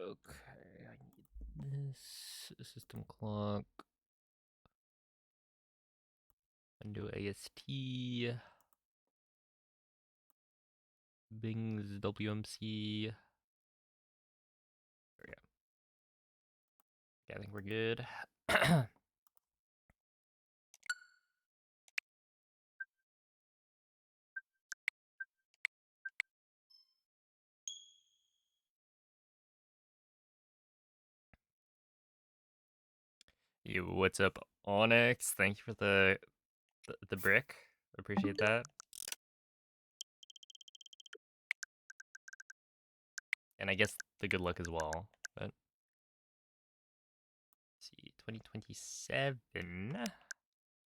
Okay, I need this system clock. Undo AST. Bing's WMC. There we go. Okay, I think we're good. What's up, Onyx? Thank you for the brick. Appreciate that. And I guess the good luck as well. But let's see, 2027.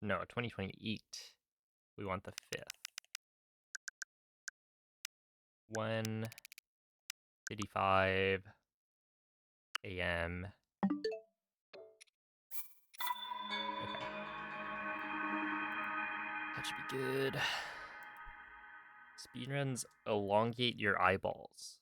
No, 2028. We want the 5th. 1:55 a.m. Okay. That should be good. Speedruns elongate your eyeballs.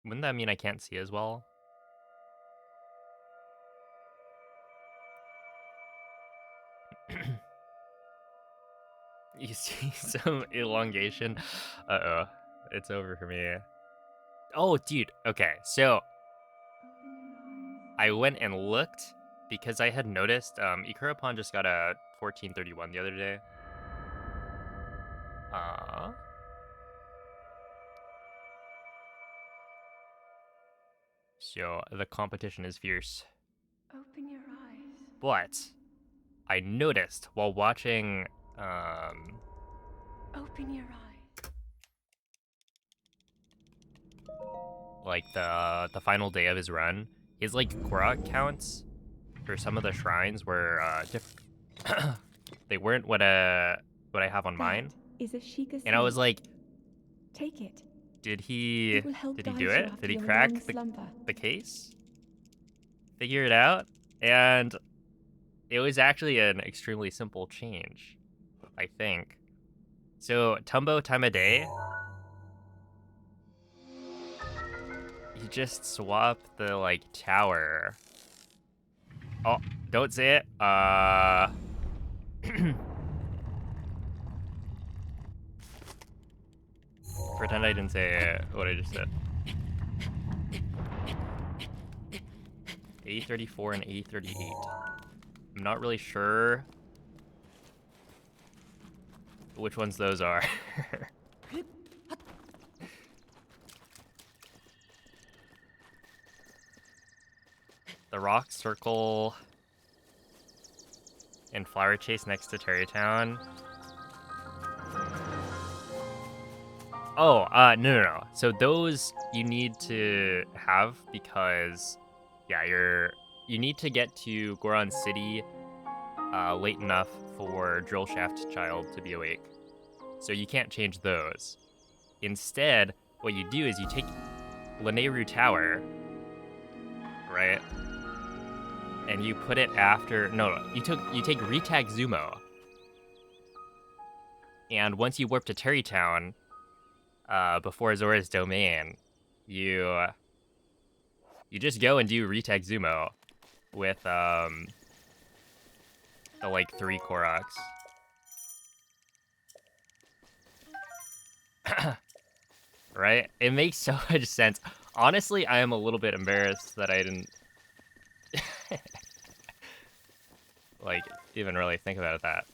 Wouldn't that mean I can't see as well? You see some elongation? Uh-oh. It's over for me. Oh, dude. Okay, so I went and looked because I had noticed Ikarapan just got a 1431 the other day. So the competition is fierce. Open your eyes. But I noticed while watching Open your eyes. like the final day of his run, his like Korok counts for some of the shrines were they weren't what I have on mine. Is a Sheikah And I was seed. like, Take it. did It he will help do guide you it? after Did he your crack long slumber. the case? Figure it out? And it was actually an extremely simple change, I think. So Tumbo time of day, you just swap the like tower. Oh, don't say it. Pretend I didn't say what I just said. A34 and A38. I'm not really sure which ones those are. The Rock Circle and Flower Chase next to Terrytown. Oh, no. So those you need to have because, yeah, you need to get to Goron City late enough for Drill Shaft Child to be awake. So you can't change those. Instead, what you do is you take Lanayru Tower, right? And you put it after you take Retag Zumo. And once you warp to Terrytown, before Zora's Domain, you just go and do Retag Zumo with the like 3 Koroks. Right? It makes so much sense. Honestly, I am a little bit embarrassed that I didn't like even really think about that.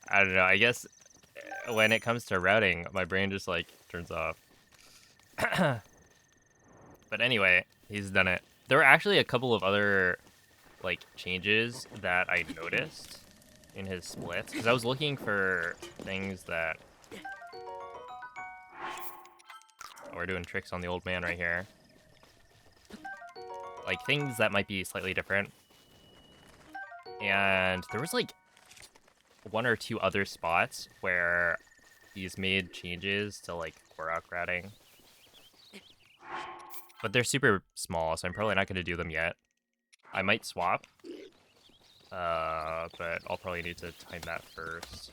I don't know. I guess when it comes to routing, my brain just like turns off. But anyway, he's done it. There were actually a couple of other like changes that I noticed in his splits because I was looking for things that we're doing tricks on the old man right here. Like things that might be slightly different. And there was like 1 or 2 other spots where he's made changes to like Korok routing. But they're super small, so I'm probably not going to do them yet. I might swap. But I'll probably need to time that first.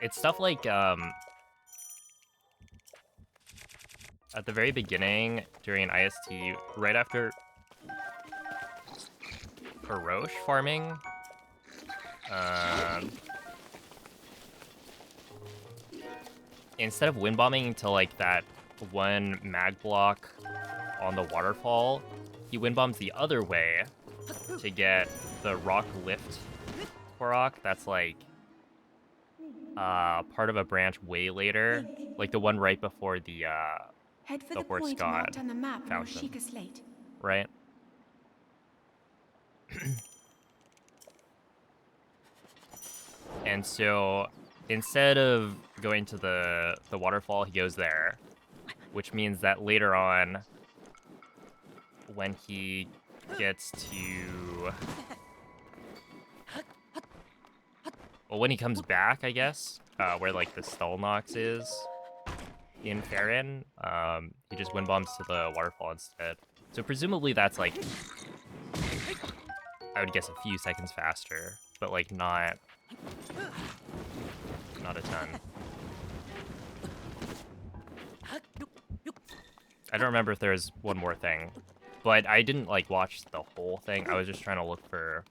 It's stuff like, at the very beginning, during IST, right after Roche farming, instead of wind bombing to like that one mag block on the waterfall, he wind bombs the other way to get the rock lift Korok. That's like part of a branch way later, like the one right before the Head for the the horse point god marked on the map near fountain, Sheikah Slate. right? And so instead of going to the waterfall, he goes there, which means that later on, when he gets to, well, when he comes back, I guess, where like the Stalnox is in Farron, he just wind bombs to the waterfall instead. So presumably that's like, I would guess a few seconds faster, but like not a ton. I don't remember if there's one more thing, but I didn't like watch the whole thing. I was just trying to look for,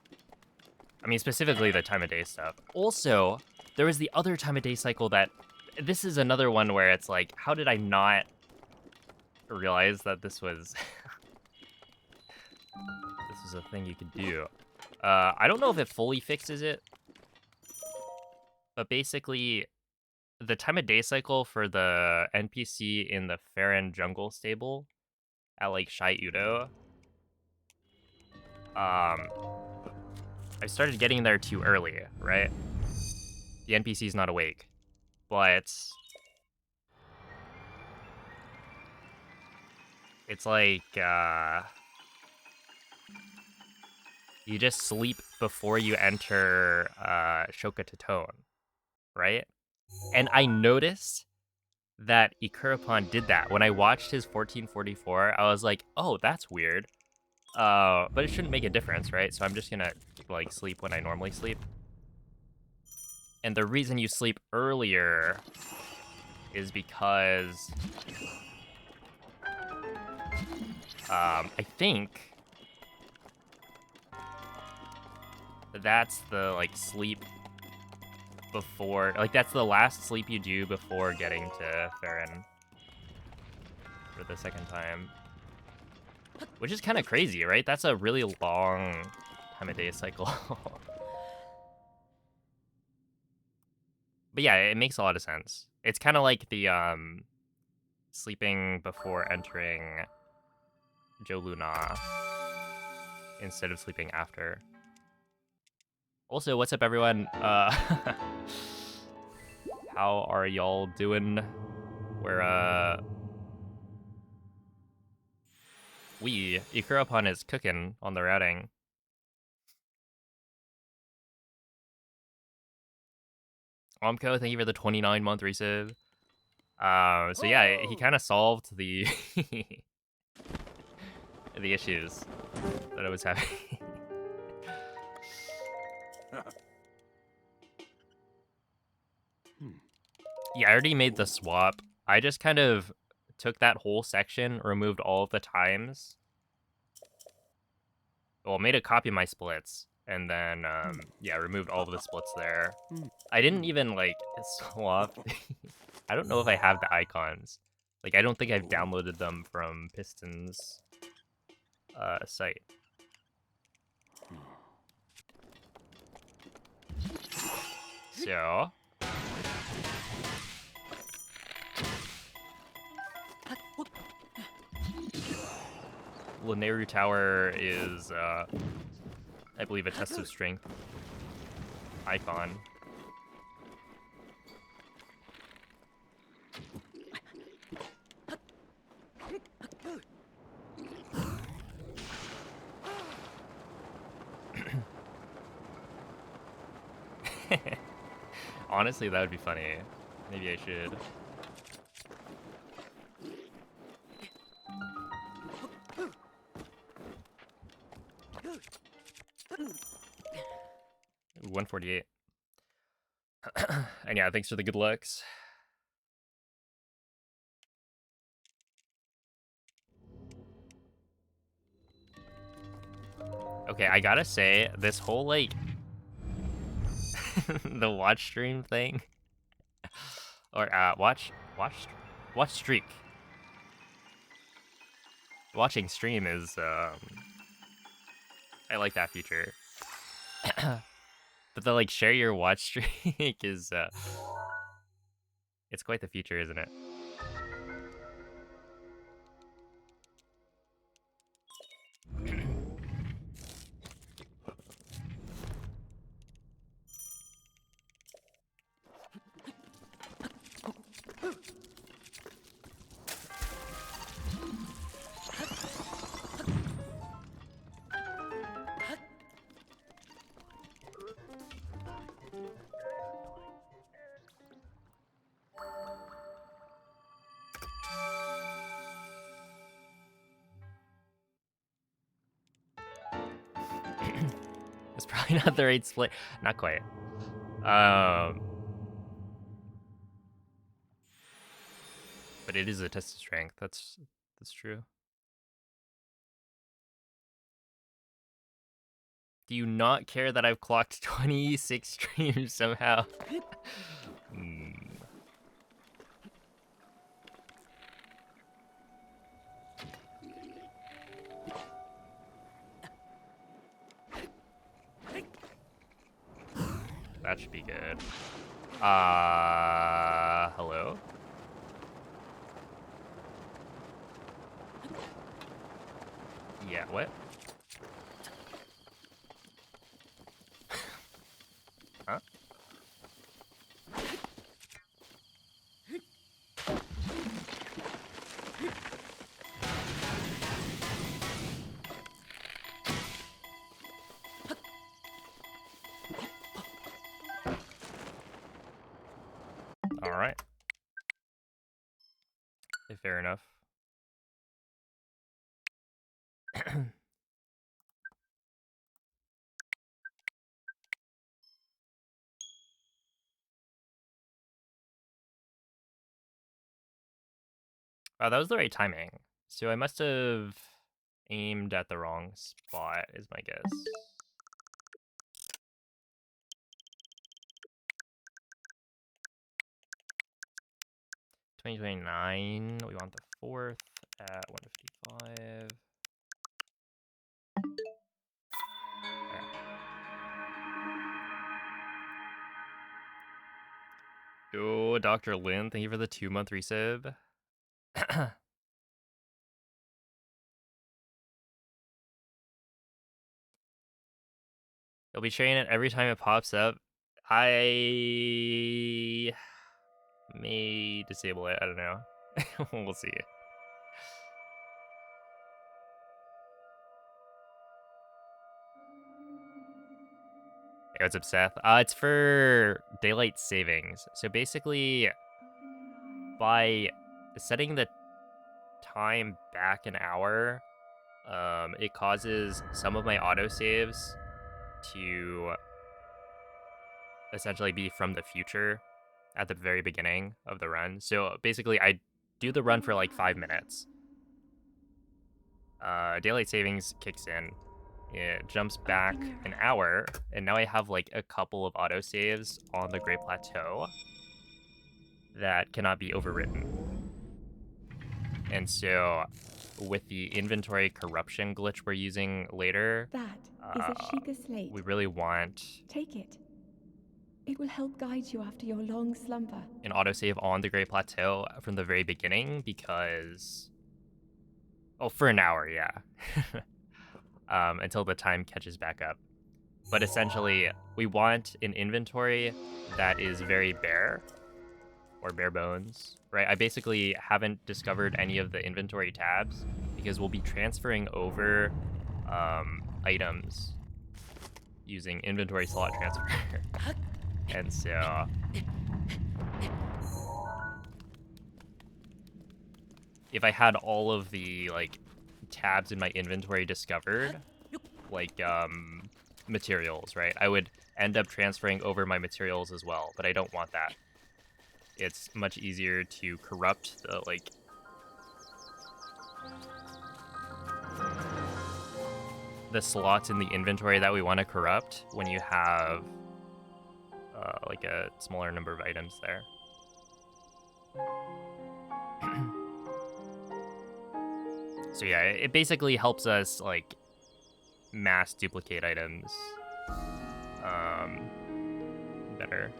I mean, specifically the time of day stuff. Also, there was the other time of day cycle that, this is another one where it's like, how did I not realize that this was this was a thing you could do? I don't know if it fully fixes it, but basically the time of day cycle for the NPC in the Farron jungle stable at like Shai Udo, I started getting there too early, right? The NPC's not awake, but it's like you just sleep before you enter Shoka Totone, right? And I noticed that Ikurapon did that. When I watched his 1444, I was like, oh, that's weird. But it shouldn't make a difference, right? So I'm just gonna like sleep when I normally sleep. And the reason you sleep earlier is because I think that's the like sleep before, like that's the last sleep you do before getting to Farron for the second time, which is kind of crazy, right? That's a really long time of day cycle. But yeah, it makes a lot of sense. It's kind of like the sleeping before entering Joe Luna instead of sleeping after. Also, what's up, everyone? How are y'all doing? We're Ikurapon is cooking on the routing. Omko, thank you for the 29-month resub. So yeah, he kind of solved the the issues that I was having. Yeah, I already made the swap. I just kind of took that whole section, removed all of the times. Well, made a copy of my splits, and then, yeah, removed all of the splits there. I didn't even, like, swap. I don't know if I have the icons. Like, I don't think I've downloaded them from Piston's site. So... Lanayru Tower is, I believe, a test of strength icon. Honestly, that would be funny. Maybe I should. Ooh, 148. And yeah, thanks for the good looks. Okay, I gotta say, this whole, like, the watch stream thing, or, watch streak. Watching stream is, I like that feature. But the, like, share your watch streak is, it's quite the feature, isn't it? It's probably not the right split. Not quite. But it is a test of strength. That's true. Do you not care that I've clocked 26 streams somehow? That should be good. Hello? Yeah, what? Huh? All right. Fair enough. Oh, that was the right timing. So I must have aimed at the wrong spot, is my guess. 2029. We want the 4th at 155. Yo, Dr. Lin, thank you for the 2-month resub. You'll be sharing it every time it pops up. I may disable it. I don't know. We'll see. Hey, what's up, Seth? It's for daylight savings. So basically, by setting the time back an hour, it causes some of my autosaves to essentially be from the future at the very beginning of the run. So basically, I do the run for like 5 minutes. Daylight savings kicks in. It jumps back an hour, and now I have like a couple of autosaves on the Great Plateau that cannot be overwritten. And so, with the inventory corruption glitch we're using later, That is a Sheikah slate. we really want Take it. It will help guide you after your long slumber. an autosave on the Great Plateau from the very beginning because... Oh, for an hour, yeah. Until the time catches back up. But essentially, we want an inventory that is very bare, or bare bones, right? I basically haven't discovered any of the inventory tabs because we'll be transferring over items using inventory slot transfer. And so... if I had all of the, like, tabs in my inventory discovered, like materials, right? I would end up transferring over my materials as well, but I don't want that. It's much easier to corrupt the like the slots in the inventory that we want to corrupt when you have like a smaller number of items there. So yeah, it basically helps us like mass duplicate items better.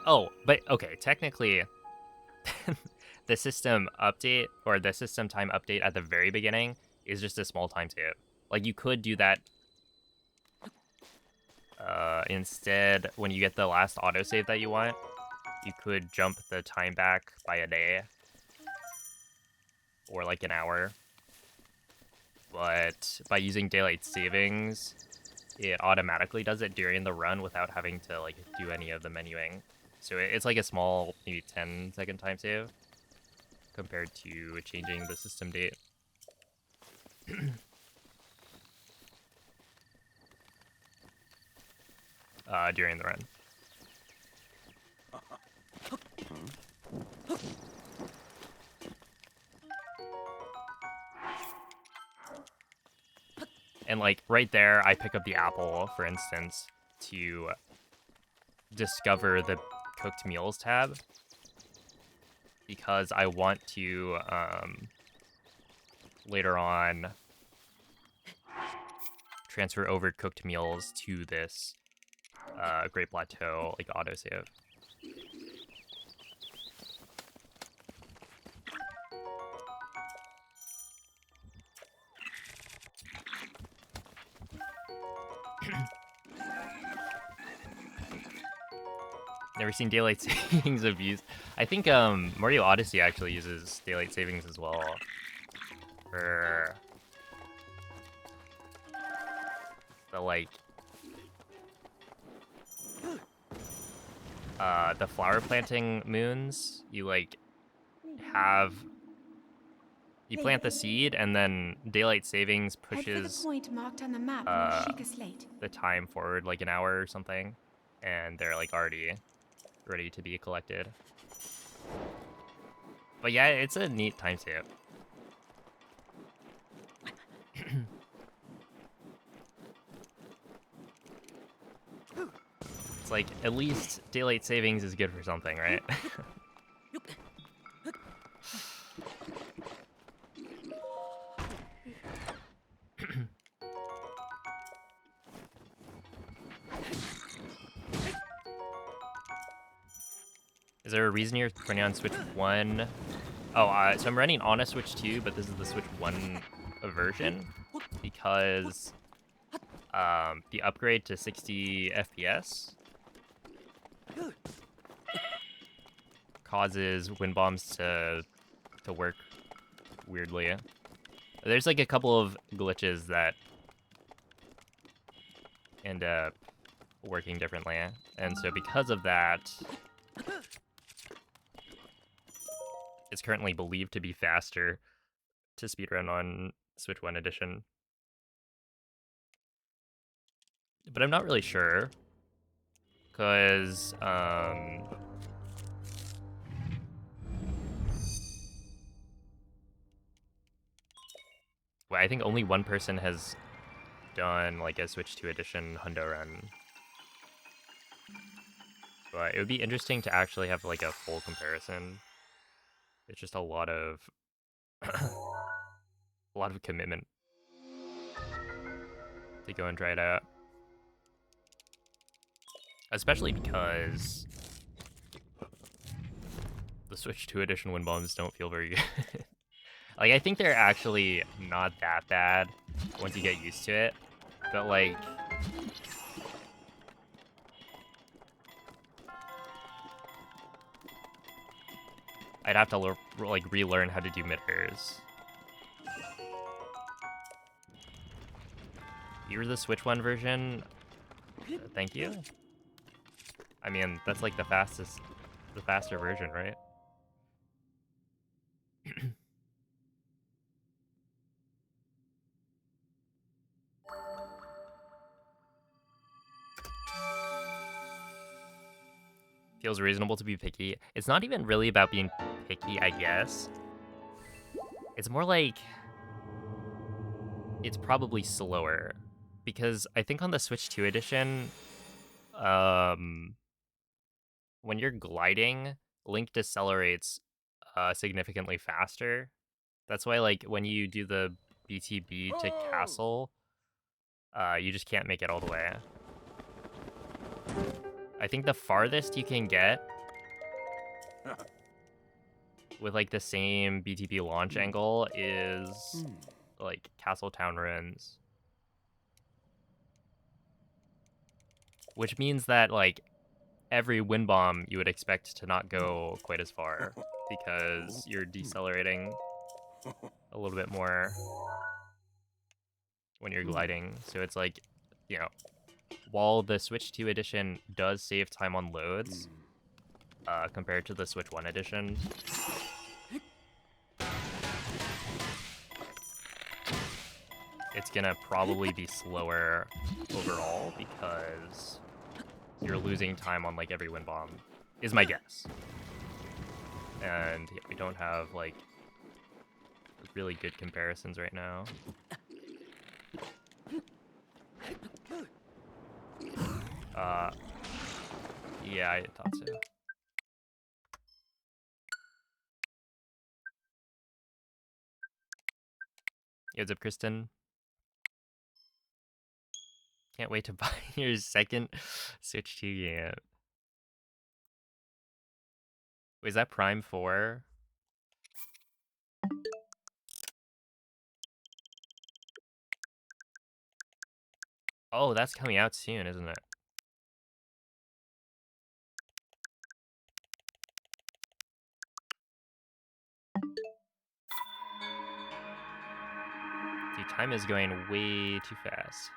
Oh, but okay, technically the system update or the system time update at the very beginning is just a small time save. Like you could do that instead when you get the last autosave that you want. You could jump the time back by a day or like an hour. But by using daylight savings, it automatically does it during the run without having to like do any of the menuing. So it's like a small, maybe 10-second time save compared to changing the system date. During the run. And like right there, I pick up the apple, for instance, to discover the cooked meals tab because I want to later on transfer over cooked meals to this Great Plateau like autosave. Never seen daylight savings abused. I think Mario Odyssey actually uses daylight savings as well for the like the flower planting moons. You like you plant the seed and then daylight savings pushes Head for the point marked on the map near Sheikah Slate. the time forward like an hour or something, and they're like already ready to be collected. But yeah, it's a neat time save. It's like at least daylight savings is good for something, right? Is there a reason you're running on Switch 1? Oh, so I'm running on a Switch 2, but this is the Switch 1 version because the upgrade to 60 FPS causes wind bombs to work weirdly. There's like a couple of glitches that end up working differently, and so because of that, it's currently believed to be faster to speedrun on Switch 1 edition. But I'm not really sure, because well, I think only one person has done like a Switch 2 edition Hundo run. But it would be interesting to actually have like a full comparison. It's just a lot of commitment to go and try it out. Especially because the Switch 2 edition wind bombs don't feel very good. Like, I think they're actually not that bad once you get used to it. But like, I'd have to like relearn how to do mid-airs. You're the Switch 1 version? Thank you. I mean, that's like the faster version, right? Feels reasonable to be picky. It's not even really about being picky, I guess. It's more like it's probably slower because I think on the Switch 2 edition, when you're gliding, Link decelerates significantly faster. That's why, like, when you do the BTB to castle, you just can't make it all the way. I think the farthest you can get with like the same BTB launch angle is like Castletown Ruins. Which means that like every wind bomb you would expect to not go quite as far because you're decelerating a little bit more when you're gliding. So it's like, you know, while the Switch 2 edition does save time on loads compared to the Switch 1 edition, it's gonna probably be slower overall because you're losing time on like every wind bomb, is my guess. And yeah, we don't have like really good comparisons right now. Yeah, I thought so. Yo, what's up, Kristen? Can't wait to buy your second Switch 2 game. Wait, is that Prime 4? Oh, that's coming out soon, isn't it? Dude, time is going way too fast.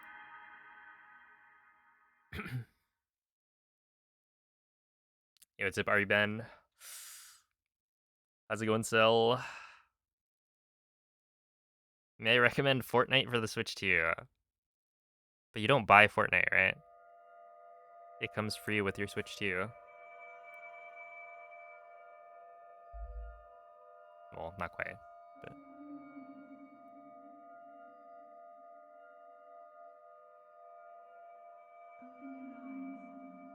Yo, what's up, Ari Ben? How's it going, Sil? May I recommend Fortnite for the Switch 2? But you don't buy Fortnite, right? It comes free with your Switch 2. Well, not quite, but...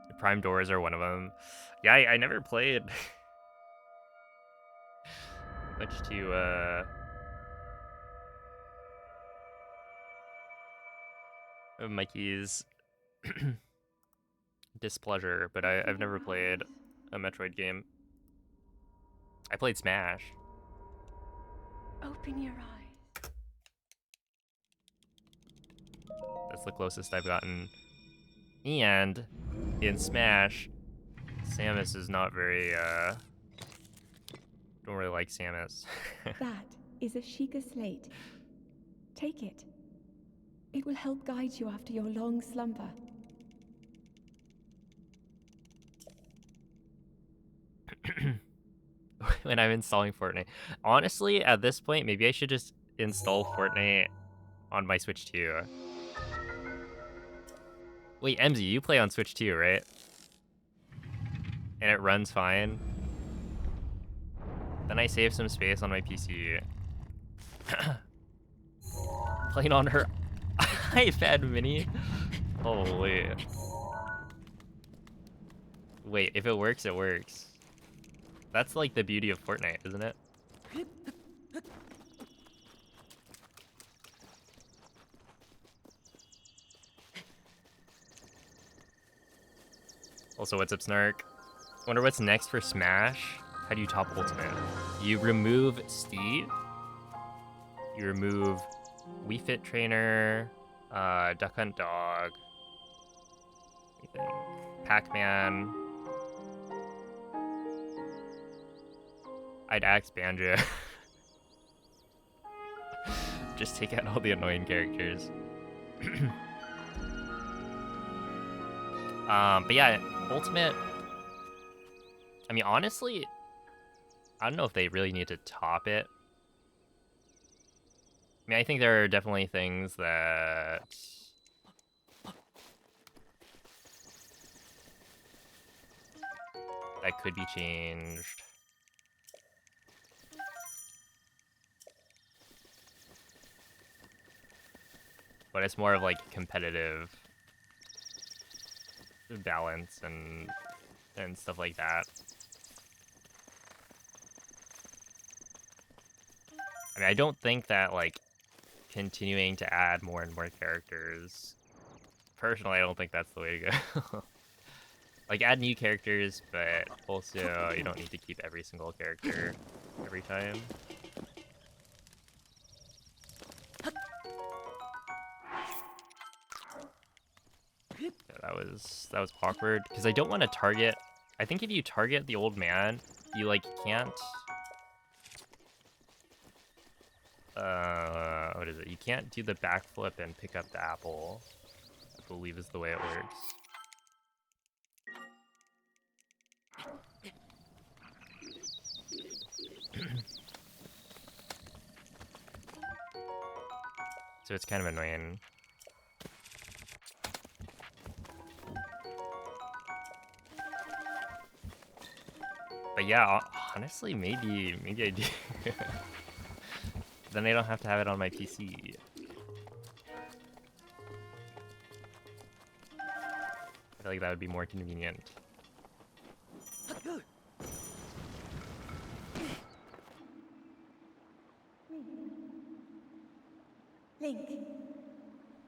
The Prime Doors are one of them. Yeah, I never played much to, Mikey's displeasure, but I've never played a Metroid game. I played Smash. Open your eyes. That's the closest I've gotten. And in Smash, Samus is not very, don't really like Samus. That is a Sheikah slate. Take it. It will help guide you after your long slumber. When I'm installing Fortnite. Honestly, at this point, maybe I should just install Fortnite on my Switch 2. Wait, MZ, you play on Switch 2, right? And it runs fine. Then I save some space on my PC. Playing on her iPad mini? Holy. Wait, if it works, it works. That's like the beauty of Fortnite, isn't it? Also, what's up, Snark? Wonder what's next for Smash? How do you top Ultimate? You remove Steve. You remove Wii Fit Trainer, Duck Hunt Dog, Pac-Man. I'd axe Banjo. Just take out all the annoying characters. But yeah, Ultimate. I mean, honestly, I don't know if they really need to top it. I mean, I think there are definitely things that... that could be changed. But it's more of like competitive balance and stuff like that. I mean, I don't think that like continuing to add more and more characters, personally, I don't think that's the way to go. Like, add new characters, but also you don't need to keep every single character every time. Yeah, that was awkward because I don't want to target. I think if you target the old man, you like can't. What is it? You can't do the backflip and pick up the apple, I believe is the way it works. So it's kind of annoying. But yeah, honestly, maybe I do. Then I don't have to have it on my PC. I feel like that would be more convenient. Link.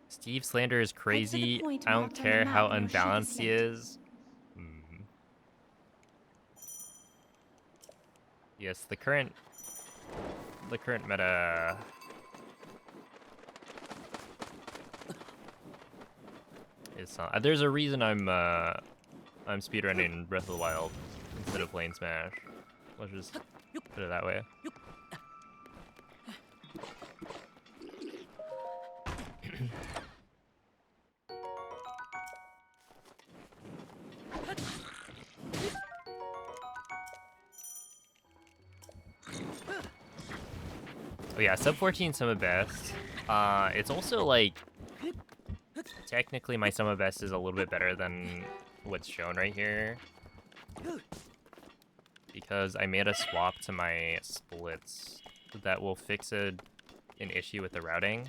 Steve Slander is crazy. point I don't marked on the care map how in your Sheikah unbalanced he slate. is. Yes, the current meta is there's a reason I'm speedrunning Breath of the Wild instead of playing Smash. Let's just put it that way. Oh yeah, sub 14 Summa Best. It's also like technically my Summa Best is a little bit better than what's shown right here, because I made a swap to my splits that will fix an issue with the routing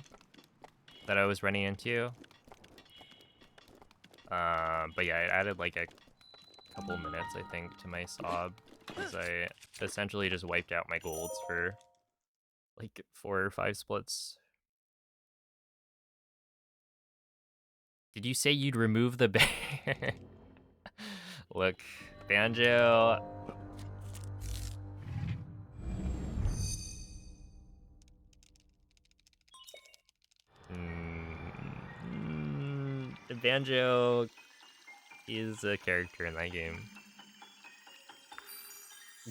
that I was running into. But yeah, it added like a couple minutes, I think, to my sob, because I essentially just wiped out my golds for like 4 or 5 splits. Did you say you'd remove the bear? Look, Banjo. Banjo is a character in that game.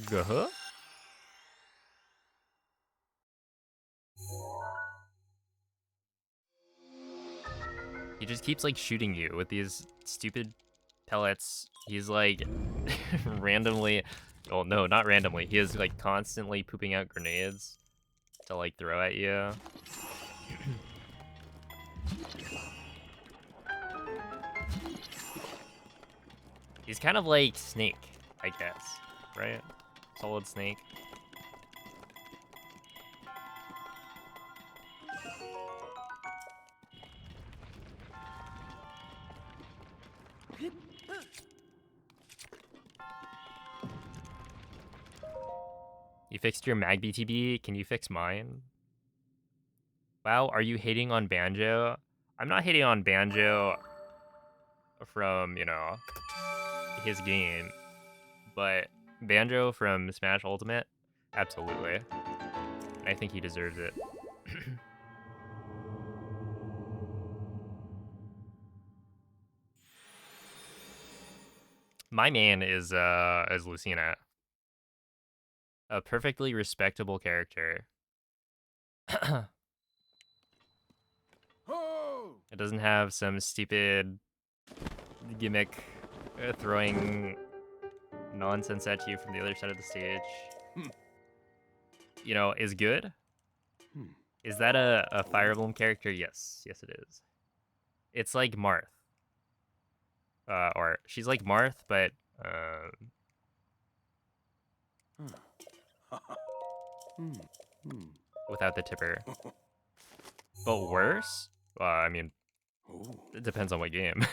Huh? He just keeps like shooting you with these stupid pellets. He's like randomly, well, no, not randomly. He is like constantly pooping out grenades to like throw at you. He's kind of like Snake, I guess, right? Solid Snake. You fixed your mag BTB, can you fix mine? Wow, are you hating on Banjo? I'm not hating on Banjo from, you know, his game, but Banjo from Smash Ultimate, absolutely. I think he deserves it. My main is Lucina. A perfectly respectable character. It doesn't have some stupid gimmick throwing nonsense at you from the other side of the stage. You know, is good. Is that a Fire Emblem character? Yes, yes it is. It's like Marth. Or she's like Marth, but without the tipper. But worse? I mean, it depends on what game.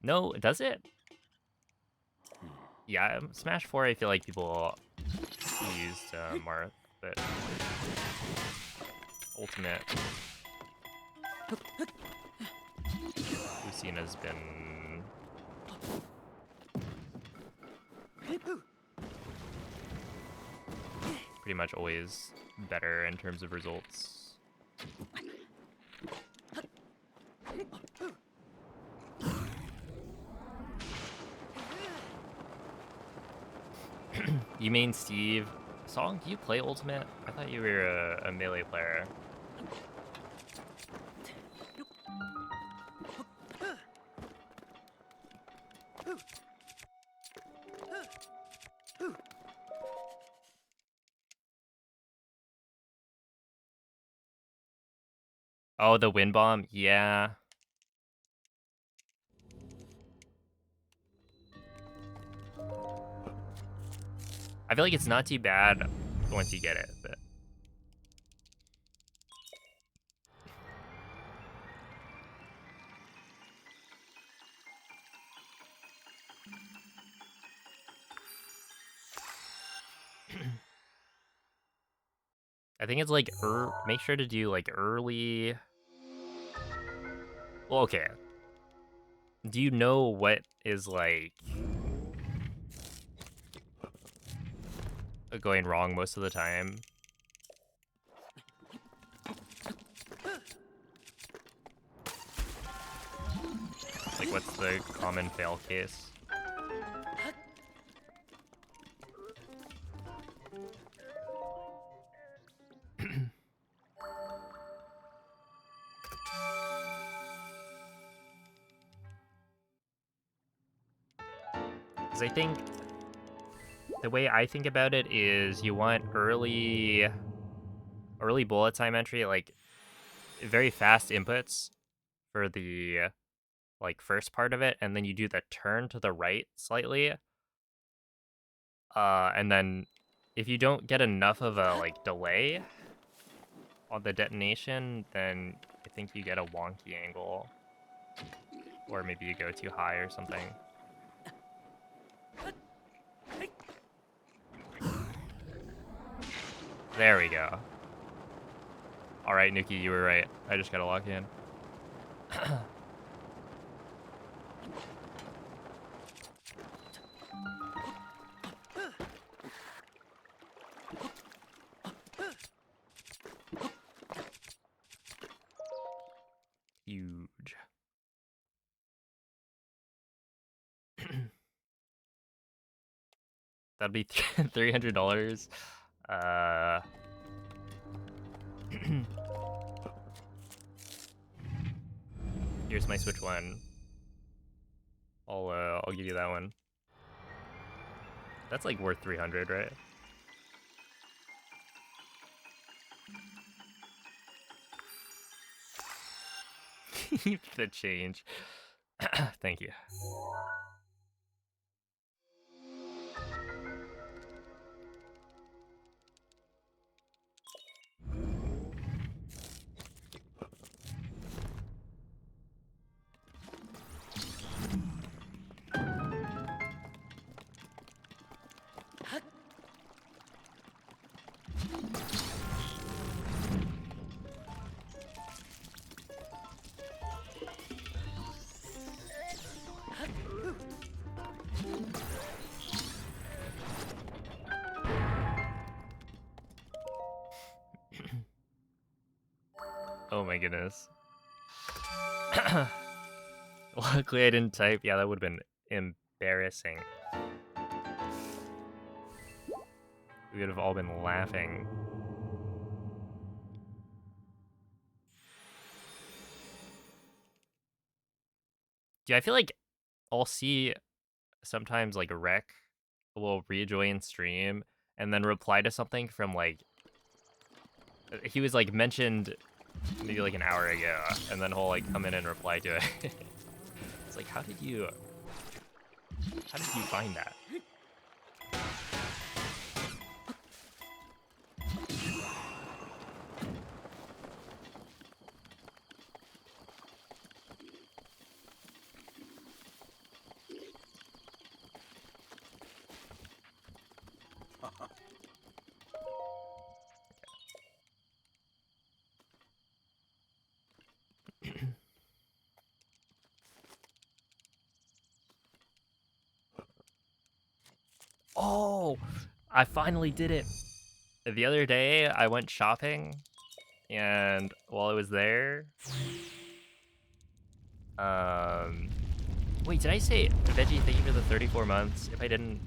No, does it? Yeah, Smash 4, I feel like people used Marth, but Ultimate, Lucina's been pretty much always better in terms of results. You mean Steve? Song, do you play Ultimate? I thought you were a melee player. Oh, the wind bomb? Yeah. I feel like it's not too bad once you get it, but I think it's like make sure to do like early. Well, okay. Do you know what is like going wrong most of the time? Like, what's the common fail case? Because I think the way I think about it is you want early bullet time entry, like very fast inputs for the like first part of it, and then you do the turn to the right slightly. And then if you don't get enough of a like delay on the detonation, then I think you get a wonky angle. Or maybe you go too high or something. There we go. Alright, Nuki, you were right. I just gotta lock in. Huge. That'd be $300. Here's my Switch One. I'll give you that one. That's like worth 300, right? The change. Thank you. Oh my goodness. Luckily I didn't type. Yeah, that would have been embarrassing. We would have all been laughing. Yeah, I feel like I'll see sometimes like a rec will rejoin stream and then reply to something from like he was like mentioned maybe like an hour ago, and then he'll like come in and reply to it. It's like, how did you find that? Oh, I finally did it. The other day, I went shopping, and while I was there, wait, did I say, Veggie, thank you for the 34 months? If I didn't,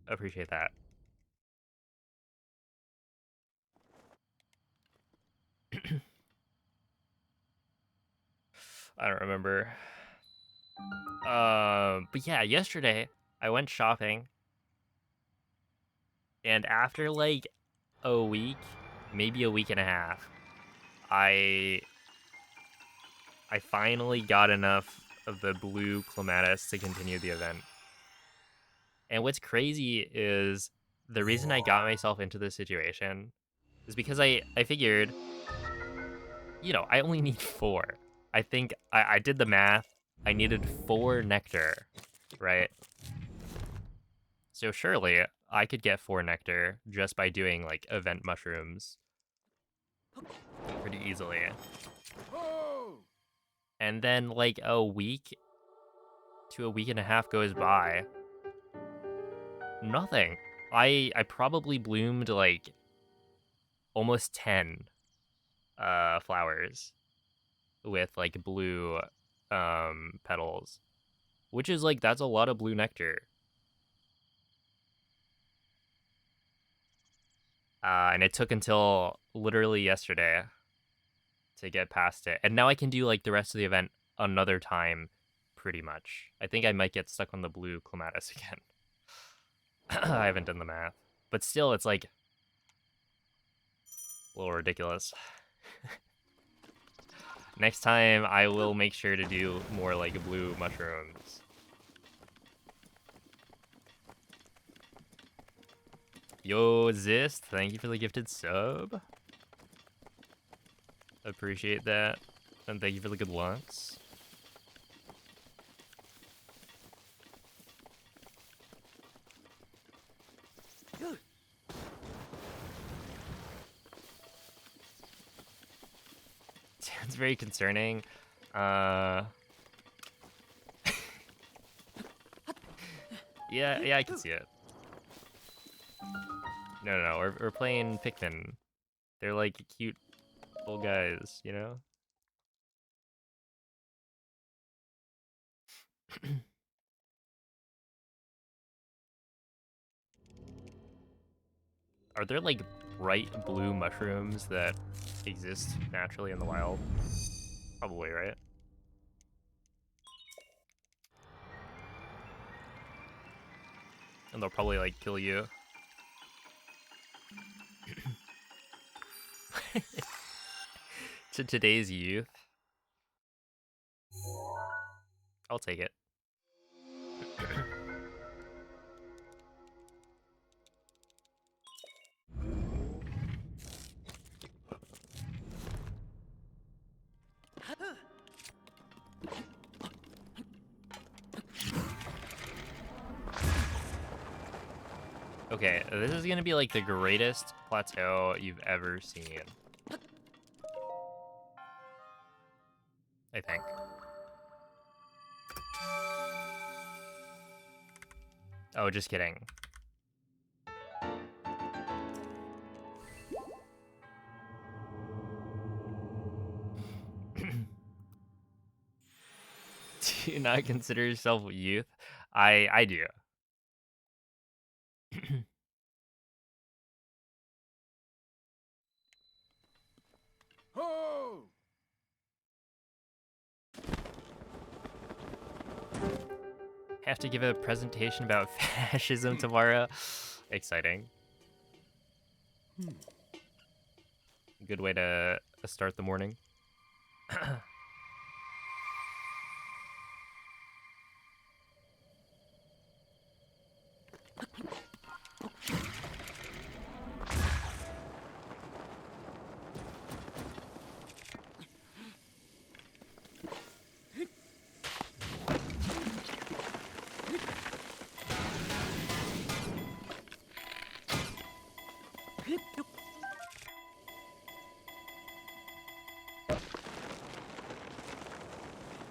appreciate that. I don't remember. But yeah, yesterday, I went shopping, and after like a week, maybe a week and a half, I finally got enough of the blue clematis to continue the event. And what's crazy is the reason I got myself into this situation is because I figured, you know, I only need 4. I think I did the math. I needed 4 nectar, right? So surely I could get 4 nectar just by doing like event mushrooms pretty easily. And then like a week to a week and a half goes by. Nothing. I probably bloomed like almost 10 flowers with like blue petals, which is like that's a lot of blue nectar. And it took until literally yesterday to get past it. And now I can do like the rest of the event another time pretty much. I think I might get stuck on the blue clematis again. I haven't done the math. But still, it's like a little ridiculous. Next time, I will make sure to do more like blue mushrooms. Yo, Zist, thank you for the gifted sub. Appreciate that. And thank you for the good lunks. Sounds very concerning. Yeah, I can see it. No, we're playing Pikmin. They're like cute little guys, you know? Are there like bright blue mushrooms that exist naturally in the wild? Probably, right? And they'll probably like kill you. To today's youth. I'll take it. Okay, this is gonna be like the greatest plateau you've ever seen. I think. Oh, just kidding. Do you not consider yourself youth? I do. Have to give a presentation about fascism tomorrow. Exciting. Good way to start the morning.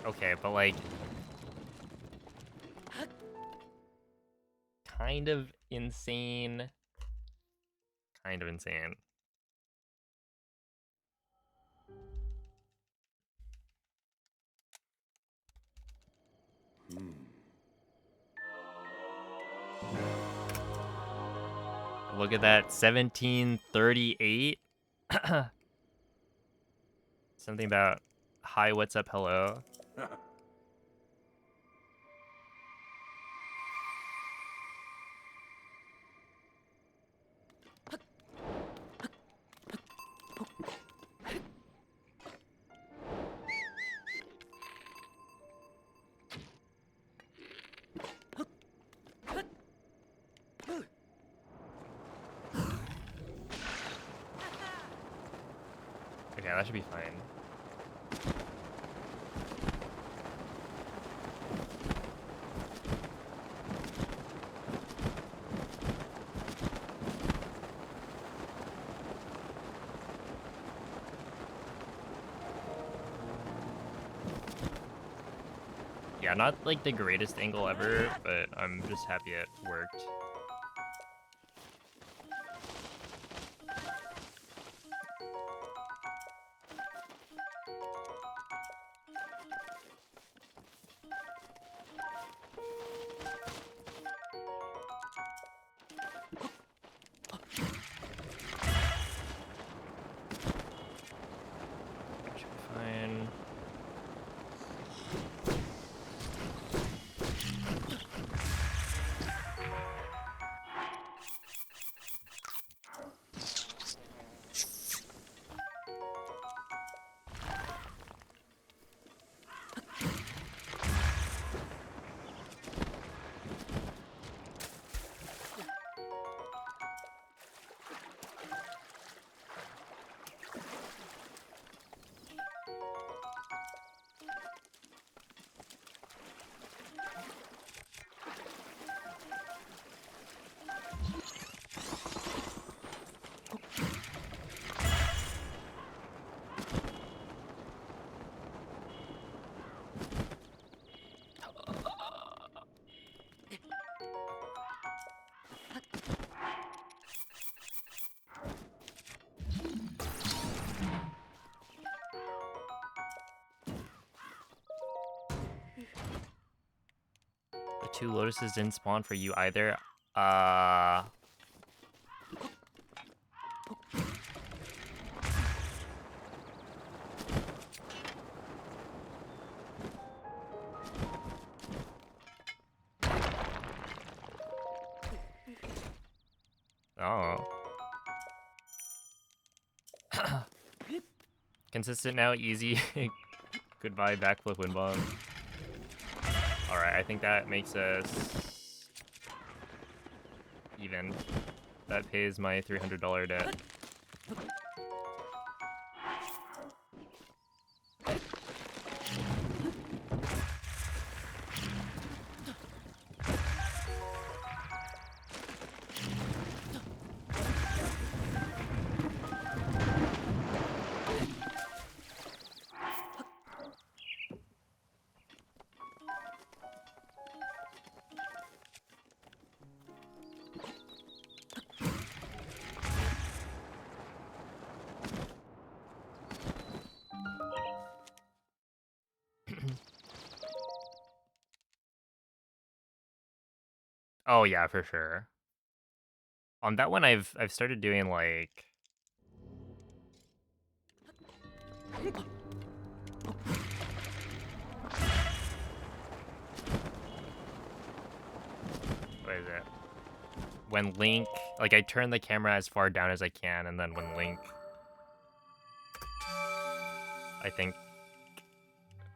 Okay, but like kind of insane. Kind of insane. Look at that, 1738. Something about hi, what's up, hello. Okay, that should be fine. Yeah, not like the greatest angle ever, but I'm just happy it worked. That should be fine. The two lotuses didn't spawn for you either. Oh. Consistent now, easy. Goodbye, backflip wind bomb. Alright, I think that makes us even. That pays my $300 debt. Oh yeah, for sure. On that one, I've started doing like what is it? When Link, like I turn the camera as far down as I can, and then when Link, I think,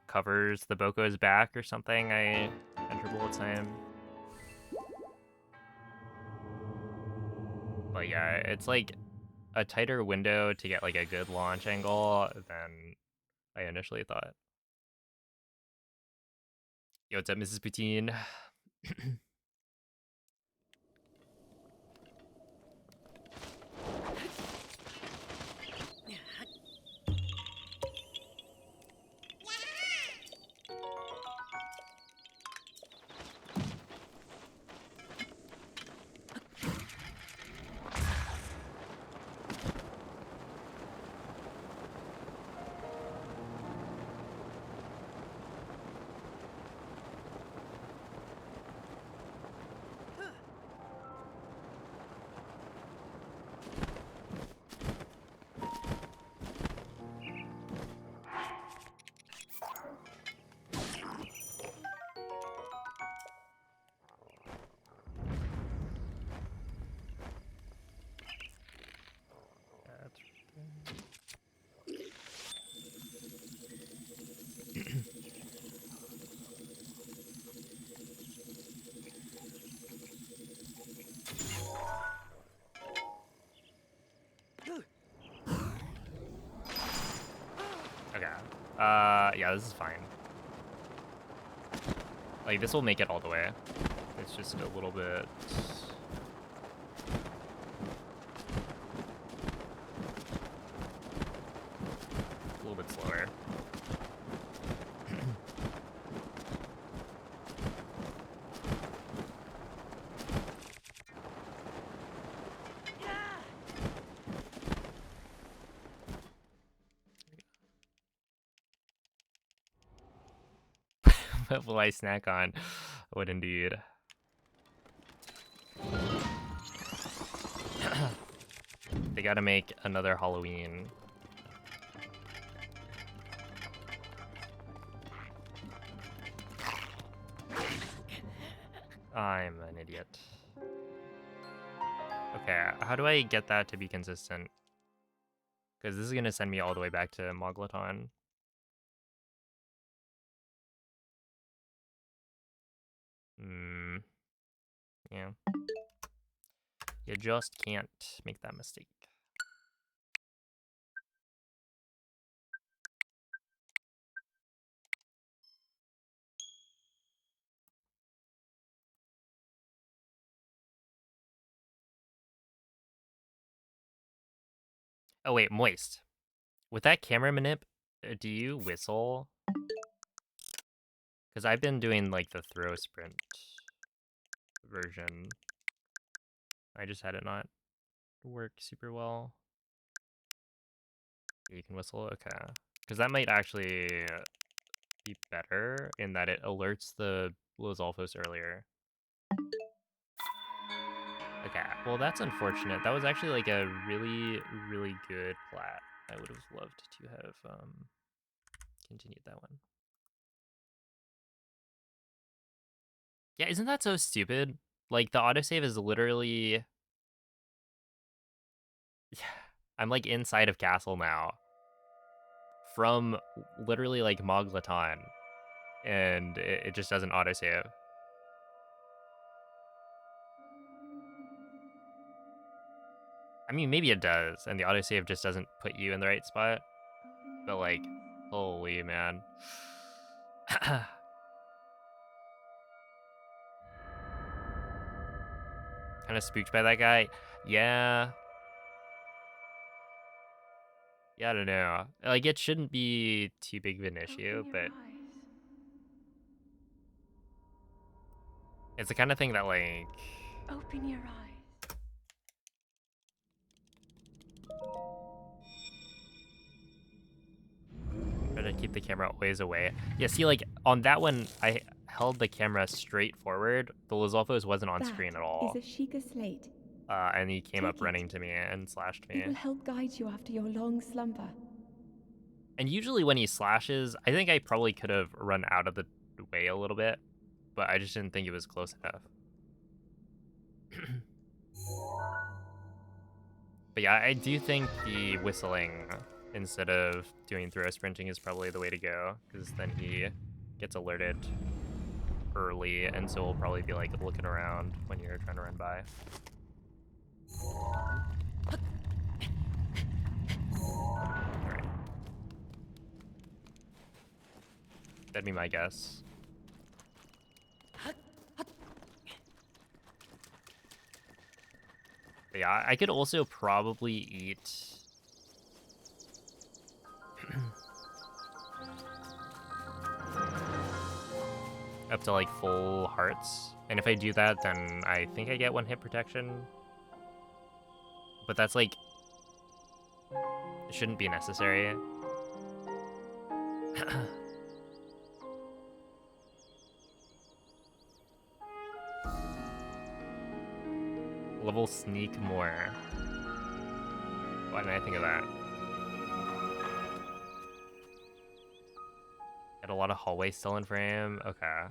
covers the Boko's back or something, I enter bullet time. But yeah, it's like a tighter window to get like a good launch angle than I initially thought. Yo, what's up, Mrs. Poutine? Yeah. Yeah, this is fine. Like, this will make it all the way. It's just a little bit... a little bit slower. What will I snack on? What indeed. They gotta make another Halloween. I'm an idiot. Okay, how do I get that to be consistent? Because this is gonna send me all the way back to Moglaton. Yeah. You just can't make that mistake. Oh wait, Moist. With that camera manip, do you whistle? Because I've been doing like the throw sprint version. I just had it not work super well. You can whistle? Okay. Because that might actually be better in that it alerts the Lizalfos earlier. Okay, well that's unfortunate. That was actually like a really, really good plat. I would have loved to have continued that one. Yeah, isn't that so stupid? Like, the autosave is literally... Yeah, I'm, like, inside of Castle now. From literally, like, Moglaton. And it just doesn't autosave. I mean, maybe it does, and the autosave just doesn't put you in the right spot. But, like, holy man. Kind of spooked by that guy. Yeah. Yeah, I don't know. Like, it shouldn't be too big of an issue, but it's the kind of thing that, like... Open your eyes. Try to keep the camera always away. Yeah, see, like, on that one, I held the camera straight forward. The Lizalfos wasn't on screen at all. That is a Sheikah slate. And he came Take up it. running to me and slashed me. It will help guide you after your long slumber. And usually when he slashes, I think I probably could have run out of the way a little bit, but I just didn't think it was close enough. But yeah, I do think the whistling instead of doing throw sprinting is probably the way to go, because then he gets alerted early, and so we'll probably be like looking around when you're trying to run by. Alright. That'd be my guess. But yeah, I could also probably eat... up to like full hearts. And if I do that, then I think I get one hit protection. But that's like... it shouldn't be necessary. Level sneak more. Why didn't I think of that? Got a lot of hallway still in frame. Okay.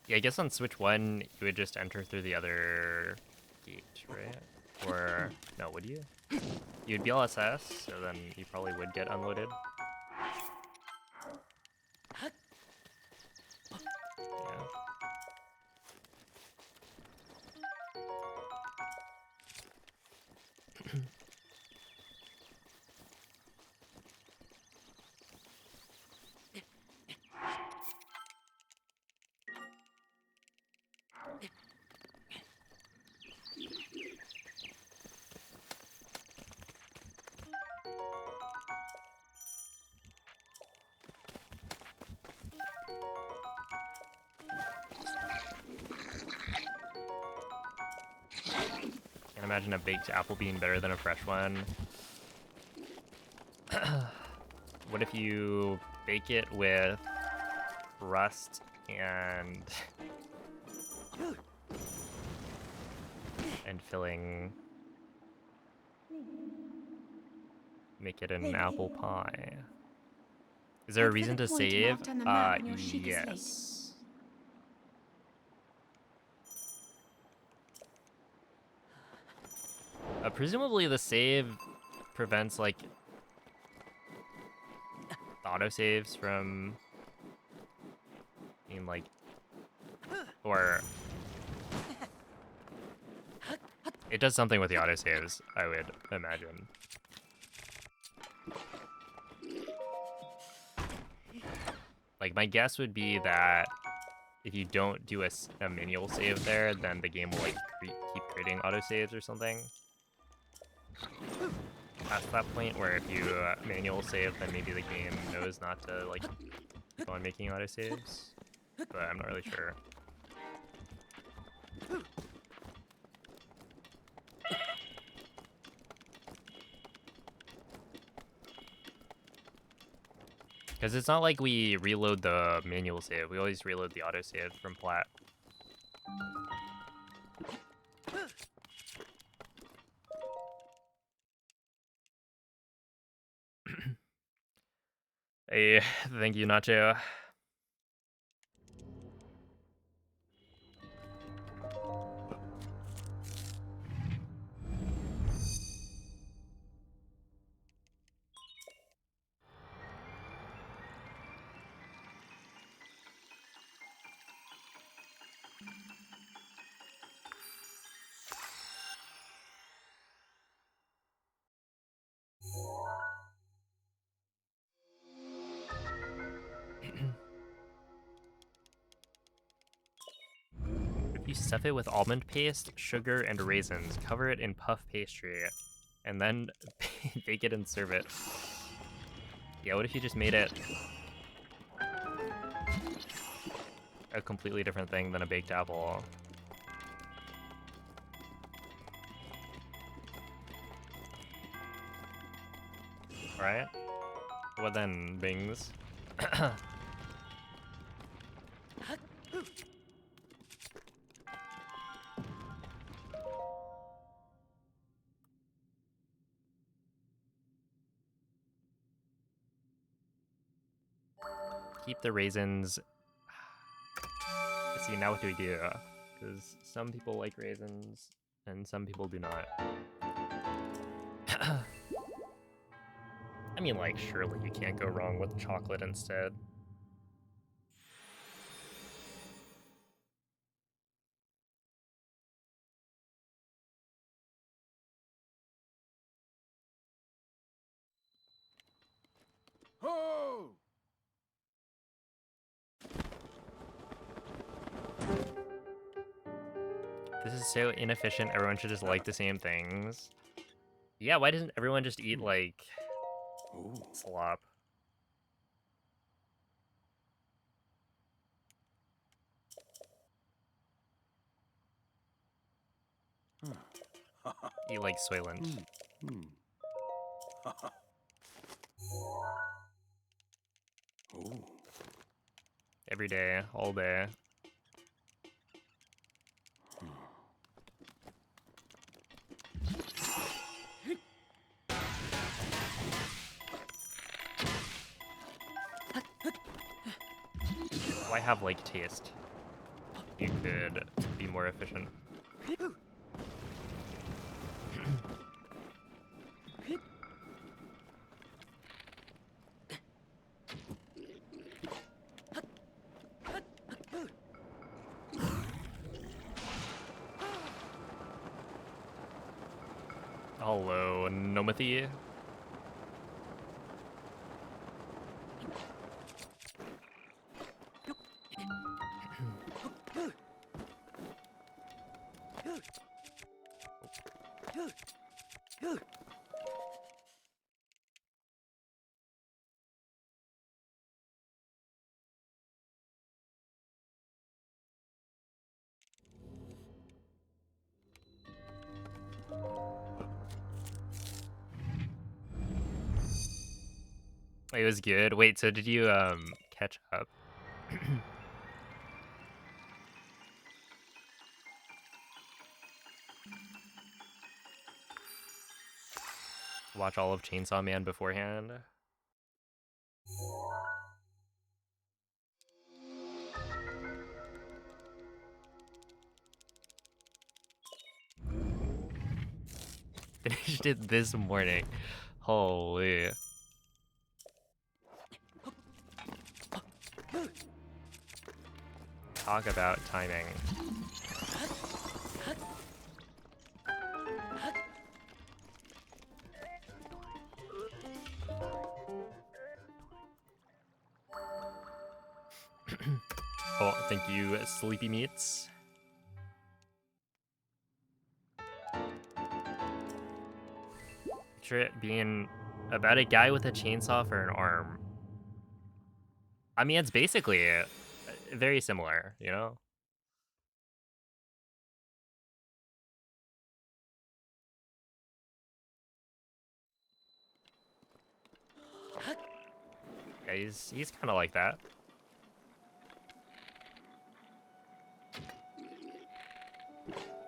Yeah, I guess on Switch 1, you would just enter through the other gate, right? Or, no, would you? You'd be LSS, so then you probably would get unloaded. Yeah. Can't imagine a baked apple being better than a fresh one. What if you bake it with rust and filling? Make it an apple pie. Is there a Look for reason the to point save? marked on the map on your Sheikah slate. Yes. Presumably the save prevents like autosaves from being like, or it does something with the autosaves, I would imagine. Like my guess would be that if you don't do a manual save there, then the game will like keep creating autosaves or something. Past that point where if you manual save, then maybe the game knows not to like keep on making autosaves, but I'm not really sure. Because it's not like we reload the manual save, we always reload the autosave from plat. Hey, thank you, Nacho. If you stuff it with almond paste, sugar, and raisins, cover it in puff pastry, and then bake it and serve it. Yeah, what if you just made it a completely different thing than a baked apple? Alright. What then, Bings? Keep the raisins. See, now what do we do? Because some people like raisins, and some people do not. I mean, like, surely you can't go wrong with chocolate instead. Ho! This is so inefficient, everyone should just like the same things. Yeah, why doesn't everyone just eat, like, slop? Eat like Soylent. Every day, all day. Why have like taste? could be more efficient. Hello, Nomathy. It was good. Wait, so did you catch up? Watch all of Chainsaw Man beforehand? Finished it this morning. Holy. Talk about timing. Oh, thank you, Sleepy Meats. Picture it being about a guy with a chainsaw for an arm. I mean, it's basically very similar, you know? Yeah, he's kind of like that.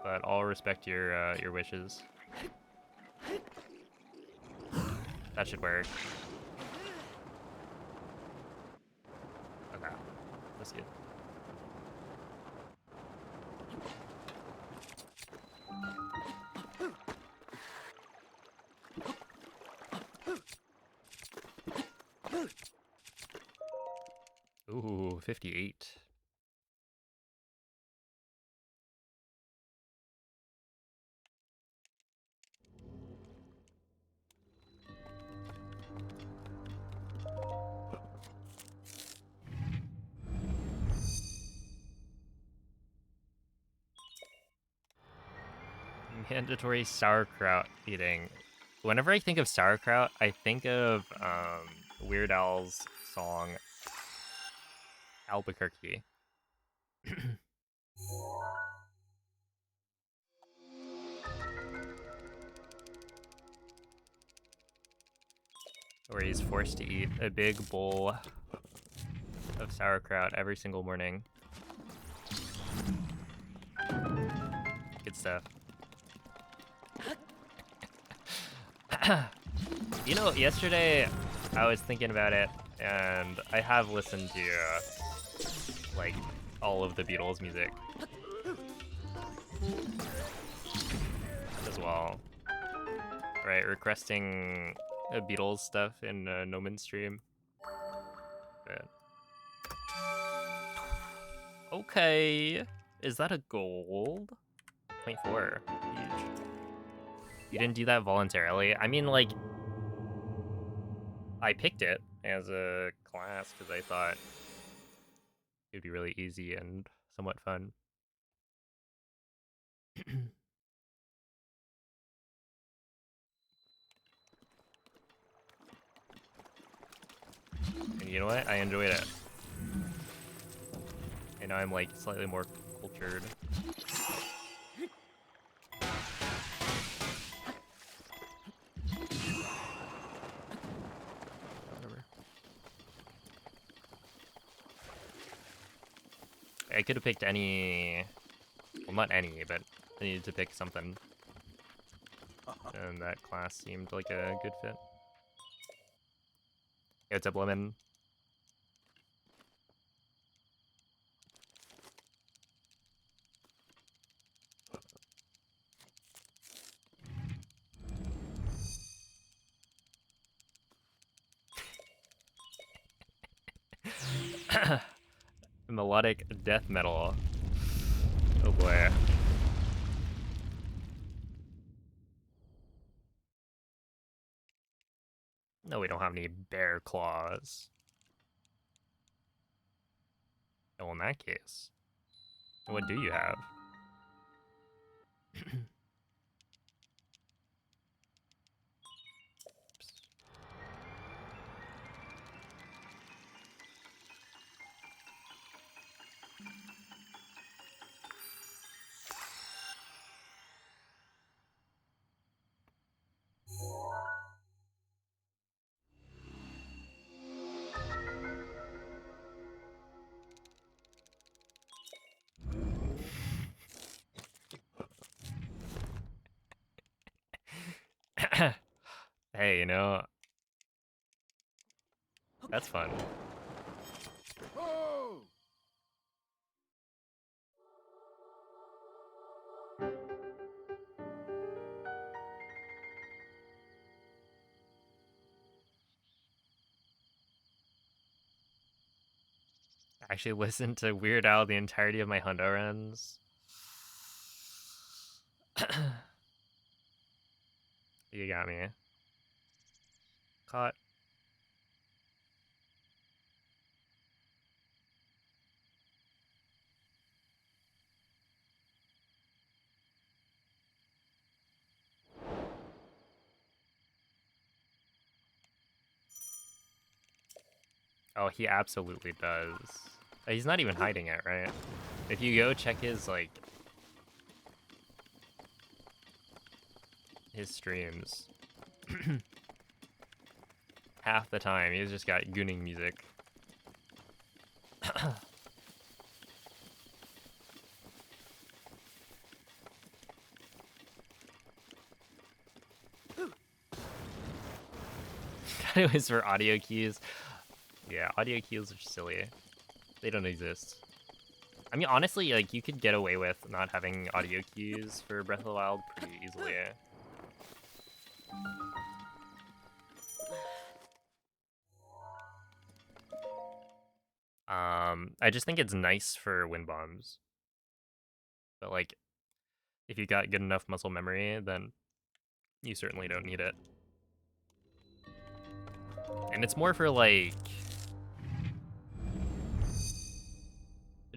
But I'll respect your wishes. That should work. Okay, that's good. Ooh, 58. Mandatory sauerkraut eating. Whenever I think of sauerkraut, I think of Weird Al's song Albuquerque. Where he's forced to eat a big bowl of sauerkraut every single morning. Good stuff. You know, yesterday I was thinking about it, and I have listened to like all of the Beatles music as well. Right, requesting Beatles stuff in Noman stream. But... okay, is that a gold? 0.4, huge. You didn't do that voluntarily? I mean, like, I picked it as a class because I thought it'd be really easy and somewhat fun. And you know what? I enjoyed it. And now I'm like slightly more cultured. Whatever. I could have picked any, well, not any, but I needed to pick something. And that class seemed like a good fit. Hey, what's up, Lemon? Melodic death metal. Oh boy. No, we don't have any bear claws. Oh, in that case, what do you have? Hey, you know, that's fun. I actually listened to Weird Al the entirety of my hundo runs. You got me. Caught. Oh, he absolutely does. He's not even hiding it, right? If you go check his, like, his streams, half the time he's just got gooning music. It was for audio cues. Yeah, audio cues are silly. They don't exist. I mean, honestly, like, you could get away with not having audio cues for Breath of the Wild pretty easily. I just think it's nice for wind bombs. But, like, if you got good enough muscle memory, then you certainly don't need it. And it's more for, like,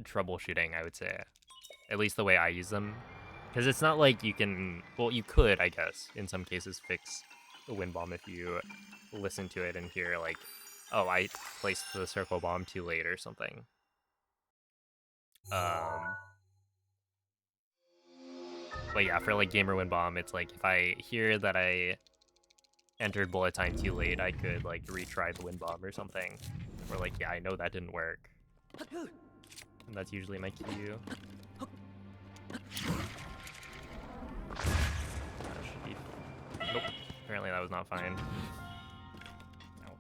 troubleshooting, I would say. At least the way I use them. Because it's not like you can... Well, you could, I guess, in some cases fix the wind bomb if you listen to it and hear, like, oh, I placed the circle bomb too late or something. But yeah, for, like, Gamer Wind Bomb, it's like, if I hear that I entered bullet time too late, I could, like, retry the wind bomb or something. Or, like, yeah, I know that didn't work. And that's usually my cue. Nope. Apparently that was not fine. Ouch.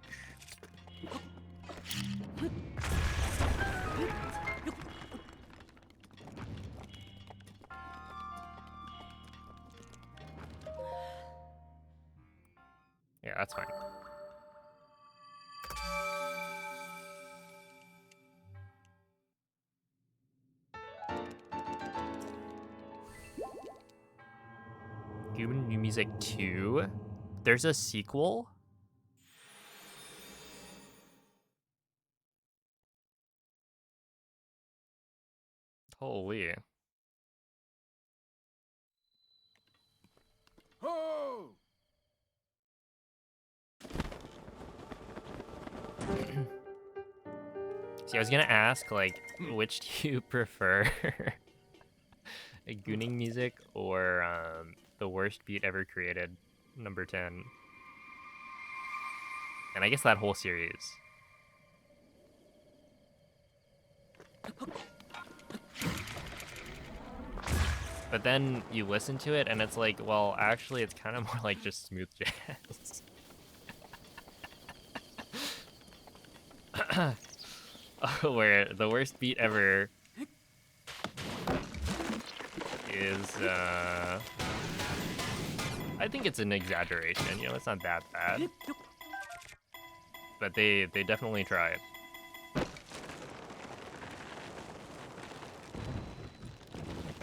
Yeah, that's fine. Human New Music 2? There's a sequel? Holy. Oh! See, I was gonna ask, like, which do you prefer? Gooning music or the worst beat ever created, number 10? And I guess that whole series. But then you listen to it and it's like, well, actually it's kind of more like just smooth jazz. Where the worst beat ever is, I think it's an exaggeration, you know, it's not that bad. But they definitely tried.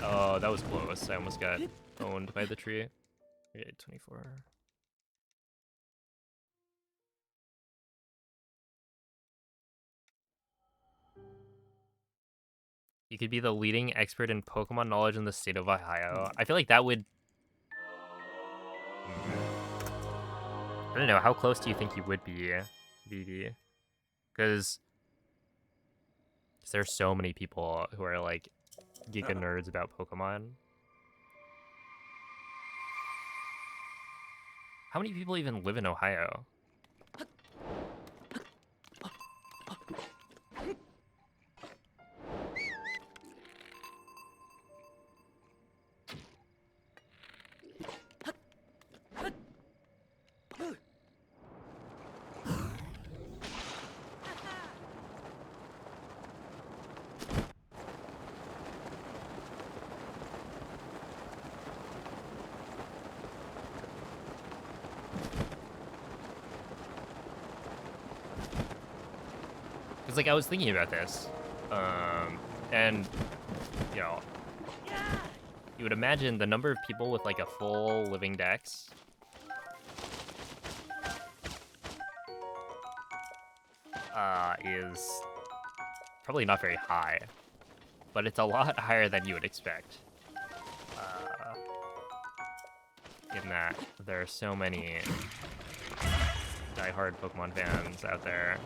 Oh, that was close. I almost got owned by the tree. Okay, 24. You could be the leading expert in Pokemon knowledge in the state of Ohio. I feel like that would... I don't know, how close do you think you would be, Vivi? Because there's so many people who are like giga nerds about Pokemon. How many people even live in Ohio? Because like I was thinking about this, and you know, you would imagine the number of people with like a full living dex is probably not very high, but it's a lot higher than you would expect. In that there are so many diehard Pokemon fans out there.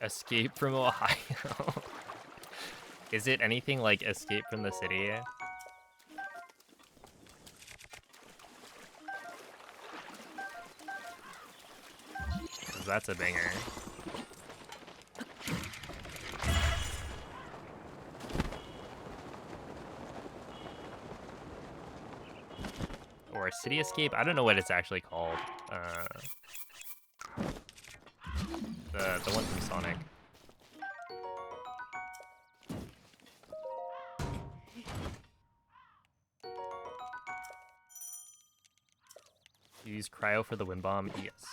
Escape from Ohio. Is it anything like Escape from the City? 'Cause that's a banger. Or City Escape? I don't know what it's actually called. The one from Sonic. Use Cryo for the Wind Bomb? Yes.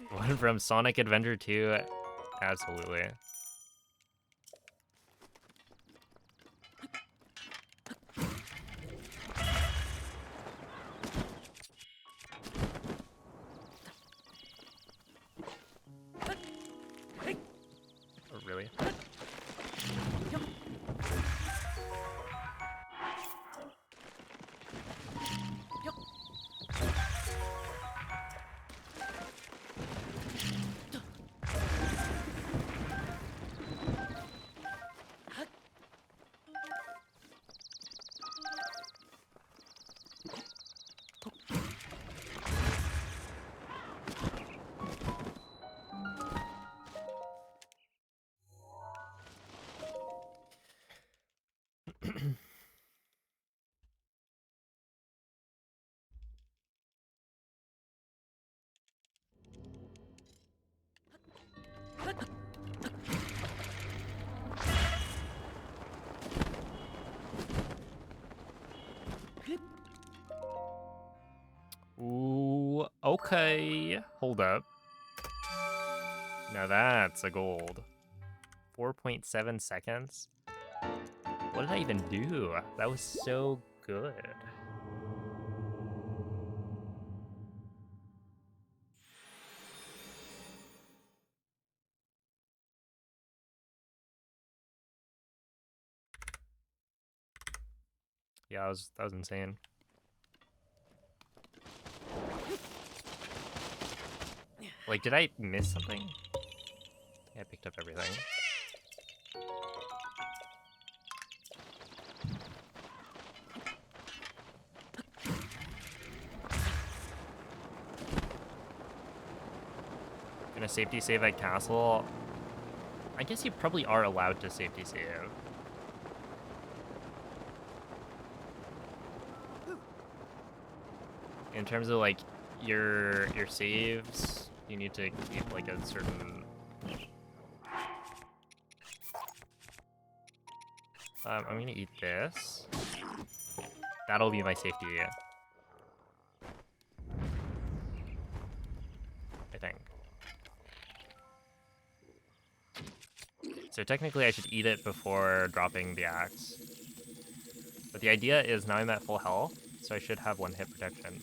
One from Sonic Adventure 2? Absolutely. Oh, really? Ooh, okay. Hold up. Now that's a gold. 4.7 seconds? What did I even do? That was so good. Yeah, that was insane. Like, did I miss something? Yeah, I picked up everything. Gonna safety save at castle. I guess you probably are allowed to safety save. In terms of like your saves, you need to keep like a certain. I'm gonna eat this. That'll be my safety. I think. So technically I should eat it before dropping the axe. But the idea is now I'm at full health, so I should have 1 hit protection.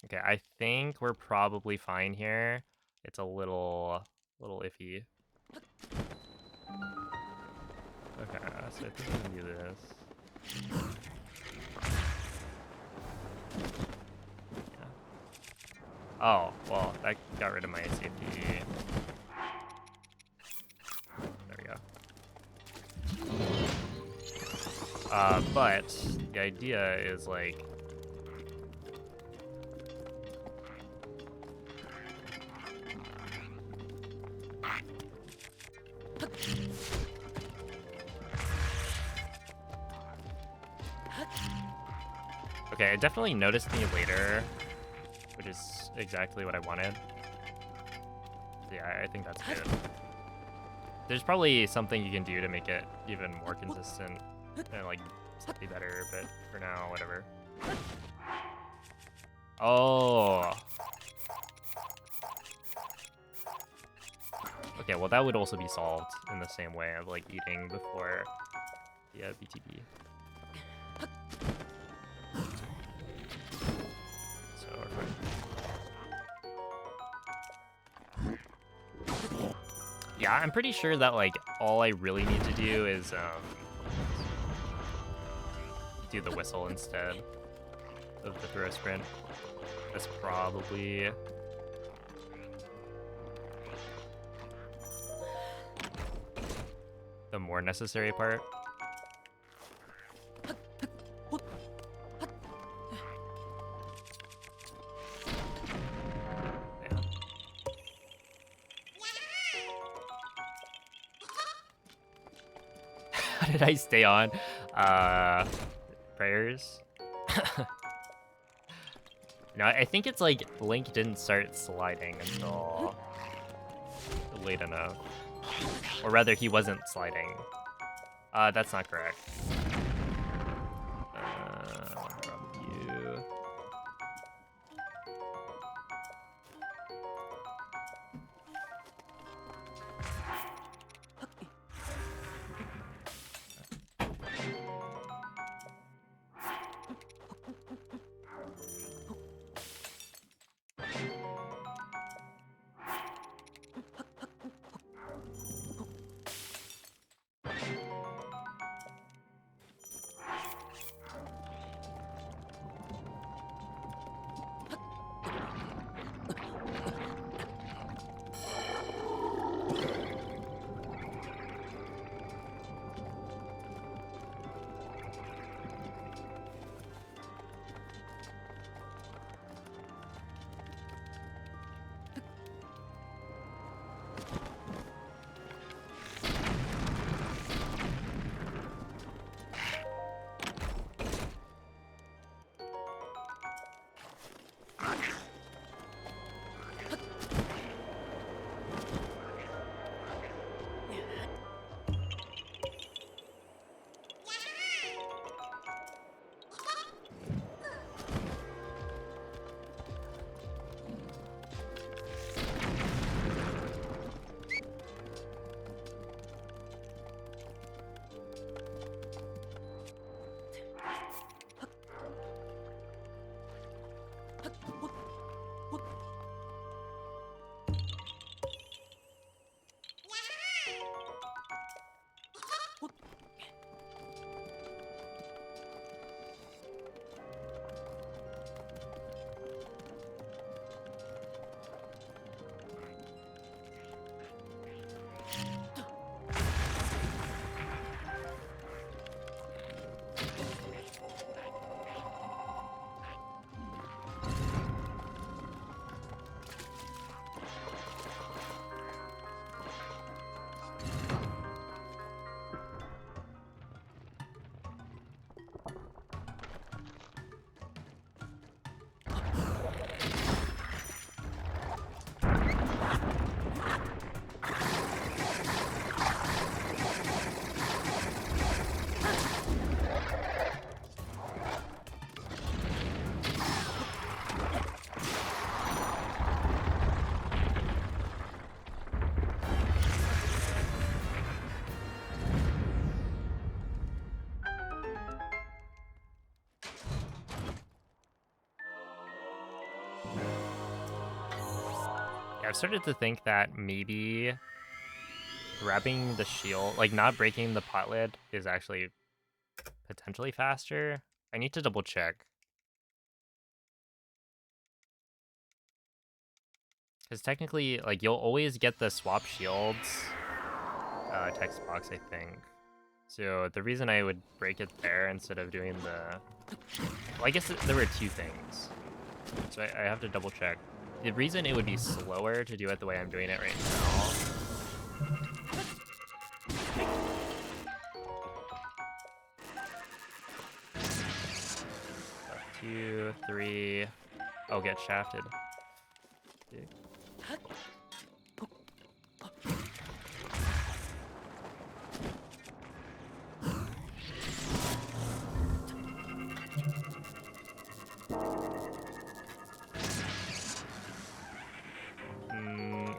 Okay, I think we're probably fine here. It's a little iffy. Okay, so I think we can do this. Yeah. Oh, well, that got rid of my safety. There we go. But the idea is like, okay, it definitely noticed me later, which is exactly what I wanted. Yeah, I think that's good. There's probably something you can do to make it even more consistent and like slightly better, but for now, whatever. Oh. Okay, well that would also be solved in the same way of like eating before the BTB. So we're fine. Yeah, I'm pretty sure that like all I really need to do is do the whistle instead of the throw sprint. That's probably the more necessary part. Yeah. How did I stay on? Prayers? No, I think it's like Link didn't start sliding until late enough. Or rather, he wasn't sliding. That's not correct. From you. Yeah, I've started to think that maybe grabbing the shield, like not breaking the pot lid, is actually potentially faster. I need to double check. Because technically, like, you'll always get the swap shields text box, I think. So the reason I would break it there instead of doing the... Well, I guess there were two things. So I have to double check. The reason it would be slower to do it the way I'm doing it right now... 2, 3... Oh, get shafted. Okay.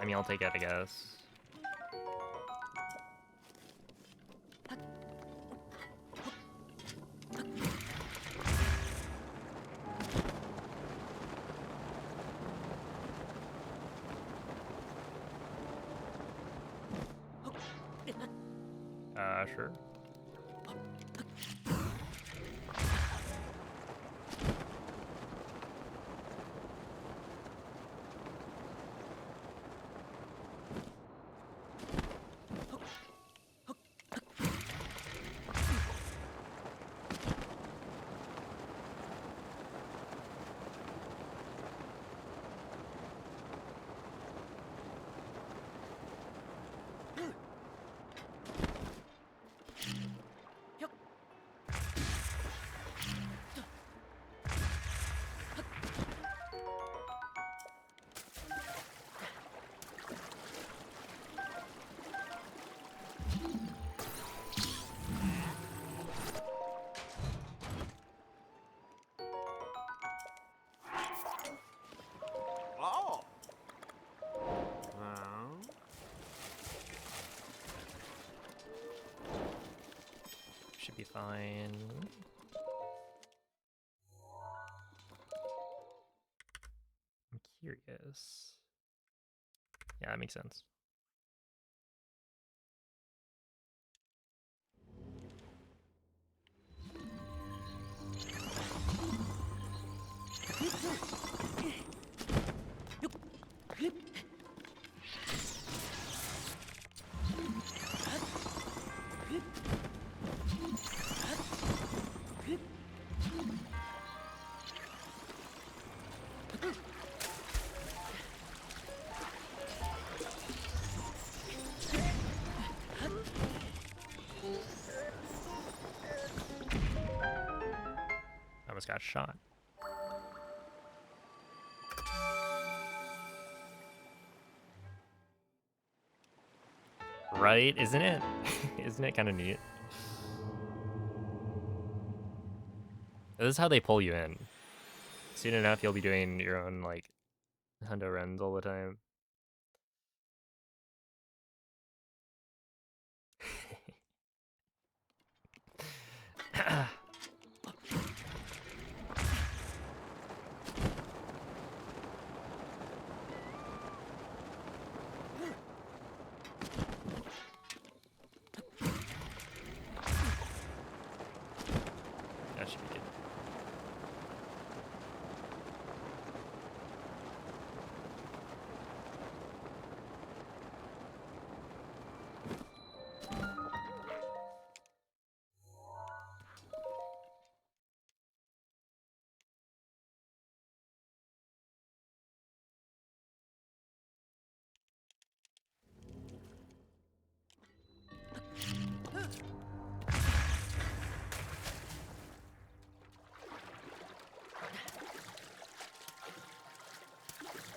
I mean, I'll take it, I guess. Sure. Should be fine. I'm curious. Yeah, that makes sense. I almost got shot. Right, isn't it? Isn't it kind of neat? This is how they pull you in. Soon enough, you'll be doing your own, like, hundo runs all the time.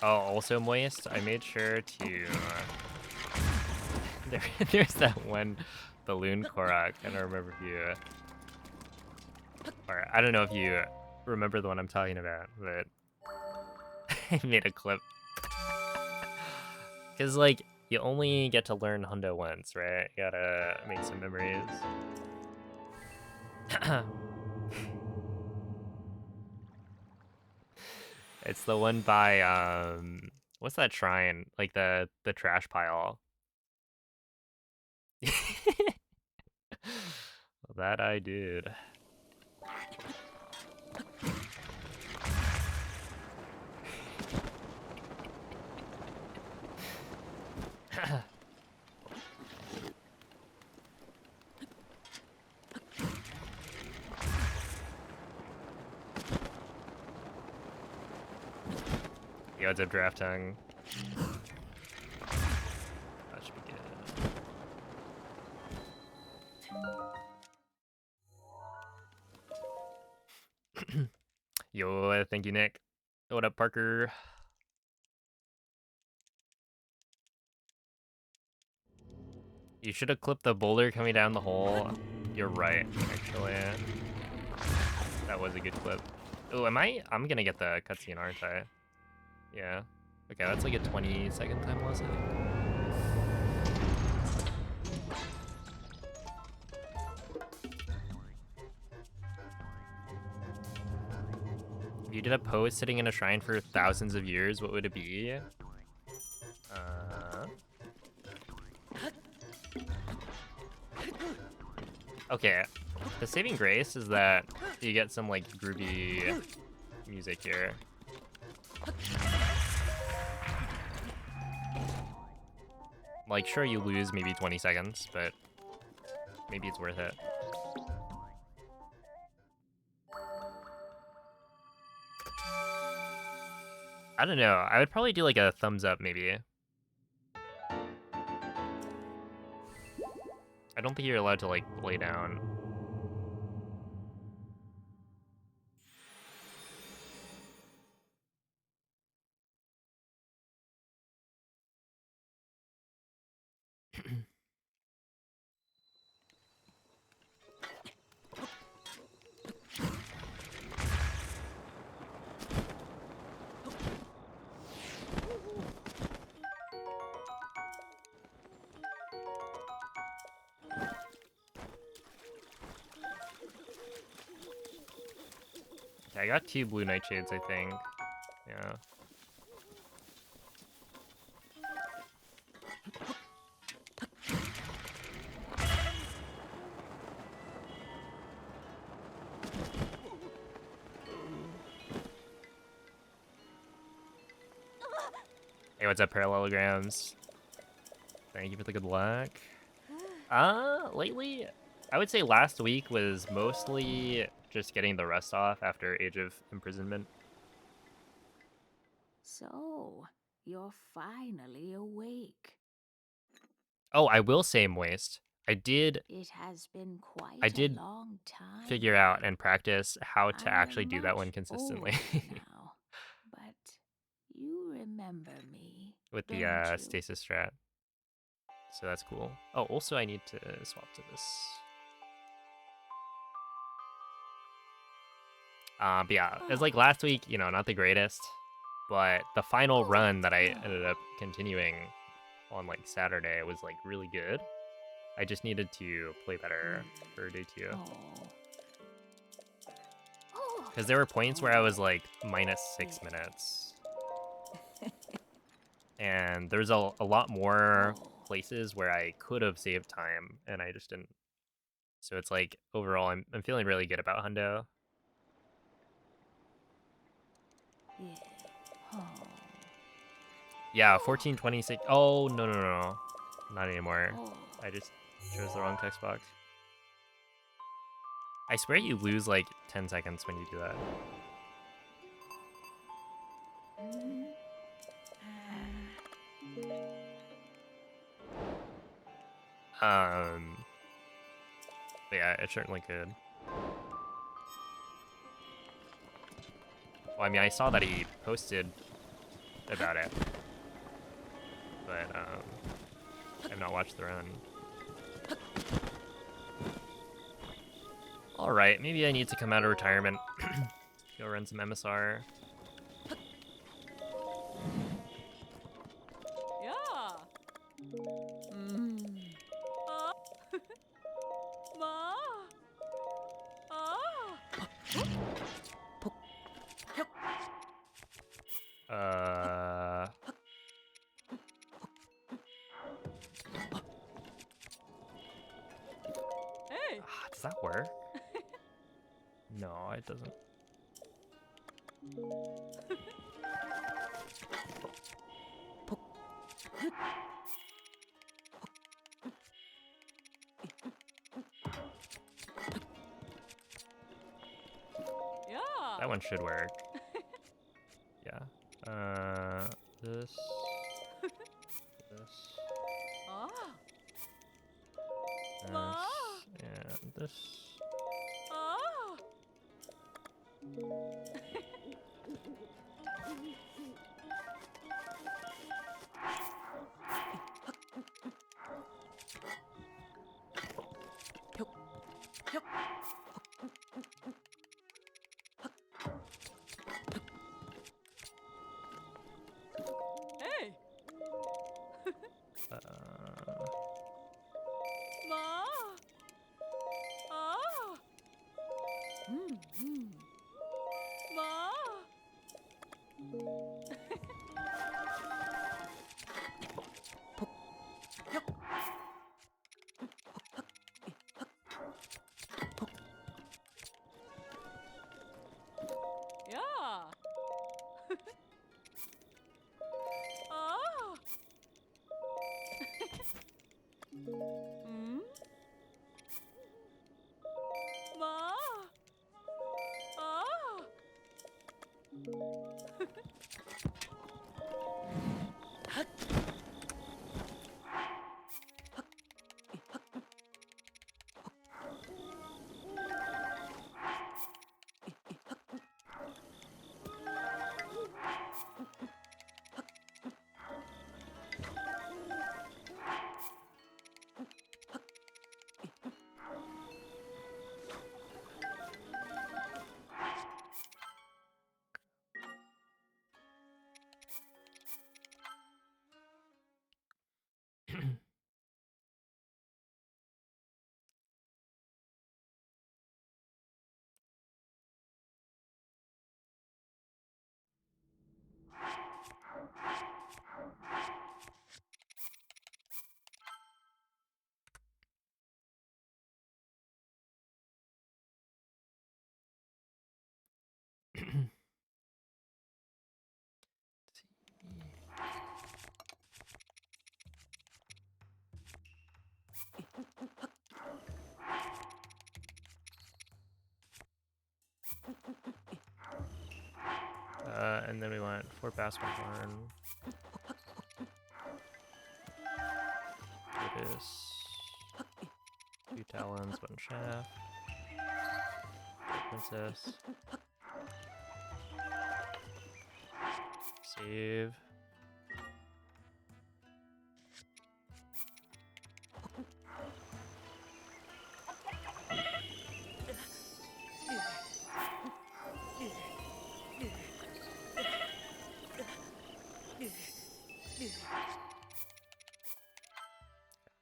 Oh, also moist. I made sure to. There's that one balloon Korok. I don't remember if you, or I don't know if you remember the one I'm talking about, but I made a clip. Cause like you only get to learn Hundo once, right? You gotta make some memories. It's the one by what's that shrine? Like the trash pile. That I did. Yo, it's a draft tongue. That should be good. Yo, thank you, Nick. What up, Parker? You should have clipped the boulder coming down the hole. You're right, actually. That was a good clip. Oh, I'm gonna get the cutscene, aren't I? Yeah. Okay, that's like a 20-second time loss, I think. If you did a pose sitting in a shrine for thousands of years, what would it be? Okay, the saving grace is that you get some like groovy music here. Like, sure, you lose maybe 20 seconds, but maybe it's worth it. I don't know. I would probably do like a thumbs up, maybe. I don't think you're allowed to like lay down. Okay, I got 2 blue nightshades, I think. Yeah. Hey, what's up, parallelograms? Thank you for the good luck. Lately, I would say last week was mostly just getting the rust off after Age of Imprisonment. So, you're finally awake. Oh, I will say, Moist, I did It has been quite I a did long time. figure out and practice how to I actually am do that one much consistently. older now, but you remember me, With the don't you? stasis strat. So that's cool. Oh, also I need to swap to this. But yeah, it was like last week, you know, not the greatest, but the final run that I ended up continuing on like Saturday was like really good. I just needed to play better for day 2. Because there were points where I was like -6 minutes. And there's a lot more places where I could have saved time and I just didn't. So it's like overall I'm feeling really good about Hundo. Yeah, 1426. Oh, no. Not anymore. I just chose the wrong text box. I swear you lose like 10 seconds when you do that. But yeah, it certainly could. Well, I mean, I saw that he posted about it. But I've not watched the run. All right, maybe I need to come out of retirement. Go run some MSR. Yeah. Mm. Ma. Hey. Does that work? No, it doesn't. Yeah. That one should work. Yeah. This. This. Ah. This. Ma. And this. Ah. Hey. Ma. Ah. Mm. Ma. Yeah. Ah. Mm. Ma. Ah. And then we want 4 bass, 1 horn. Tortoise. 2 talons, 1 shaft. Princess. Save.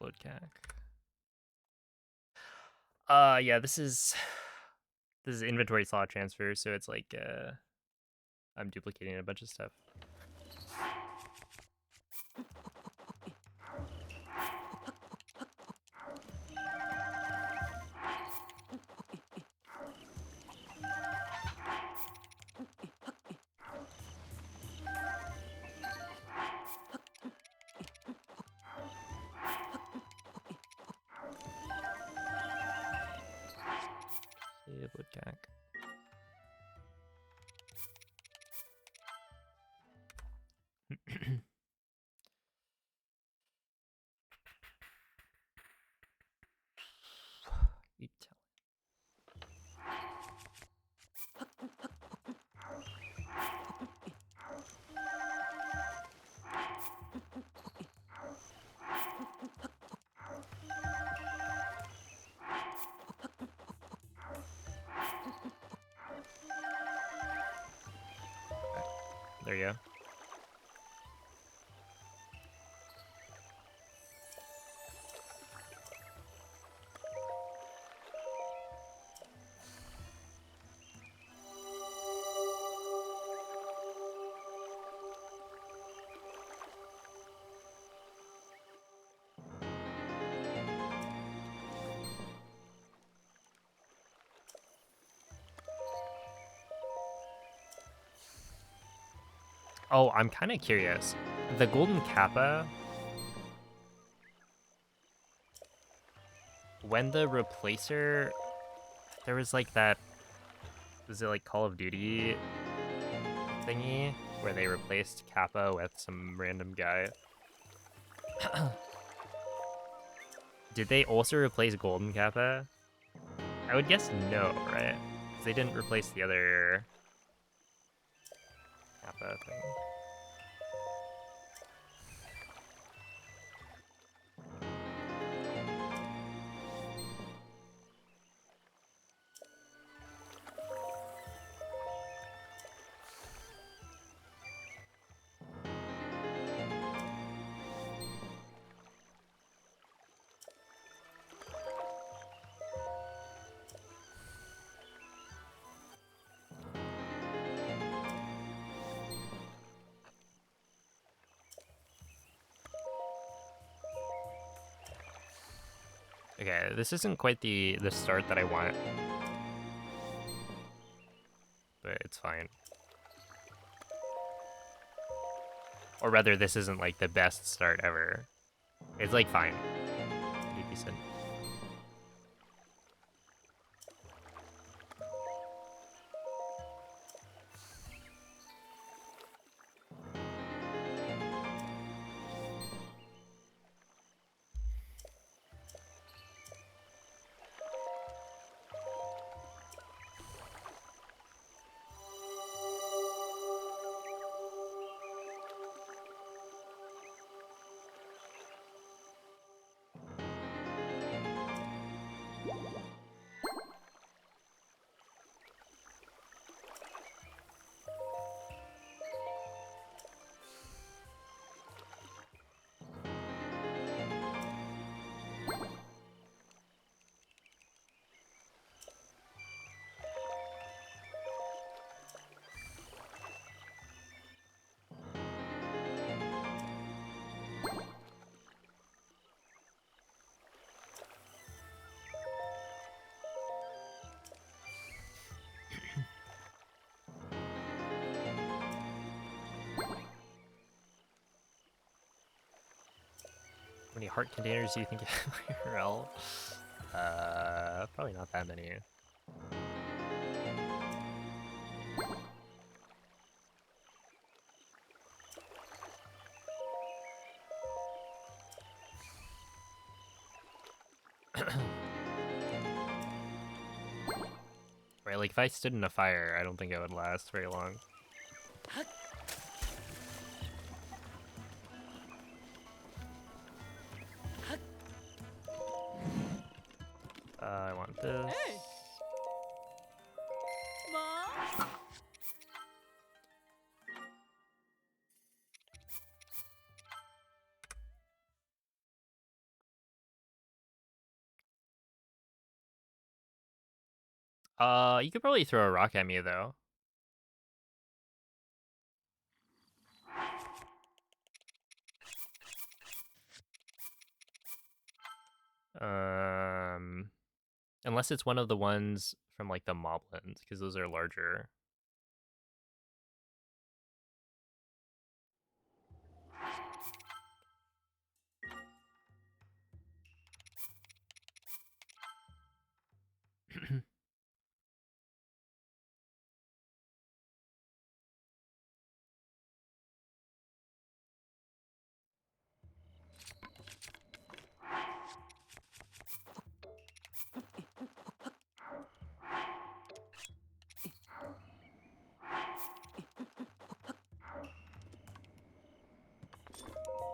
Load CAC. Yeah, this is inventory slot transfer, so it's like I'm duplicating a bunch of stuff. Save load CAC. Eat talent. There you go. Oh, I'm kind of curious. The Golden Kappa, when the replacer, there was like that, was it like Call of Duty thingy where they replaced Kappa with some random guy? Did they also replace Golden Kappa? I would guess no, right? Because they didn't replace the other Kappa thing. Okay, this isn't quite the start that I want, but it's fine. Or rather, this isn't like the best start ever. It's like fine, pretty decent. How many heart containers do you think you have IRL? Probably not that many. Right, like if I stood in a fire, I don't think it would last very long. I want this. Hey. Mom? You could probably throw a rock at me though. Unless it's one of the ones from like the Moblins, because those are larger.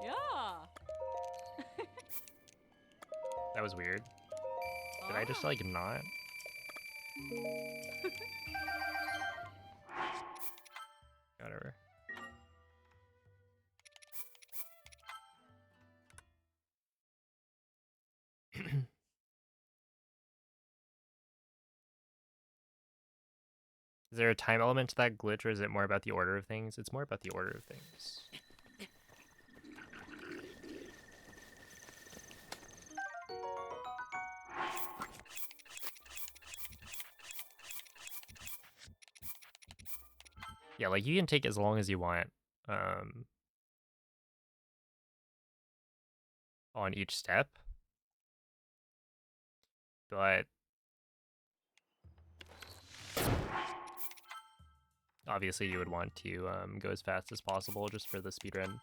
Yeah. That was weird. Did I just like not? Whatever. Is there a time element to that glitch, or is it more about the order of things? It's more about the order of things. Yeah, like you can take as long as you want on each step, but obviously you would want to go as fast as possible just for the speedrun.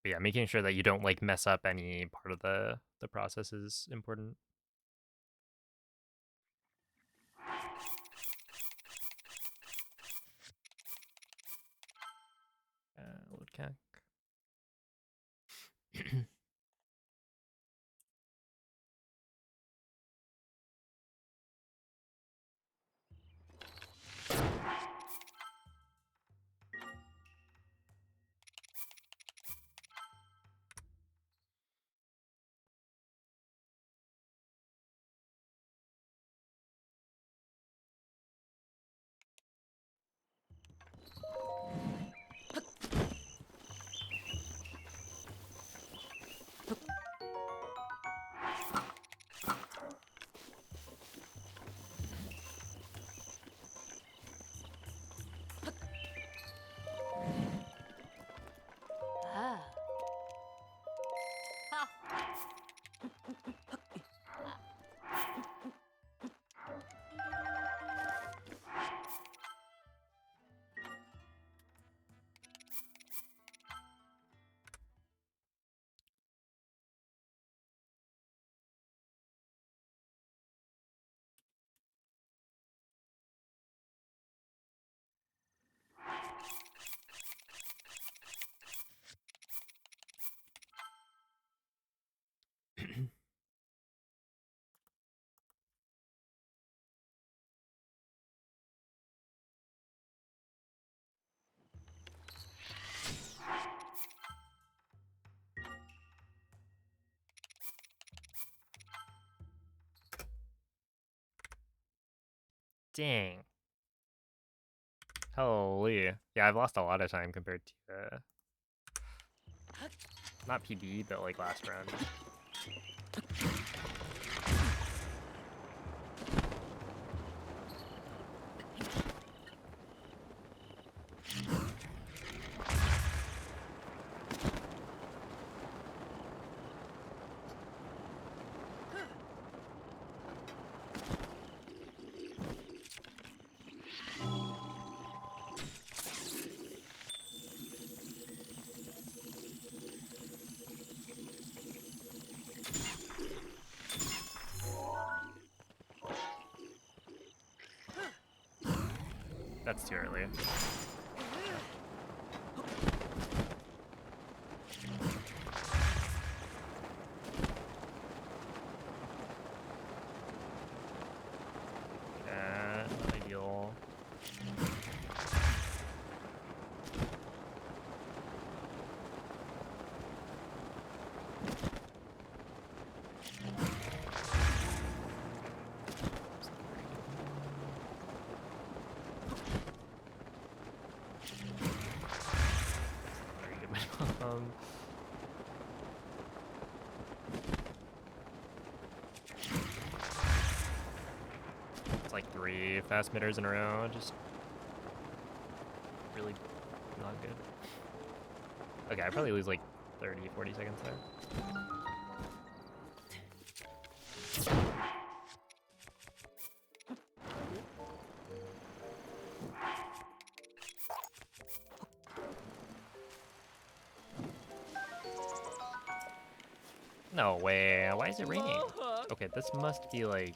But yeah, making sure that you don't like mess up any part of the process is important. Load calc. Ah. Dang. Holy. Yeah, I've lost a lot of time compared to not PB, but like last round. That's too early. Not ideal. Um, it's like 3 fast midders in a row, just really not good. Okay, I probably lose like 30, 40 seconds there. No way, why is it raining? Okay, this must be like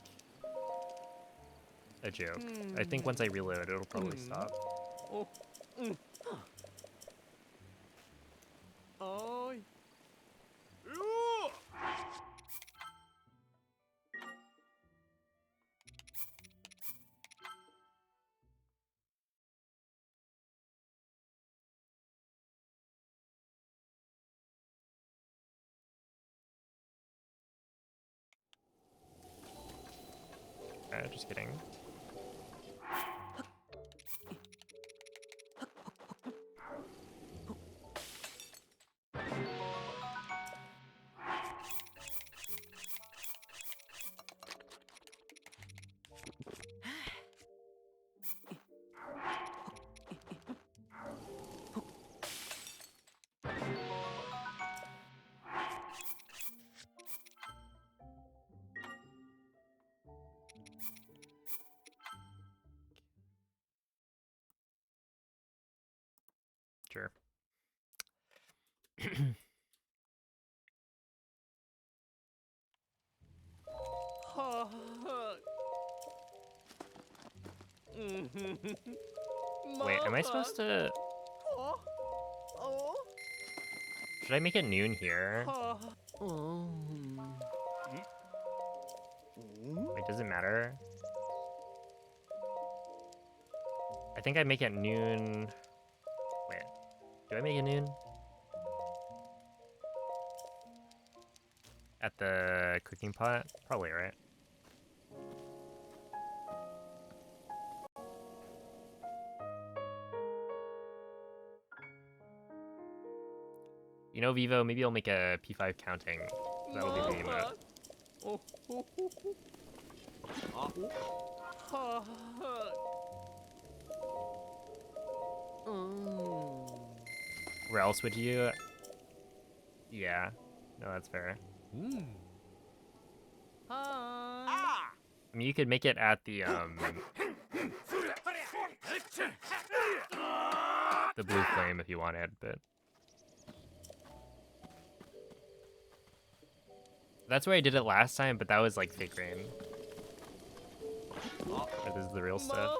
a joke. I think once I reload, it'll probably stop. just kidding. Sure. Wait, am I supposed to... Should I make it noon here? Wait, does it matter? I think I make it noon... Wait, do I make it noon? At the cooking pot? Probably, right? You know, Vivo, maybe I'll make a P5 counting. That'll be the emote. Where else would you? Yeah, no, that's fair. I mean, you could make it at the blue flame if you wanted, but that's where I did it last time, but that was like fake rain. Or this is the real stuff.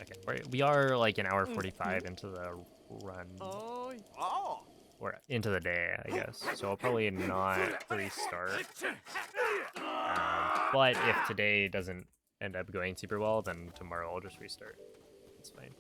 Okay, we are like an hour 45 into the run. Or into the day, I guess. So I'll probably not restart. But if today doesn't end up going super well, then tomorrow I'll just restart. It's fine.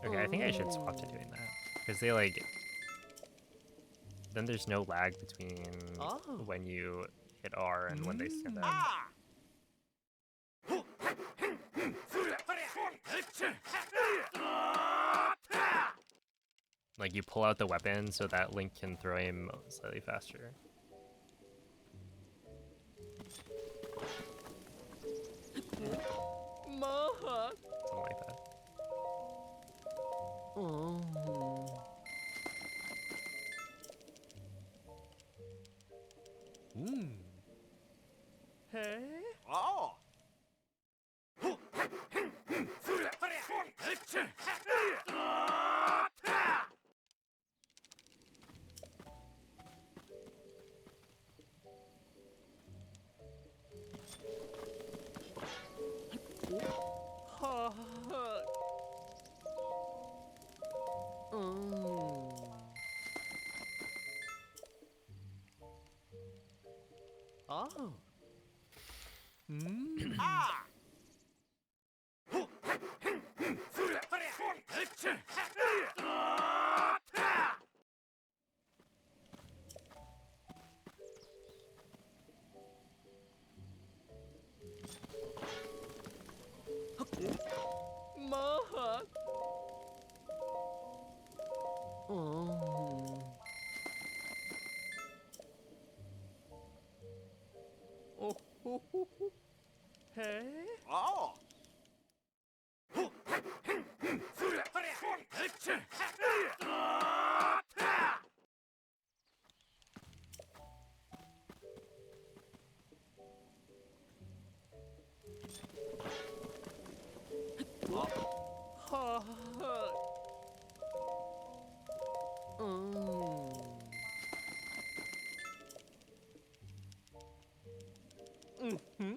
Okay, I think I should swap to doing that. Because they like... Then there's no lag between when you hit R and when they stand up. Like you pull out the weapon so that Link can throw him slightly faster. Something like that. Oh. Oh. Hey. Oh. Ha. Oh. Mm-hmm.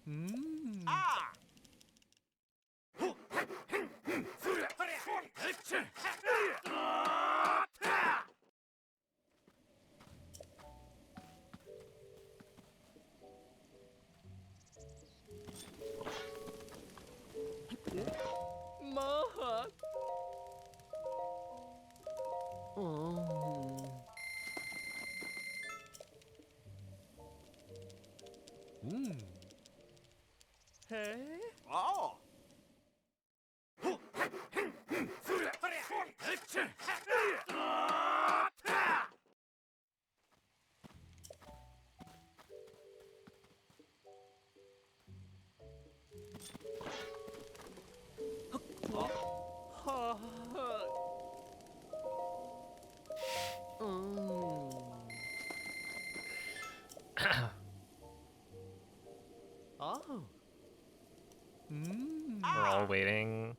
Mm. Ah. Maha. Oh. Hmm. Hey. Oh. Ha. Oh. Oh. Mm. We're all waiting.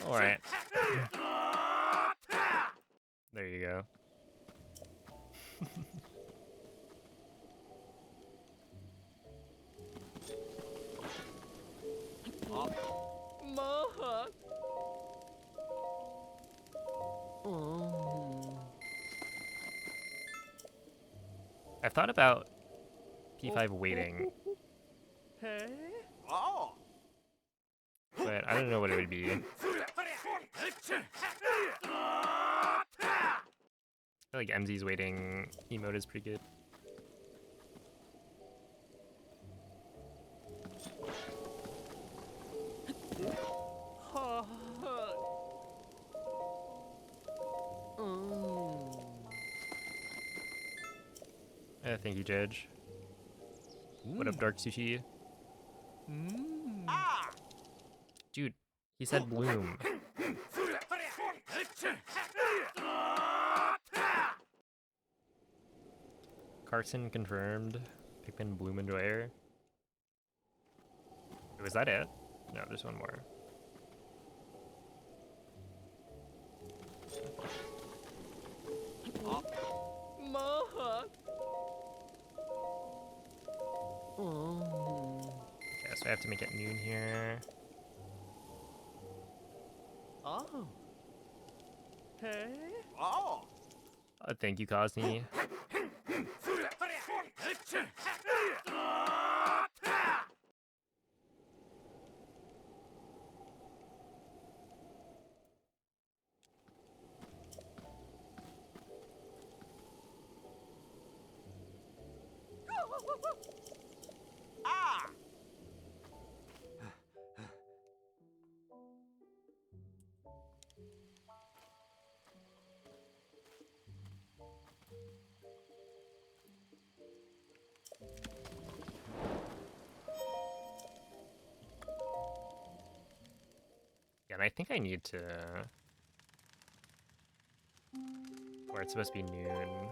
Alright. There you go. Maha. Oh. I've thought about P5 waiting, Hey. Oh. but I don't know what it would be. I feel like MZ's waiting emote is pretty good. Ha. Oh. Thank you, Judge. What up, Dark Sushi? Mm. Ah. Dude, he said Bloom. Carson confirmed. Pikmin, Bloom, and Dwyer. Was that it? No, there's one more. Maha. Oh. Yeah, so I have to make it noon here. Oh. Hey. Oh. Thank you, Cosney. Ah. Yeah, and I think I need to... Or it's supposed to be noon.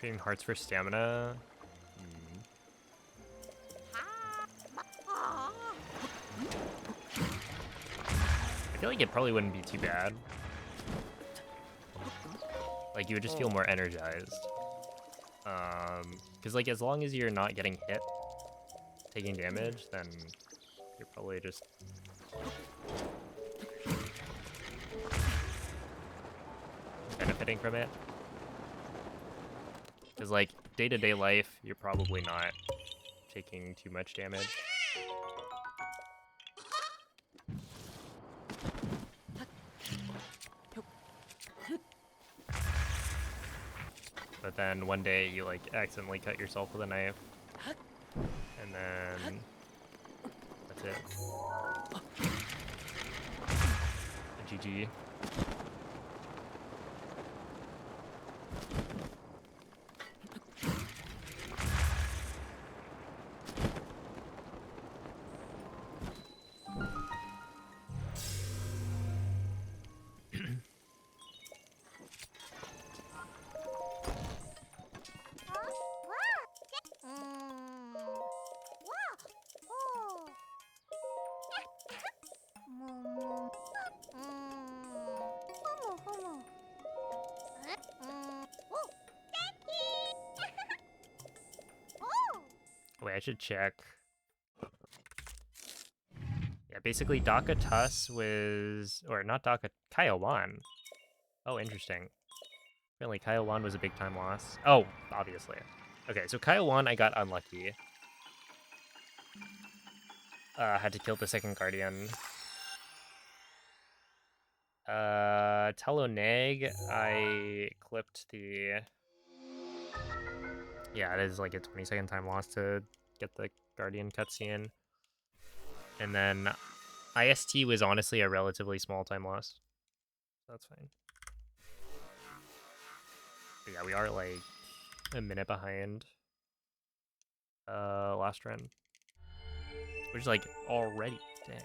Trading hearts for stamina. I feel like it probably wouldn't be too bad. Like, you would just feel more energized. Because, like, as long as you're not getting hit, taking damage, then you're probably just... benefiting from it. Because, like, day-to-day life, you're probably not taking too much damage. But then one day you like accidentally cut yourself with a knife, and then that's it. GG. Wait, I should check. Yeah, basically Daka Tuss was, or not Daka, Kaiawan. Oh, interesting. Apparently Kaiawan was a big time loss. Oh, obviously. Okay, so Kaiawan I got unlucky. Had to kill the second guardian. Taloneg, I clipped the... Yeah, it is like a 20-second time loss to get the guardian cutscene. And then IST was honestly a relatively small time loss. That's fine. But yeah, we are like a minute behind last run. Which is like already, dang.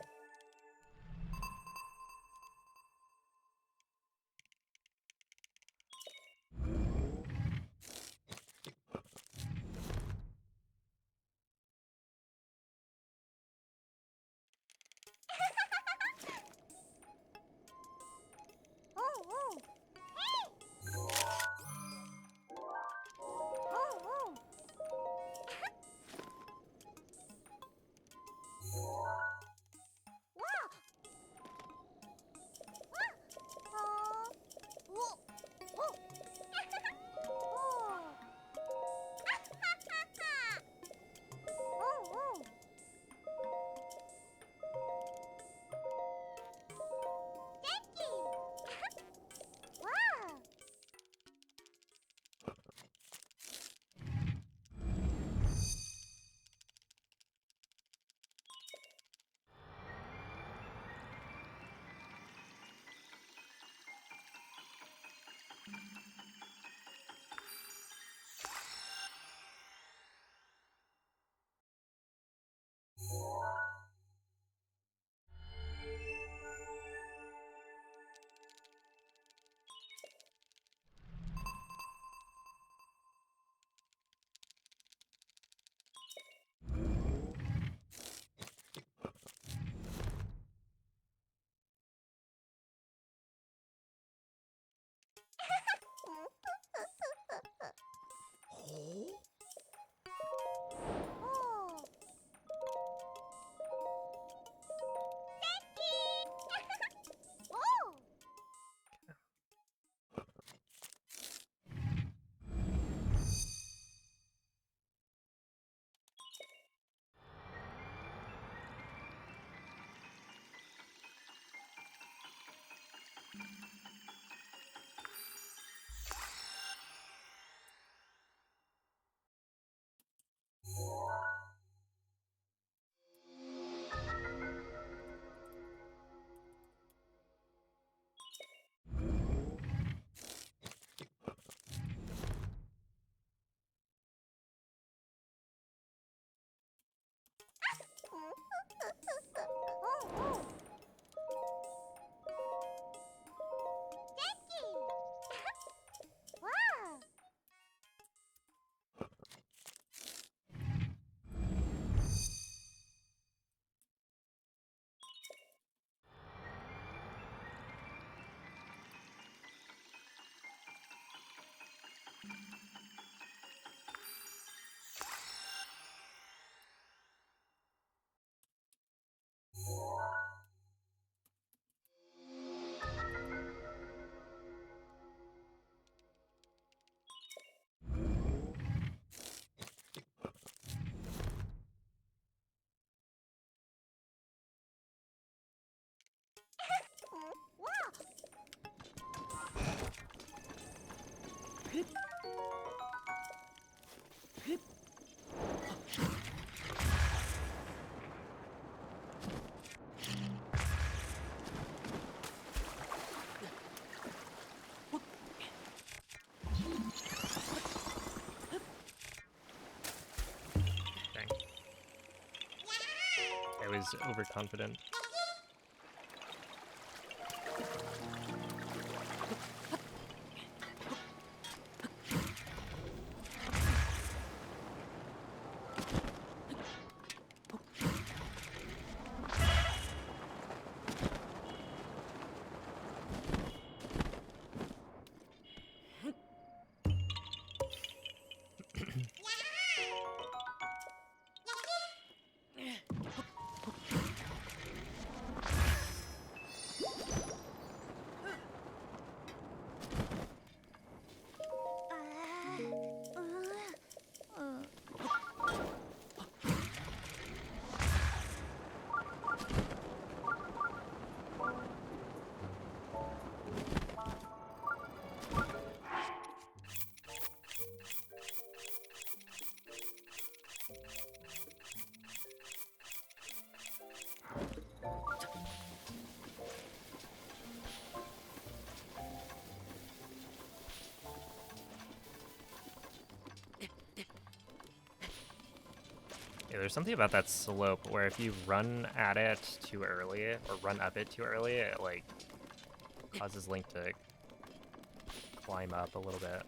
Dang. I was overconfident. Yeah, there's something about that slope where if you run at it too early or run up it too early, it like causes Link to climb up a little bit.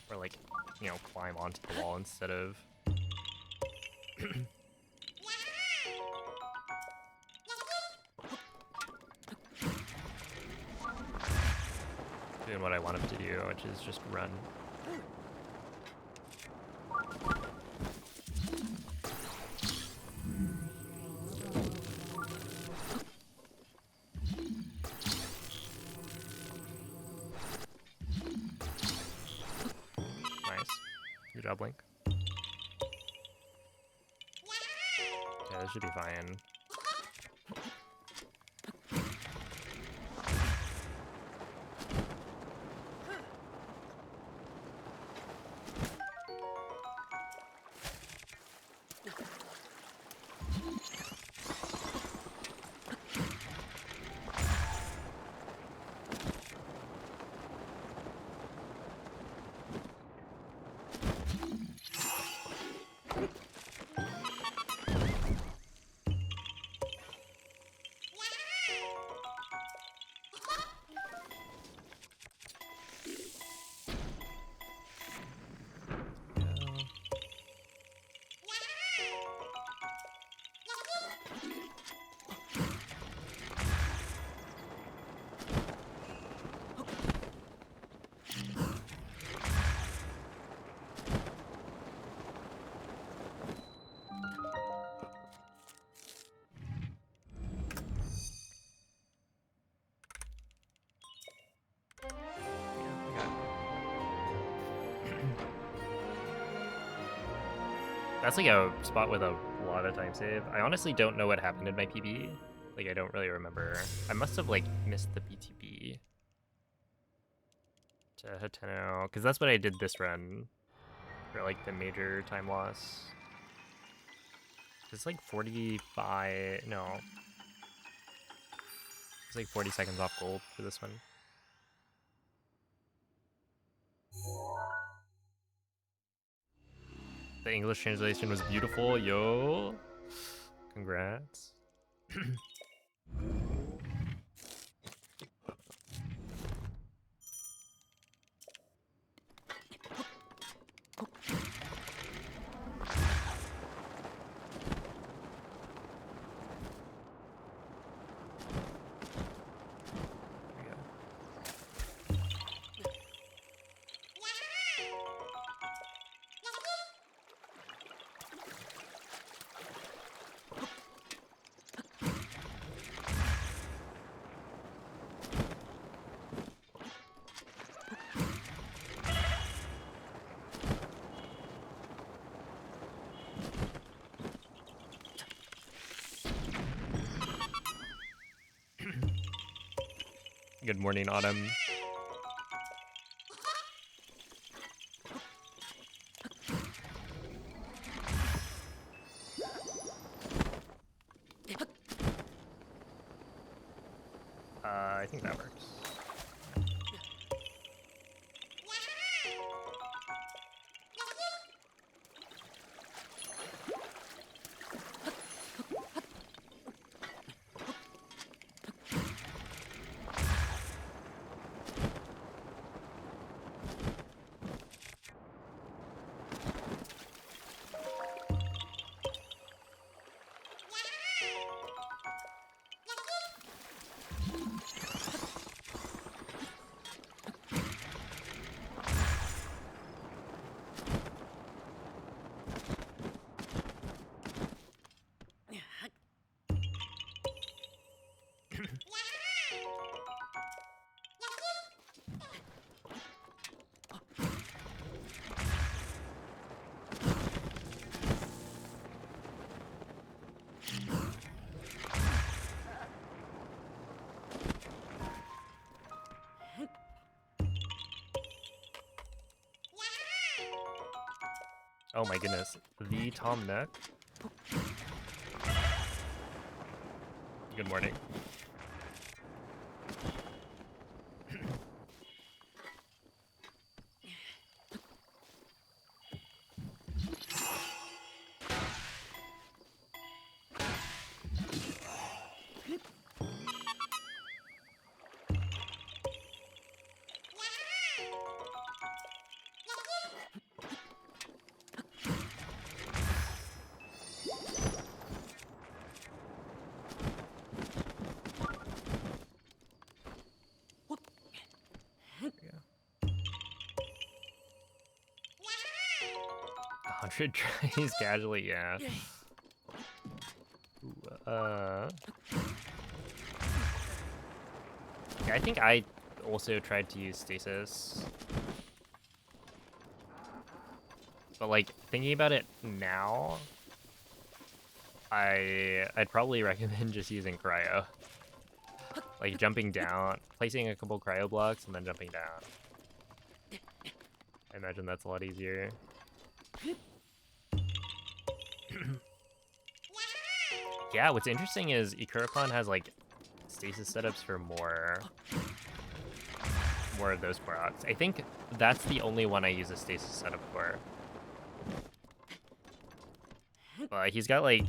Or like, you know, climb onto the wall instead of doing what I want him to do, which is just run. Nice. Good job, Link. Yeah, this should be fine. That's like a spot with a lot of time save. I honestly don't know what happened in my PB. Like, I don't really remember. I must have, like, missed the BTB to Hateno, because that's what I did this run for, like, the major time loss. It's like 45, no. It's like 40 seconds off gold for this one. The English translation was beautiful, yo. Congrats. Good morning, Autumn. I think that works. Oh my goodness, the Tom Nook. Good morning. A 100 tries casually, yeah. Ooh, yeah, I think I also tried to use stasis. But like thinking about it now, I'd probably recommend just using cryo. Like jumping down, placing a couple cryo blocks and then jumping down. I imagine that's a lot easier. Yeah, what's interesting is Ikurapon has like stasis setups for more of those Koroks. I think that's the only one I use a stasis setup for. But he's got like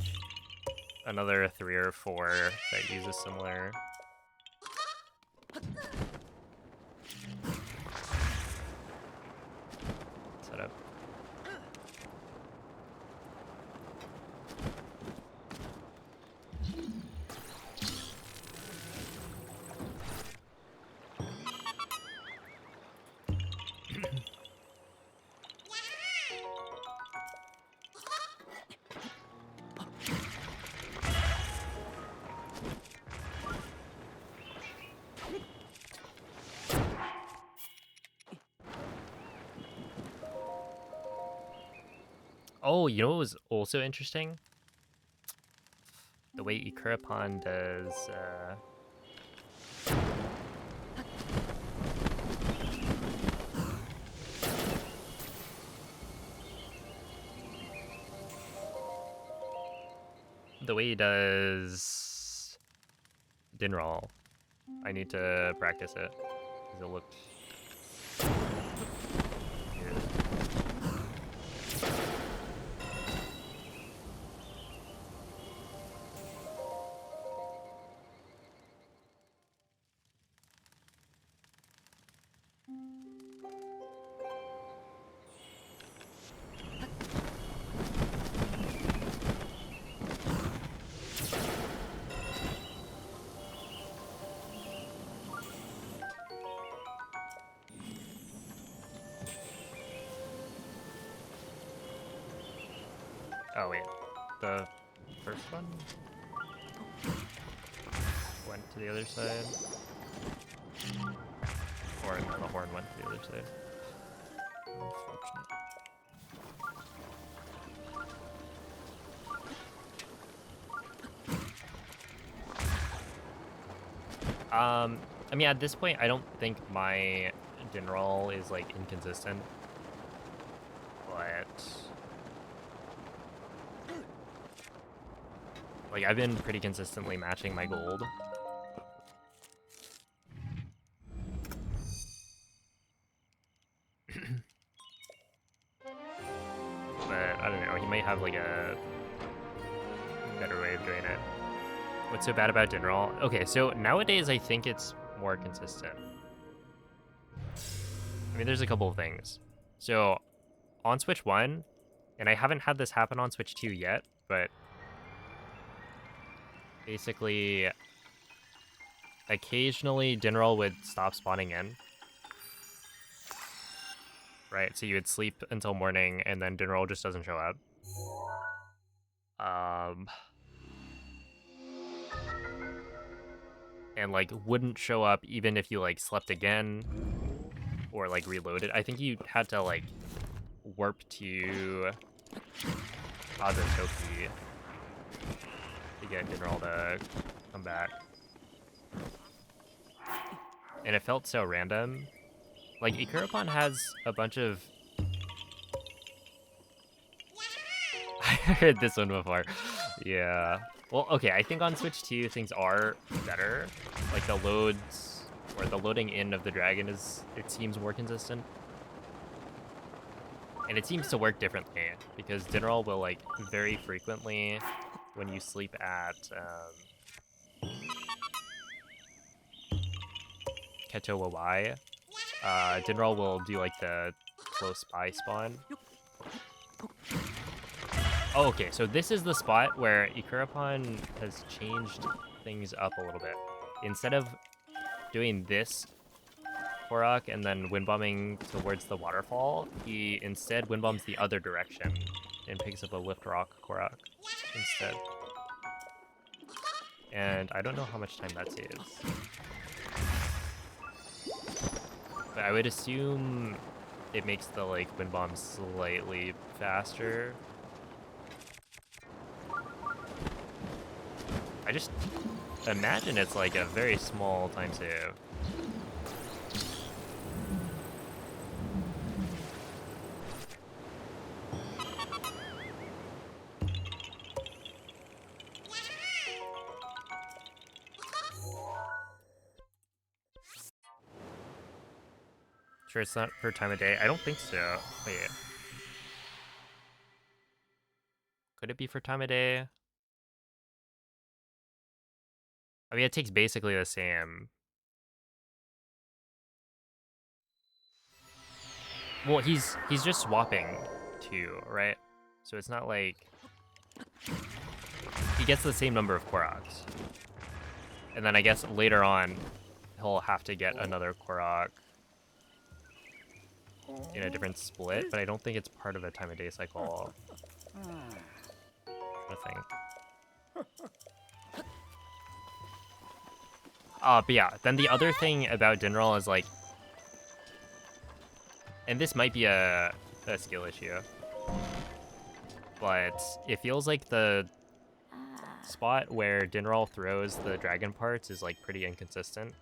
another 3 or 4 that uses similar. Setup. Oh, you know what was also interesting? The way Ikurapon does, the way he does Dinral. I need to practice it, because it looked weird. Oh wait, the first one went to the other side, or no, the horn went to the other side. Unfortunate. I mean, at this point, I don't think my Dinral is like inconsistent, but like I've been pretty consistently matching my gold. have like a better way of doing it. What's so bad about Dinral? Okay, so nowadays I think it's more consistent. I mean, there's a couple of things. So on Switch 1, and I haven't had this happen on Switch 2 yet, but basically occasionally Dinral would stop spawning in. Right, so you would sleep until morning and then Dinral just doesn't show up. And like wouldn't show up even if you like slept again or like reloaded. I think you had to like warp to Azotoki to get Dinral to come back. And it felt so random. Like Ikurapon has a bunch of I heard this one before. Yeah. Well, okay, I think on Switch 2 things are better. Like the loads or the loading in of the dragon it seems more consistent. And it seems to work differently because Dinral will like very frequently when you sleep at Keto Wawai, Dinral will do like the close by spawn. Oh, okay, so this is the spot where Ikurapon has changed things up a little bit. Instead of doing this Korok and then windbombing towards the waterfall, he instead windbombs the other direction and picks up a lift rock Korok instead. And I don't know how much time that saves. But I would assume it makes the like wind bomb slightly faster. I just imagine it's like a very small time save. Sure it's not per time of day? I don't think so. Wait. Could it be for time of day? I mean, it takes basically the same. Well, he's just swapping too, right? So it's not like he gets the same number of Koroks. And then I guess later on he'll have to get another Korok in a different split, but I don't think it's part of a time of day cycle. I think. But yeah, then the other thing about Dinral is like, and this might be a skill issue, but it feels like the spot where Dinral throws the dragon parts is like pretty inconsistent.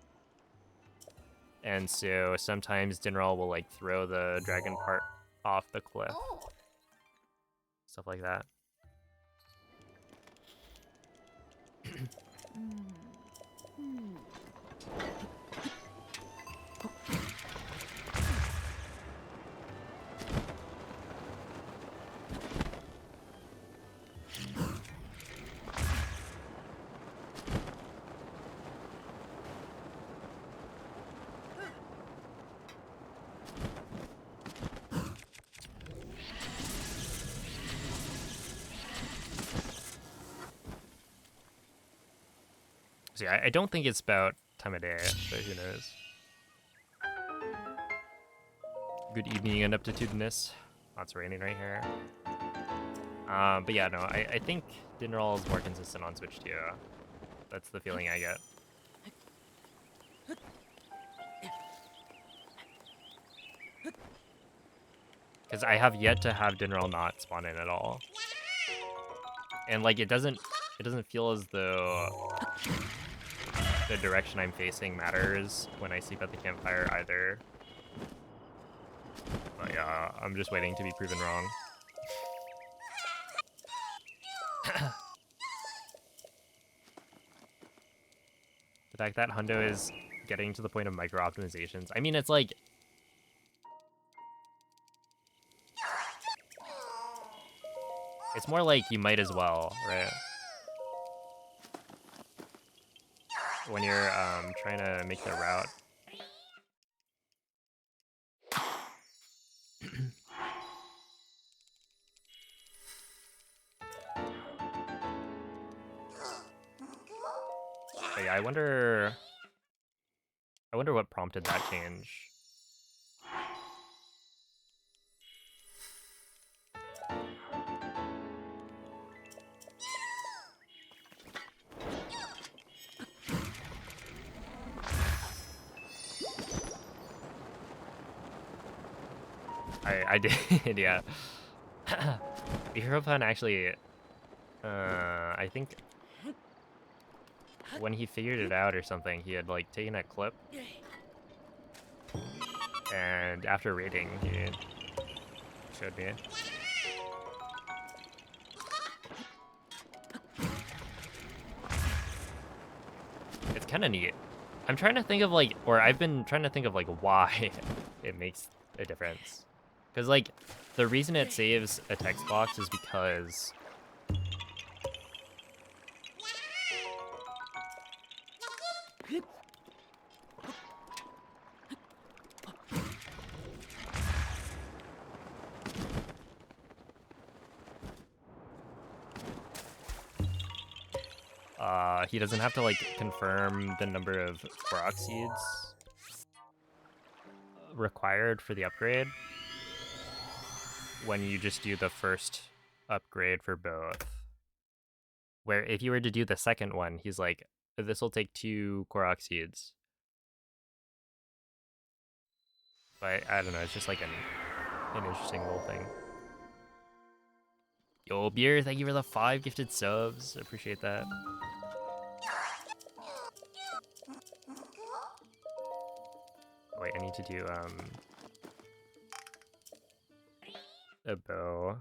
And so sometimes Dinral will like throw the dragon part off the cliff. Stuff like that. So yeah, I don't think it's about time of day, but who knows. Good evening, Ineptitudinous. Oh, it's raining right here. But yeah, no, I think Dinral is more consistent on Switch 2. That's the feeling I get. Because I have yet to have Dinral not spawn in at all. And like it doesn't feel as though the direction I'm facing matters when I sleep at the campfire either. But yeah, I'm just waiting to be proven wrong. The fact that Hundo is getting to the point of micro optimizations. I mean, it's like It's more like you might as well, right? When you're trying to make the route. But yeah, I wonder what prompted that change. I did, yeah. The hero pun actually, I think when he figured it out or something, he had like taken a clip, and after raiding, he showed me. It's kind of neat. I'm trying to think of like, or I've been trying to think of like why it makes a difference. Because like, the reason it saves a text box is because he doesn't have to like confirm the number of Korok seeds required for the upgrade when you just do the first upgrade for both. Where if you were to do the second one, he's like, this will take 2 Korok seeds. But I don't know, it's just like an interesting little thing. Yo, Beer, thank you for the 5 gifted subs. Appreciate that. Oh, wait, I need to do a bow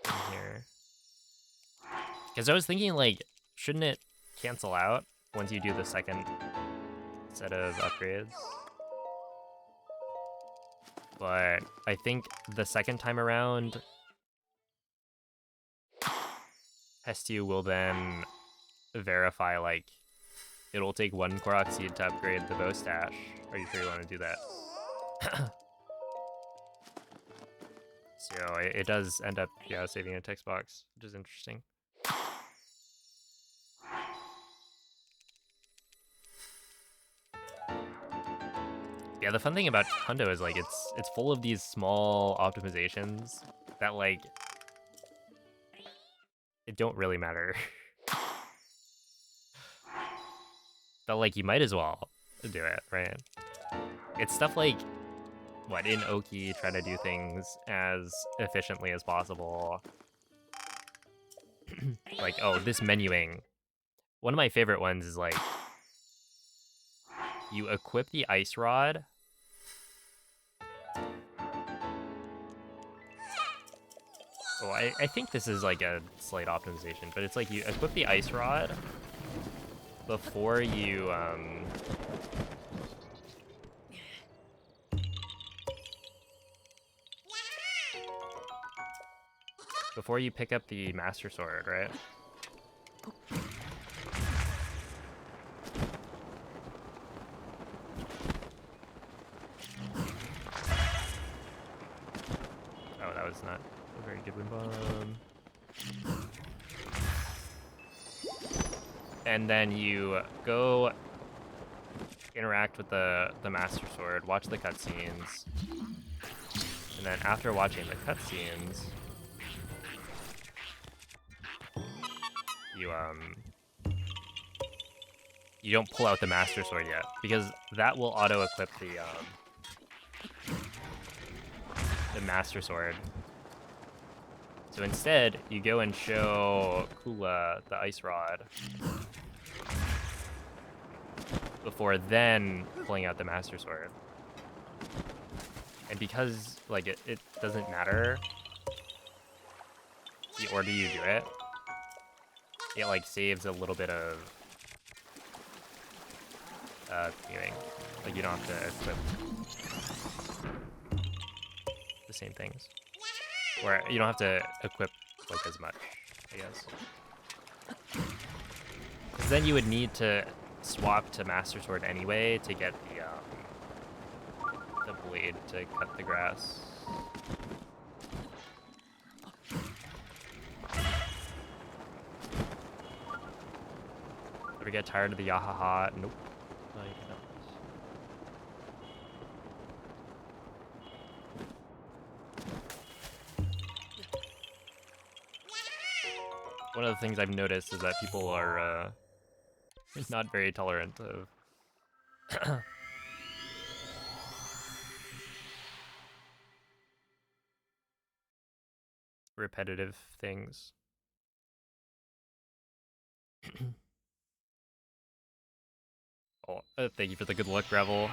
in here. Because I was thinking, like, shouldn't it cancel out once you do the second set of upgrades? But I think the second time around, Hestia will then verify, like, it'll take 1 Korok seed to upgrade the bow stash. Are you sure you want to do that? So it does end up, yeah, saving a text box, which is interesting. Yeah, the fun thing about Hundo is like it's full of these small optimizations that like it don't really matter. But like you might as well do it, right? It's stuff like what in Oki try to do things as efficiently as possible. Like, oh, this menuing. One of my favorite ones is like you equip the ice rod. Oh, I think this is like a slight optimization, but it's like you equip the ice rod before you before you pick up the Master Sword, right? Oh, that was not a very good wind bomb. And then you go interact with the Master Sword, watch the cutscenes, and then after watching the cutscenes, you don't pull out the Master Sword yet, because that will auto-equip the Master Sword. So instead, you go and show Kula the Ice Rod before then pulling out the Master Sword. And because like it doesn't matter the order you do it, it like saves a little bit of viewing. Like you don't have to equip the same things. Or you don't have to equip look as much, I guess. 'Cause then you would need to swap to Master Sword anyway to get the blade to cut the grass. Ever get tired of the Yahaha? Nope. No, you don't. One of the things I've noticed is that people are not very tolerant of repetitive things. Oh, thank you for the good luck, Revel.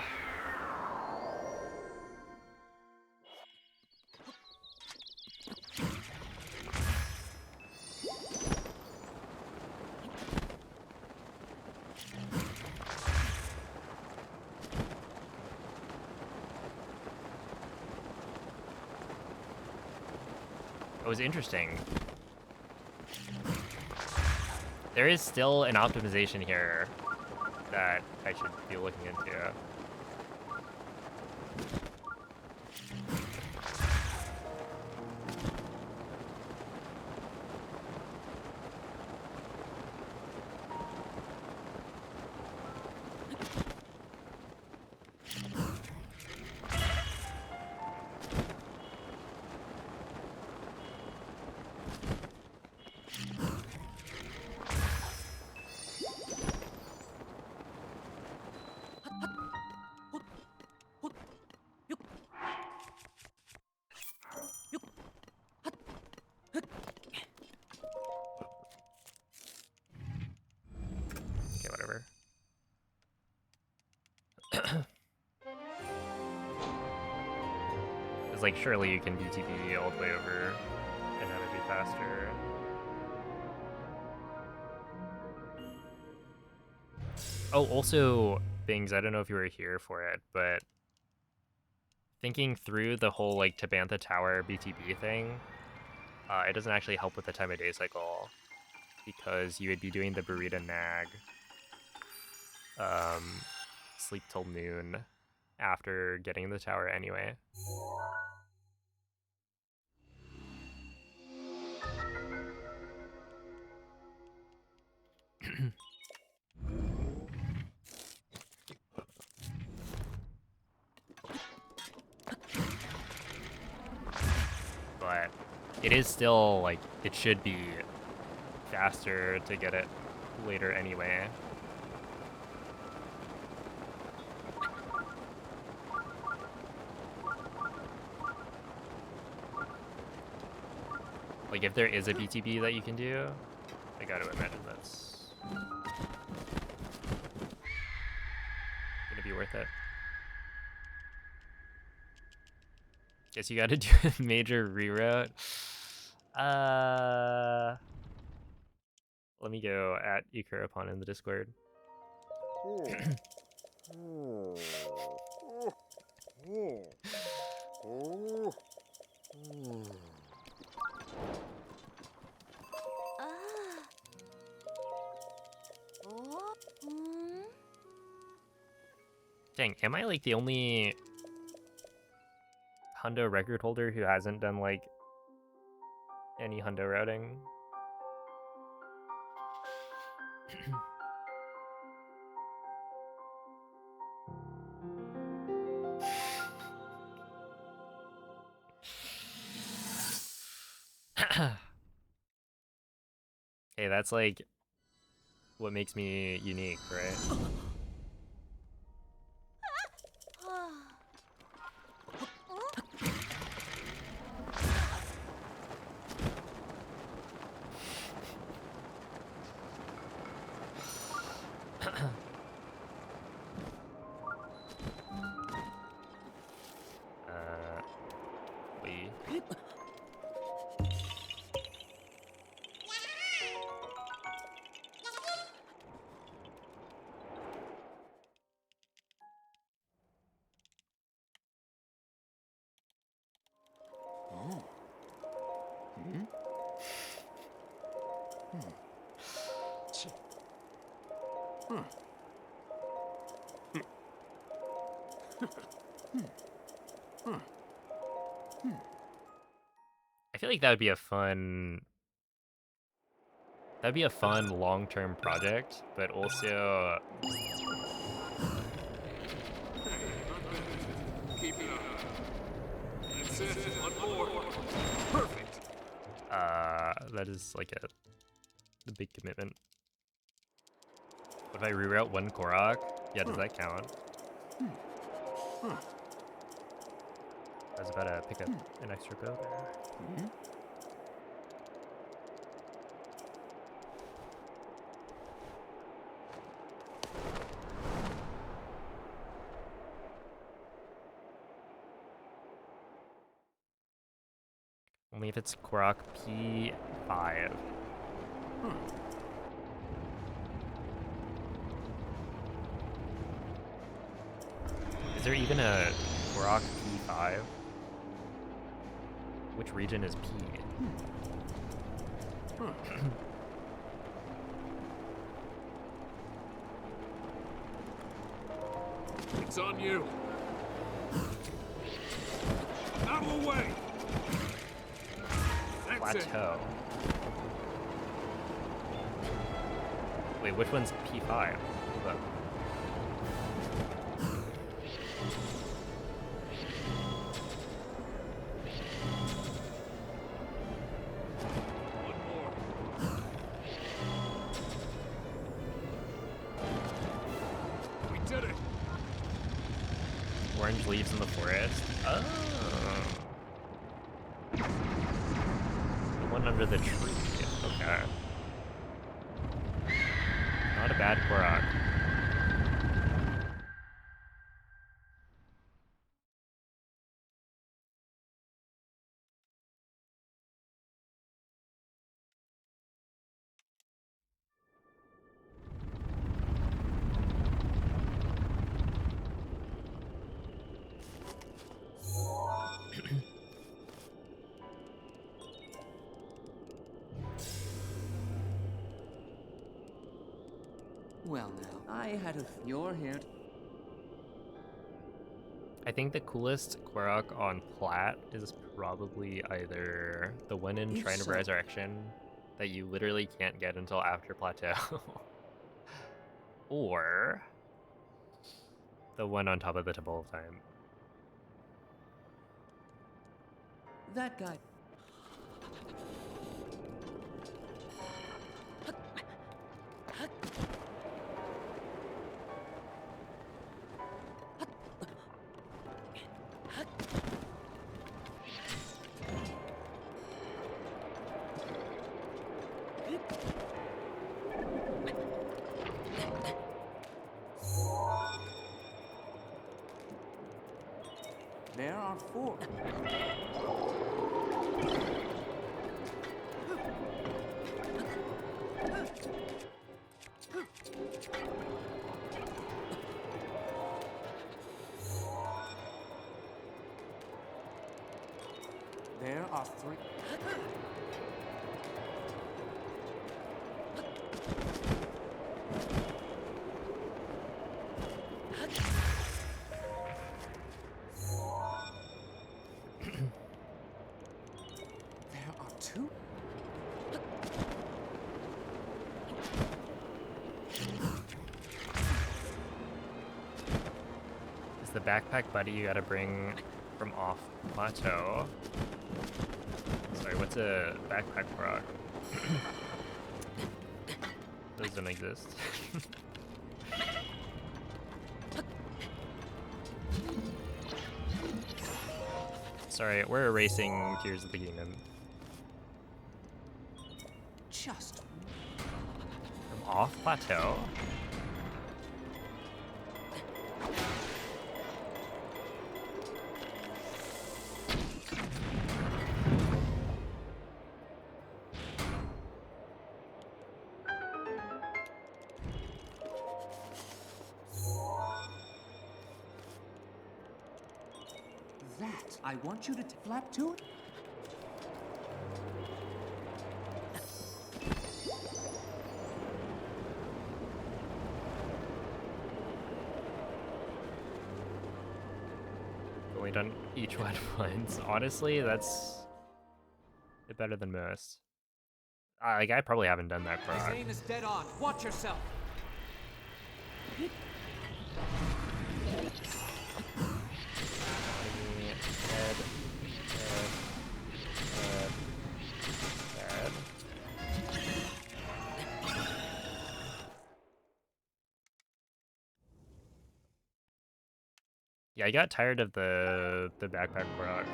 It was interesting. There is still an optimization here that I should be looking into. Okay, whatever. It's like, surely you can BTB all the way over and have it be faster. Oh, also, Bings, I don't know if you were here for it, but thinking through the whole, like, Tabantha Tower BTB thing, it doesn't actually help with the time of day cycle, because you would be doing the Burrito Nag, sleep till noon after getting the tower anyway. But it is still, like, it should be faster to get it later anyway. Like, if there is a BTB that you can do, I gotta imagine that's gonna be worth it. Guess you gotta do a major reroute. Let me go at Ikurapon in the Discord. Dang, am I like the only Hundo record holder who hasn't done like any Hundo routing? Hey, that's like what makes me unique, right? Wait. I feel like that would be a fun. That'd be a fun long-term project, but also Keep it up. That's it. One more. Perfect. that is like a big commitment. What if I reroute one Korok? Yeah, does that count? I was about to pick up an extra bow there. Only if it's Korok P5. Is there even a Korok P5? Which region is P? It's on you. Out of the way. That's it. Plateau. Wait, which one's P5? Look. One more. We did it. Orange leaves in the forest. Oh. The one under the tree. Okay. Not a bad Korok. Well now, I had a... You're here. I think the coolest Korok on Plat is probably either the one in If Shrine of so- Resurrection that you literally can't get until after Plateau, or the one on top of the Temple of Time. That guy. There are 4. There are 3. There are 2. Is the backpack buddy you gotta bring from off Plateau? Sorry, what's a backpack Korok? Those don't exist. Sorry, we're erasing Tears of the Kingdom. Just From off Plateau? that. I want you to flap to it. only done each one once. Honestly, that's a bit better than most. Like, I probably haven't done that His Korok. aim is dead on. Watch yourself. Head, head. Yeah, I got tired of the backpack Koroks.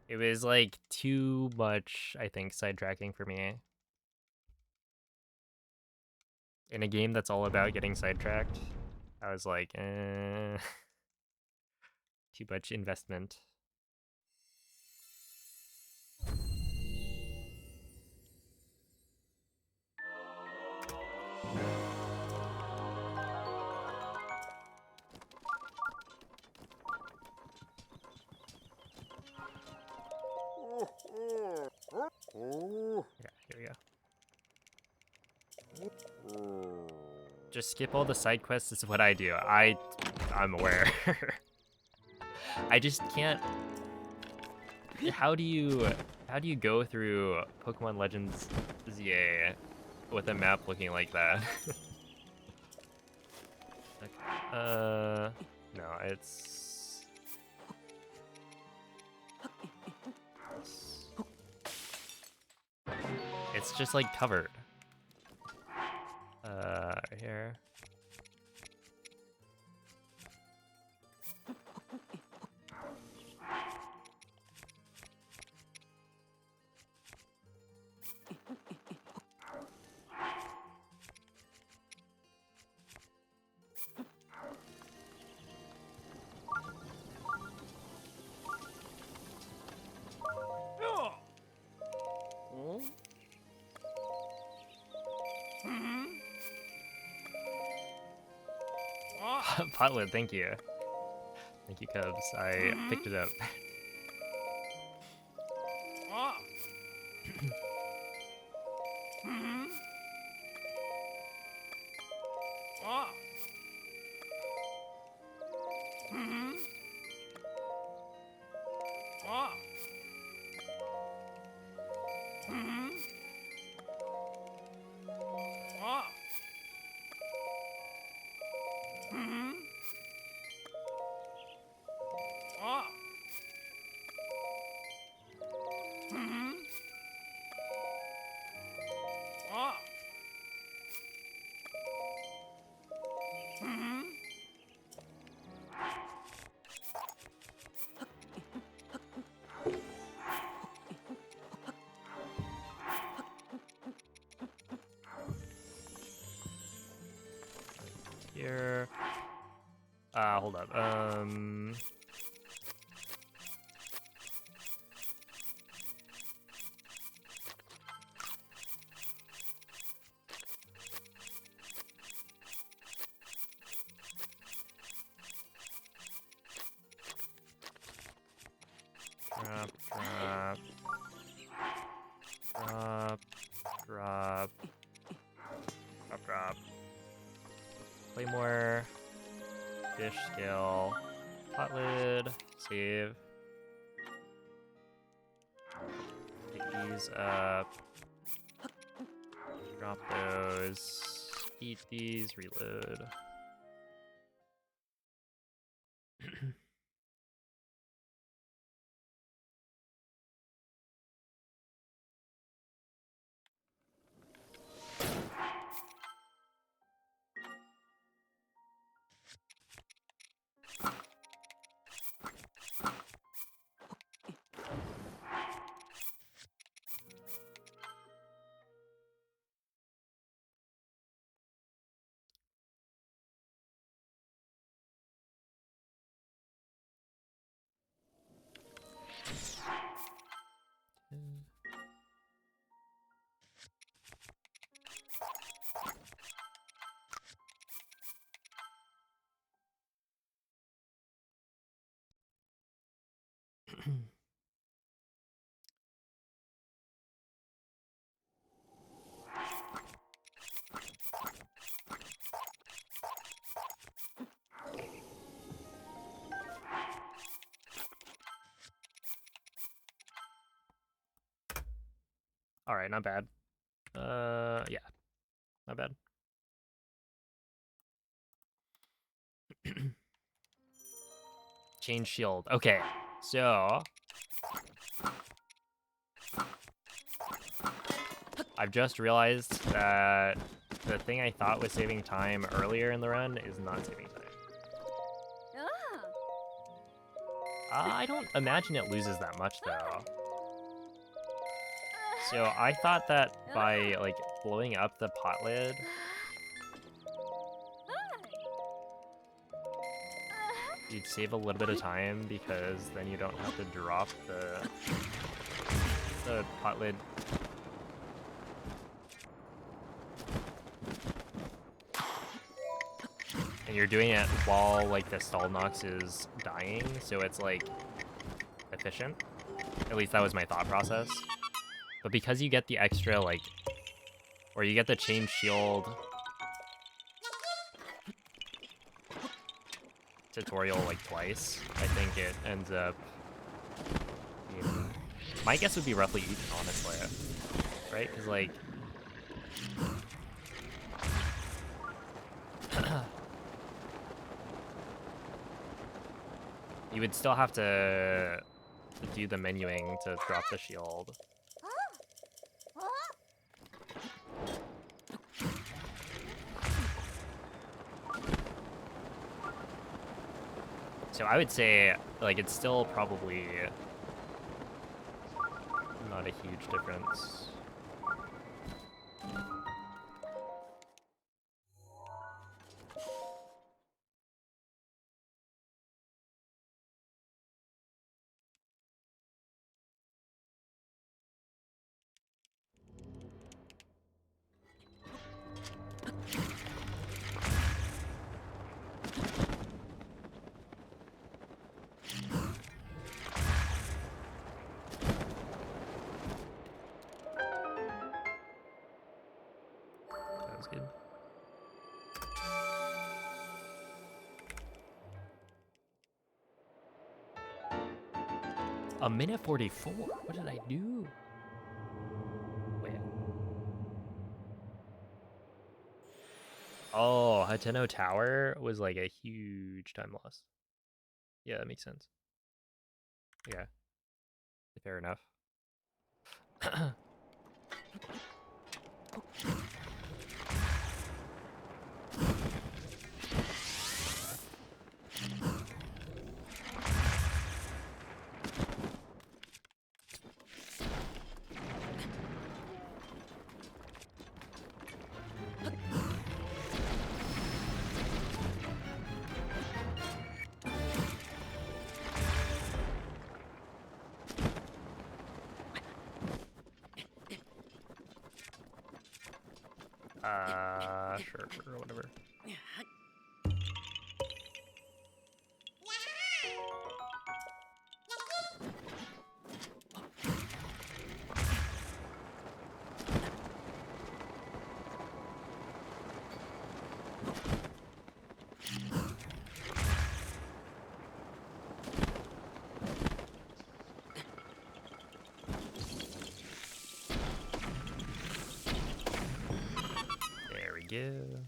It was like too much, I think, sidetracking for me. In a game that's all about getting sidetracked, I was like, too much investment. Yeah, here we go. Just skip all the side quests is what I do. I'm aware. I just can't. How do you go through Pokemon Legends ZA with a map looking like that? No, it's just like covered. Here. Potlet, thank you. Thank you, Cubs. I picked it up. Here. Hold up. Drop. Claymore. Fish scale. Pot lid. Save. Pick these up. Drop those. Eat these. Reload. All right, not bad. Yeah, not bad. Change shield. Okay, so I've just realized that the thing I thought was saving time earlier in the run is not saving time. I don't imagine it loses that much though. So I thought that by like blowing up the pot lid, you'd save a little bit of time because then you don't have to drop the pot lid. And you're doing it while like the Stalnox is dying, so it's like efficient. At least that was my thought process. But because you get the extra like, or you get the change shield tutorial like twice, I think it ends up being, my guess would be roughly even, honestly, right? Because like you would still have to do the menuing to drop the shield. So I would say, like, it's still probably not a huge difference. Sounds good. A minute 44? What did I do? Wait. Oh, Hateno Tower was like a huge time loss. Yeah, that makes sense. Yeah. Fair enough. Sure, whatever. There we go.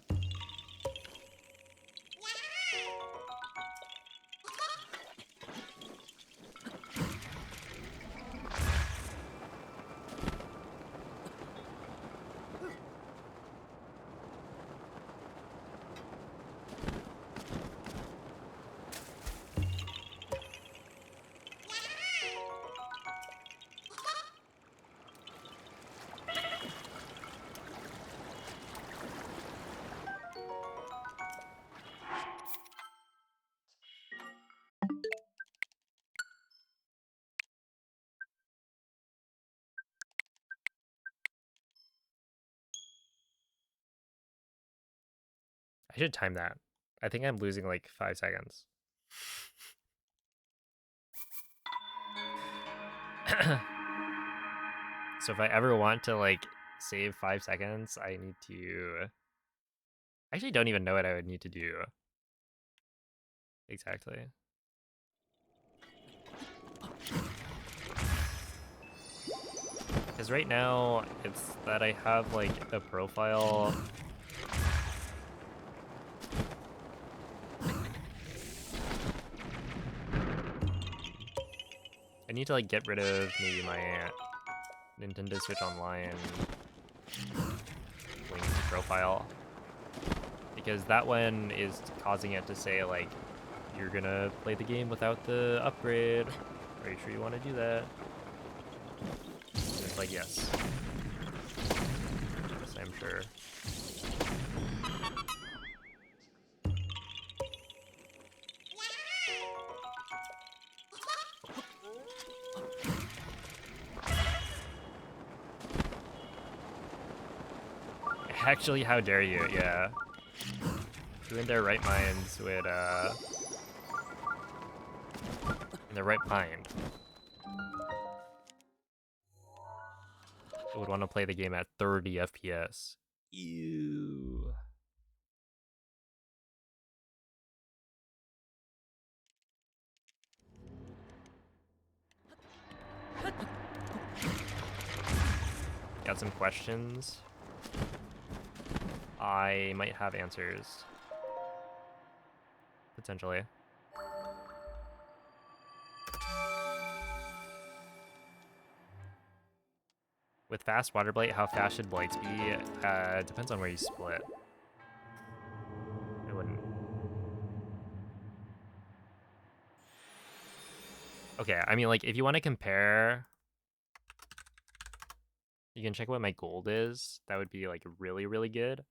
I should time that. I think I'm losing like 5 seconds. So if I ever want to like save 5 seconds, I need to... I actually don't even know what I would need to do. Exactly. Because right now, it's that I have, like, a profile. I need to, like, get rid of maybe my Nintendo Switch Online linked profile. Because that one is causing it to say, like, you're gonna play the game without the upgrade. Are you sure you want to do that? And it's like, yes. Yes, I'm sure. Actually, how dare you? Yeah. Who in their right minds would, in their right mind would want to play the game at 30 FPS? Ew. Got some questions. I might have answers. Potentially. With fast water blight, how fast should blights be? Depends on where you split. I wouldn't. Okay, I mean, like, if you want to compare, you can check what my gold is. That would be, like, really, really good.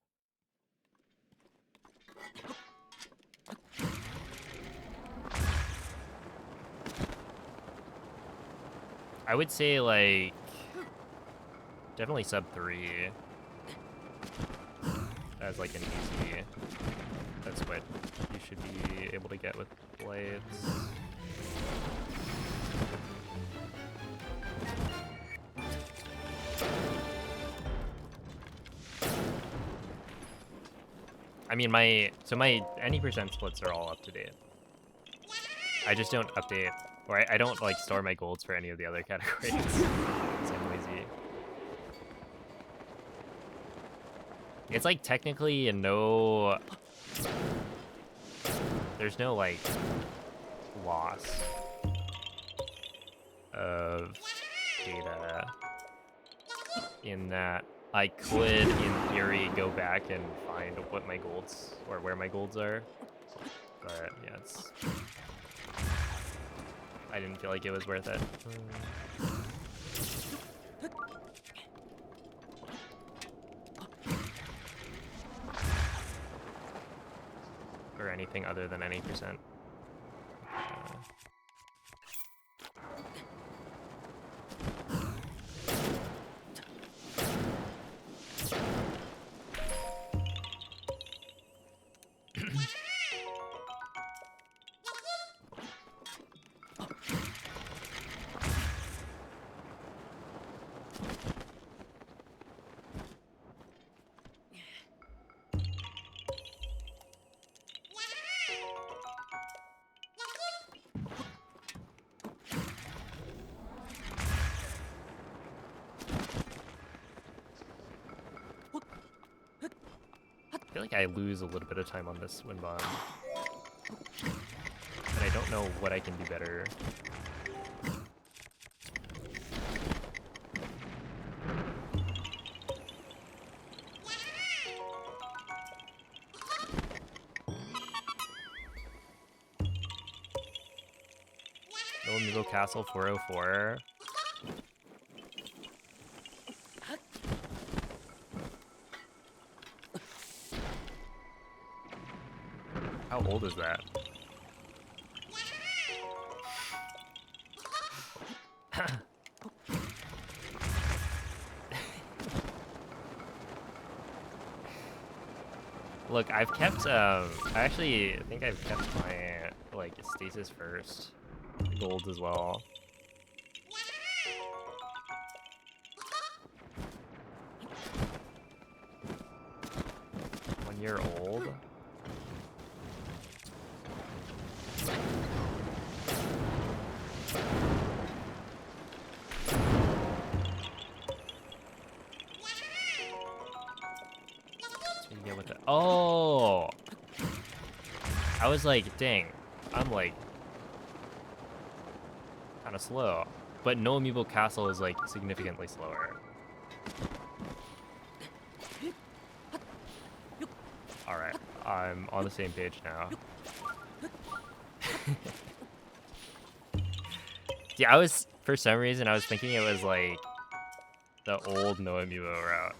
I would say, like, definitely sub 3 as, like, an easy. That's what you should be able to get with blades. I mean, my any percent splits are all up to date. I just don't update, or I don't, like, store my golds for any of the other categories. 'Cause I'm lazy. It's, like, technically no... There's no, like, loss of data in that I could, in theory, go back and find what my golds, or where my golds are. But, yeah, it's... I didn't feel like it was worth it. Or anything other than any percent. I feel like I lose a little bit of time on this wind bomb. And I don't know what I can do better. No Amiibo Castle 404. How old is that? Look, I've kept, I actually think I've kept my, like, stasis first golds as well. 1 year old? I was like, dang, I'm like kind of slow. But No Amiibo Castle is like significantly slower. Alright, I'm on the same page now. Yeah, I was, for some reason, I was thinking it was like the old No Amiibo route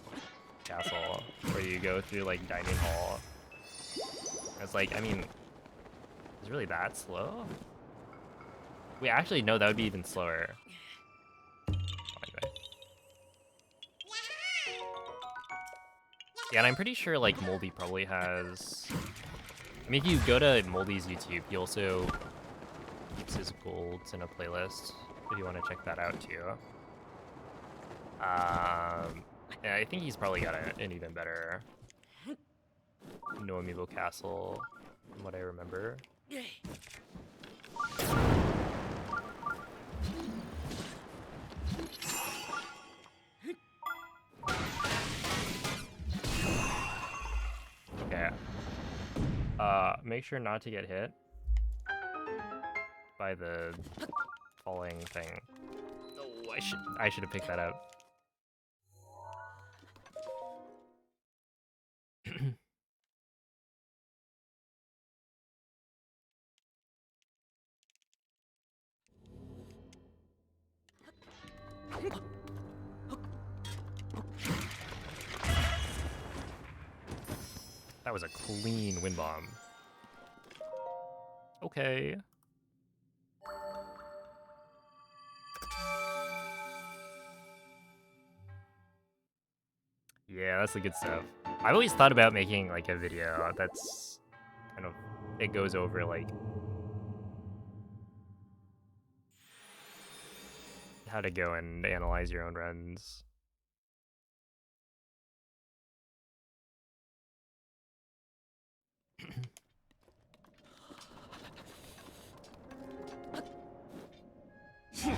castle where you go through like dining hall. It's like, I mean, is it really that slow? Wait, actually, no, that would be even slower. Anyway. Yeah, and I'm pretty sure like Moldy probably has. I mean, if you go to Moldy's YouTube, he also keeps his golds in a playlist if you want to check that out too. Yeah, I think he's probably got an even better No Amiibo Castle from what I remember. Okay. Make sure not to get hit by the falling thing. Oh, I should have picked that up. That was a clean wind bomb. Okay. Yeah, that's the good stuff. I've always thought about making like a video that's kind of, it goes over like how to go and analyze your own runs. And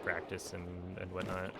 practice and whatnot.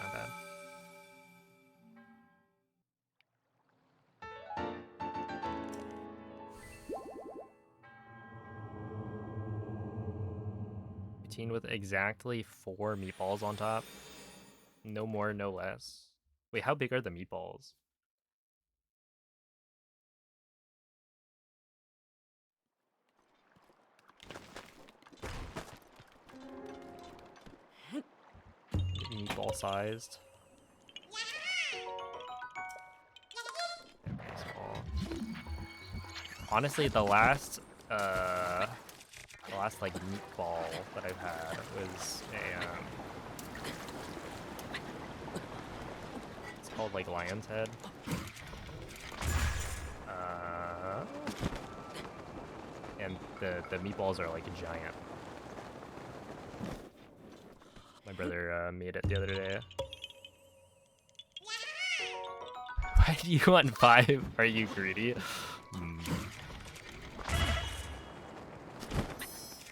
Not bad. Poutine with exactly 4 meatballs on top. No more, no less. Wait, how big are the meatballs? Meatball sized. Small. Honestly, the last like meatball that I've had was a it's called like Lion's Head. And the meatballs are like giant. My brother made it the other day. Why do you want 5? Are you greedy?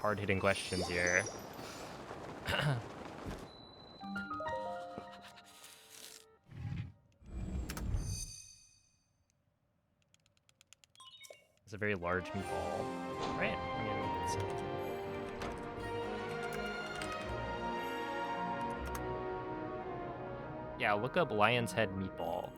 Hard-hitting questions here. It's a very large meatball, right? I mean, Yeah, look up Lion's Head meatball.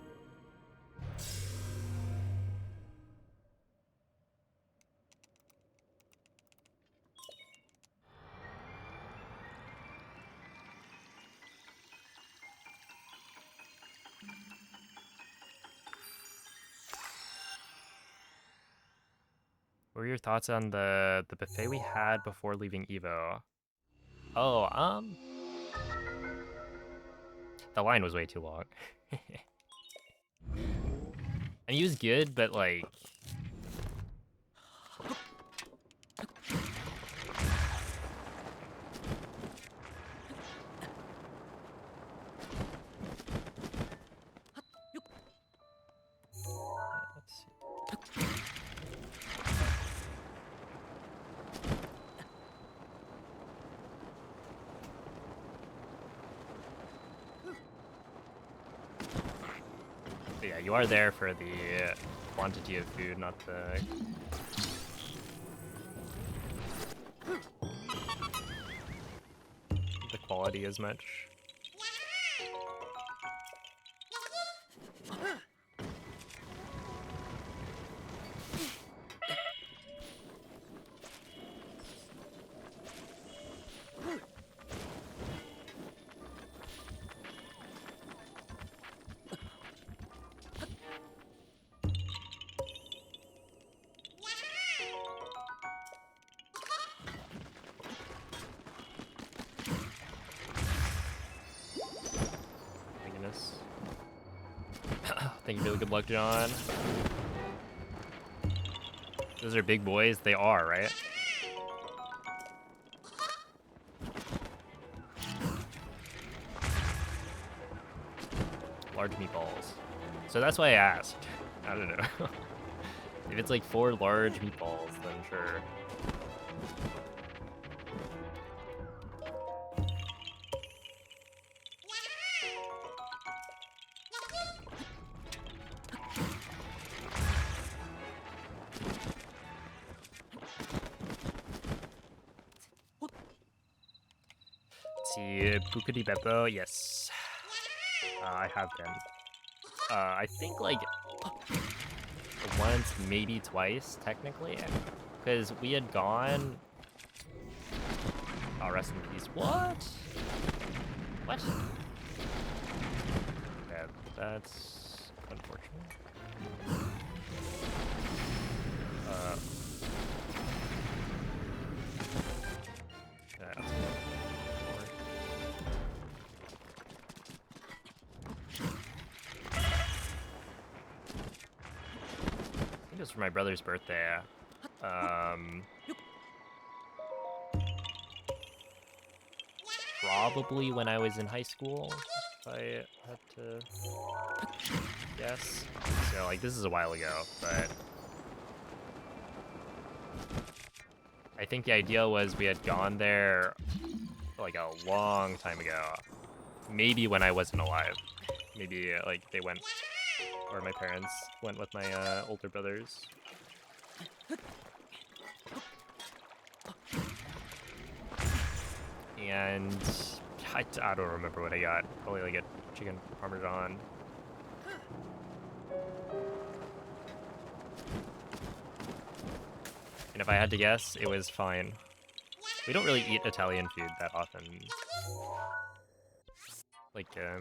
What were your thoughts on the buffet we had before leaving Evo? Oh, the line was way too long. And he was good, but like let's see. But yeah, you are there for the quantity of food, not the quality as much. My goodness. Thank you, really good luck, John. Those are big boys. They are, right? Large meatballs. So that's why I asked. I don't know. If it's like 4 large meatballs, then sure. Let's see, Puka di Beppo, yes. I have been. I think like once, maybe twice, technically, because we had gone. Oh, rest in peace. What? What? Yeah, that's unfortunate. Yeah, that's I think it was for my brother's birthday. Probably when I was in high school, if I had to guess. So, like, this is a while ago, but I think the idea was we had gone there like a long time ago. Maybe when I wasn't alive. Maybe like they went, or my parents went with my older brothers. And I don't remember what I got. Probably like a chicken parmesan. And if I had to guess, it was fine. We don't really eat Italian food that often. Like, yeah.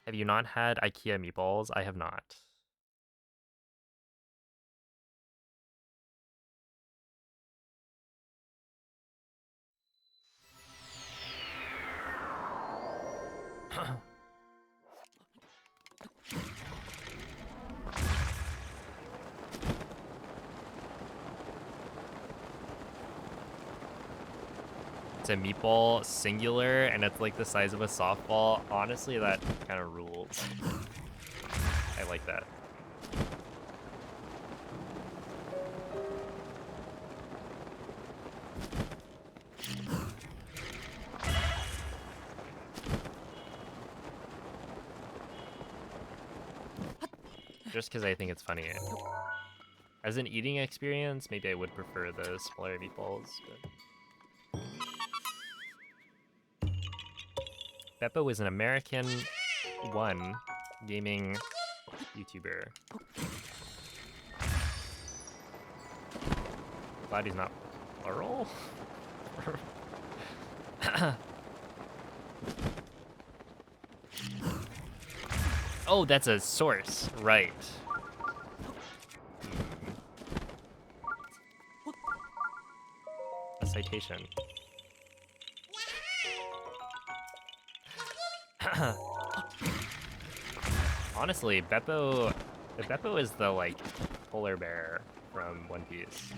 Have you not had IKEA meatballs? I have not. It's a meatball singular, and it's like the size of a softball. Honestly, that kind of rules. I like that. Just because I think it's funny. As an eating experience, maybe I would prefer the smaller meatballs, but Beppo is an American gaming YouTuber. Glad he's not plural. Oh, that's a source, right. A citation. Honestly, Beppo is the, like, polar bear from One Piece.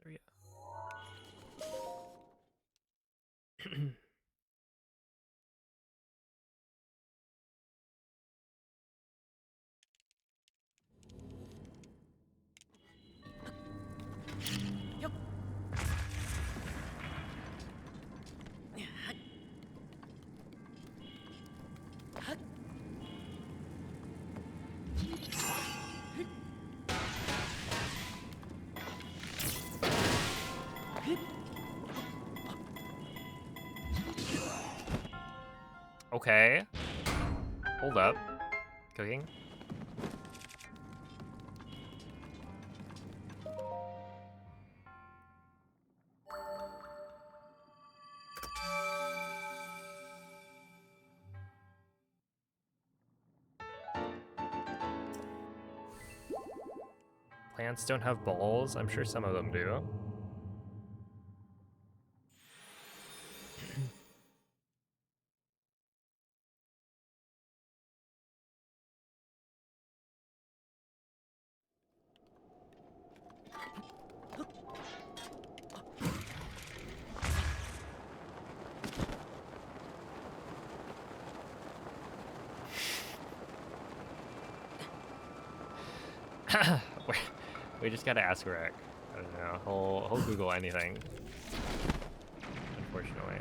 There we go. Okay. Hold up. Cooking. Plants don't have balls. I'm sure some of them do. We just gotta ask Rick. I don't know. He'll Google anything. Unfortunately.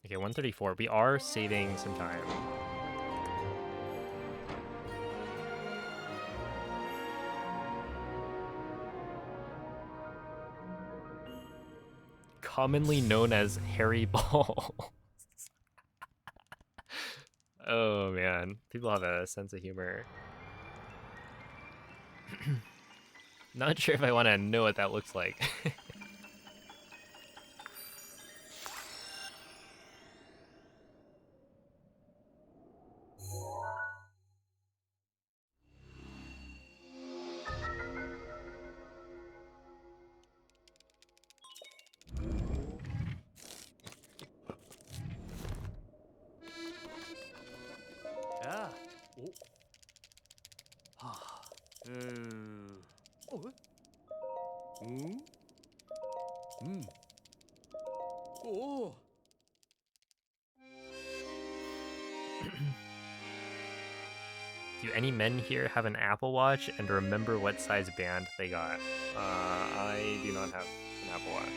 Okay, 134. We are saving some time. Commonly known as hairy balls. Oh man, people have a sense of humor. Not sure if I want to know what that looks like. Oh. Oh. Do any men here have an Apple Watch and remember what size band they got? I do not have an Apple Watch.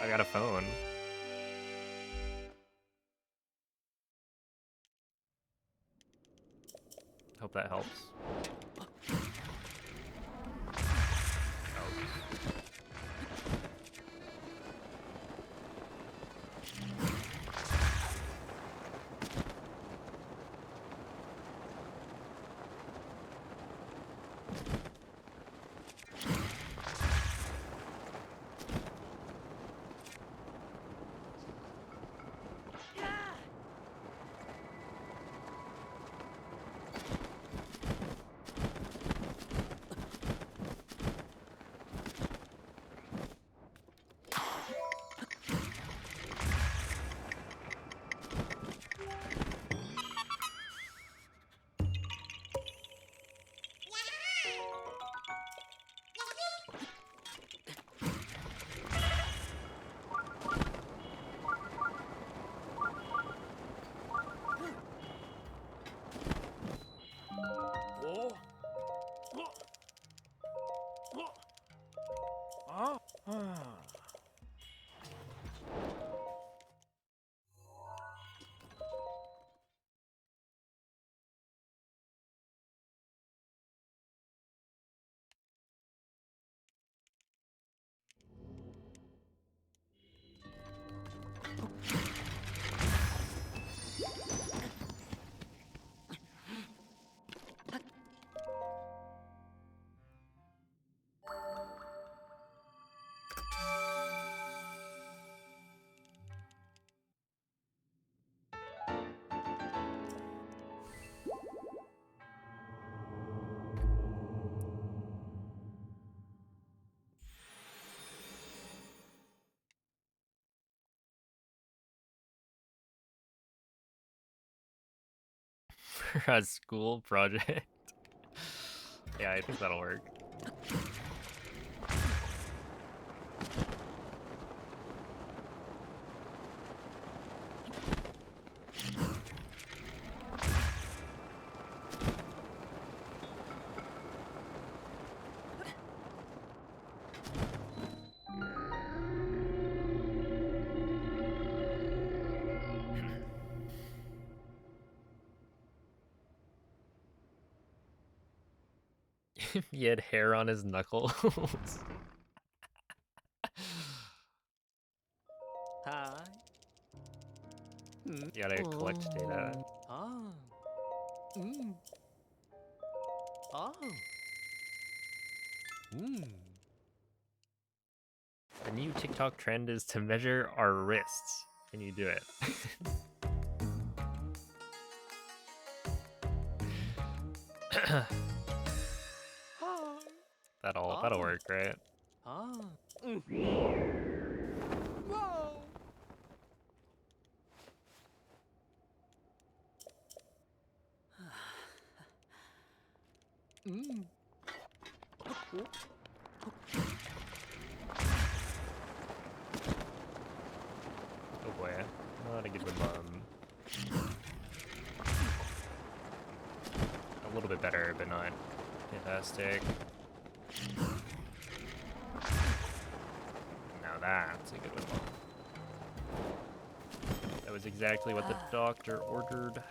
I got a phone. Hope that helps. For a school project. Yeah, I think that'll work. He had hair on his knuckles. Hi. You gotta collect data. Ah. Oh. The new TikTok trend is to measure our wrists. Can you do it? That'll work, right? Ah. Oh boy, not a good one. A little bit better, but not fantastic. Now that's a good one. That was exactly what the doctor ordered.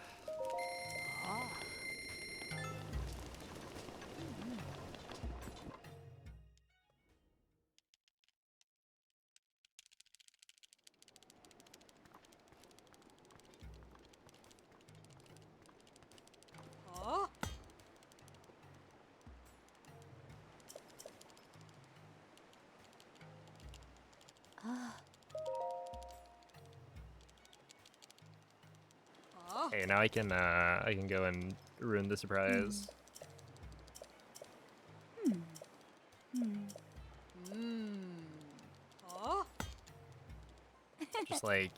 Hey, now I can go and ruin the surprise. Just like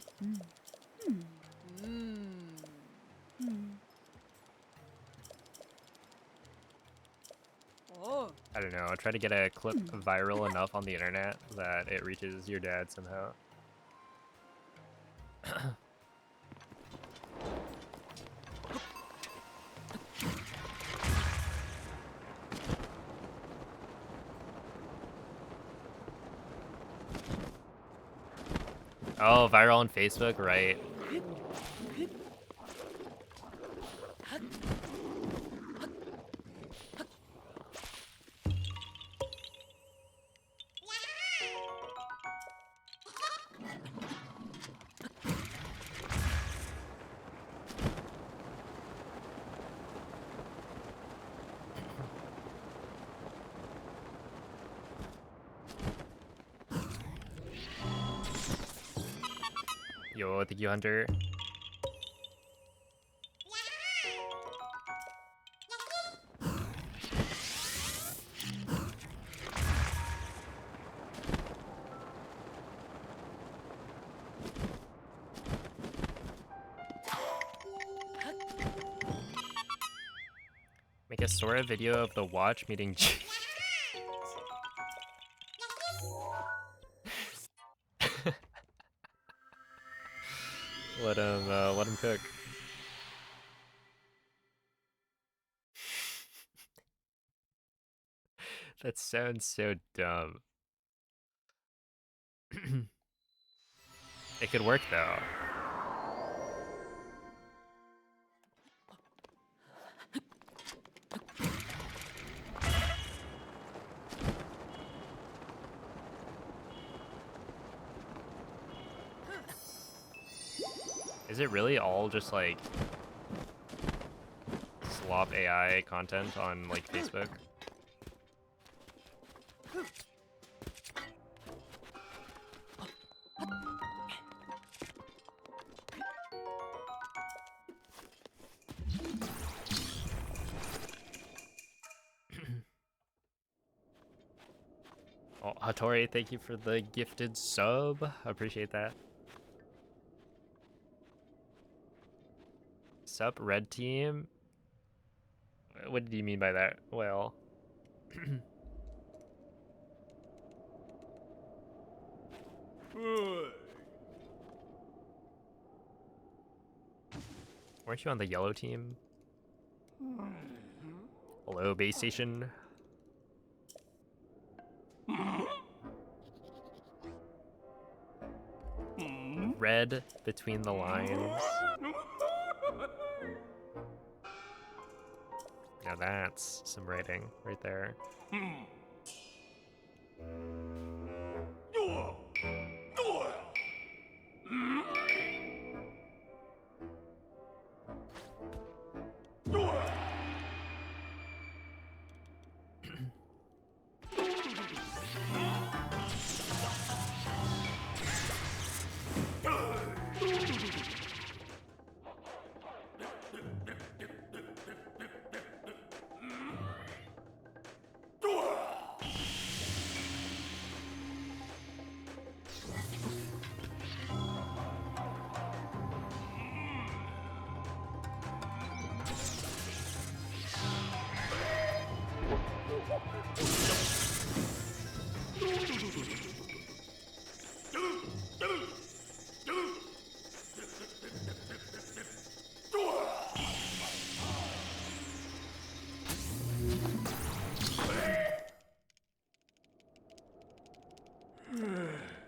Oh. I don't know, try to get a clip viral enough on the internet that it reaches your dad somehow. Oh, viral on Facebook, right. Yo, thank you, Hunter. Make a Sora video of the watch meeting G. Let him cook. That sounds so dumb. It could work though. Is it really all just like slop AI content on like Facebook? Oh, Hattori, thank you for the gifted sub. I appreciate that. Sup, red team? What do you mean by that? Well, weren't you on the yellow team? Hello, base station. Red between the lines. Now that's some writing right there.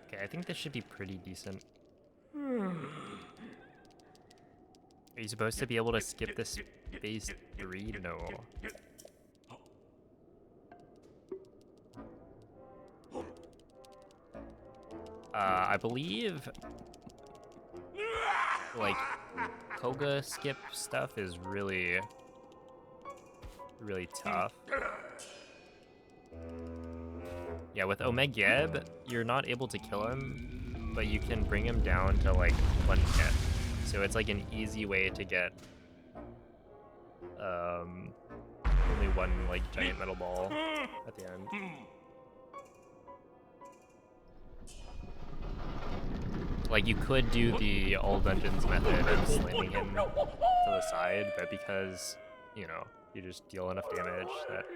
Okay, I think this should be pretty decent. Are you supposed to be able to skip this phase 3? No. I believe like Koga skip stuff is really tough. Yeah, with Omeg-Yeb, you're not able to kill him, but you can bring him down to like 1 hit. So it's like an easy way to get only 1 like giant metal ball at the end. Like you could do the all dungeons method of slamming him to the side, but because, you know, you just deal enough damage that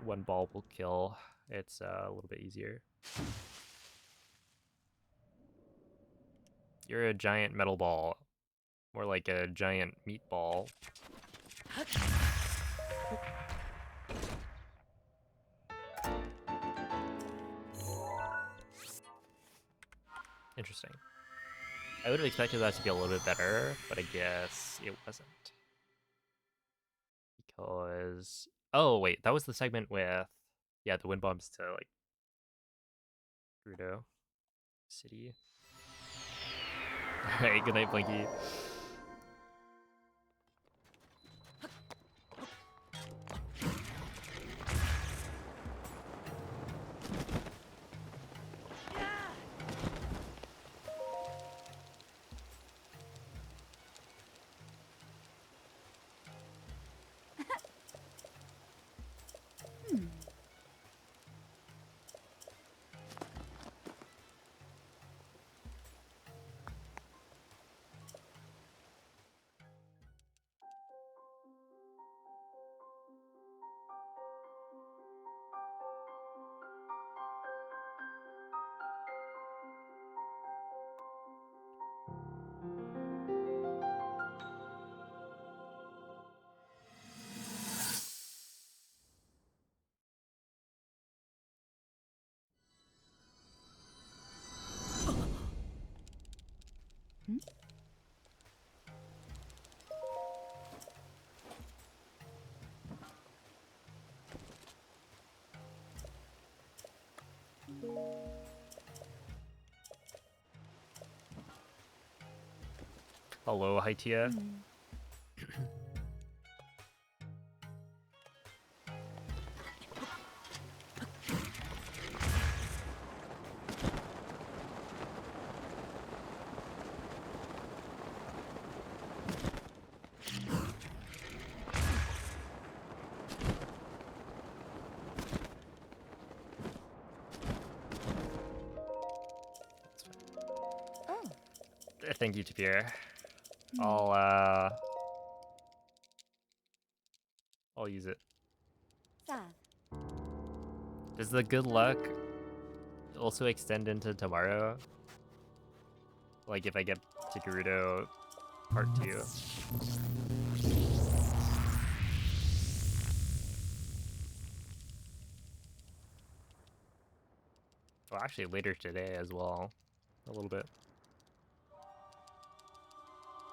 one ball will kill. It's a little bit easier. You're a giant metal ball. More like a giant meatball. Interesting. I would have expected that to be a little bit better, but I guess it wasn't. Because... Oh, wait, that was the segment with... Yeah, the wind bombs to, like... Gerudo City. Alright, good night, Blinky. Hello, Haitia. Thank you, Tapir. I'll use it. Does the good luck also extend into tomorrow? Like if I get to Gerudo Part 2? Well, actually later today as well. A little bit.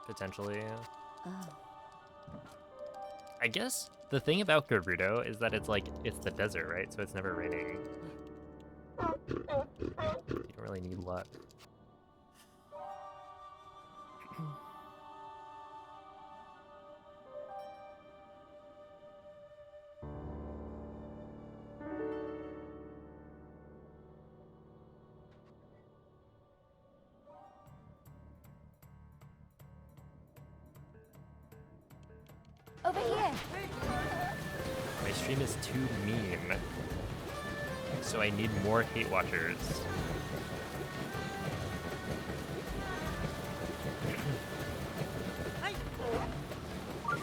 Potentially. I guess the thing about Gerudo is that it's like, it's the desert, right? So it's never raining. You don't really need luck. Over here. My stream is too mean. So I need more hate watchers.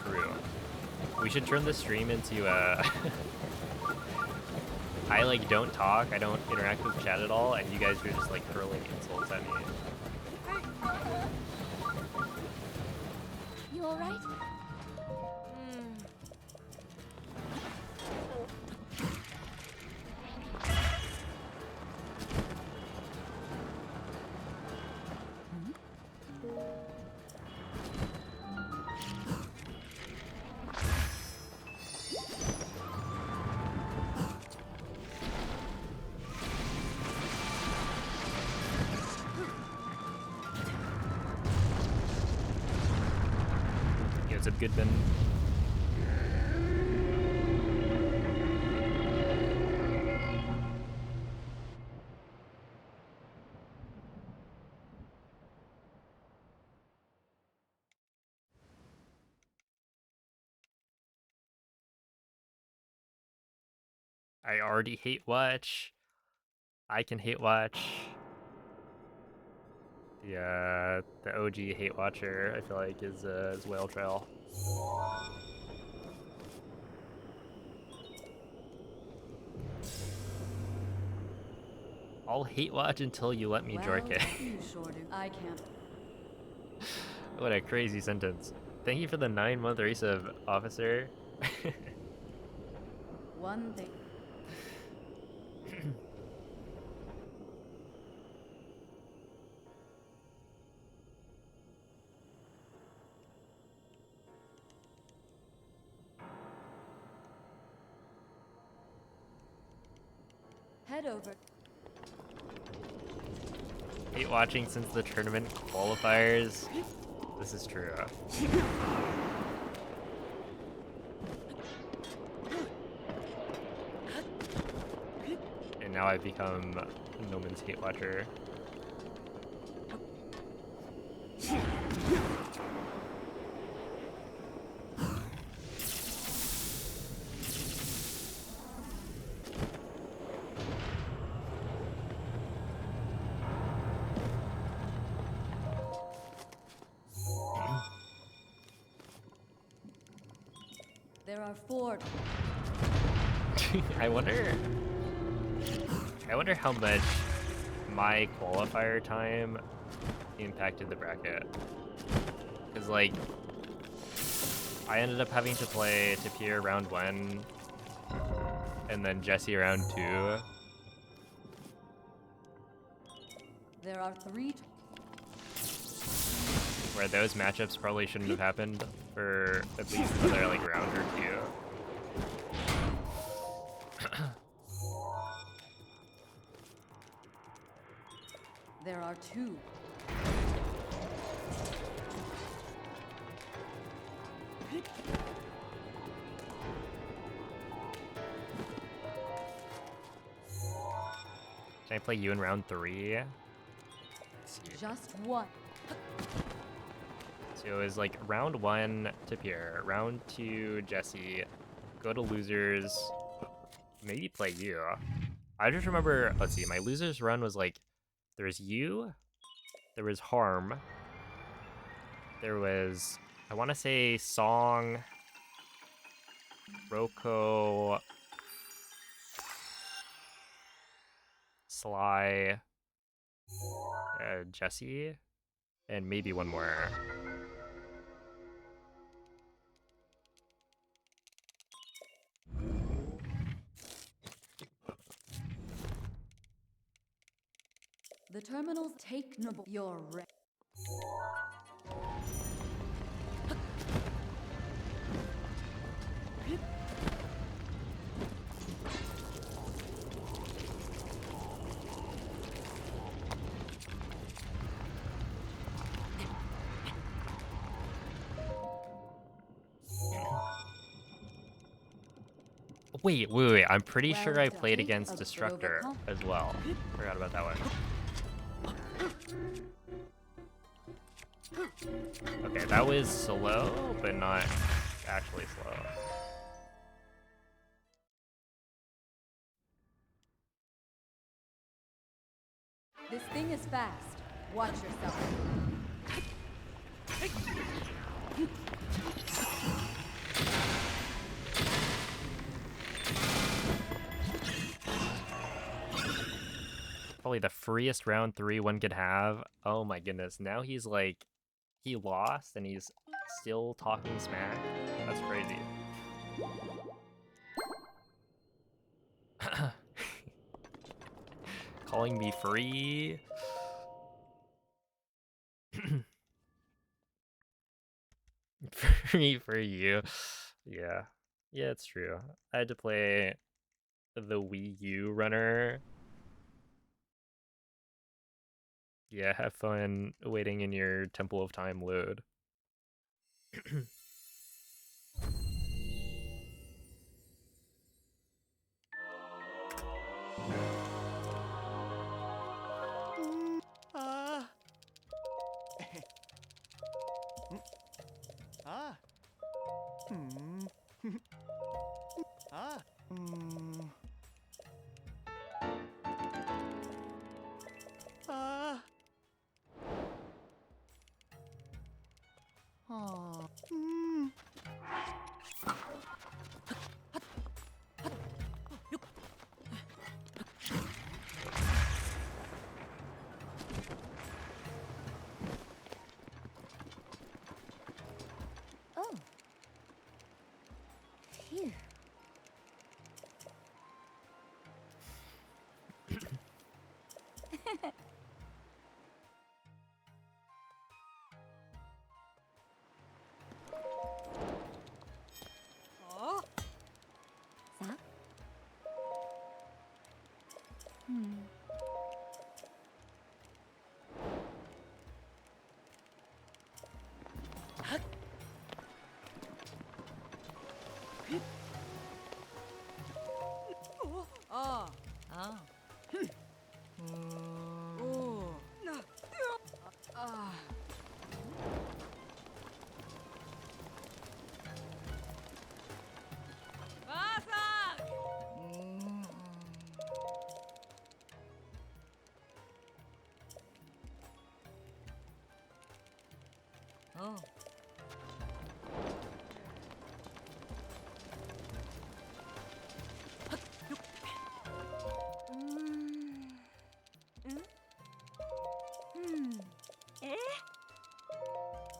True. We should turn the stream into a... I like don't talk, I don't interact with chat at all, and you guys are just like hurling insults at me. You alright? What's up, Goodman? I already hate watch. I can hate watch. The OG hate watcher, I feel like, is Whale Trail. I'll hate watch until you let me jork it. You sure do. I can't. What a crazy sentence. Thank you for the 9-month race of officer. One thing. Head over. Hate watching since the tournament qualifiers. This is true. And now I've become No Man's hate watcher. There are 4. I wonder how much my qualifier time impacted the bracket. Cause like I ended up having to play Tapir round 1 and then Jesse round 2. There are 3. Where those matchups probably shouldn't have happened for at least another like round or 2. There are 2. Can I play you in round 3? Let's see. Just 1. So it was like round 1 Tapir, round 2 Jesse, go to losers, maybe play you. I just remember, let's see, my losers run was like, there was you, there was Harm, there was, I want to say Song, Roko, Sly, Jesse, and maybe one more. The terminals take your Wait. I'm pretty sure I Well played done. against A bit Destructor overcome. as well. Forgot about that one. Okay, that was slow, but not actually slow. This thing is fast. Watch yourself. Probably the freest round 3 one could have. Oh my goodness, now he's like, he lost and he's still talking smack. That's crazy. Calling me free. Free for you. Yeah, it's true. I had to play the Wii U runner. Yeah, have fun waiting in your Temple of Time load. Ah. Ah. Ah. Ah. Oh. Oh.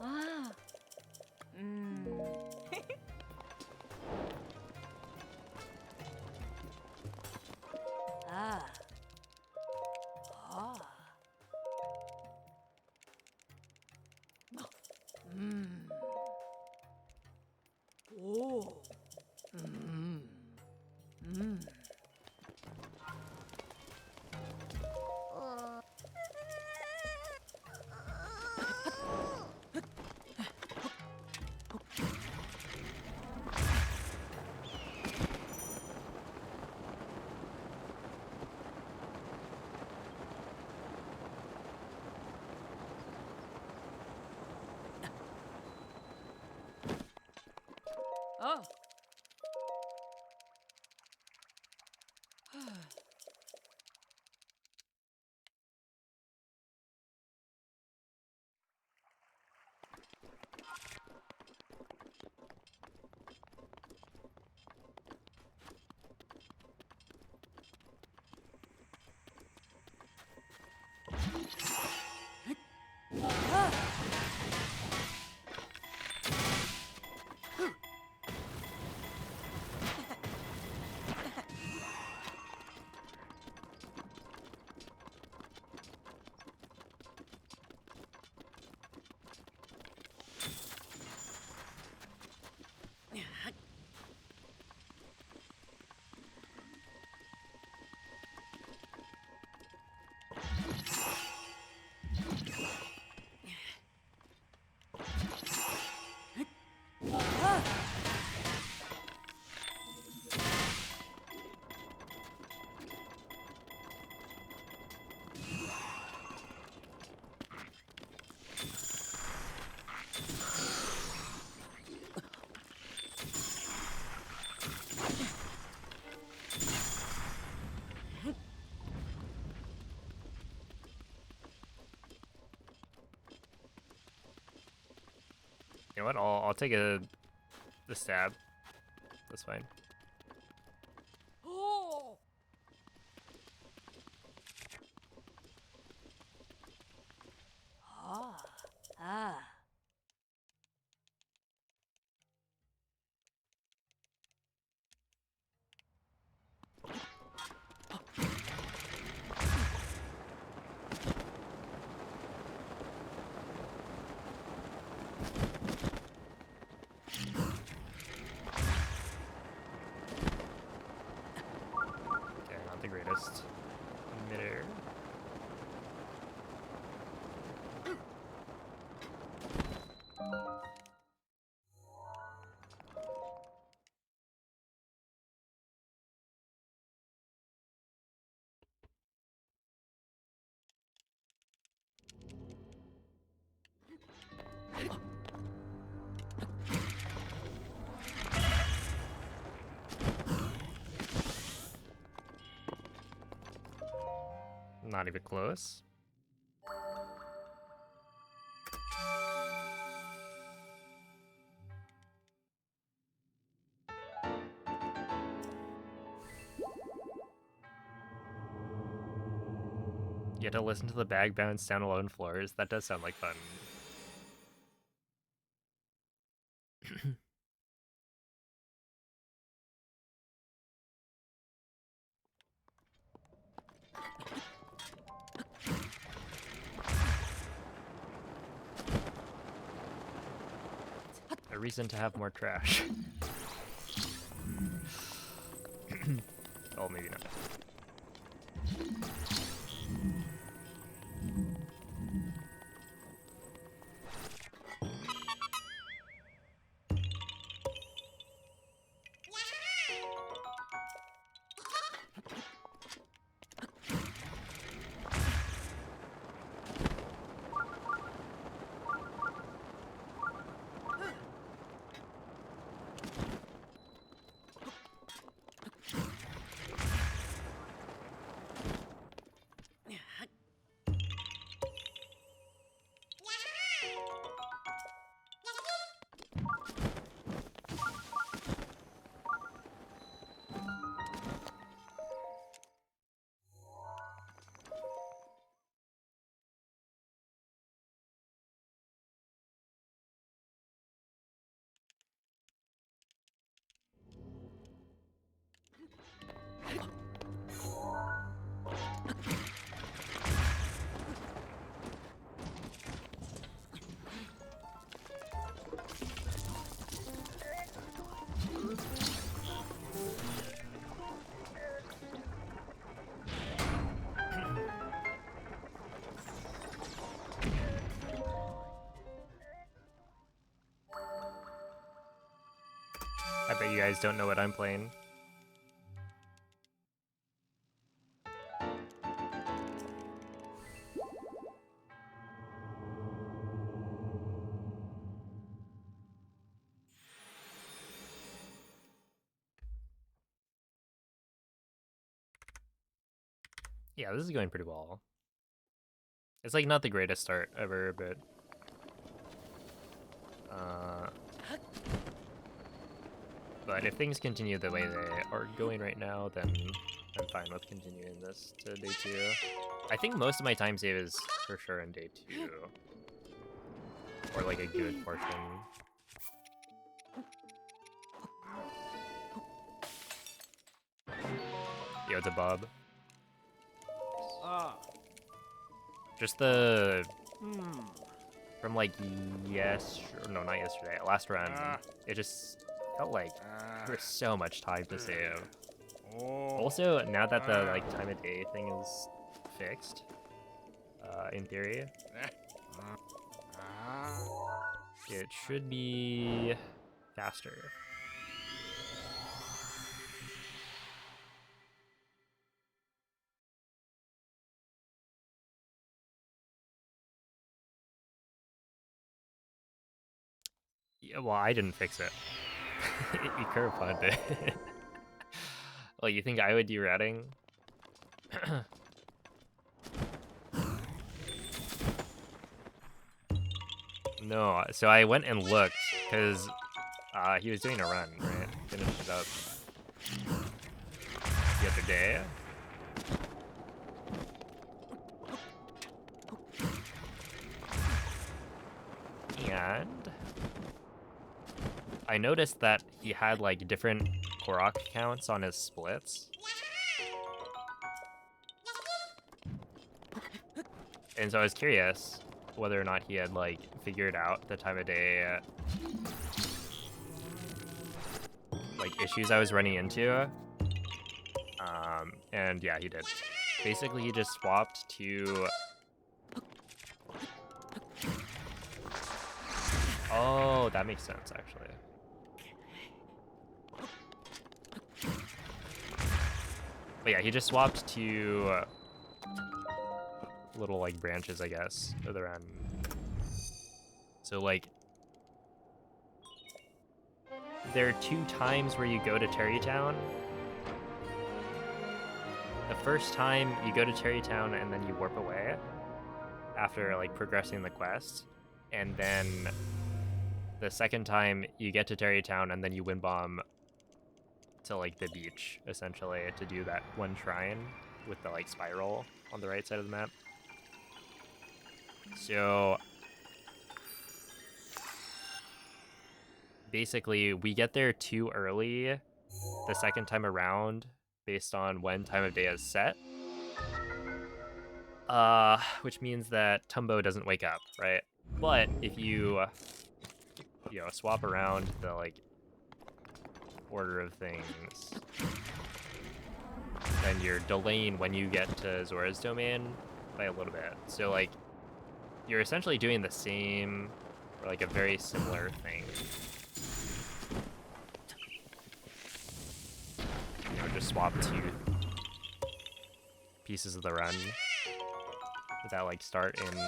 Ah. Ah. Ah. Oh. Oh. You know what? I'll take the stab. That's fine. Oh. Ah. Ah. Okay, not the greatest. Midair. Not even close. You had to listen to the bag bounce down alone floors. That does sound like fun. A reason to have more trash. Oh, maybe not. you guys don't know what I'm playing. Yeah, this is going pretty well. It's like not the greatest start ever, but but if things continue the way they are going right now, then I'm fine with continuing this to day 2. I think most of my time save is for sure in day 2. Or like a good portion. Yo, it's a Bob. Ah. Just the... From like no, not yesterday, last run, it just felt like there was so much time to save. Also, now that the like time of day thing is fixed, in theory, it should be faster. Yeah, well, I didn't fix it. You curve pumped it. Well, you think I would do ratting? No, so I went and looked, because he was doing a run, right? Finished it up the other day. And I noticed that he had like different Korok counts on his splits. And so I was curious whether or not he had like figured out the time of day like issues I was running into. And yeah, he did. Basically, he just swapped to... Oh, that makes sense, actually. But yeah, he just swapped to little like branches, I guess, of the run. So like, there are 2 times where you go to Terrytown. The first time you go to Terrytown and then you warp away after like progressing the quest, and then the second time you get to Terrytown and then you wind bomb to like the beach essentially to do that one shrine with the like spiral on the right side of the map. So basically we get there too early the second time around based on when time of day is set. Which means that Tumbo doesn't wake up, right? But if you swap around the like order of things, then you're delaying when you get to Zora's domain by a little bit. So like you're essentially doing the same or like a very similar thing. Just swap 2 pieces of the run that like start in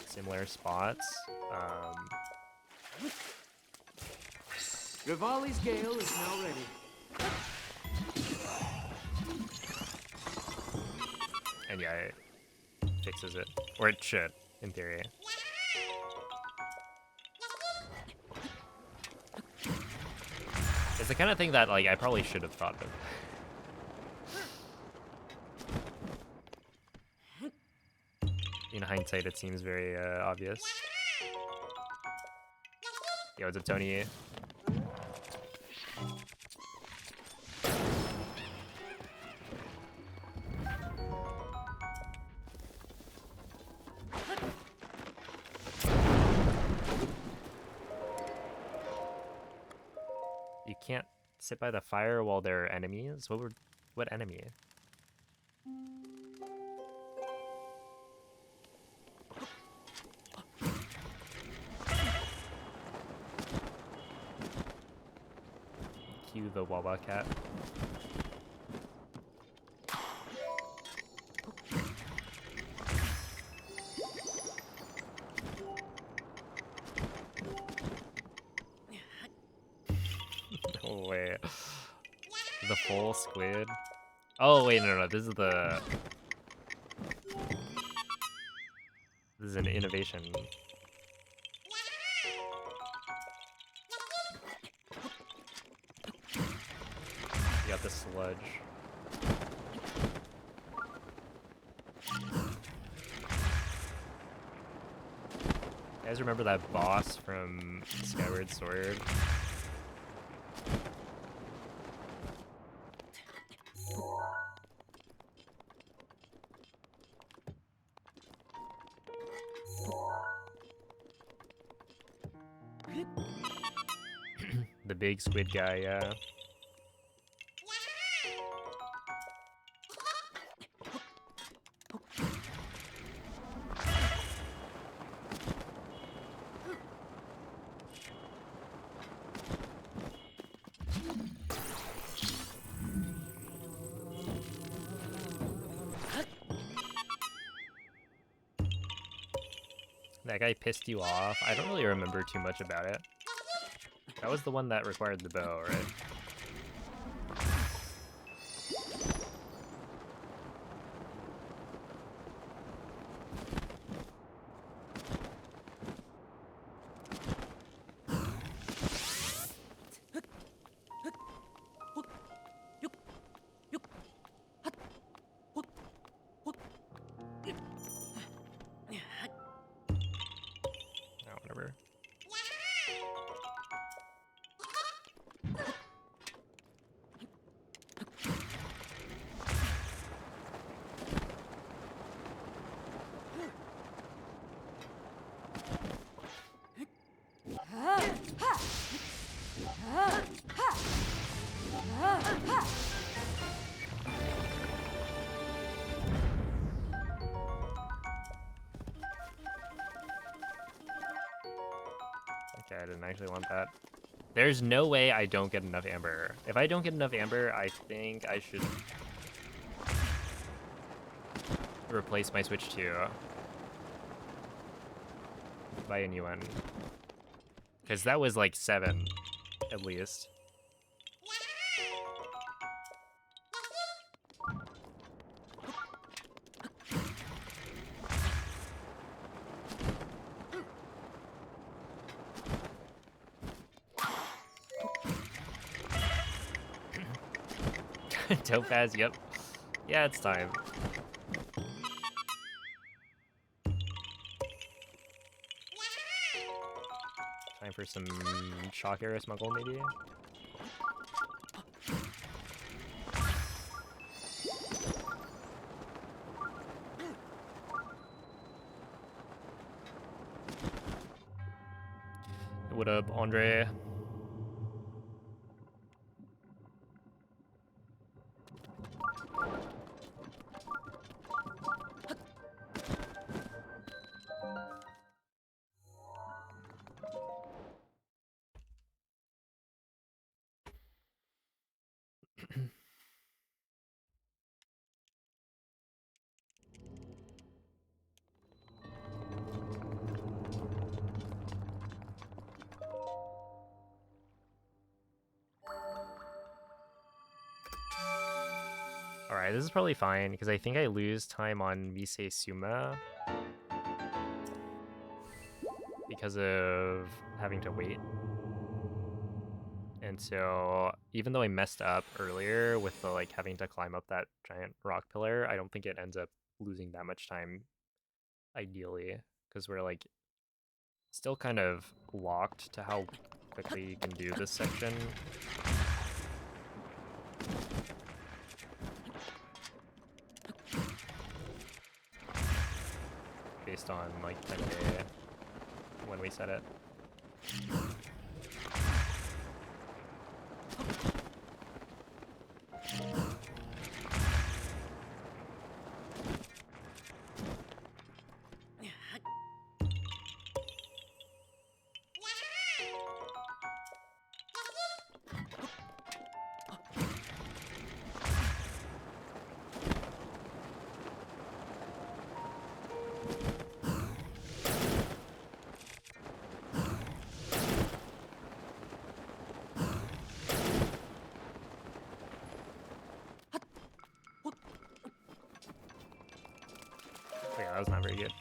similar spots. Rivali's Gale is now ready. And yeah, it fixes it. Or it should, in theory. It's the kind of thing that like I probably should have thought of. In hindsight, it seems very obvious. Yo, what's up, Tony? You can't sit by the fire while there are enemies? What enemy? cue the Wawa cat. Oh wait, the full squid. Oh wait, no, this is an innovation. You got the sludge. You guys remember that boss from Skyward Sword? The big squid guy, yeah. That guy pissed you off? I don't really remember too much about it. That was the one that required the bow, right? Oh, whatever. Okay, I didn't actually want that. There's no way I don't get enough amber. If I don't get enough amber, I think I should replace my Switch 2. Buy a new one. Because that was like 7, at least. Topaz, yep. Yeah, it's time. Time for some Shock Arrow Smuggle, maybe? What up, Andre? Alright, this is probably fine, because I think I lose time on Misei Suma because of having to wait. And so, even though I messed up earlier with the, like, having to climb up that giant rock pillar, I don't think it ends up losing that much time, ideally, because we're, like, still kind of locked to how quickly you can do this section. Based on, like, 10K when we set it. that was not very good.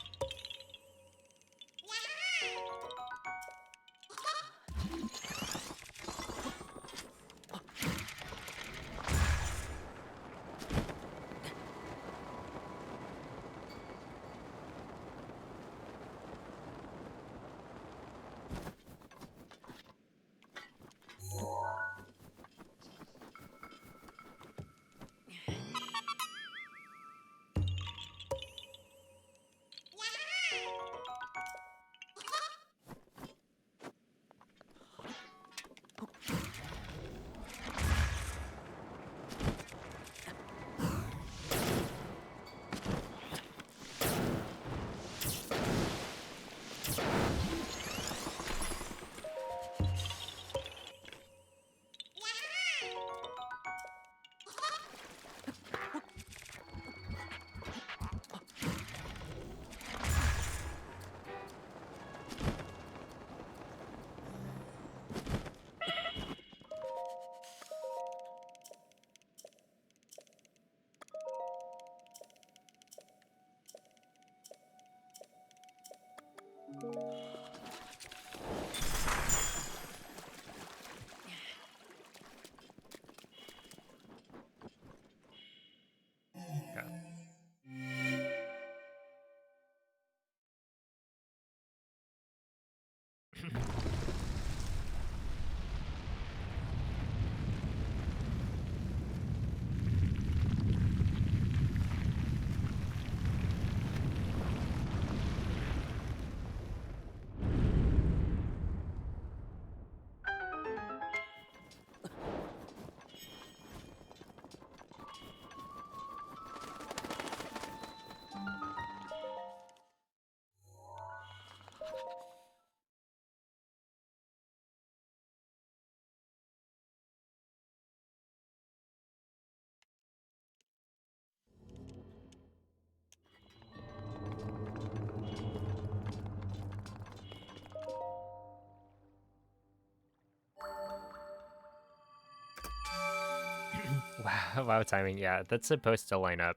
Wow, wow, timing. Yeah, that's supposed to line up.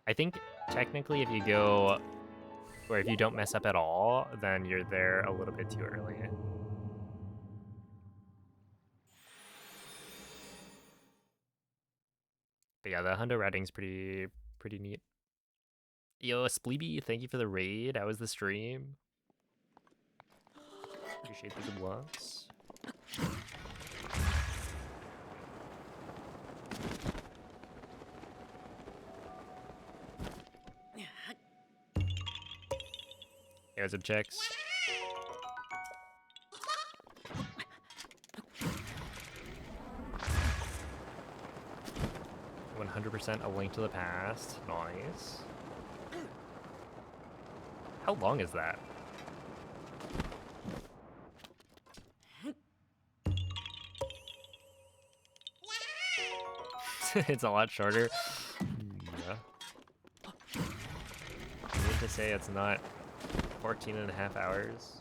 I think technically if you go, or if you don't mess up at all, then you're there a little bit too early. But yeah, the Hundo routing's pretty neat. Yo, Spleeby, thank you for the raid. How was the stream? Appreciate the good ones. Hey, what's up, checks? %, A Link to the Past. Nice. How long is that? It's a lot shorter. Yeah. I need to say it's not 14.5 hours.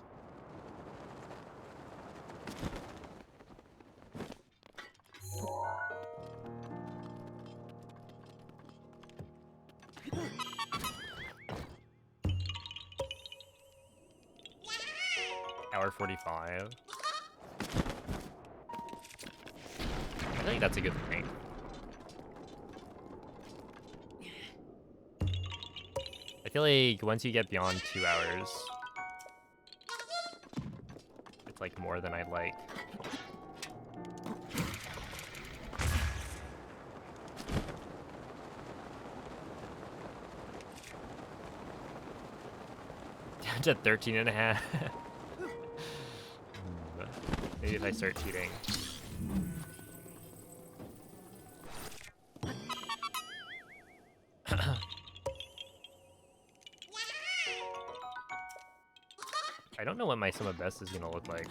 Hour 45. I think that's a good thing. I feel like once you get beyond 2 hours, it's like more than I'd like. Down to 13.5. Maybe if I start cheating. I don't know what my sum of best is gonna look like.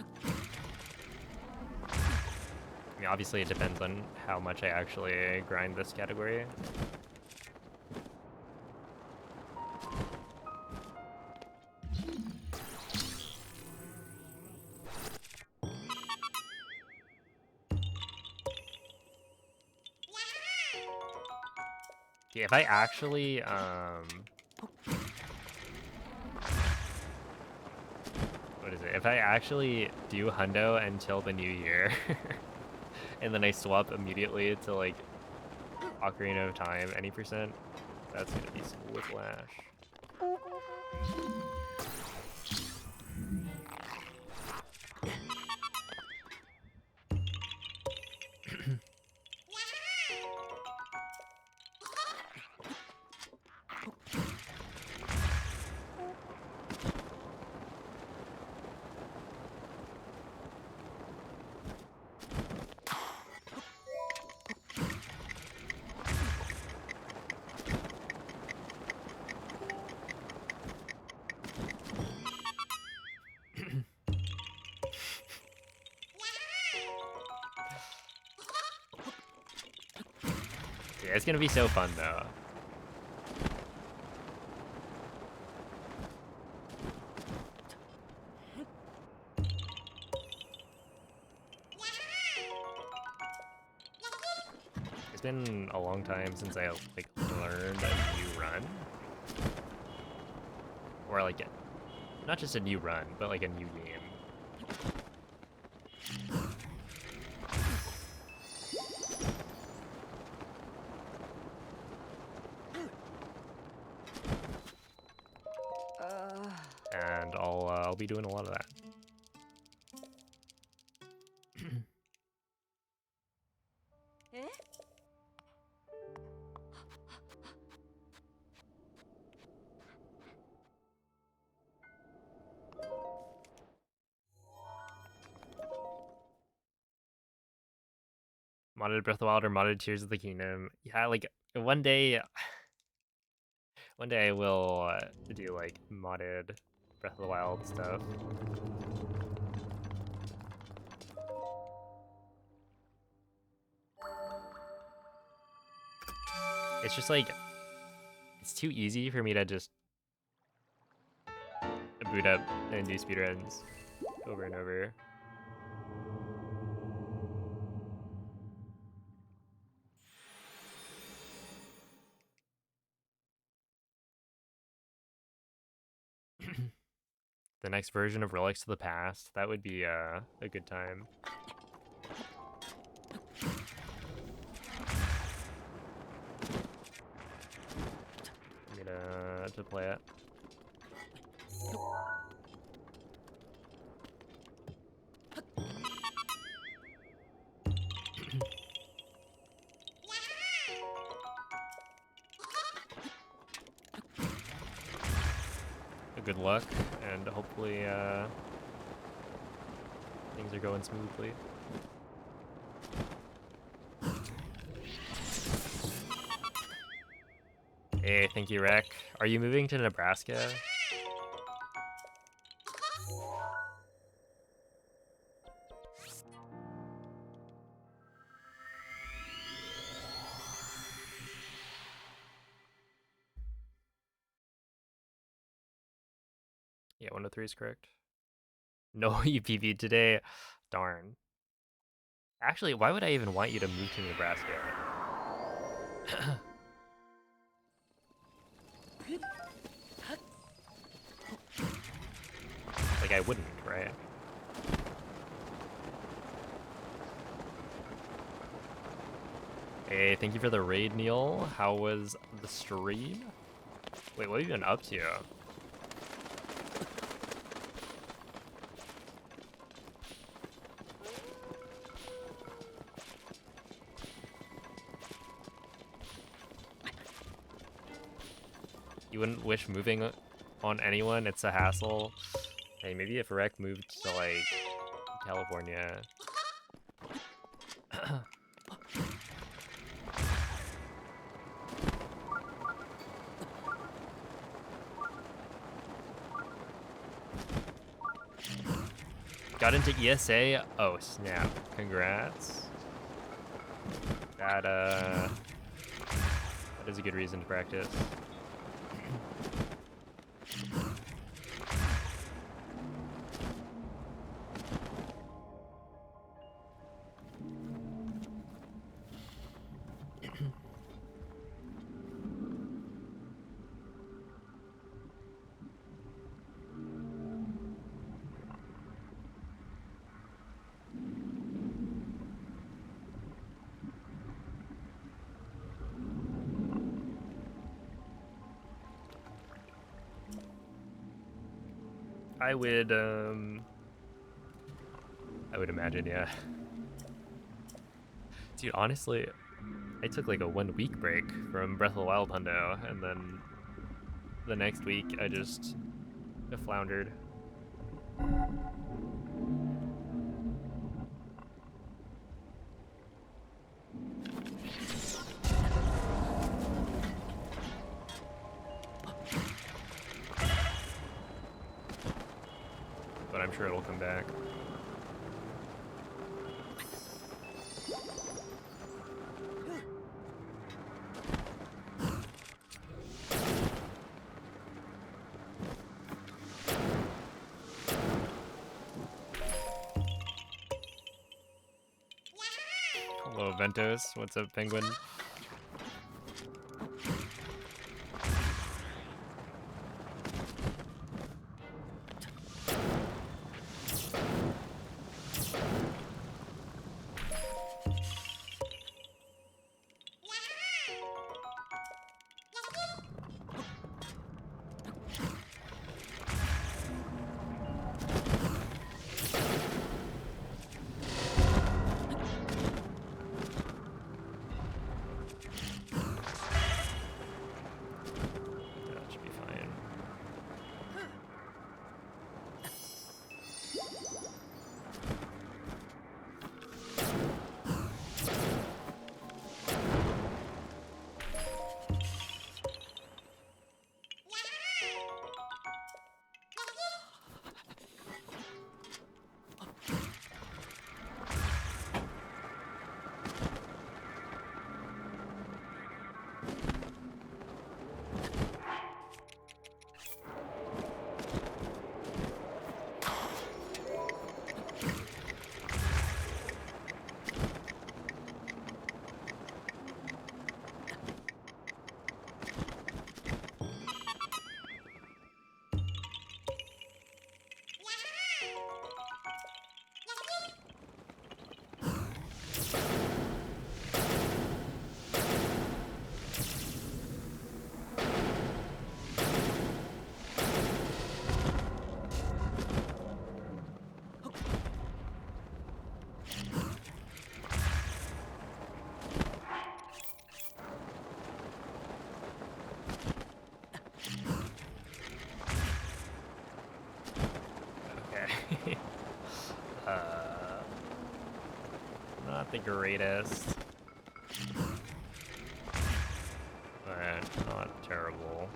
I mean, obviously it depends on how much I actually grind this category. Yeah, if I actually what is it? If I actually do hundo until the new year, and then I swap immediately to like Ocarina of Time, any %, that's gonna be some whiplash. Yeah, it's gonna be so fun though. It's been a long time since I like learned a new run, or like not just a new run, but like a new game. And I'll be doing a lot of that. Eh? Modded Breath of the Wild or modded Tears of the Kingdom. Yeah, like one day I will do like modded Breath of the Wild stuff. It's just like, it's too easy for me to just boot up and do speedruns over and over. The next version of Relics of the Past, that would be a good time. For me to play it. Good luck, and hopefully things are going smoothly. Hey, thank you, Rec. Are you moving to Nebraska? Yeah, 103 is correct. No, you PV'd today. Darn. Actually, why would I even want you to move to Nebraska? Like, I wouldn't, right? Hey, thank you for the raid, Neil. How was the stream? Wait, what have you been up to? You wouldn't wish moving on anyone? It's a hassle. Hey, maybe if Rec moved to, like, California. Got into ESA? Oh, snap. Congrats. That is a good reason to practice. I would imagine, yeah. Dude, honestly, I took like a 1 week break from Breath of the Wild hundo, and then the next week I just floundered. But I'm sure it'll come back. Hello, Ventos. What's up, Penguin? That should be fine. Okay. Not the greatest. But not terrible.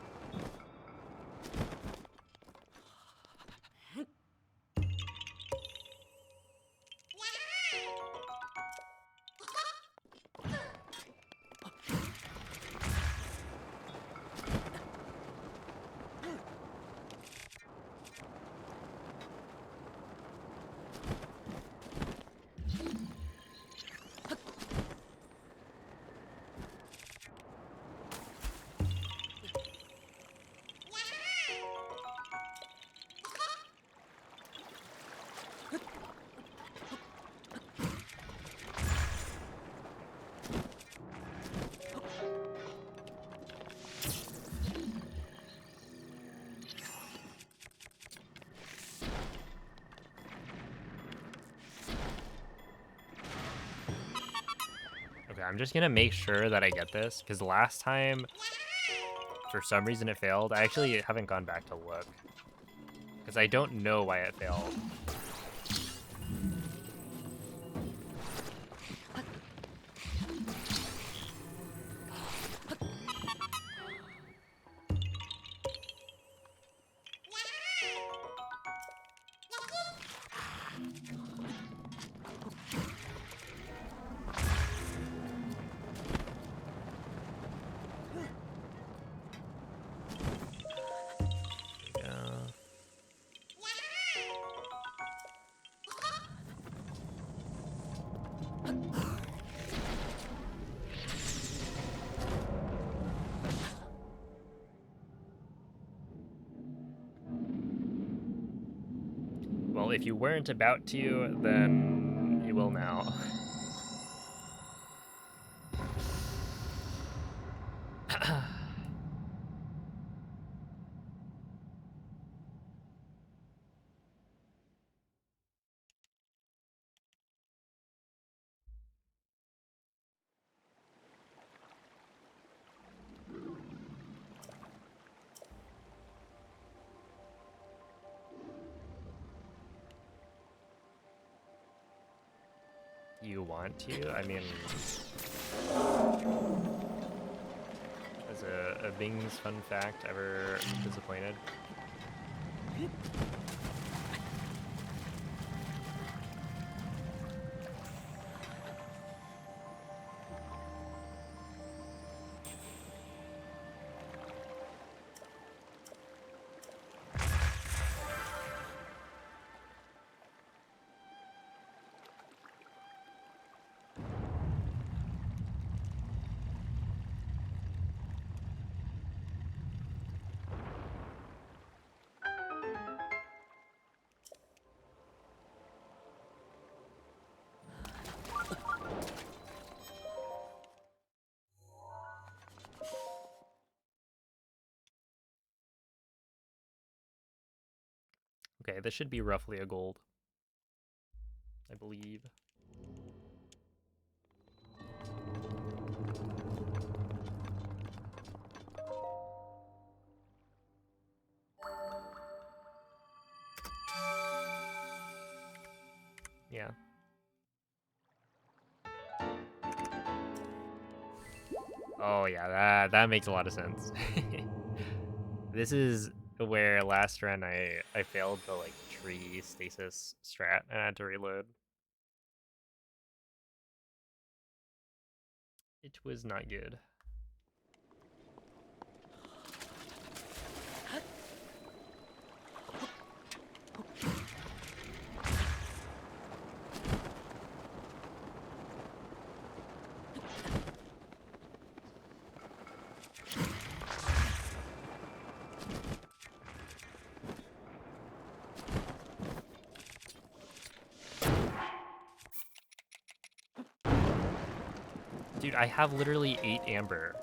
Okay, I'm just gonna make sure that I get this, because last time, for some reason it failed. I actually haven't gone back to look, because I don't know why it failed. Well, if you weren't about to, then you will now. you want to. I mean, as a Bing's fun fact, ever disappointed? Okay, this should be roughly a gold, I believe. Yeah. Oh yeah, that makes a lot of sense. This is where last run I failed the like tree stasis strat and I had to reload. It was not good. Dude, I have literally 8 amber.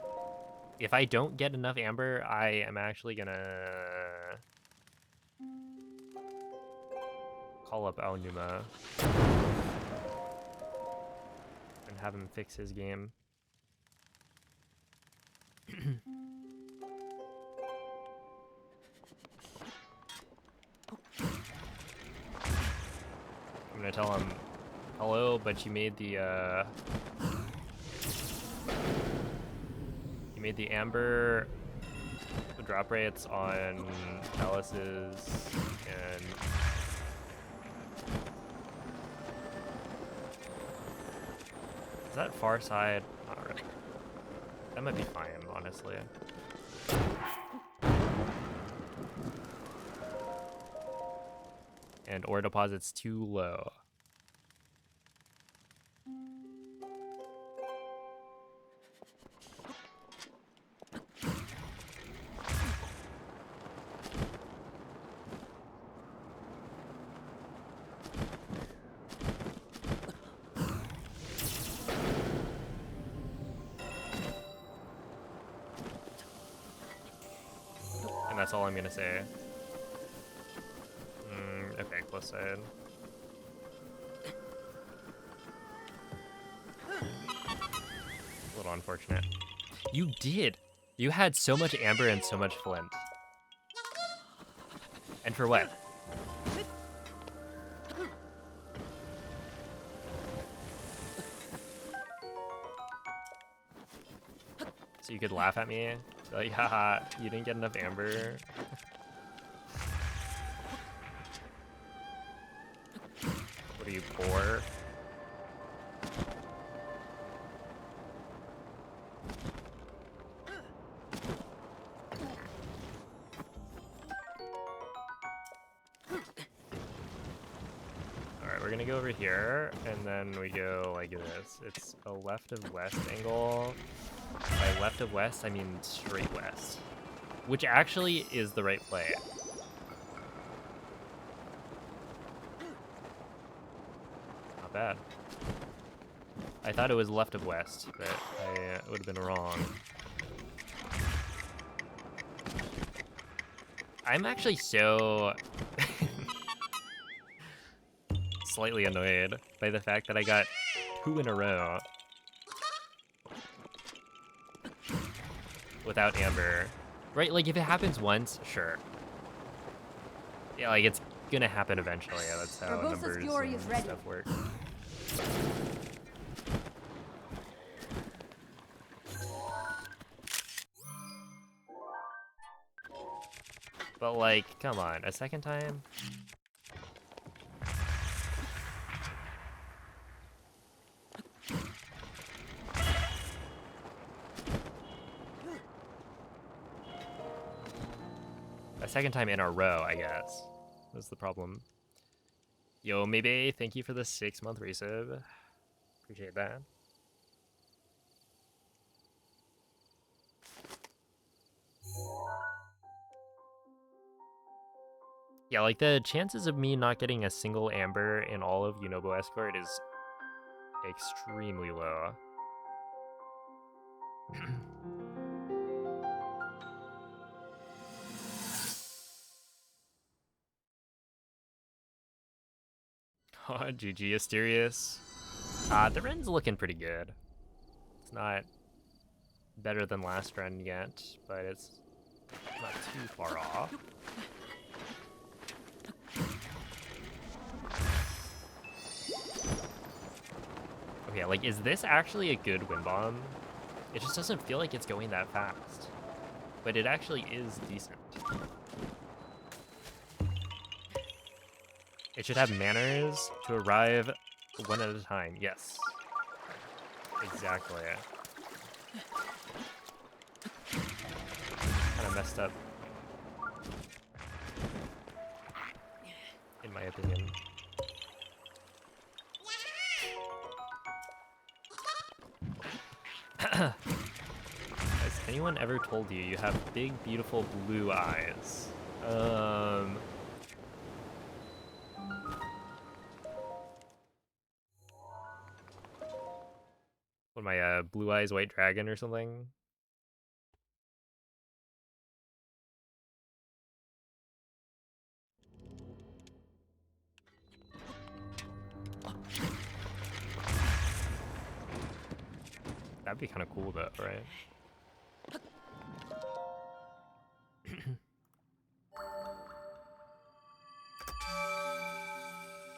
If I don't get enough amber, I am actually gonna call up Aonuma and have him fix his game. I'm gonna tell him, hello, but you made the amber drop rates on palaces and is that far side? Not really. That might be fine, honestly. And ore deposit's too low. And that's all I'm gonna say. Okay, close side. A little unfortunate. You did! You had so much amber and so much flint. And for what? So you could laugh at me? Like, haha, you didn't get enough amber. What are you, poor? Alright, we're gonna go over here, and then we go like this. It's a left of west angle. By left of west, I mean straight west. Which actually is the right play. Not bad. I thought it was left of west, but I would have been wrong. I'm actually so slightly annoyed by the fact that I got 2 in a row without amber. Right, like if it happens once, sure. Yeah, like it's gonna happen eventually. Yeah, that's how Urbosa's numbers fury is and ready. stuff work. But like, come on, a second time? A second time in a row, I guess. That's the problem. Yo, maybe thank you for the 6-month resub. Appreciate that. Yeah, like the chances of me not getting a single amber in all of Yunobo Escort is extremely low. Oh, GG Asterius. The Ren's looking pretty good. It's not better than last Ren yet, but it's not too far off. Okay, like, is this actually a good wind bomb? It just doesn't feel like it's going that fast. But it actually is decent. It should have manners to arrive one at a time. Yes. Exactly. Kind of messed up. In my opinion. Has anyone ever told you you have big, beautiful blue eyes? What am I, Blue Eyes White Dragon or something? That'd be kind of cool though, right?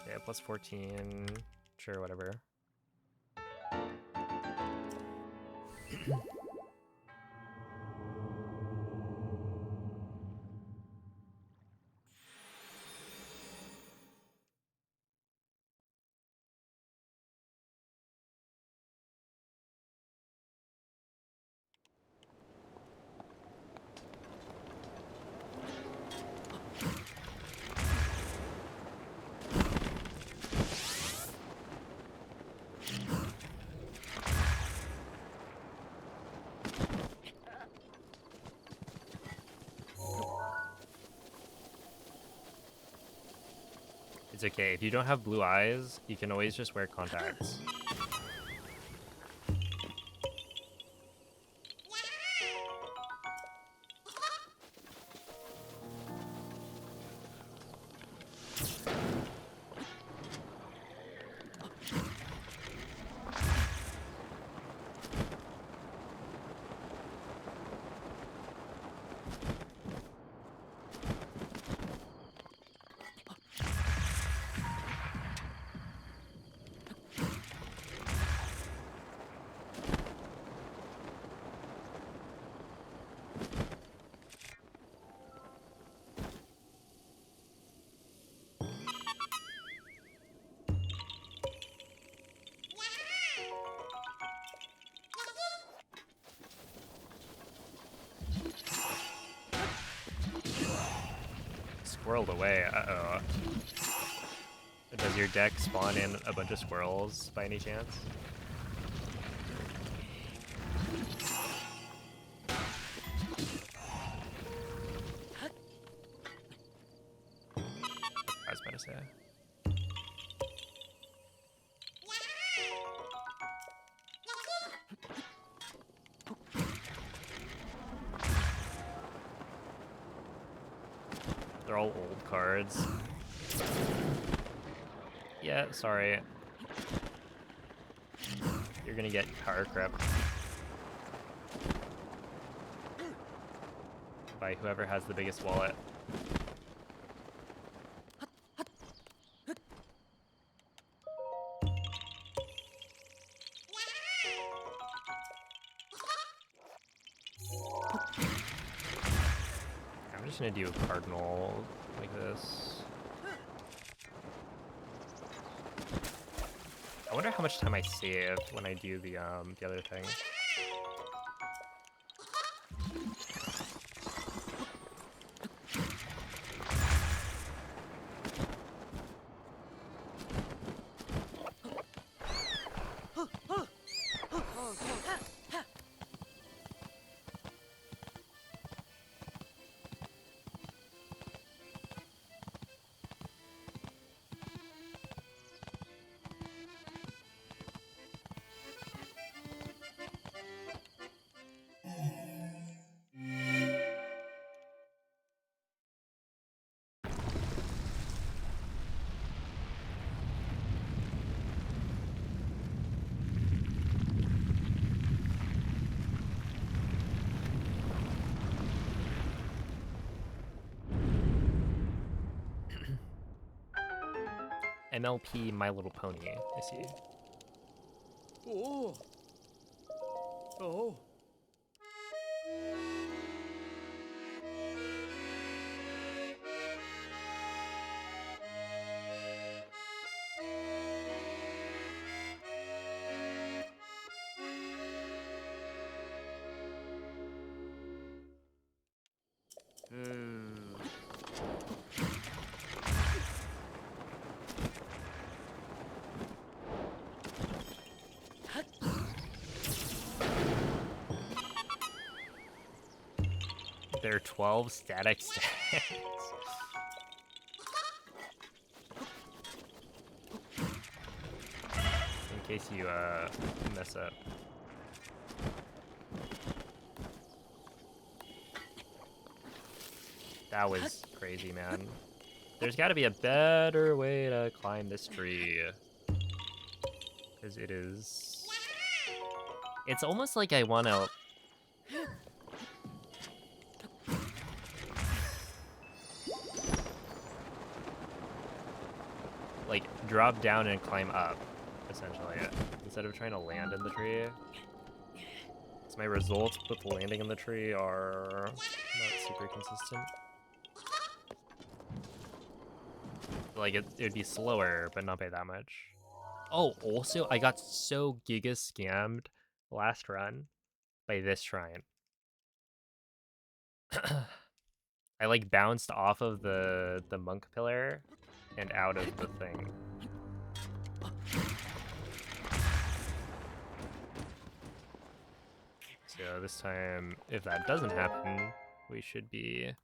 Yeah, plus 14. Sure, whatever. It's okay. If you don't have blue eyes, you can always just wear contacts. Squirreled away, uh-oh. Does your deck spawn in a bunch of squirrels by any chance? I was about to say. They're all old cards. Yeah, sorry. You're gonna get power crept by whoever has the biggest wallet. just gonna do a cardinal like this. I wonder how much time I save when I do the other thing. MLP My Little Pony, I see. Oh. Oh. There are 12 static stacks. In case you mess up. That was crazy, man. There's got to be a better way to climb this tree. Because it is... It's almost like I want to... like, drop down and climb up, essentially, instead of trying to land in the tree. So my results with landing in the tree are not super consistent. Like, it'd be slower, but not by that much. Oh, also, I got so giga scammed last run by this shrine. I, like, bounced off of the monk pillar and out of the thing. So this time, if that doesn't happen, we should be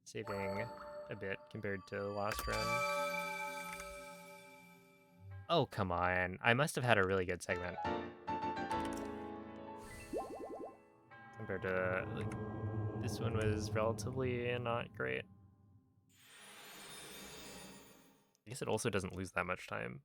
saving a bit compared to the last run. Oh, come on. I must have had a really good segment. Compared to, like, this one was relatively not great. I guess it also doesn't lose that much time.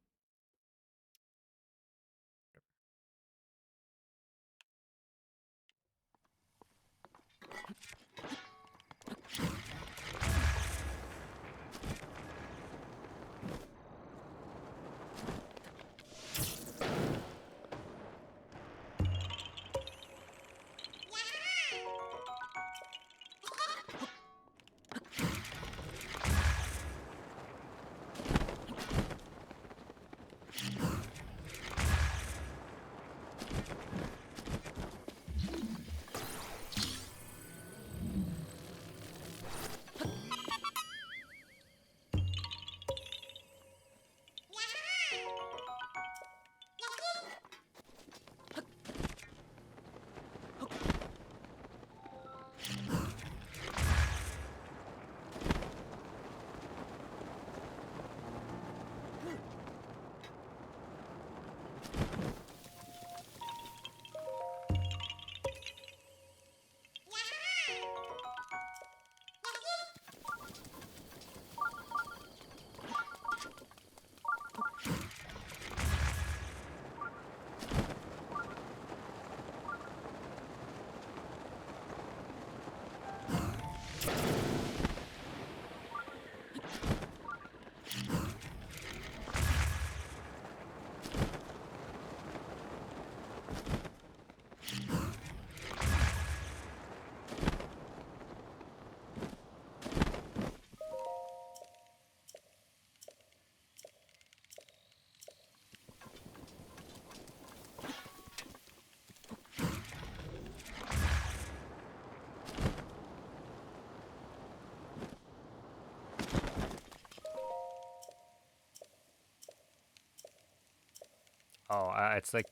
Oh, it's like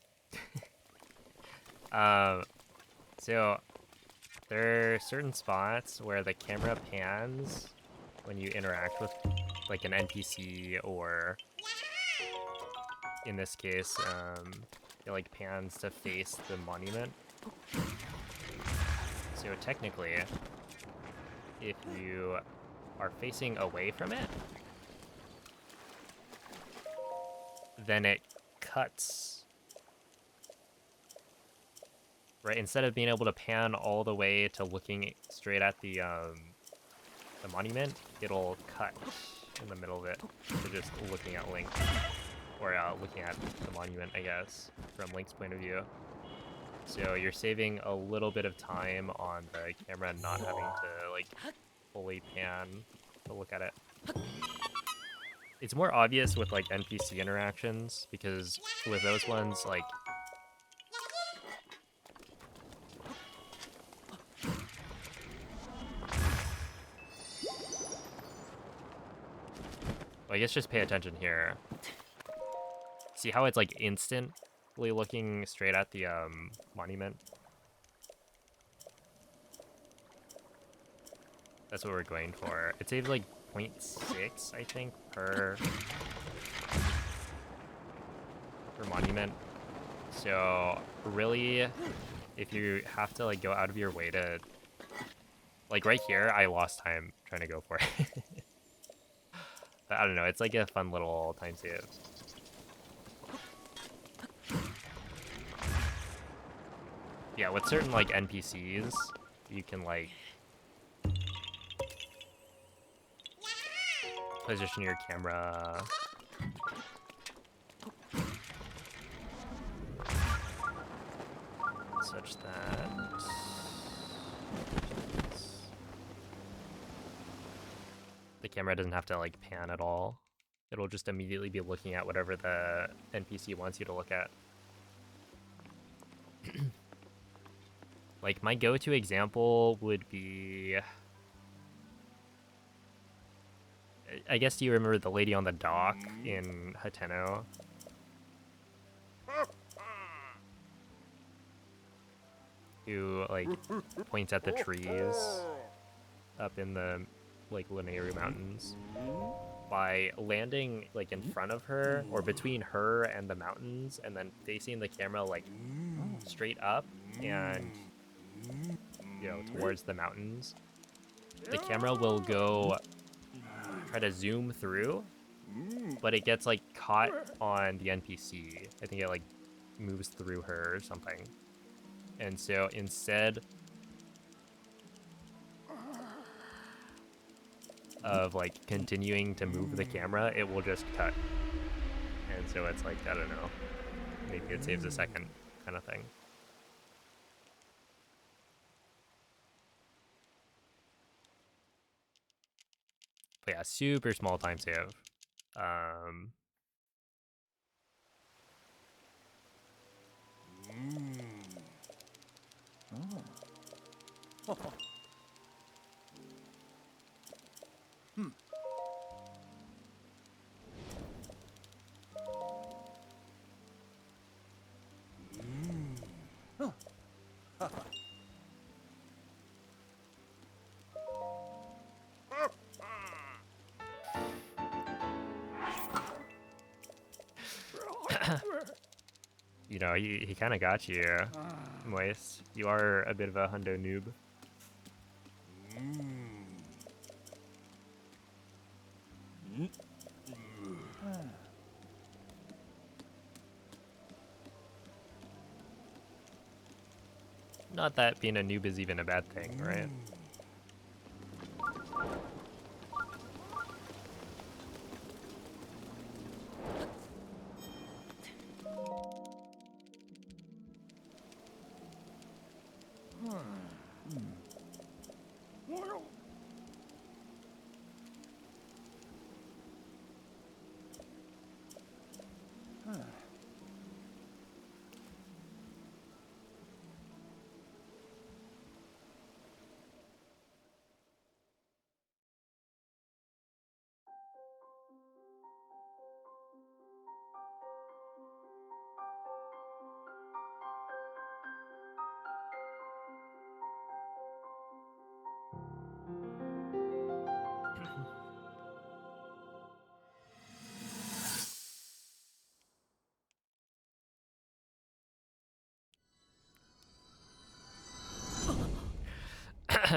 um so there are certain spots where the camera pans when you interact with like an NPC, or in this case, it like pans to face the monument. So technically, if you are facing away from it, then it cuts. Right, instead of being able to pan all the way to looking straight at the monument, it'll cut in the middle of it to just looking at Link, or looking at the monument, I guess, from Link's point of view. So you're saving a little bit of time on the camera not having to like fully pan to look at it. It's more obvious with like NPC interactions, because with those ones, like I guess just pay attention here. See how it's like instantly looking straight at the monument? That's what we're going for. It saves like 0.6, I think, per monument. So really, if you have to like go out of your way to, like right here, I lost time trying to go for it. But I don't know, it's like a fun little time save. Yeah, with certain like NPCs, you can like position your camera such that the camera doesn't have to like pan at all. It'll just immediately be looking at whatever the NPC wants you to look at. Like my go-to example would be, I guess, do you remember the lady on the dock in Hateno? Who like points at the trees up in the like Lanayru Mountains. By landing like in front of her or between her and the mountains, and then facing the camera like straight up and, you know, towards the mountains, the camera will go try to zoom through, but it gets like caught on the NPC. I think it like moves through her or something. And so instead of like continuing to move the camera, it will just cut. And so it's like, I don't know, maybe it saves a second kind of thing. But yeah, super small time save. You know, he kind of got you, Moist. You are a bit of a hundo noob. Not that being a noob is even a bad thing, right?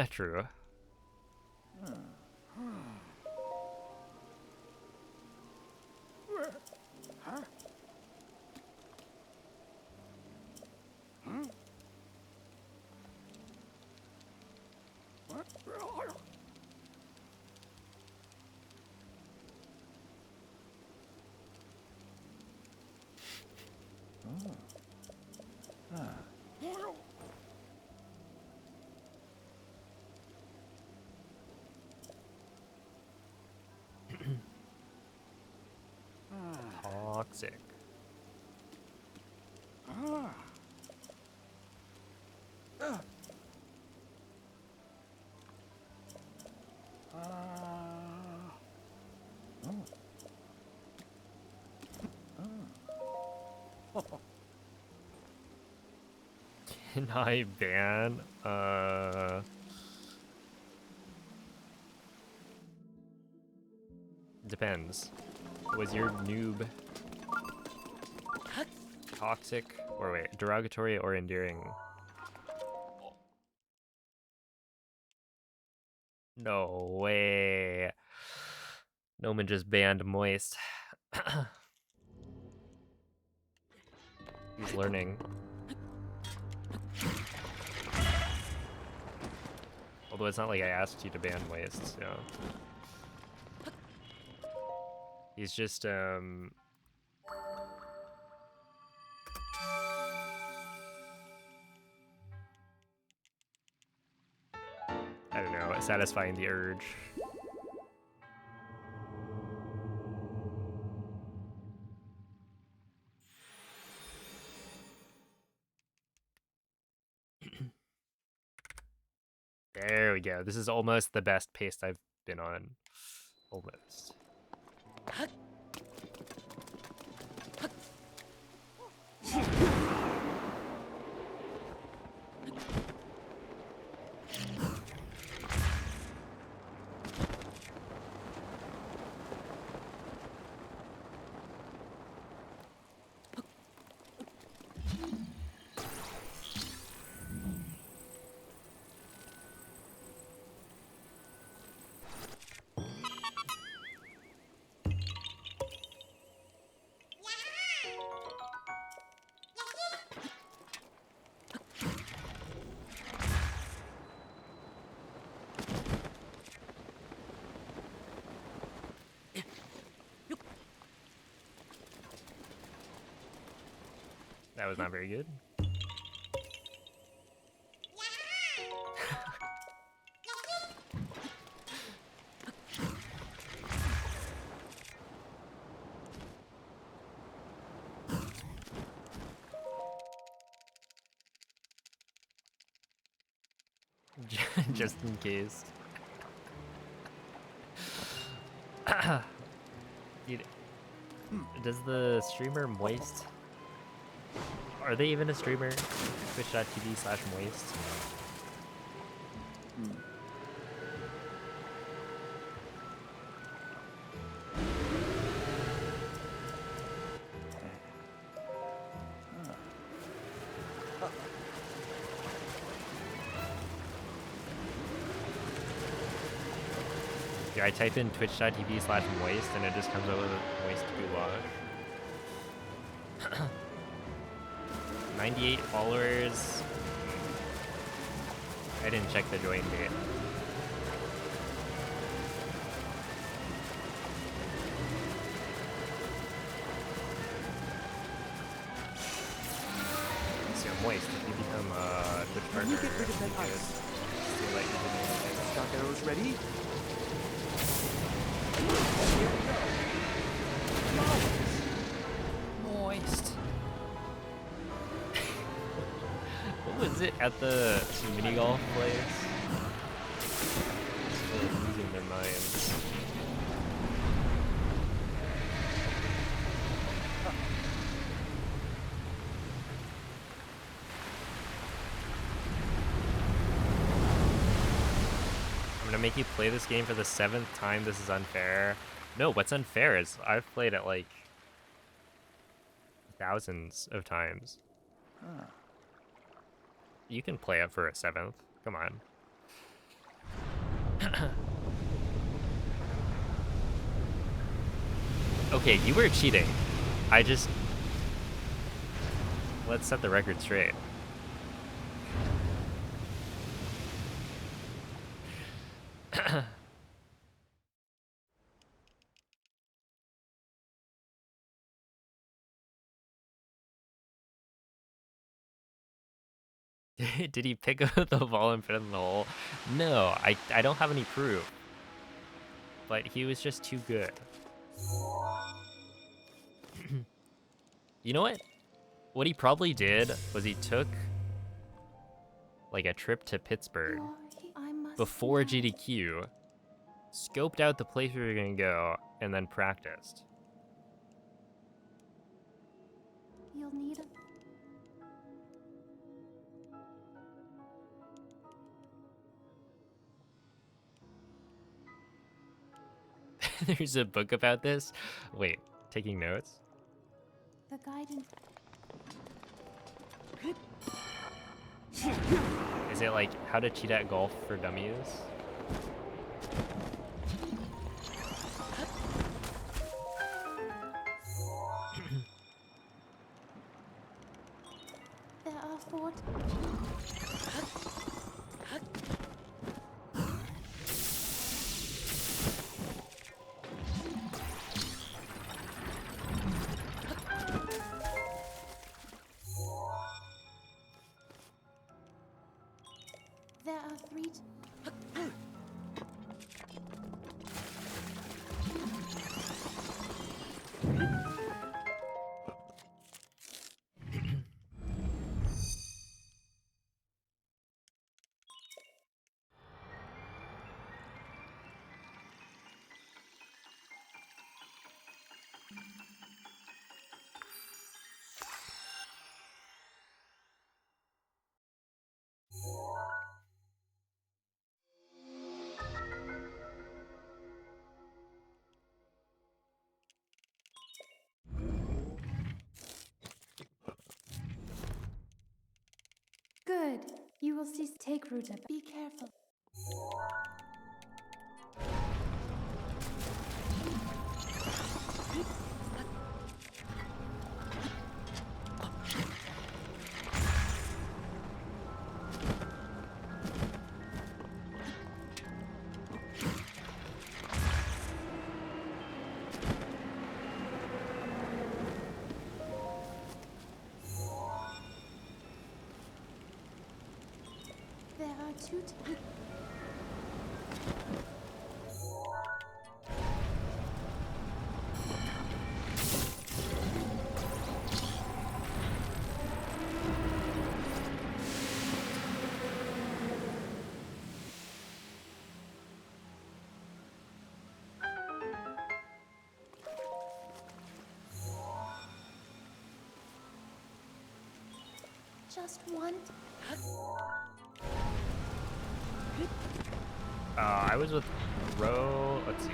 True. Toxic. Can I ban? Depends. Was your noob toxic or wait, derogatory or endearing? No way. Noman just banned Moist. He's learning. Although it's not like I asked you to ban Moist, so. He's just, I don't know, satisfying the urge. There we go. This is almost the best pace I've been on. Almost. That was not very good. Just in case. Dude, does the streamer Moist... Are they even a streamer? Twitch.tv/Moist. Yeah, I type in twitch.tv/Moist and it just comes up with Moist Goulash. 98 followers. I didn't check the join date. So Moist, if you become a Twitch partner, you get rid of that ice? see like you Stock arrows ready? Moist. What was it at the mini golf place? People are losing their minds. I'm gonna make you play this game for the 7th time. This is unfair. No, what's unfair is I've played it like thousands of times. You can play it for a 7th. Come on. Okay, you were cheating. I just... Let's set the record straight. Did he pick up the ball and put it in the hole? No, I don't have any proof. But he was just too good. You know what? What he probably did was he took like a trip to Pittsburgh before GDQ, scoped out the place we were gonna go, and then practiced. You'll need a... There's a book about this? Wait, taking notes? The guidance... Is it like how to cheat at golf for dummies? There are 4... There are 3... Good. You will see. Take Ruta. Be careful. There are 2... Just one... I was with Ro. Let's see.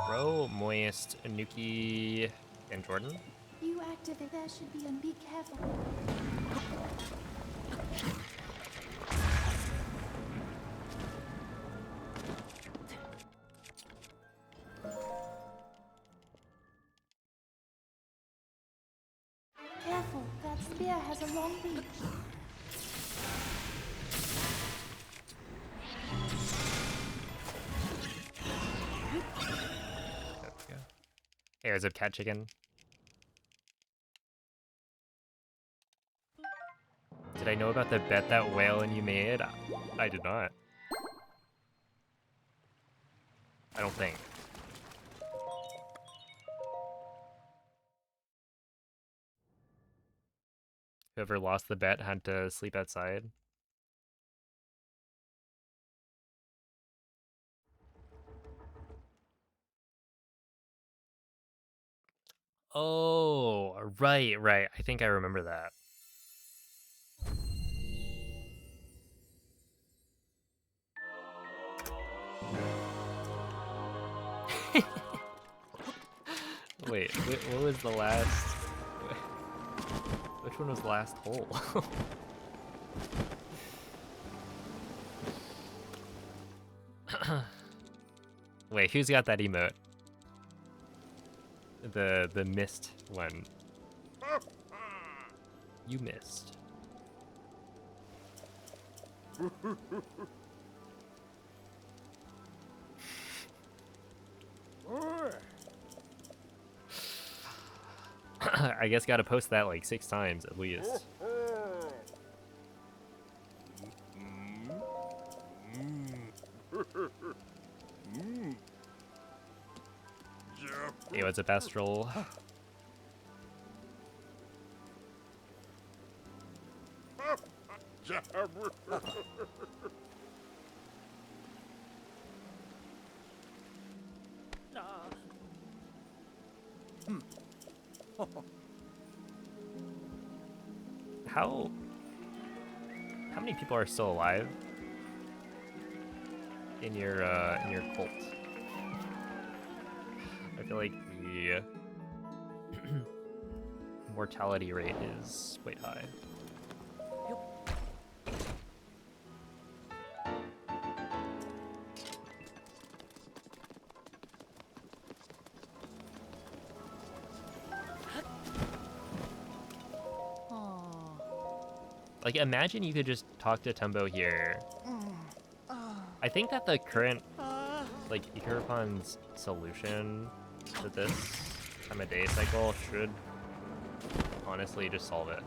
Ro, Moist, Nuki, and Jordan. You activate. There should be... And be careful. Careful. That spear has a long reach. There we go. Hey, what's up, Cat Chicken? Did I know about the bet that whale and you made? I did not. I don't think. Whoever lost the bet had to sleep outside. Oh, right. I think I remember that. Wait, what was the last? Which one was the last hole? Wait, who's got that emote? The missed one. You missed. I guess gotta post that like 6 times at least. Hey, what's up, Astral? How many people are still alive in your cult? I feel like the mortality rate is quite high. Like, imagine you could just talk to Tumbo here. I think that the current, like, Ikarapon's solution to this time of day cycle should honestly just solve it.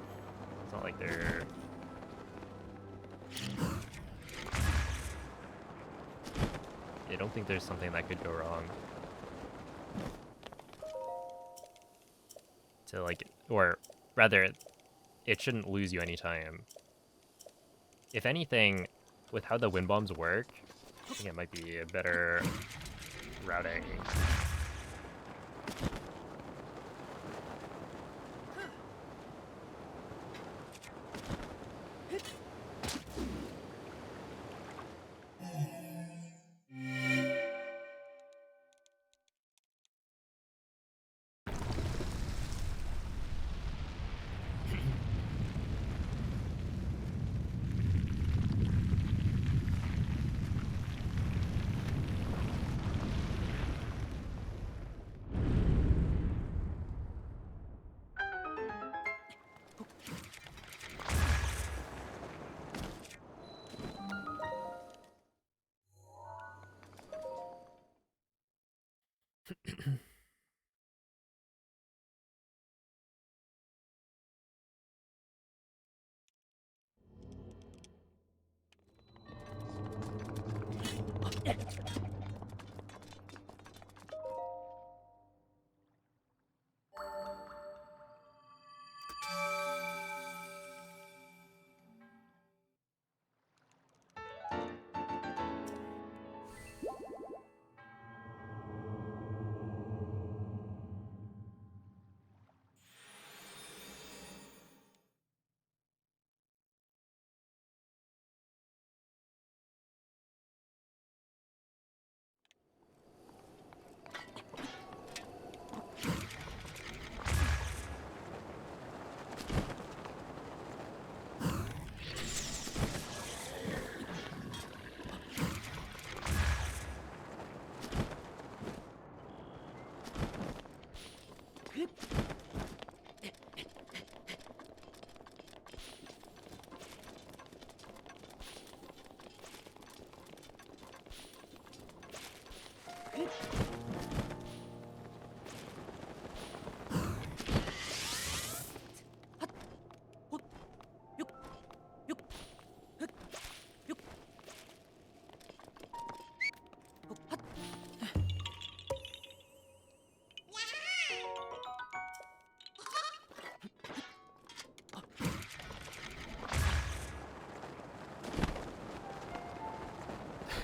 It's not like they're... I don't think there's something that could go wrong. To, like, or rather, it shouldn't lose you any time. If anything, with how the wind bombs work, I think it might be a better routing.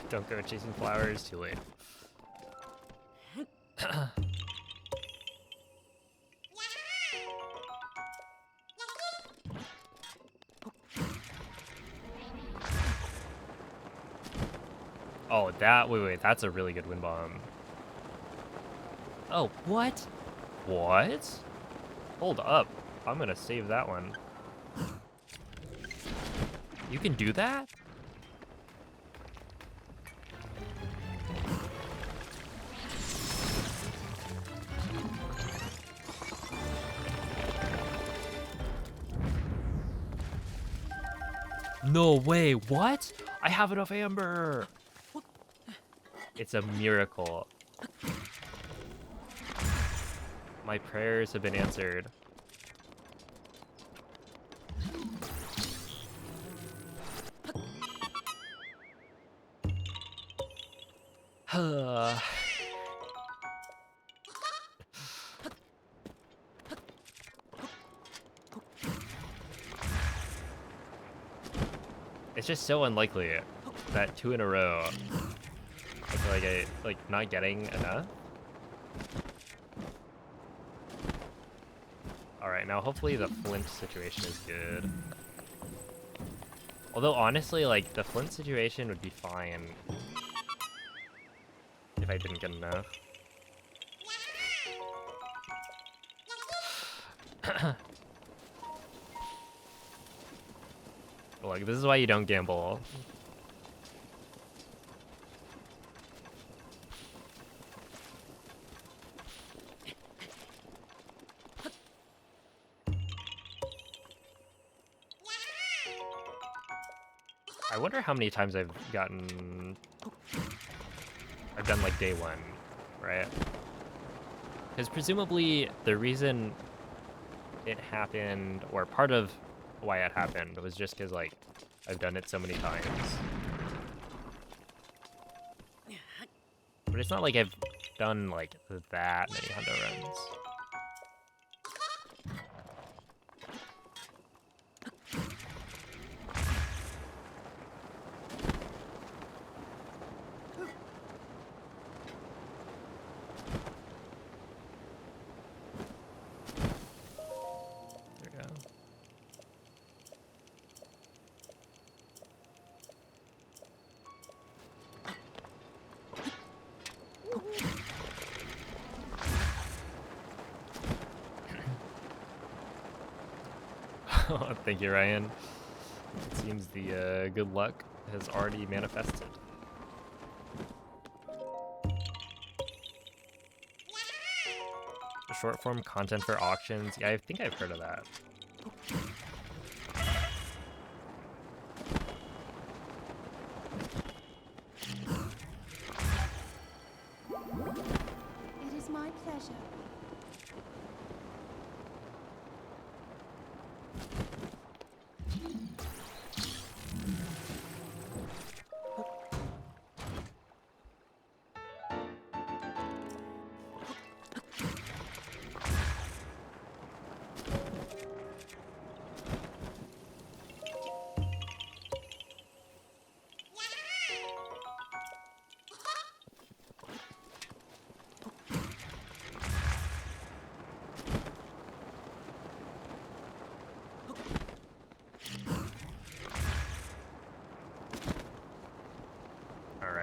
Don't go chasing flowers, too late. Oh, wait, that's a really good wind bomb. Oh, what? What? Hold up. I'm gonna save that one. You can do that? No way, what? I have enough amber. It's a miracle. My prayers have been answered. It's just so unlikely that 2 in a row. I feel like not getting enough. Alright, now hopefully the flint situation is good. Although honestly, like, the flint situation would be fine if I didn't get enough. Look, this is why you don't gamble. I wonder how many times I've done like day 1, right? Because presumably the reason it happened, or part of why it happened, was just because like I've done it so many times. But it's not like I've done like that many hundo runs. Thank you, Ryan. It seems the good luck has already manifested. Short form content for auctions. Yeah, I think I've heard of that. It is my pleasure.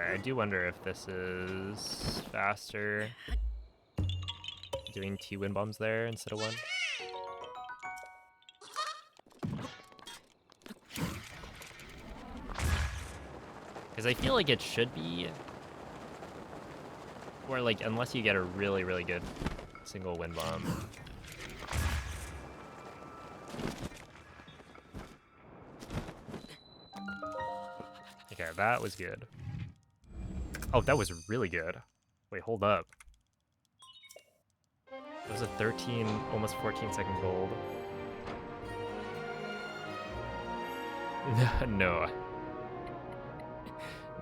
I do wonder if this is faster doing 2 wind bombs there instead of 1. Because I feel like it should be, or like unless you get a really, really good single wind bomb. Okay, that was good. Oh, that was really good. Wait, hold up. That was a 13, almost 14-second gold. No.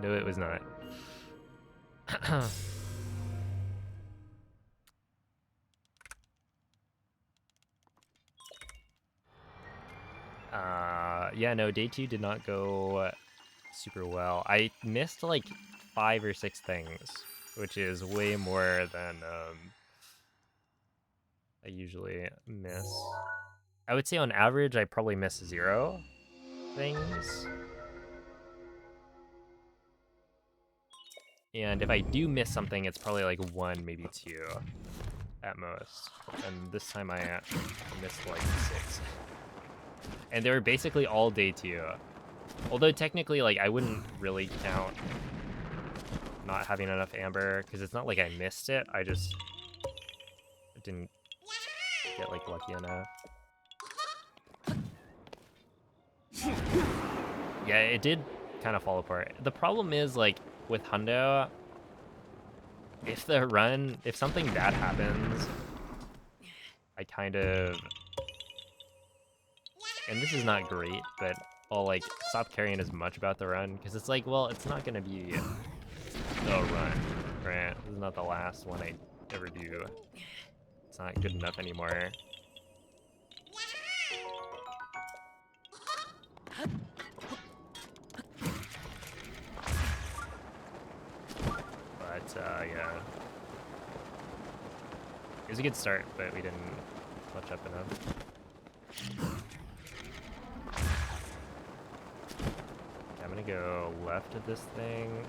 No, it was not. Yeah, no, day 2 did not go super well. I missed like 5 or 6 things, which is way more than I usually miss. I would say on average I probably miss 0 things. And if I do miss something, it's probably like 1, maybe 2. at most, and this time I missed like 6. And they were basically all day 2. Although technically, like, I wouldn't really count not having enough amber, because it's not like I missed it, I just didn't get, like, lucky enough. Yeah, it did kind of fall apart. The problem is, like, with Hundo, if something bad happens, I kind of, and this is not great, but I'll, like, stop caring as much about the run, because it's like, well, it's not gonna be the run, right? This is not the last one I ever do. It's not good enough anymore. But, yeah. It was a good start, but we didn't clutch up enough. I'm gonna go left of this thing.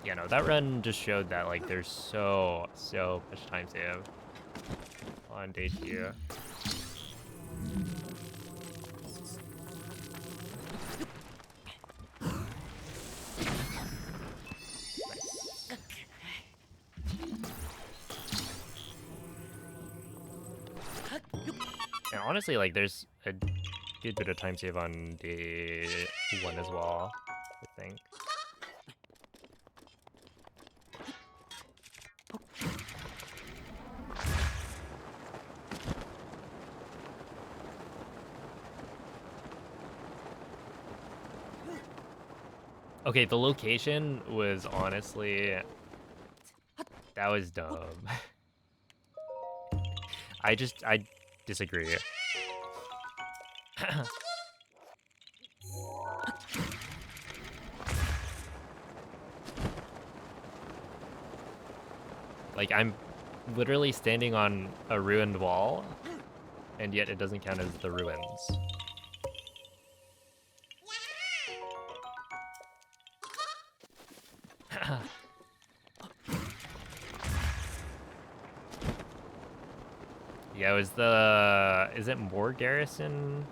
Yeah, no, that run just showed that, like, there's so much time save on day 2. Nice. And honestly, like, there's a good bit of time save on day 1 as well, I think. Okay, the location was honestly, that was dumb. I disagree. Like, I'm literally standing on a ruined wall, and yet it doesn't count as the ruins. Yeah, it was is it more Garrison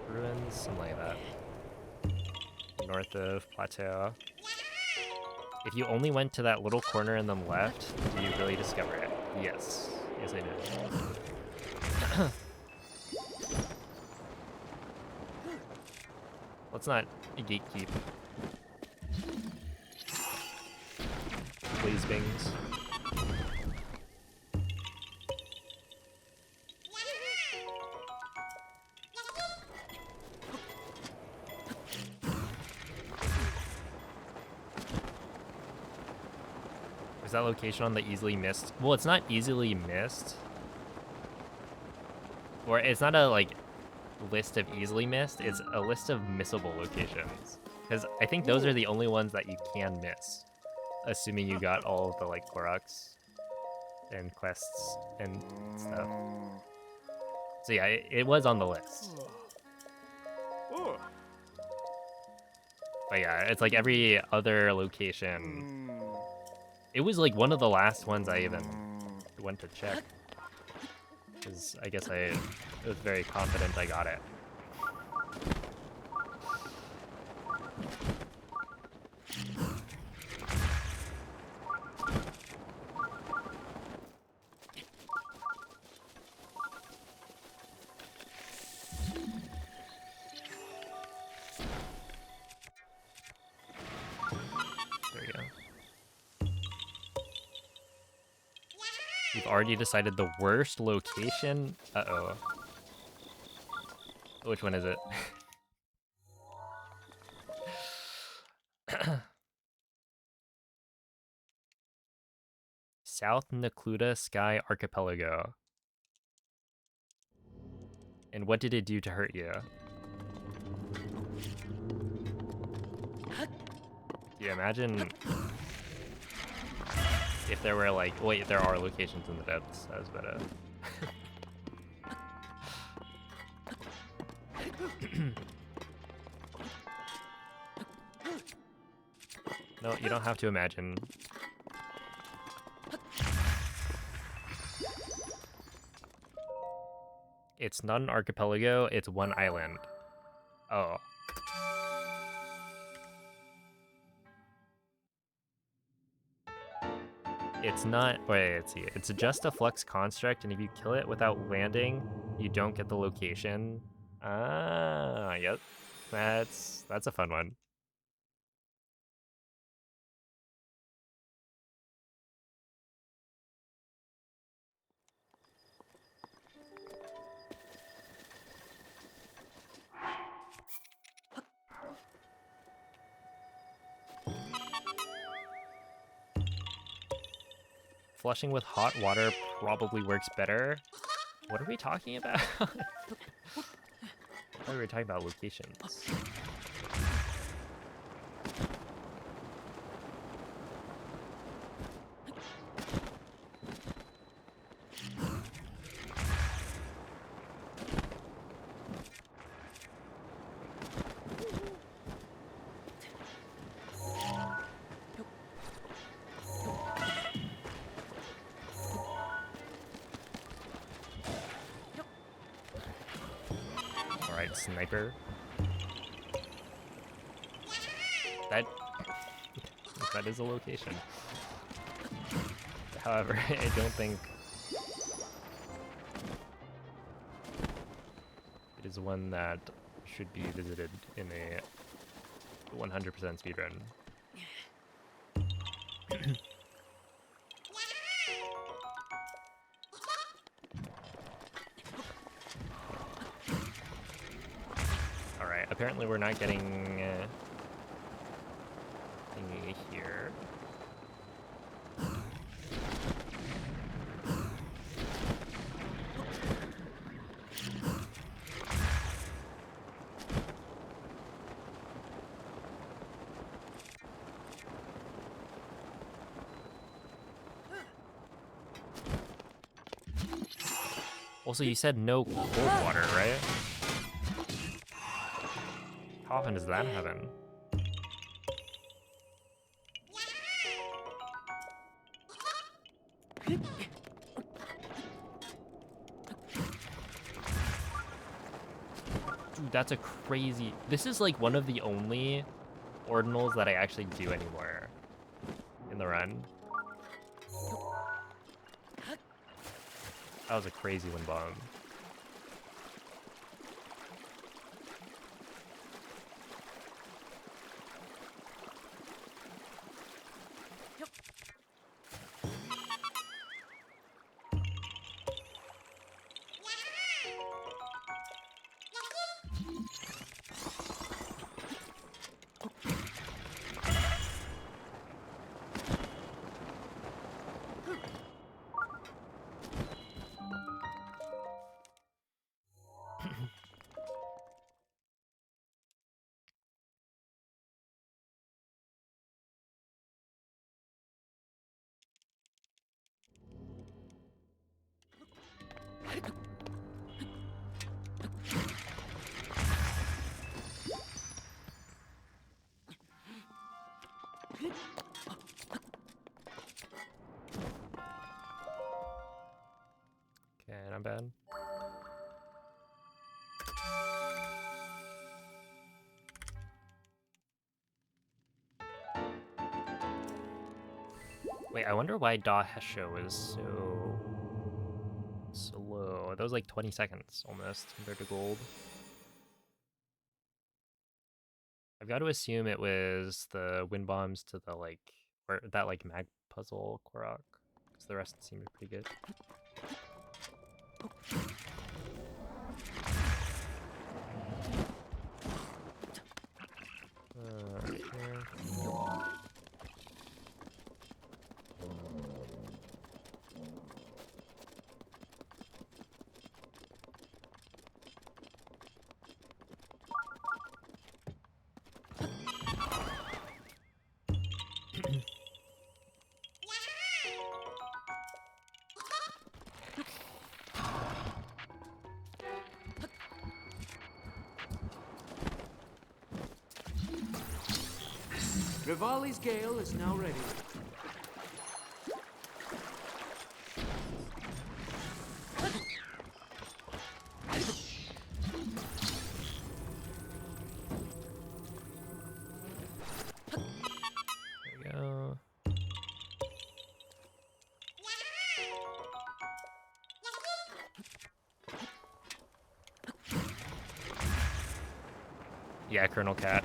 ruins? Something like that. North of Plateau. If you only went to that little corner in the left, do you really discover it? Yes. Yes, I did. Let's not gatekeep. Please, Bings. Is that location on the easily missed? Well, it's not easily missed. Or it's not a, like, list of easily missed. It's a list of missable locations. Because I think those are the only ones that you can miss. Assuming you got all of the, like, Koroks and quests and stuff. So yeah, it was on the list. But yeah, it's like every other location. It was like one of the last ones I even went to check. Because I guess I was very confident I got it. There we go. You've already decided the worst location? Uh-oh. Which one is it? South Nakluda Sky Archipelago. And what did it do to hurt you? Yeah, imagine if there were like, wait, there are locations in the depths. That was better. No, you don't have to imagine. It's not an archipelago, it's one island. Oh. It's not, wait, let's see. It's just a flux construct, and if you kill it without landing, you don't get the location. Ah, yep. That's a fun one. Flushing with hot water probably works better. What are we talking about? I thought we were talking about locations. Alright, sniper. That is a location. However, I don't think it is one that should be visited in a 100% speedrun. Alright, apparently we're not getting thingy here. Also, you said no cold water, right? How often does that happen? Dude, that's a crazy... This is like one of the only ordinals that I actually do anymore in the run. That was a crazy wind bomb. Okay, not bad. Wait, I wonder why Da Hesho was so slow. That was like 20 seconds almost compared to gold. I've got to assume it was the wind bombs to the like, or that like mag puzzle Korok, because the rest seemed pretty good. Here. Rivali's Gale is now ready. There we go. Yeah, Colonel Cat.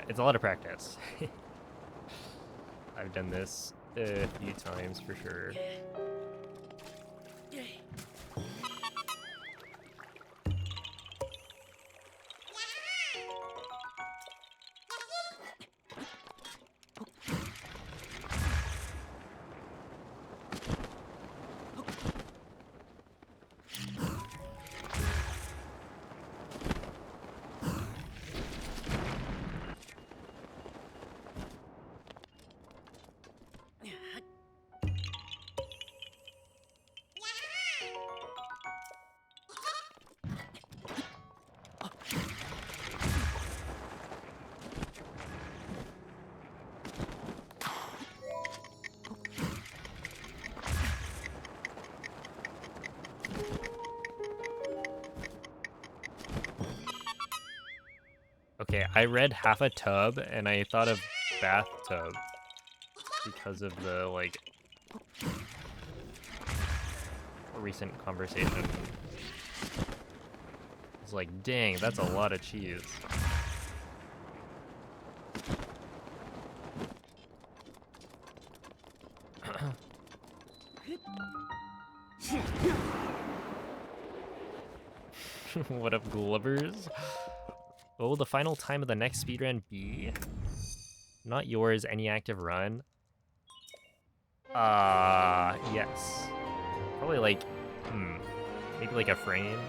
It's a lot of practice. I've done this a few times for sure. Okay, I read half a tub and I thought of bathtub because of the like recent conversation. It's like, dang, that's a lot of cheese. What up, Glubbers? What will the final time of the next speedrun be? Not yours, any active run? Yes. Probably like, maybe like a frame?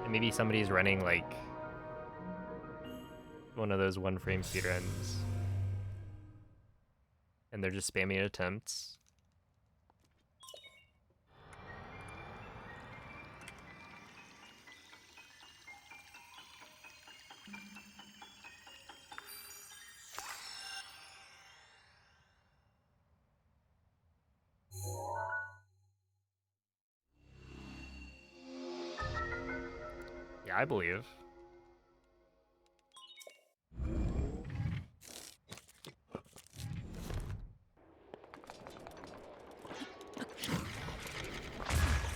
And maybe somebody's running like one of those one frame speedruns. And they're just spamming attempts. Yeah, I believe.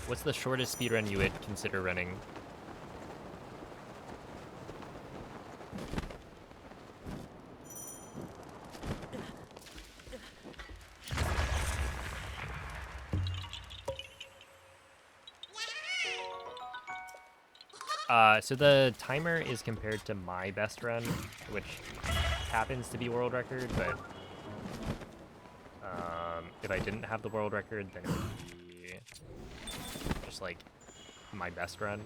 What's the shortest speedrun you would consider running? So the timer is compared to my best run, which happens to be world record, but if I didn't have the world record, then it would be just like my best run.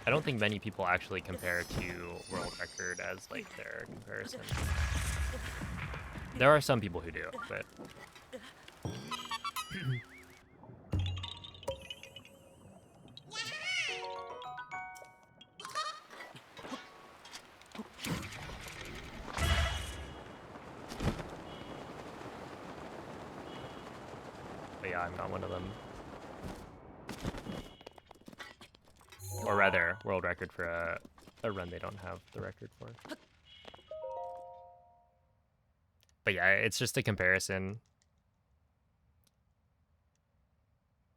I don't think many people actually compare to world record as like their comparison. There are some people who do, but yeah, I'm not one of them. Or rather, world record for a run they don't have the record for. But yeah, it's just a comparison.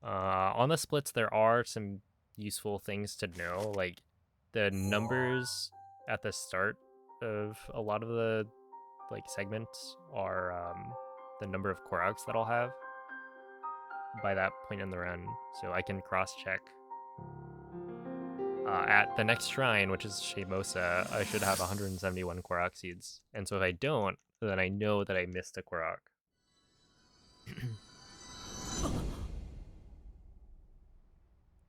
On the splits, there are some useful things to know, like the numbers at the start of a lot of the like segments are the number of Koroks that I'll have by that point in the run, so I can cross-check. At the next shrine, which is Shemosa, I should have 171 Korok seeds. And so if I don't, then I know that I missed a Korok.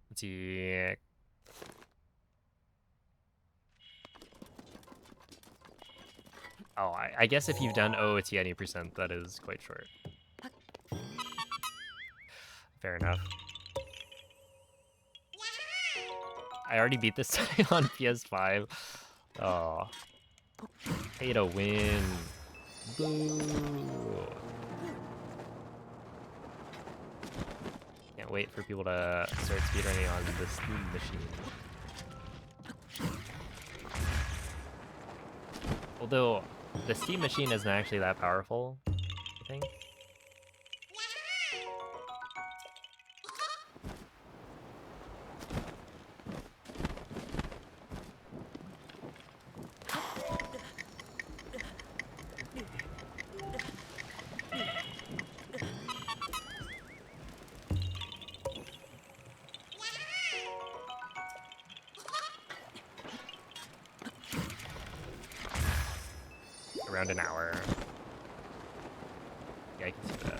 Let's see. Oh, I guess if you've done OOT any percent, that is quite short. Fair enough. I already beat this on PS5. Oh. Pay to win. Boo. Can't wait for people to start speedrunning on this Steam machine. Although, the Steam machine isn't actually that powerful, I think. Around an hour. Yeah, I can see that.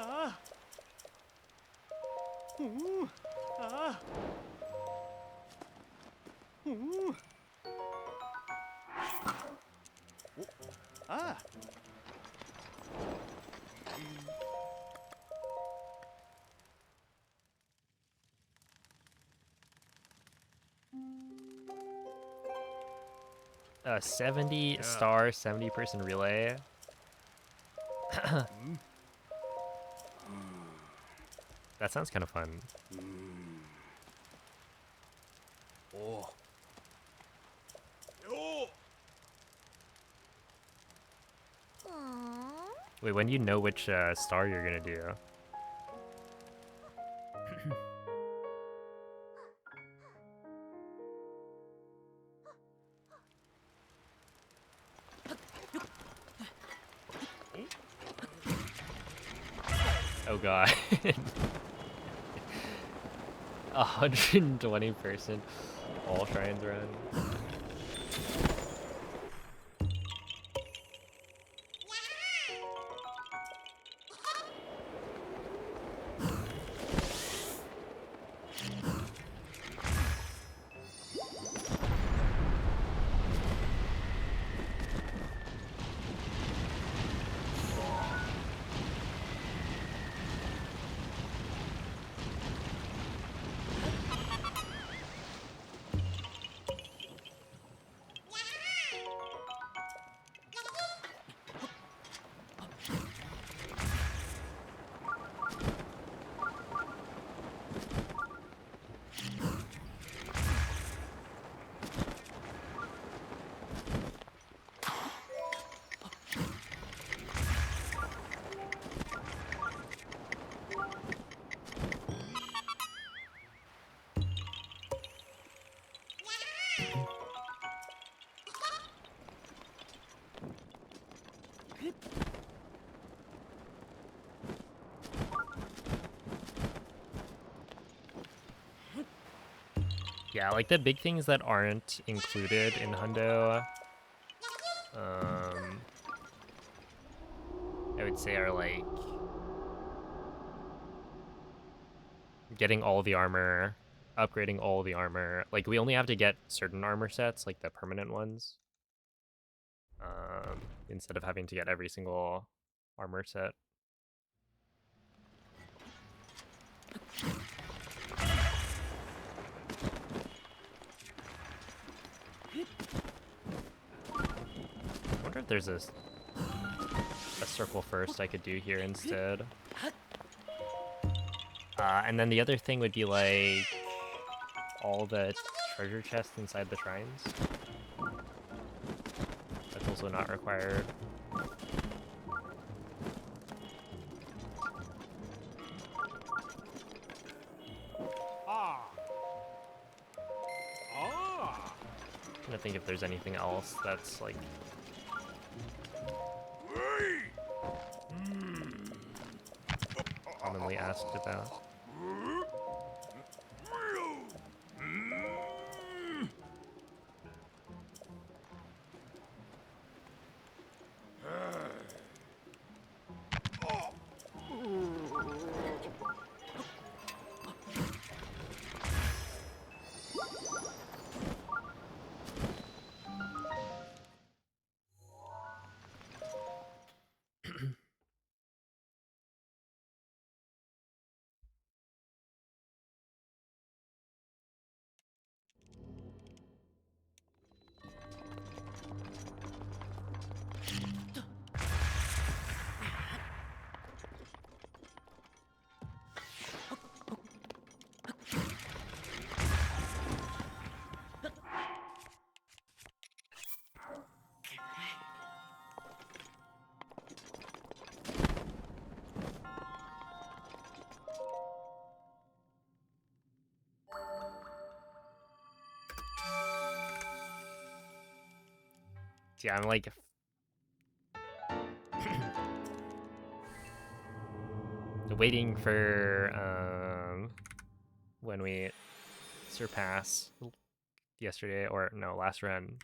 Ah. Ooh. Ah. Ooh. Ah. 70-star, 70-person relay. That sounds kind of fun. Oh. Oh. Wait, when do you know which star you're gonna do? Oh god. 120-person all shrines run. Yeah, like the big things that aren't included in Hundo, I would say are like getting all the armor, upgrading all the armor. Like we only have to get certain armor sets, like the permanent ones, instead of having to get every single armor set. I wonder if there's a circle first I could do here instead. And then the other thing would be like all the treasure chests inside the shrines. That's also not required. Ah. Ah. trying to think if there's anything else that's like commonly asked about. Yeah, I'm like waiting for when we surpass yesterday or no last run.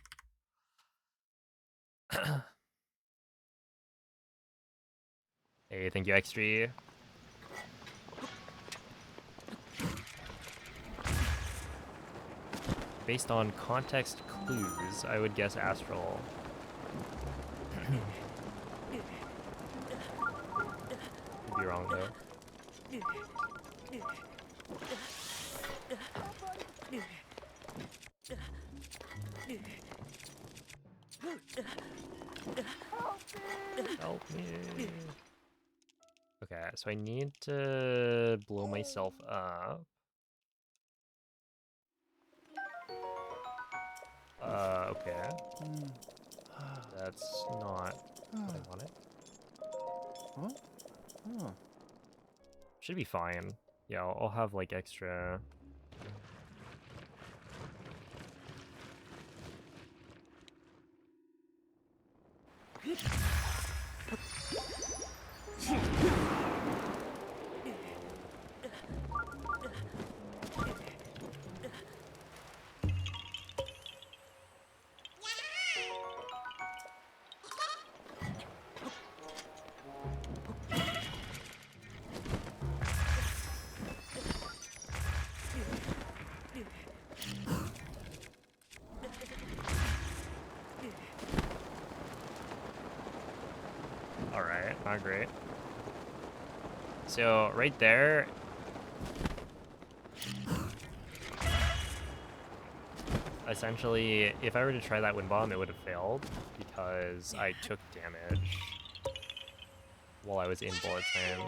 Hey, thank you, X3. Based on context clues, I would guess Astral. Could be wrong though. Help me. Okay, so I need to blow myself up. Okay. That's not what I wanted. Should be fine. Yeah, I'll have like extra. Alright, not great. So, right there... Essentially, if I were to try that wind bomb, it would have failed, because I took damage while I was in bullet time.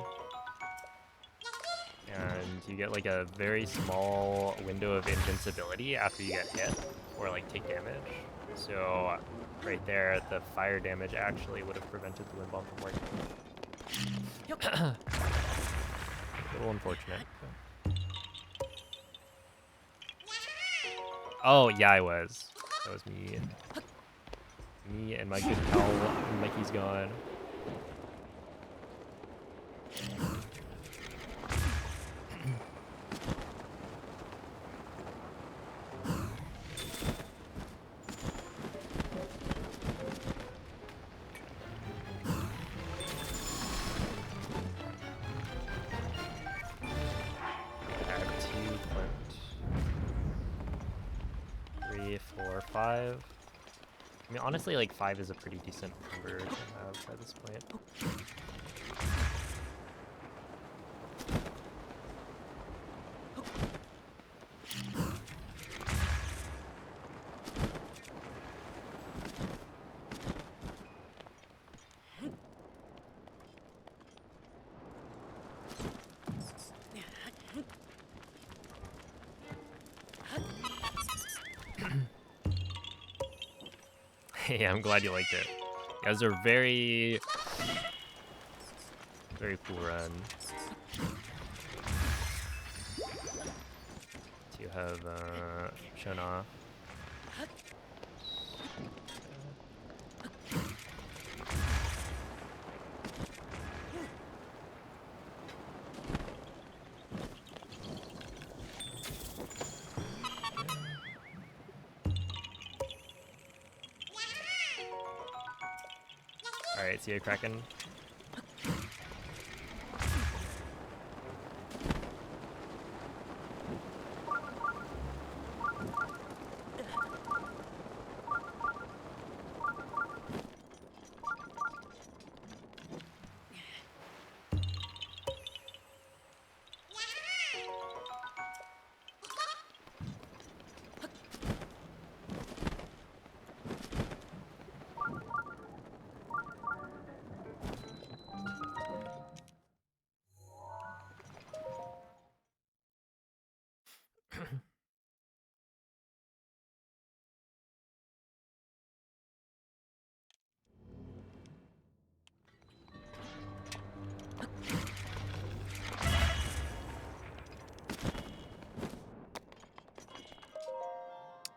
And you get like a very small window of invincibility after you get hit, or like take damage. So right there, the fire damage actually would have prevented the wind bomb from working. A little unfortunate. Oh yeah, I was. That was me. Me and my good pal Mikey's gone. I mean, honestly, like 5 is a pretty decent number to have at this point. Yeah, I'm glad you liked it. You guys are very cool run. To have shown off. Alright, see you, Kraken.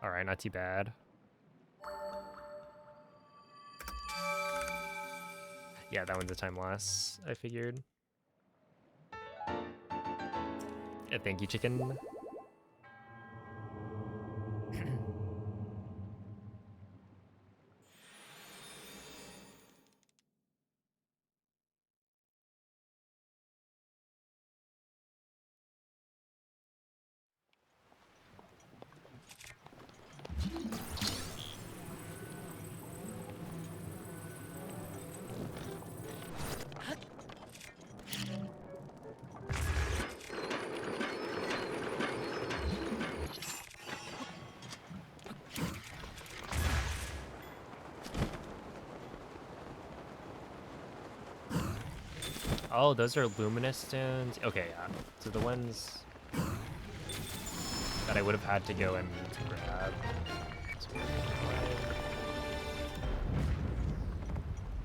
Alright, not too bad. Yeah, that one's a time loss, I figured. Yeah, thank you, chicken. Oh, those are luminous stones. Okay, yeah. So the ones that I would have had to go and grab.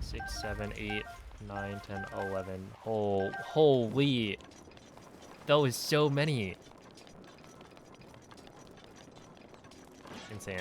6, 7, 8, 9, 10, 11. Holy! That was so many. Insane.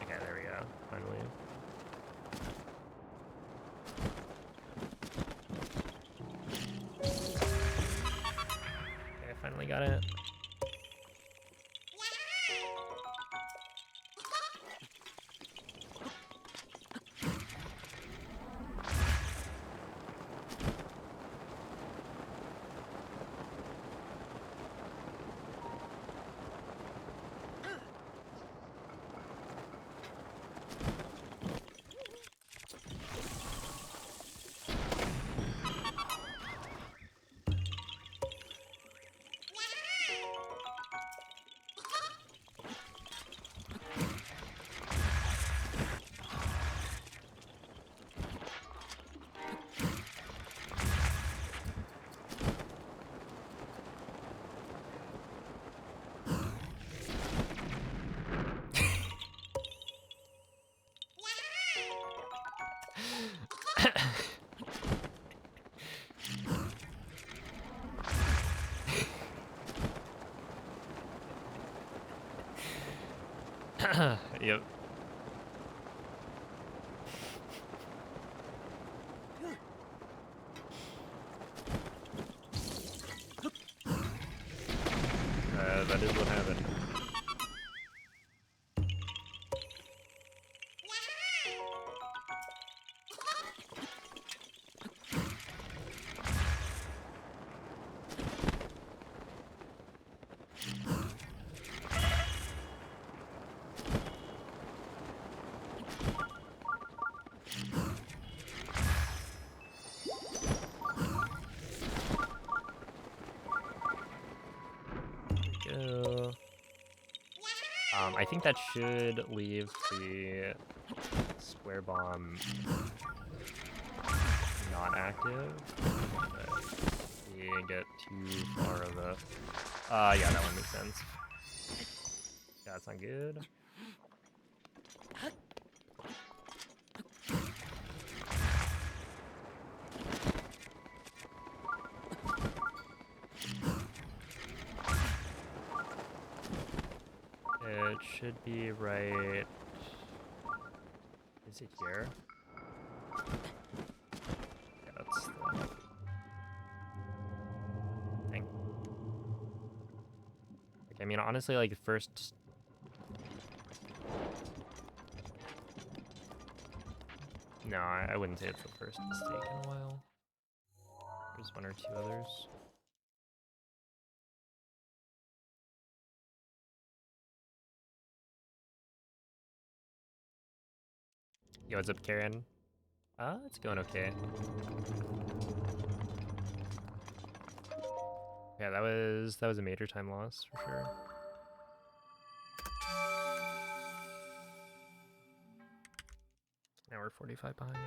Okay, there we go. Finally. Okay, I finally got it. Yep. That is what happened. Go. I think that should leave the square bomb not active. But and get too far of a. Yeah, that one makes sense. Yeah, that's not good. It should be right. Is it here? Yeah, that's the thing. Like, I mean, honestly, like first. No, I wouldn't say it's the first mistake in a while. There's one or two others. Yo, what's up, Karen? It's going okay. Yeah, that was a major time loss for sure. Now we're 45 behind.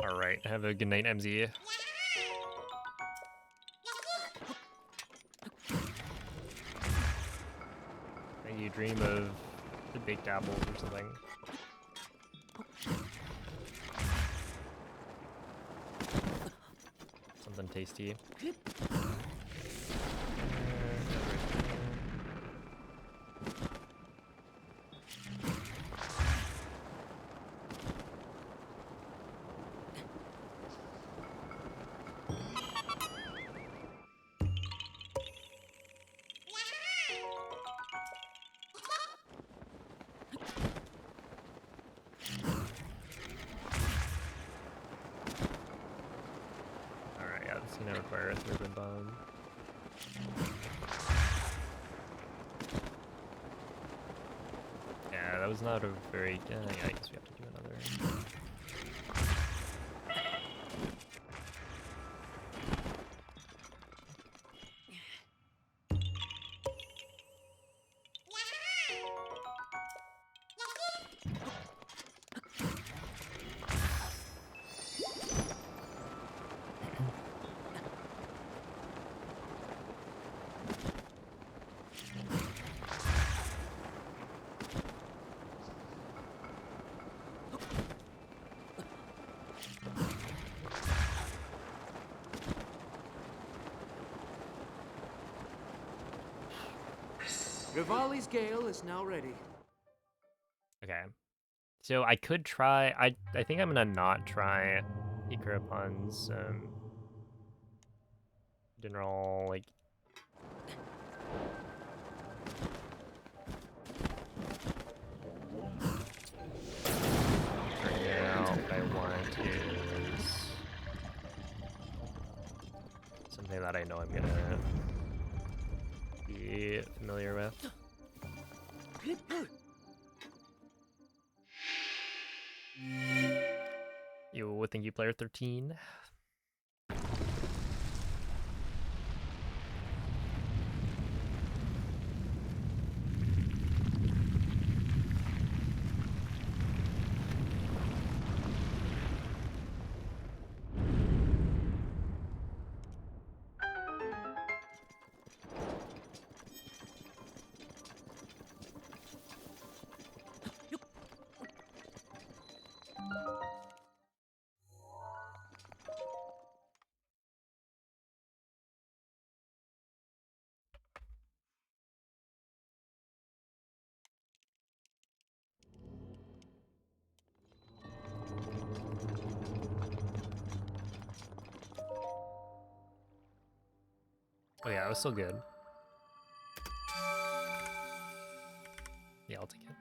All right, have a good night, MZ. And you dream of the baked apples or something. Something tasty. It's gonna require a third bomb. Yeah, that was not a very. Yeah, I guess we have to do another. Rivali's Gale is now ready. Okay. So I could try. I think I'm gonna not try Ikarapun's general like. Right now, what I want is something that I know I'm gonna be familiar with. You thank you, player 13. Oh yeah, it was still good. Yeah, I'll take it.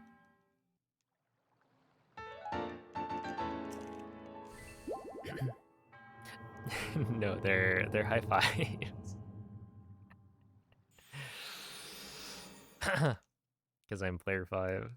No, they're high fives. Because I'm player 5.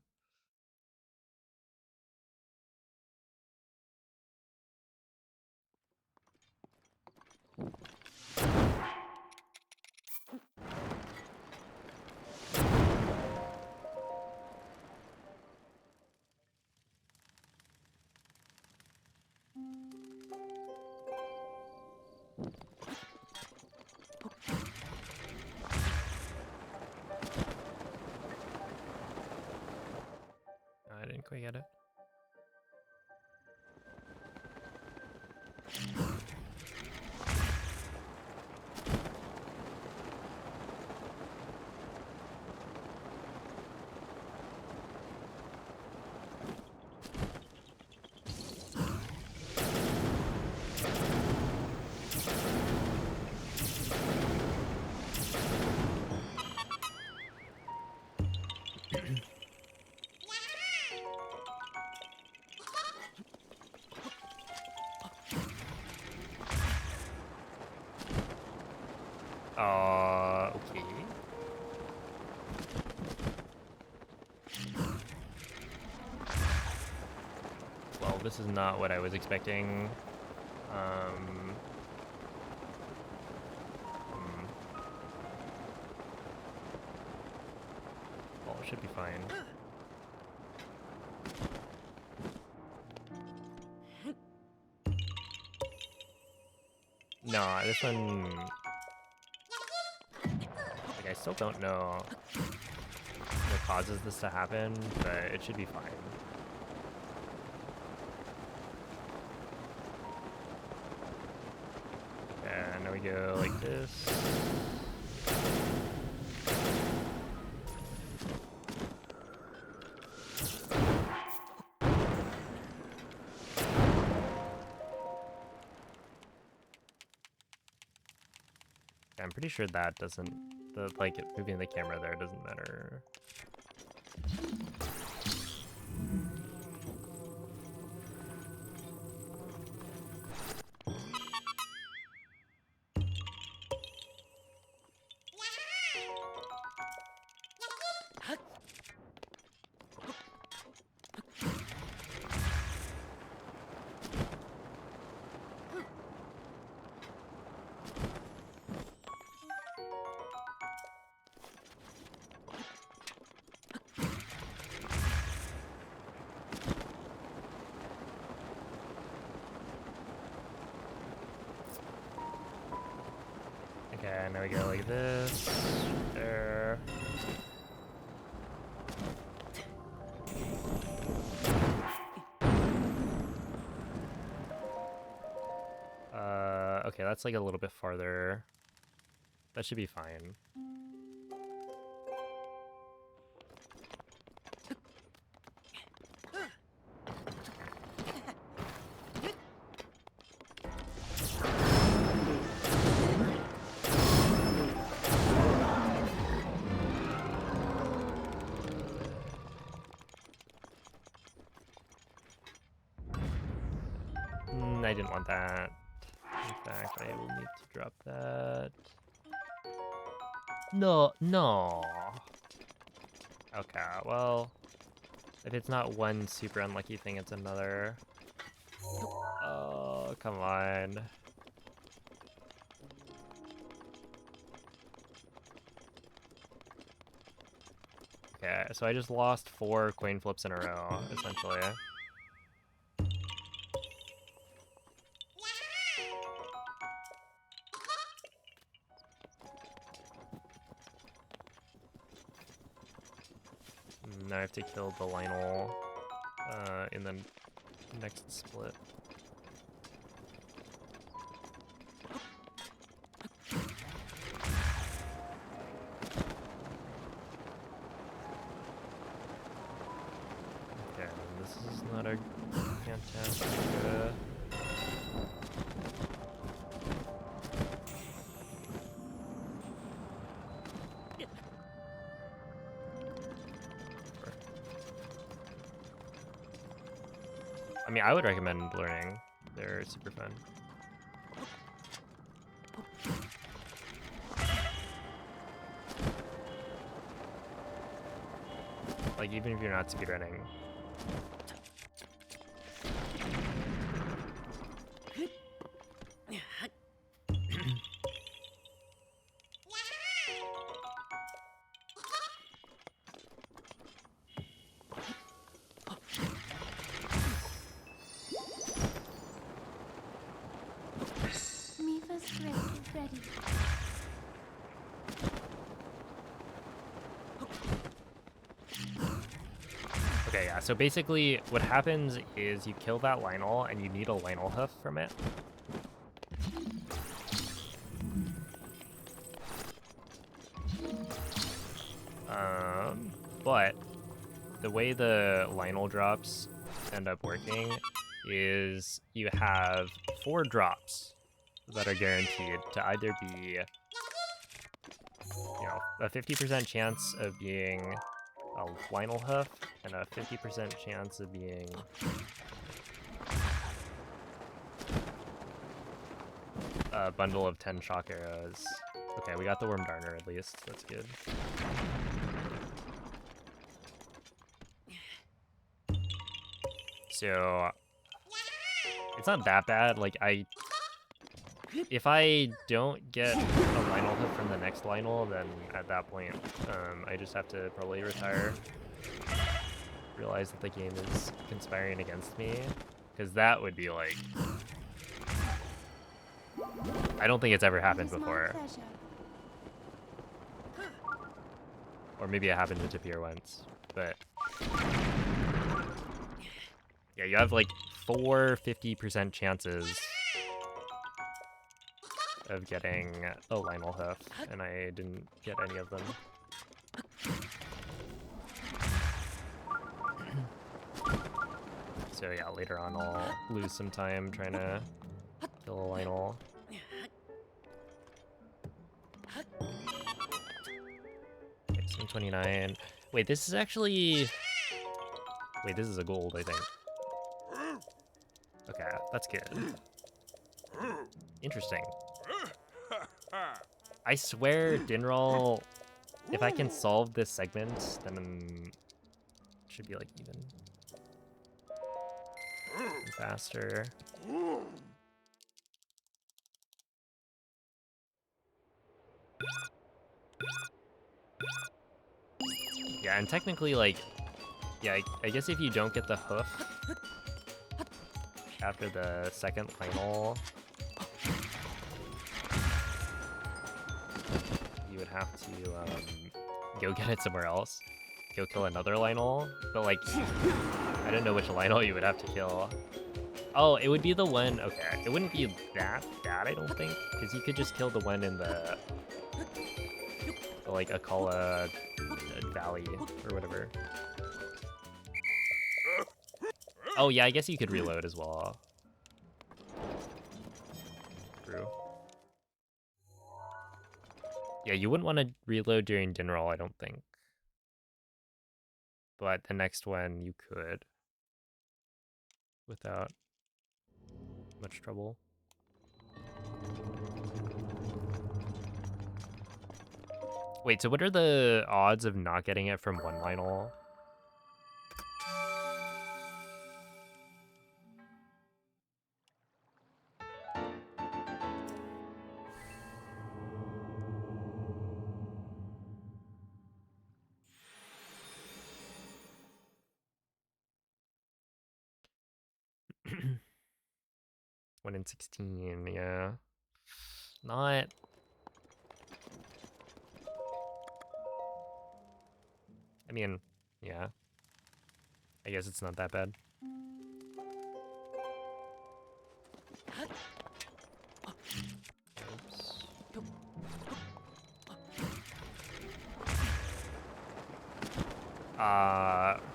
I didn't quite get it. Okay. Well, this is not what I was expecting. Well, it should be fine. No, this one... Like, I still don't know what causes this to happen, but it should be fine. And now we go like this. I'm pretty sure that doesn't, like moving the camera there doesn't matter. Okay, now we go like this. There. Okay, that's like a little bit farther. That should be fine. I didn't want that. In fact, I will need to drop that. No. Okay, well, if it's not one super unlucky thing, it's another. Oh, come on. Okay, so I just lost 4 coin flips in a row, essentially. Now I have to kill the Lionel in the next split. Okay, this is not a fantastic... mean, I would recommend learning. They're super fun. Like, even if you're not speedrunning. Mifa's break is ready. Okay, yeah, so basically what happens is you kill that Lionel and you need a Lionel hoof from it. But the way the Lionel drops end up working is you have 4 drops that are guaranteed to either be, you know, a 50% chance of being a Lionel hoof and a 50% chance of being a bundle of 10 shock arrows. Okay, we got the Worm Darner at least. That's good. So it's not that bad. Like, if I don't get a Lionel hoof from the next Lionel, then at that point, I just have to probably retire. Realize that the game is conspiring against me, because that would be like, I don't think it's ever happened before. Or maybe it happened to Tapir once, but yeah, you have like 4 50% chances of getting a Lionel hoof, and I didn't get any of them. So yeah, later on I'll lose some time trying to kill a Lionel. Okay, 729. Wait, this is actually... Wait, this is a gold, I think. Okay, that's good. Interesting. I swear, Dinral, if I can solve this segment, then it should be like even. And faster. Yeah, and technically, like, yeah, I guess if you don't get the hoof after the second Lionel, you would have to go get it somewhere else. Go kill another Lionel, but like, I don't know which Lionel you would have to kill. Oh, it would be the one, okay, it wouldn't be that bad, I don't think, because you could just kill the one in the like, Akala Valley, or whatever. Oh yeah, I guess you could reload as well. True. Yeah, you wouldn't want to reload during Dinral, I don't think. But the next one you could. Without much trouble. Wait, so what are the odds of not getting it from one Lionel? One in 16, yeah. Not... I mean, yeah. I guess it's not that bad. Oops.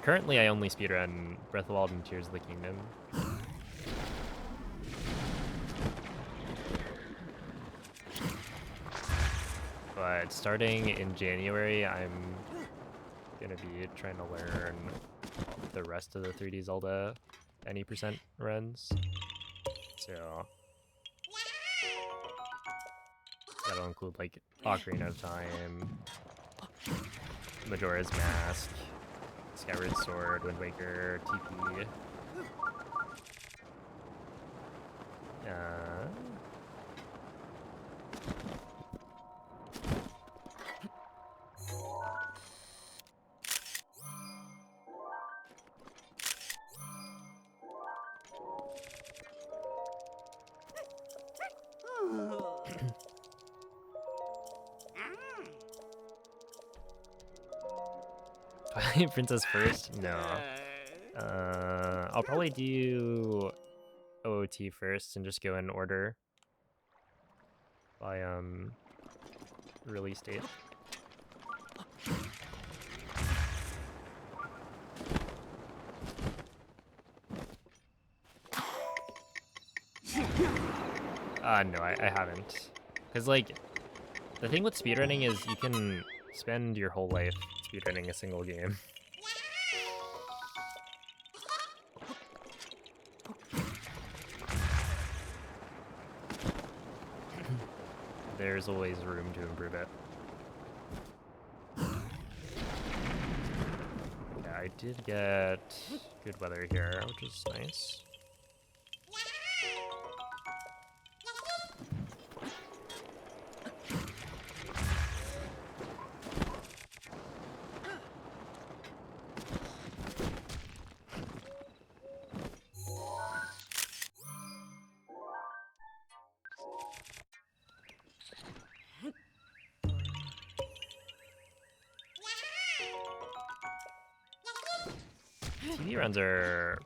Currently I only speedrun Breath of the Wild and Tears of the Kingdom. But starting in January, I'm gonna be trying to learn the rest of the 3D Zelda any percent runs. So that'll include like Ocarina of Time, Majora's Mask, Skyward Sword, Wind Waker, TP. Princess first? No. I'll probably do OOT first and just go in order by release date. No, I haven't. Because, like, the thing with speedrunning is you can spend your whole life speedrunning a single game. There's always room to improve it. Yeah, I did get good weather here, which is nice. TV runs are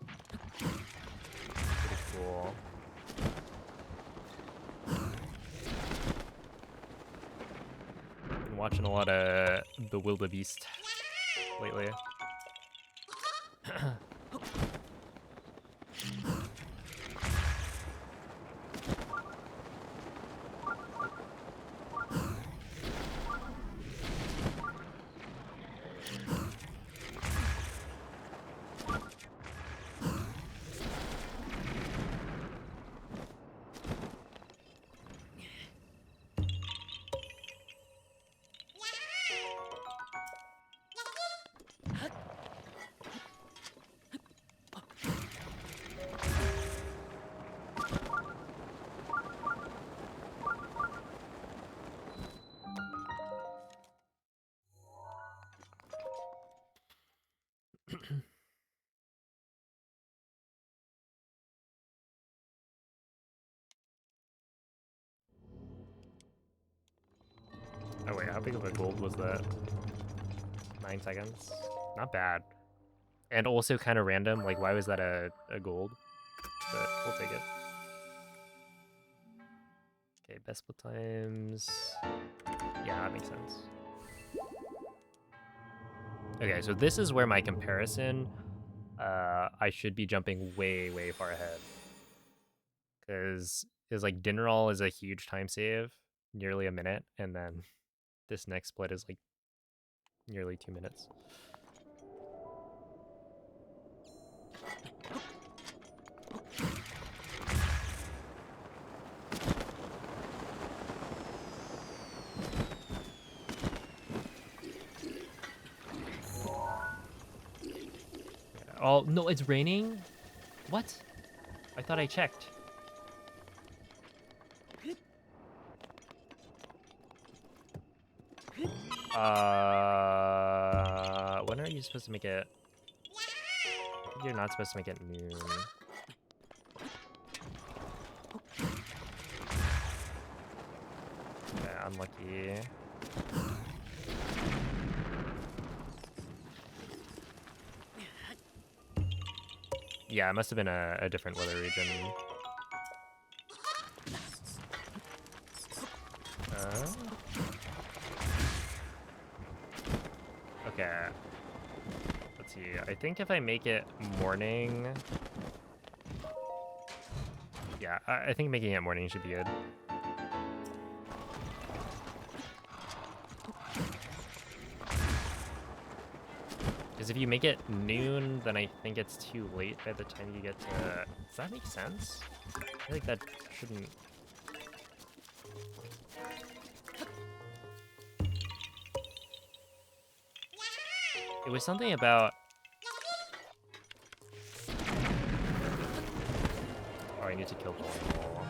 pretty cool. Been watching a lot of The Wildebeest lately. Oh wait, how big of a gold was that? 9 seconds? Not bad. And also kind of random, like why was that a gold? But we'll take it. Okay, best split times. Yeah, that makes sense. Okay, so this is where my comparison, I should be jumping way, way far ahead. Because like Dinnerall is a huge time save, nearly a minute, and then this next split is like nearly 2 minutes. Oh, no, it's raining? What? I thought I checked. When are you supposed to make it? I think you're not supposed to make it noon. Okay, unlucky. Yeah, it must have been a different weather region. Okay. Let's see. I think if I make it morning... Yeah, I think making it morning should be good. Because Because if you make it noon, then I think it's too late by the time you get to... Does that make sense? I feel like that shouldn't... It was something about... Oh, I need to kill the wall.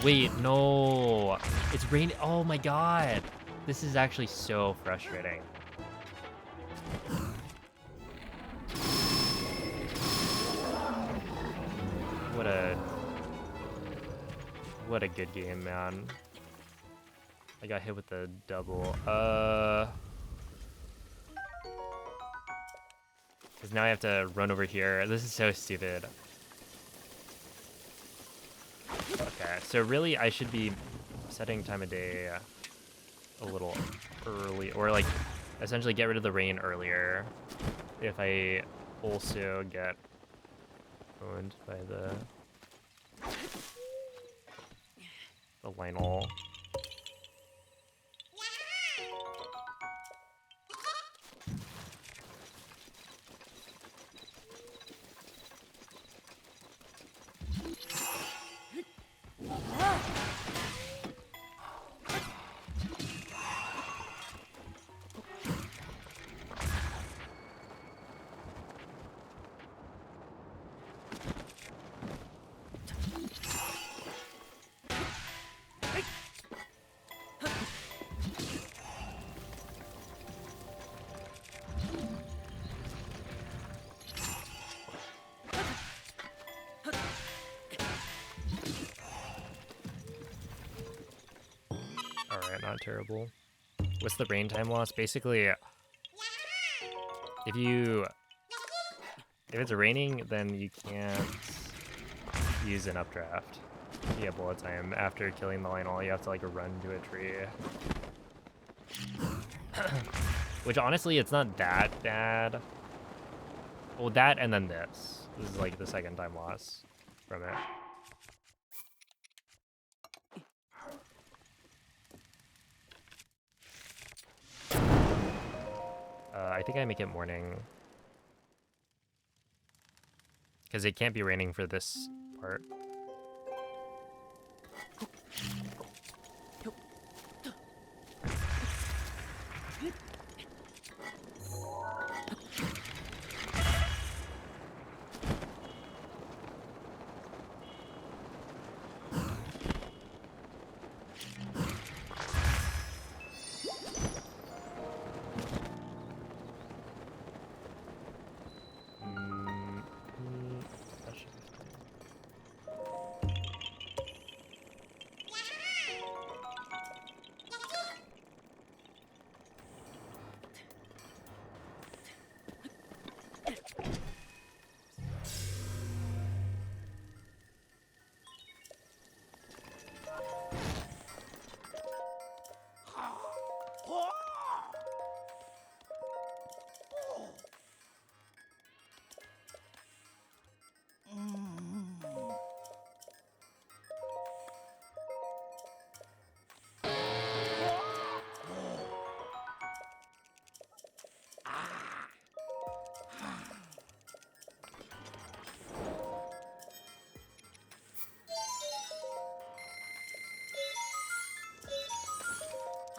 Wait, no! It's raining. Oh my god! This is actually so frustrating. What a good game, man. I got hit with the double. Because now I have to run over here. This is so stupid. Okay, so really I should be setting time of day a little early, or like essentially get rid of the rain earlier if I also get owned by the Lionel. Alright, not terrible. What's the rain time loss? Basically, if it's raining, then you can't use an updraft to get bullet time. After killing the Lionel, you have to like run to a tree. Which honestly, it's not that bad. Well, that and then this. This is like the second time loss from it. I think I make it morning. Because it can't be raining for this part. That should be fine.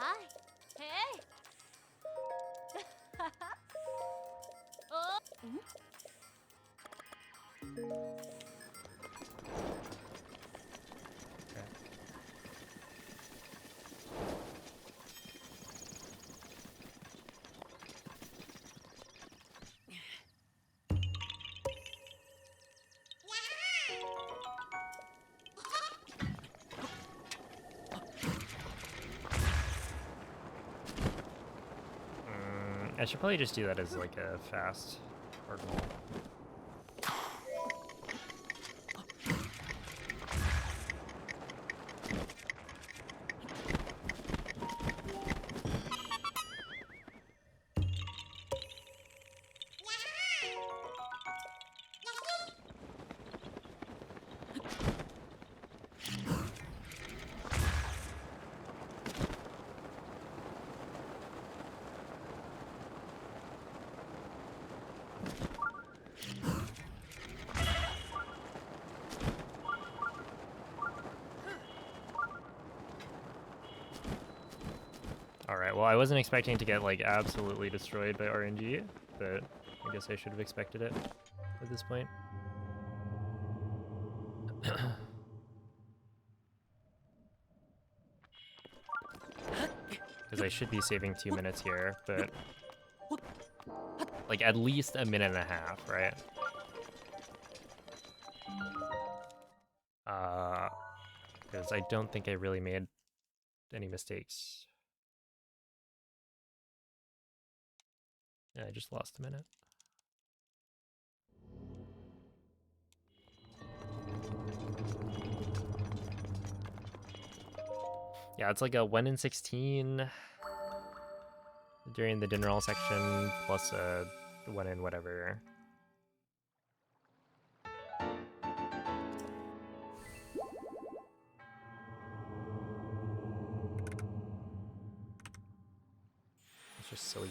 Hi. Hey. Oh. I should probably just do that as like a fast cardinal. Alright, well I wasn't expecting to get like absolutely destroyed by RNG, but I guess I should have expected it at this point. Because I should be saving 2 minutes here, but like at least a minute and a half, right? Because I don't think I really made any mistakes. Yeah, I just lost a minute. Yeah, it's like a 1 in 16 during the dinner roll section, plus a 1 in whatever. It's just silly.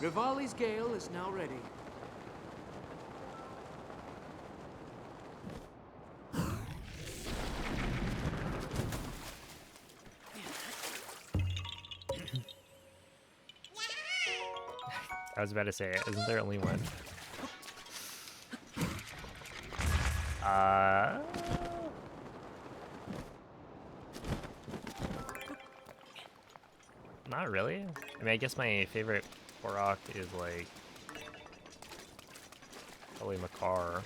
Rivali's gale is now ready. I was about to say, isn't there only one? Not really. I mean, I guess my favorite Korok is like probably Makar.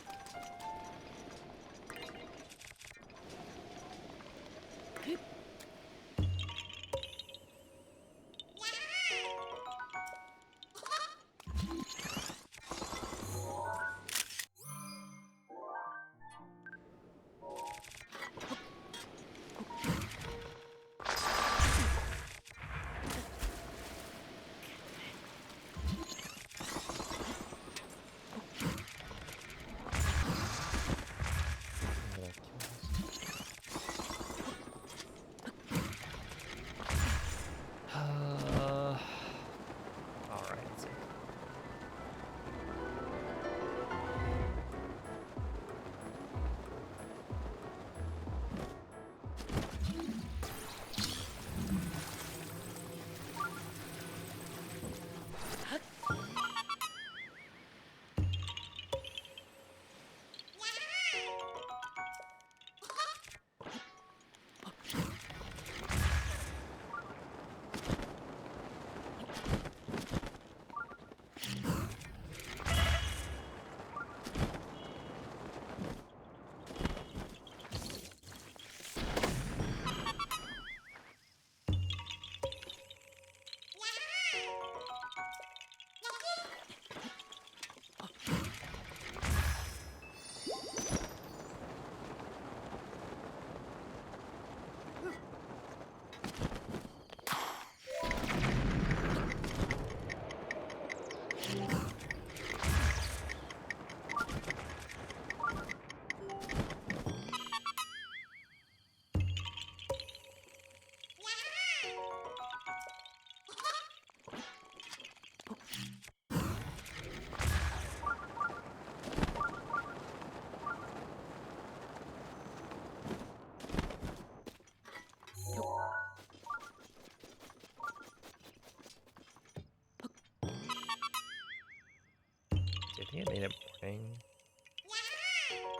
I think it made it morning.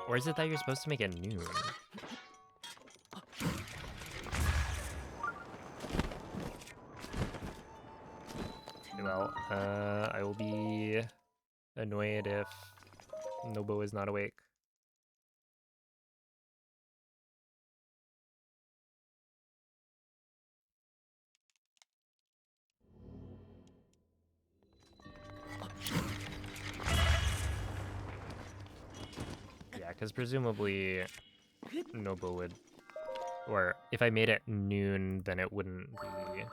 Or is it that you're supposed to make it noon? Well, I will be annoyed if Nobo is not awake. because presumably Nobu would, or if I made it noon, then it wouldn't be.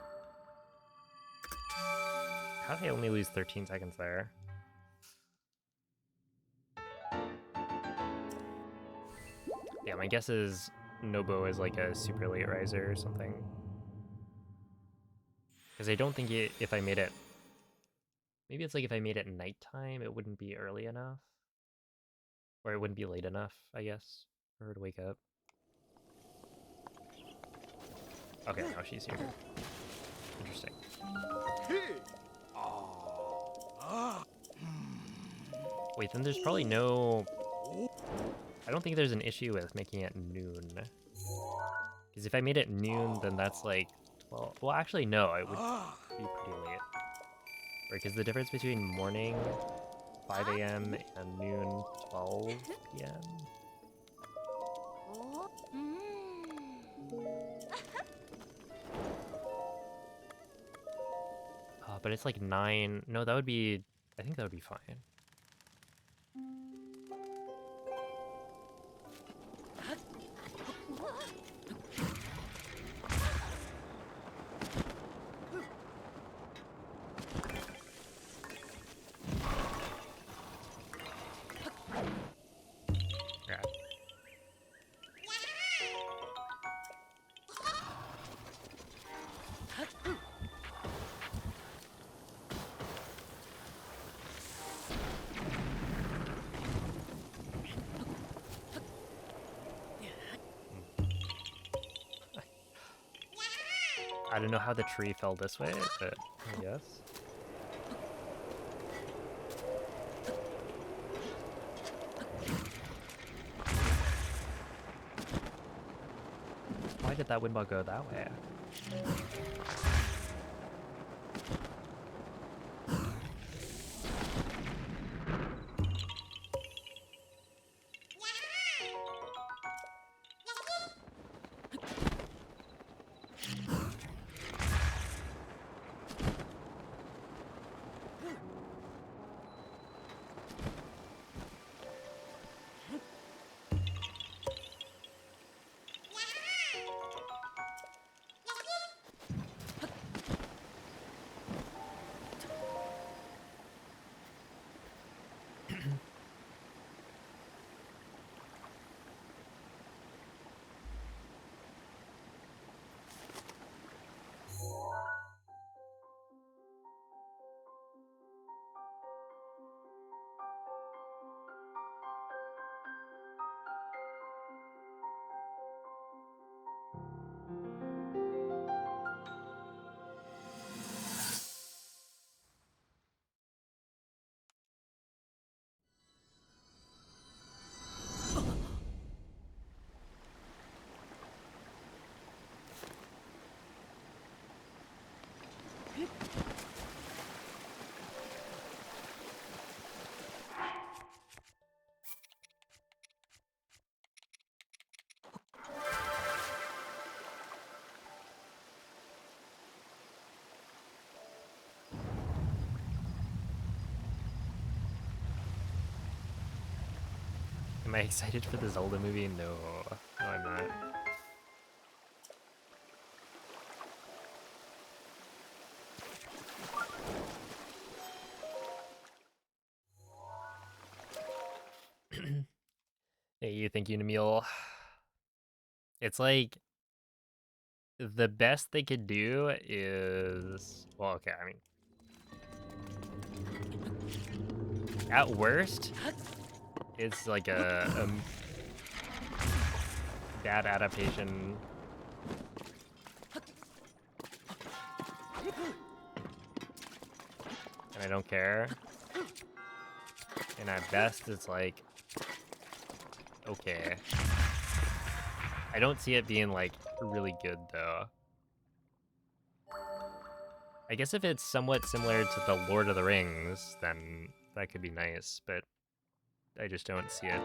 How did I only lose 13 seconds there? Yeah, my guess is Nobu is like a super late riser or something. Because I don't think if I made it... Maybe it's like if I made it nighttime, it wouldn't be early enough. Or it wouldn't be late enough, I guess, for her to wake up. Okay, now she's here. Interesting. Wait, then there's probably no... I don't think there's an issue with making it noon. Because if I made it noon, then that's like 12... Well, actually, no, it would be pretty late. Because the difference between morning, 5 a.m., and noon, 12 p.m.? But it's like 9... No, that would be... I think that would be fine. I don't know how the tree fell this way, but I guess. Why did that windball go that way? Am I excited for the Zelda movie? No. No, I'm not. Hey, you think Unimule? It's like... The best they could do is... Well, okay, I mean... At worst, it's like a bad adaptation. And I don't care. And at best, it's like... Okay. I don't see it being, like, really good, though. I guess if it's somewhat similar to the Lord of the Rings, then that could be nice, but I just don't see it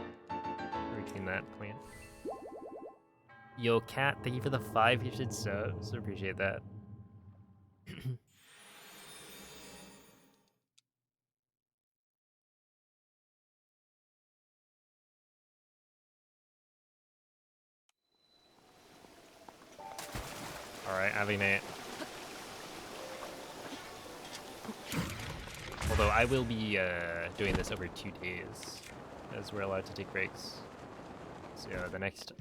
reaching that point. Yo, Cat, thank you for the 5 gifted subs. Appreciate that. Alright, Avignate. Although I will be doing this over 2 days, as we're allowed to take breaks. So yeah, the next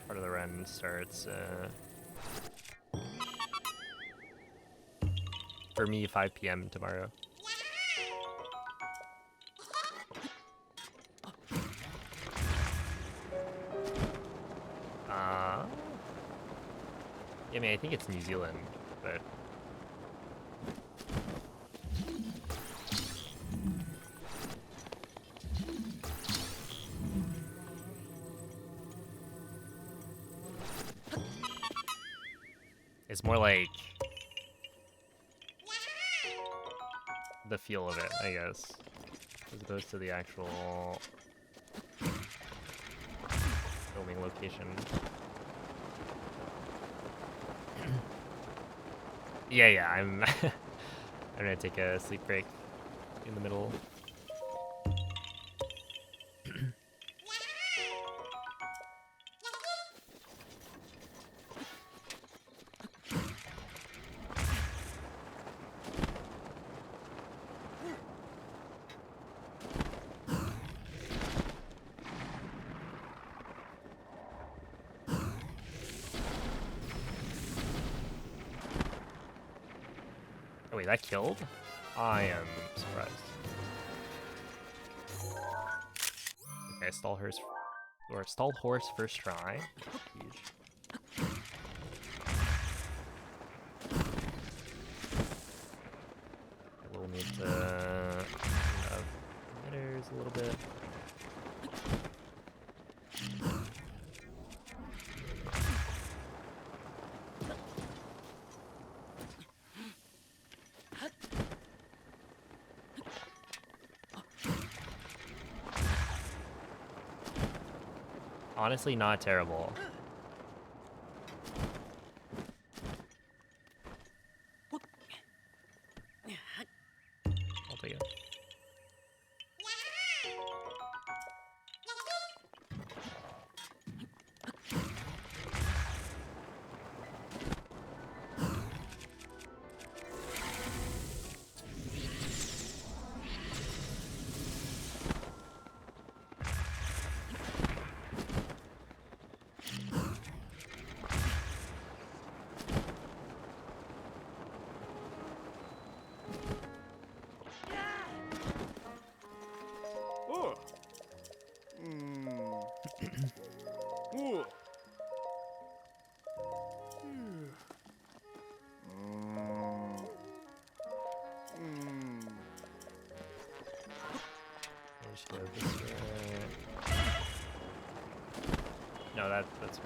part of the run starts for me 5 p.m. tomorrow. I mean, I think it's New Zealand, but it's more like the feel of it, I guess, as opposed to the actual filming location. Yeah, I'm I'm gonna take a sleep break in the middle. Oh wait, that killed? I am surprised. Okay, stalled horse first try. Huge. We'll need to emitters a little bit. Honestly, not terrible. I'll take it. Oh. Oh. I should go this way. No, that's.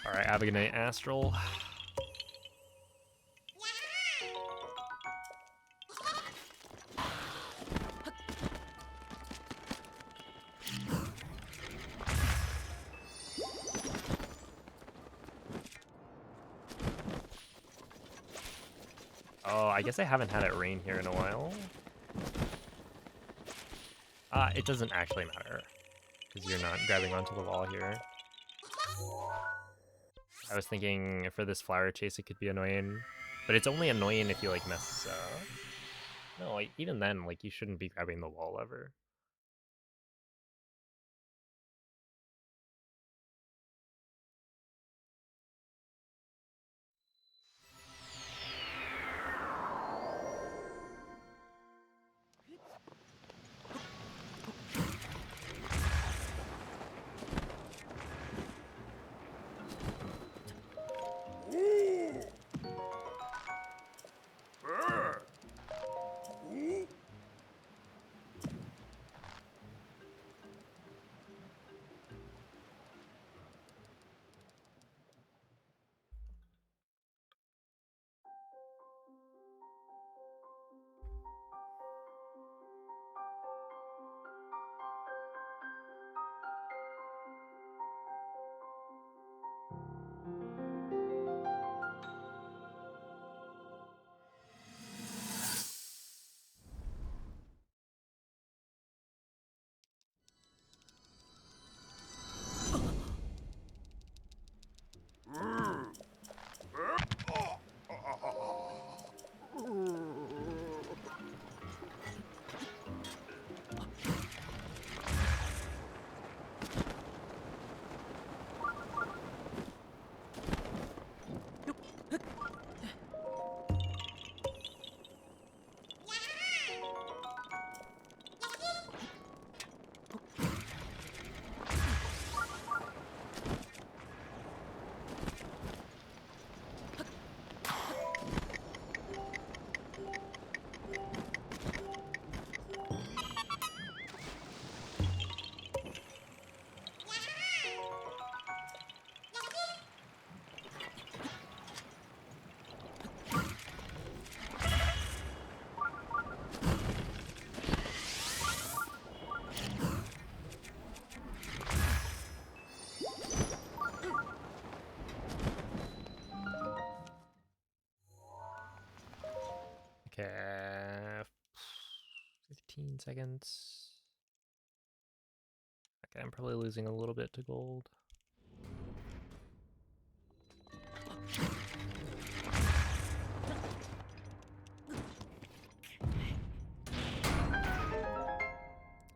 Alright, Abigail Astral. Oh, I guess I haven't had it rain here in a while. It doesn't actually matter, because you're not grabbing onto the wall here. I was thinking for this flower chase it could be annoying, but it's only annoying if you like mess up. No, like, even then, like, you shouldn't be grabbing the wall ever. Okay. 15 seconds. Okay, I'm probably losing a little bit to gold.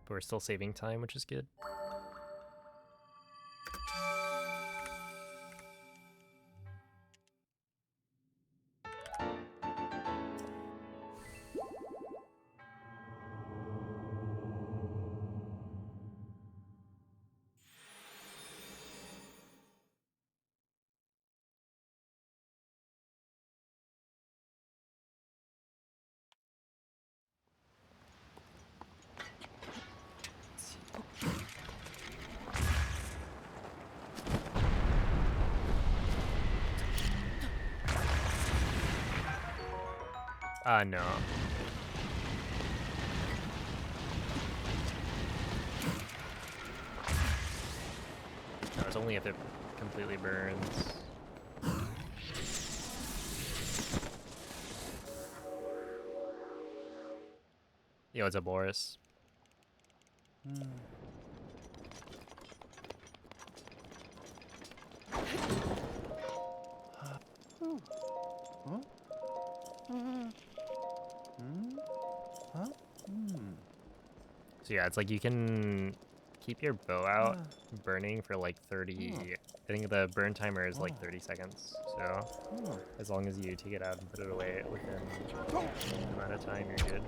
But we're still saving time, which is good. No. No, it's only if it completely burns. Yo, it's a Boris. So yeah, it's like you can keep your bow out burning for like 30. I think the burn timer is like 30 seconds. So as long as you take it out and put it away within the amount of time, you're good.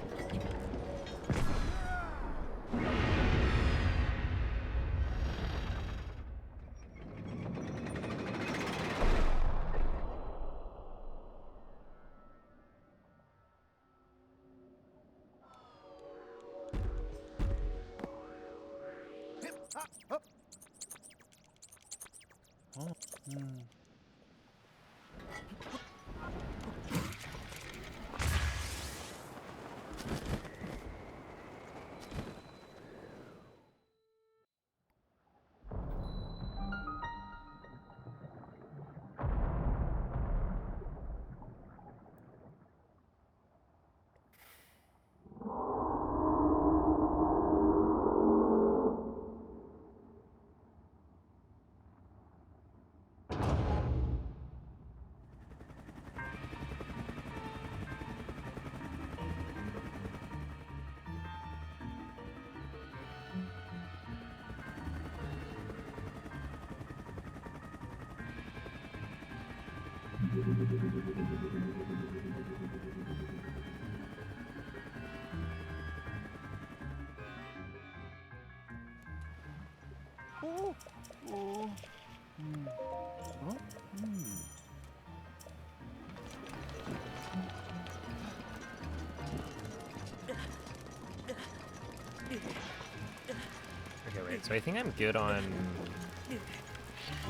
Okay, wait, so I think I'm good on...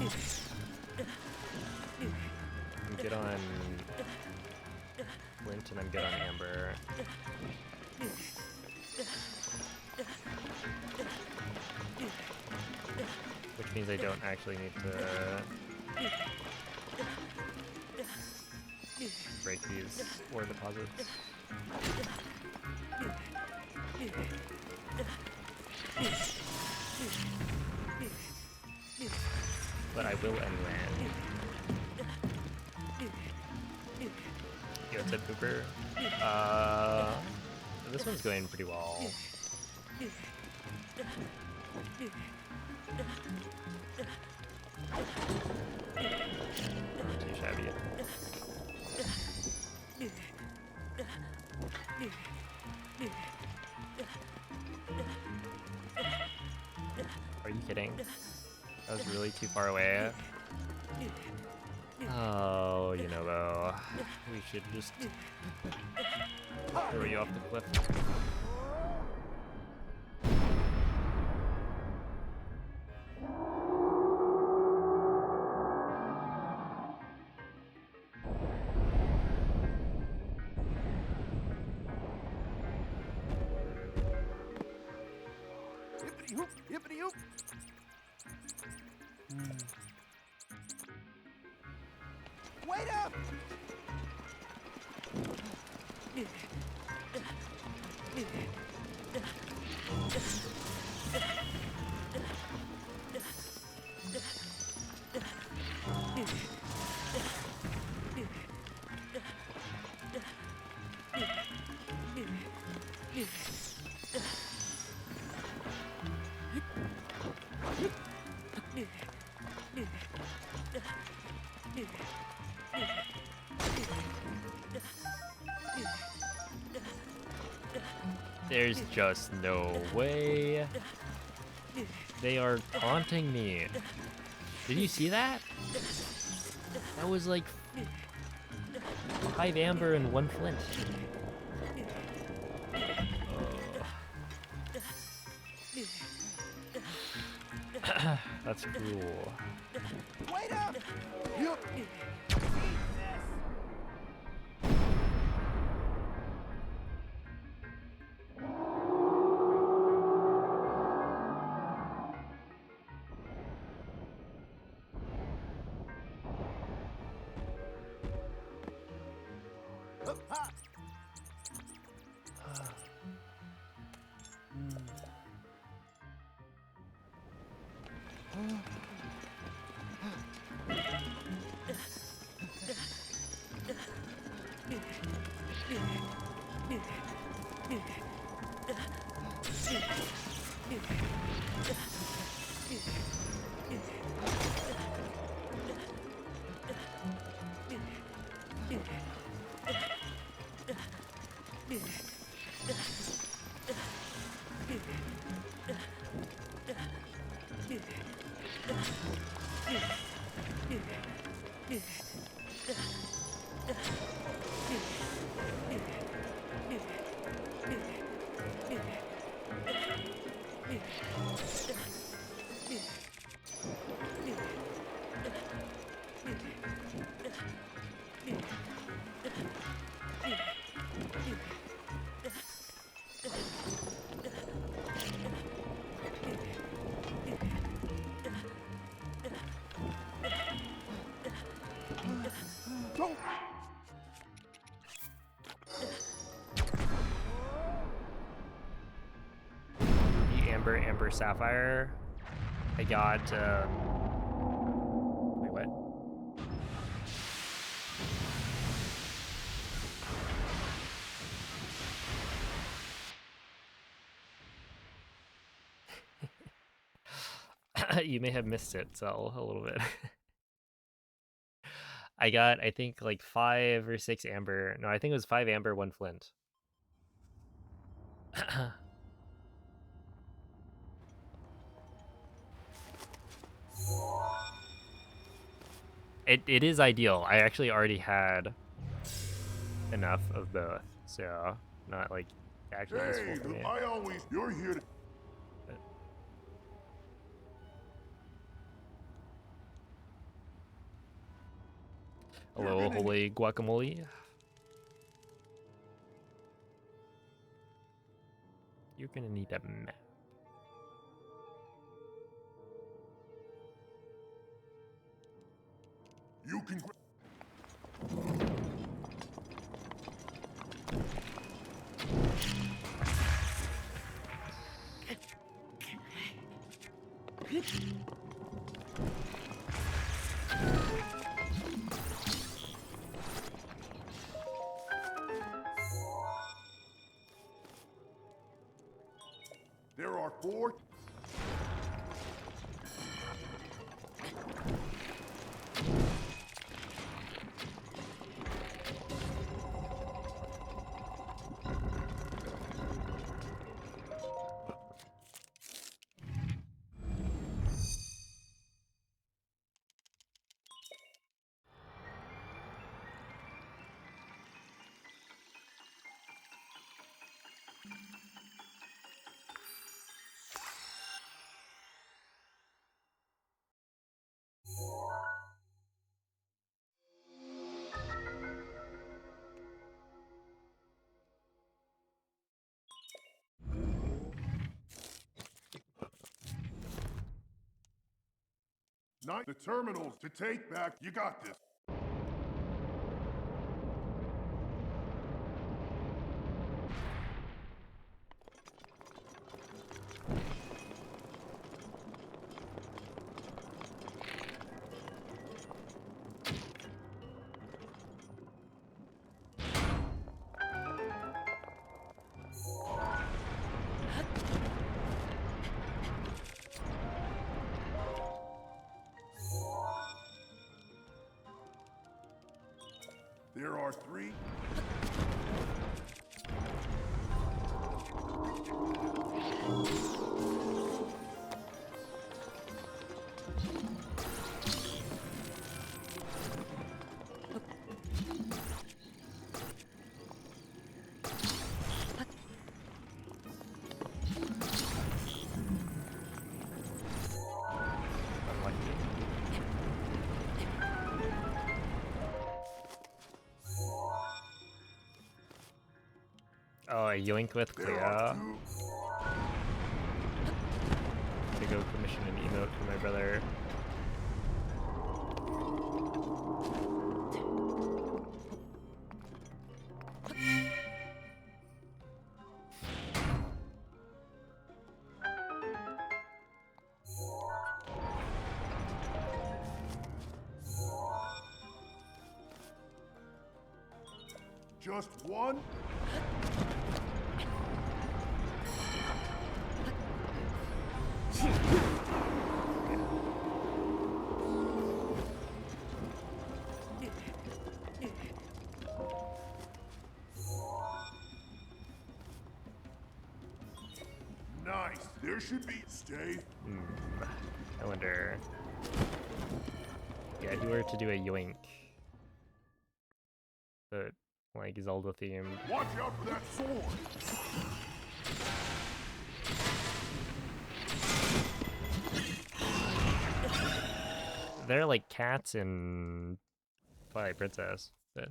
I'm good on Flint and I'm good on Amber. Which means I don't actually need to break these ore deposits. But I will anyway. Yo, it's a pooper. This one's going pretty well. Not too shabby. Are you kidding? That was really too far away. Oh, you know, though, we should just throw you off the cliff. Hippity hoop, hippity hoop. Wait up! There's just no way. They are taunting me. Did you see that? That was like 5 amber and 1 flint. That's cruel. Wait up! Yup. Don't. The Amber Sapphire. I got, wait, what? You may have missed it, so a little bit. I got, I think, like 5 or 6 amber. No, I think it was 5 amber, 1 flint. It is ideal. I actually already had enough of both, so not like actually useful for me. You're here to. Hello, holy guacamole. You're gonna need a map. You can. There are 4. The terminals to take back. You got this. There are 3. Oh, a yoink with There are Cleo. 2. To go commission an emote for my brother. Just 1. Nice. There should be. Stay. I wonder. Yeah, if you were to do a yoink, but like Zelda themed. Watch out for that sword. They're like cats in Twilight Princess, but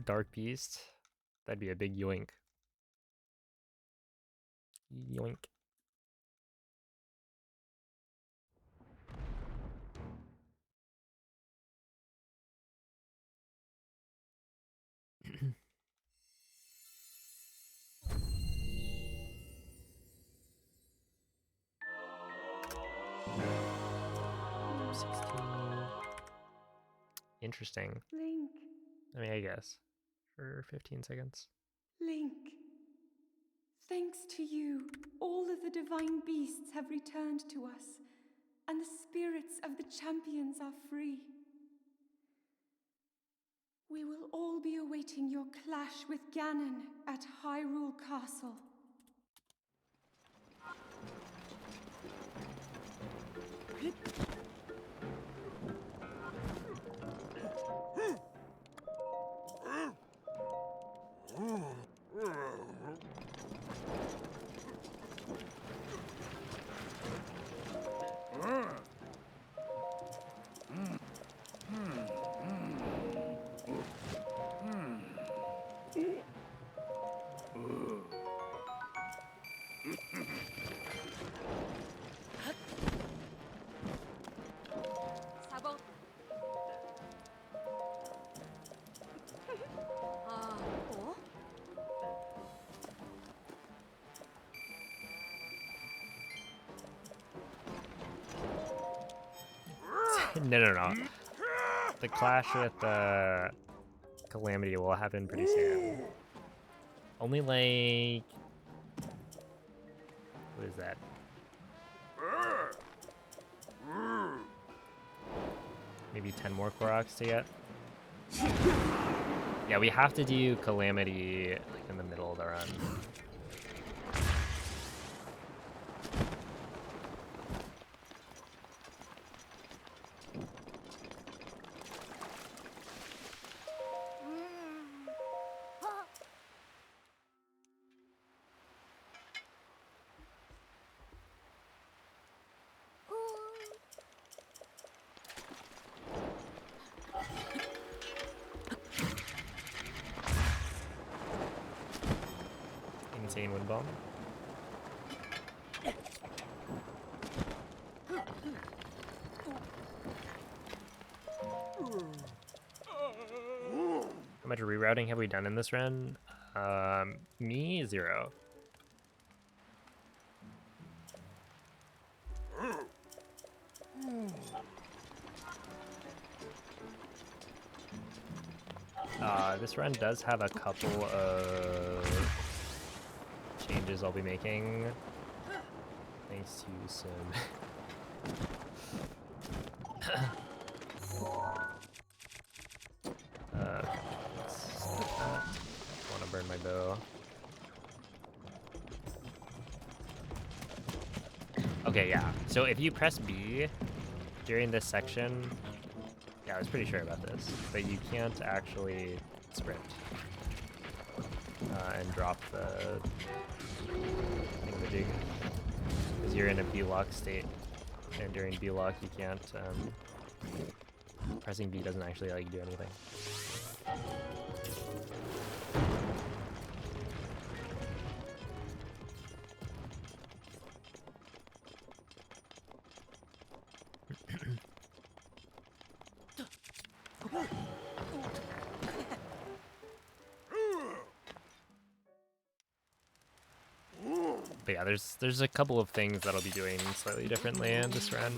Dark Beast, that'd be a big yoink. Yoink. Interesting. Link, I mean, I guess. For 15 seconds. Link. Thanks to you, all of the divine beasts have returned to us, and the spirits of the champions are free. We will all be awaiting your clash with Ganon at Hyrule Castle. Sabo. Oh? No. The clash with Calamity will happen pretty soon. Only like... What is that? Maybe 10 more Koroks to get? Yeah, we have to do Calamity in the middle of the run. Insane wind bomb. How much rerouting have we done in this run? Me, 0. This run does have a couple of changes I'll be making. Thanks to some... I want to burn my bow. Okay, yeah. So if you press B during this section, yeah, I was pretty sure about this, but you can't actually sprint and drop the thingamajig because you're in a B lock state, and during B lock you can't. Pressing B doesn't actually let you do anything. But yeah, there's a couple of things that I'll be doing slightly differently in this run.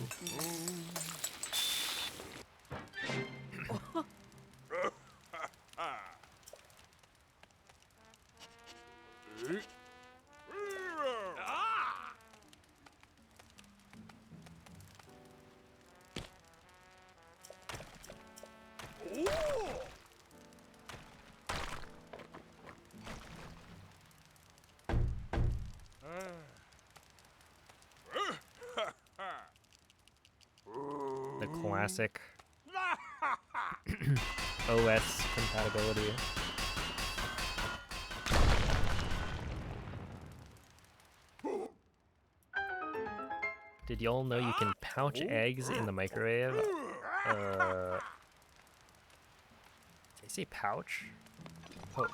The classic OS compatibility. Did y'all know you can pouch eggs in the microwave? Did I say pouch? Poach.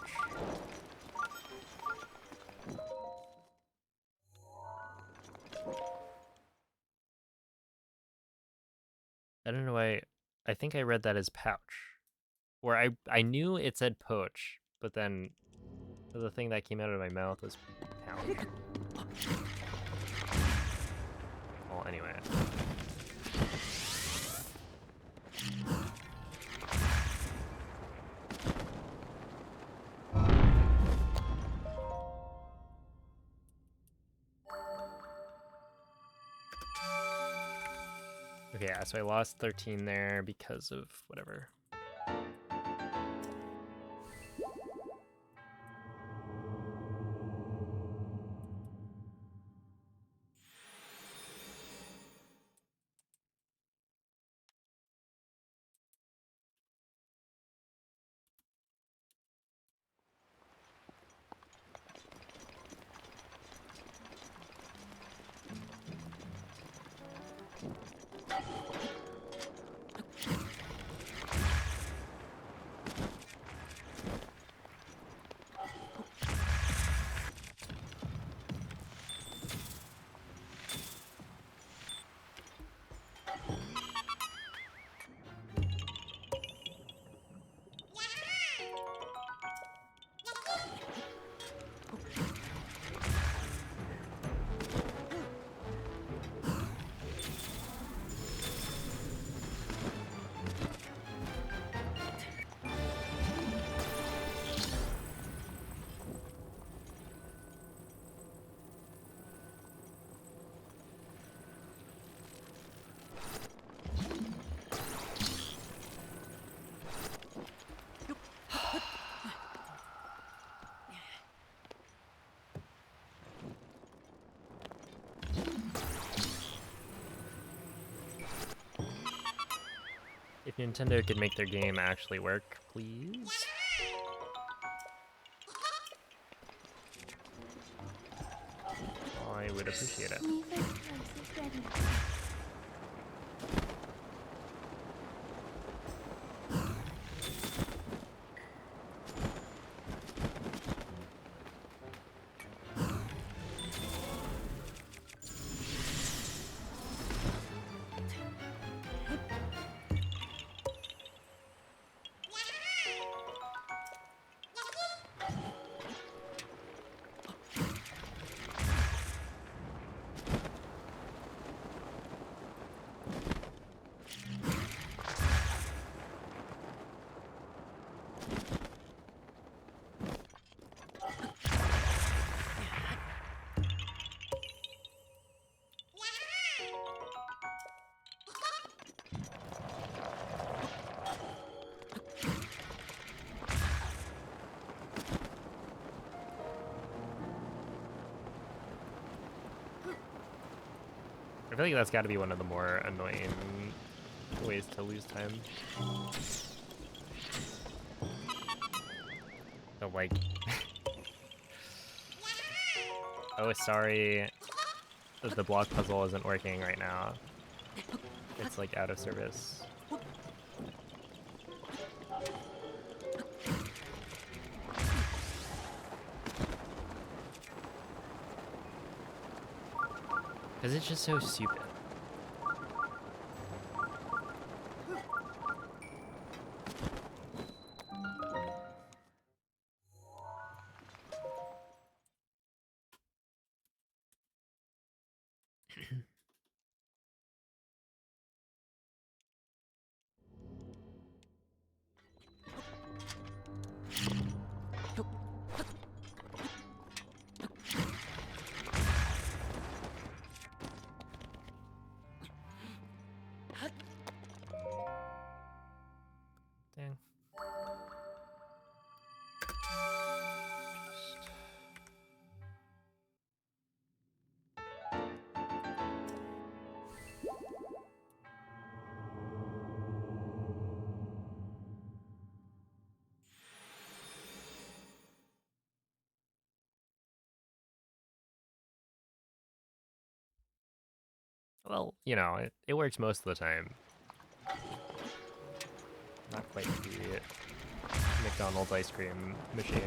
I don't know why. I think I read that as pouch. Or I knew it said poach, but then the thing that came out of my mouth was pouch. Well, anyway. Okay, yeah, so I lost 13 there because of whatever. If Nintendo could make their game actually work, please. I would appreciate it. I feel like that's got to be one of the more annoying ways to lose time. So like, oh sorry, the block puzzle isn't working right now. It's like out of service. Because it's just so stupid. Dang. Well, you know, it works most of the time. Not quite the McDonald's ice cream machine.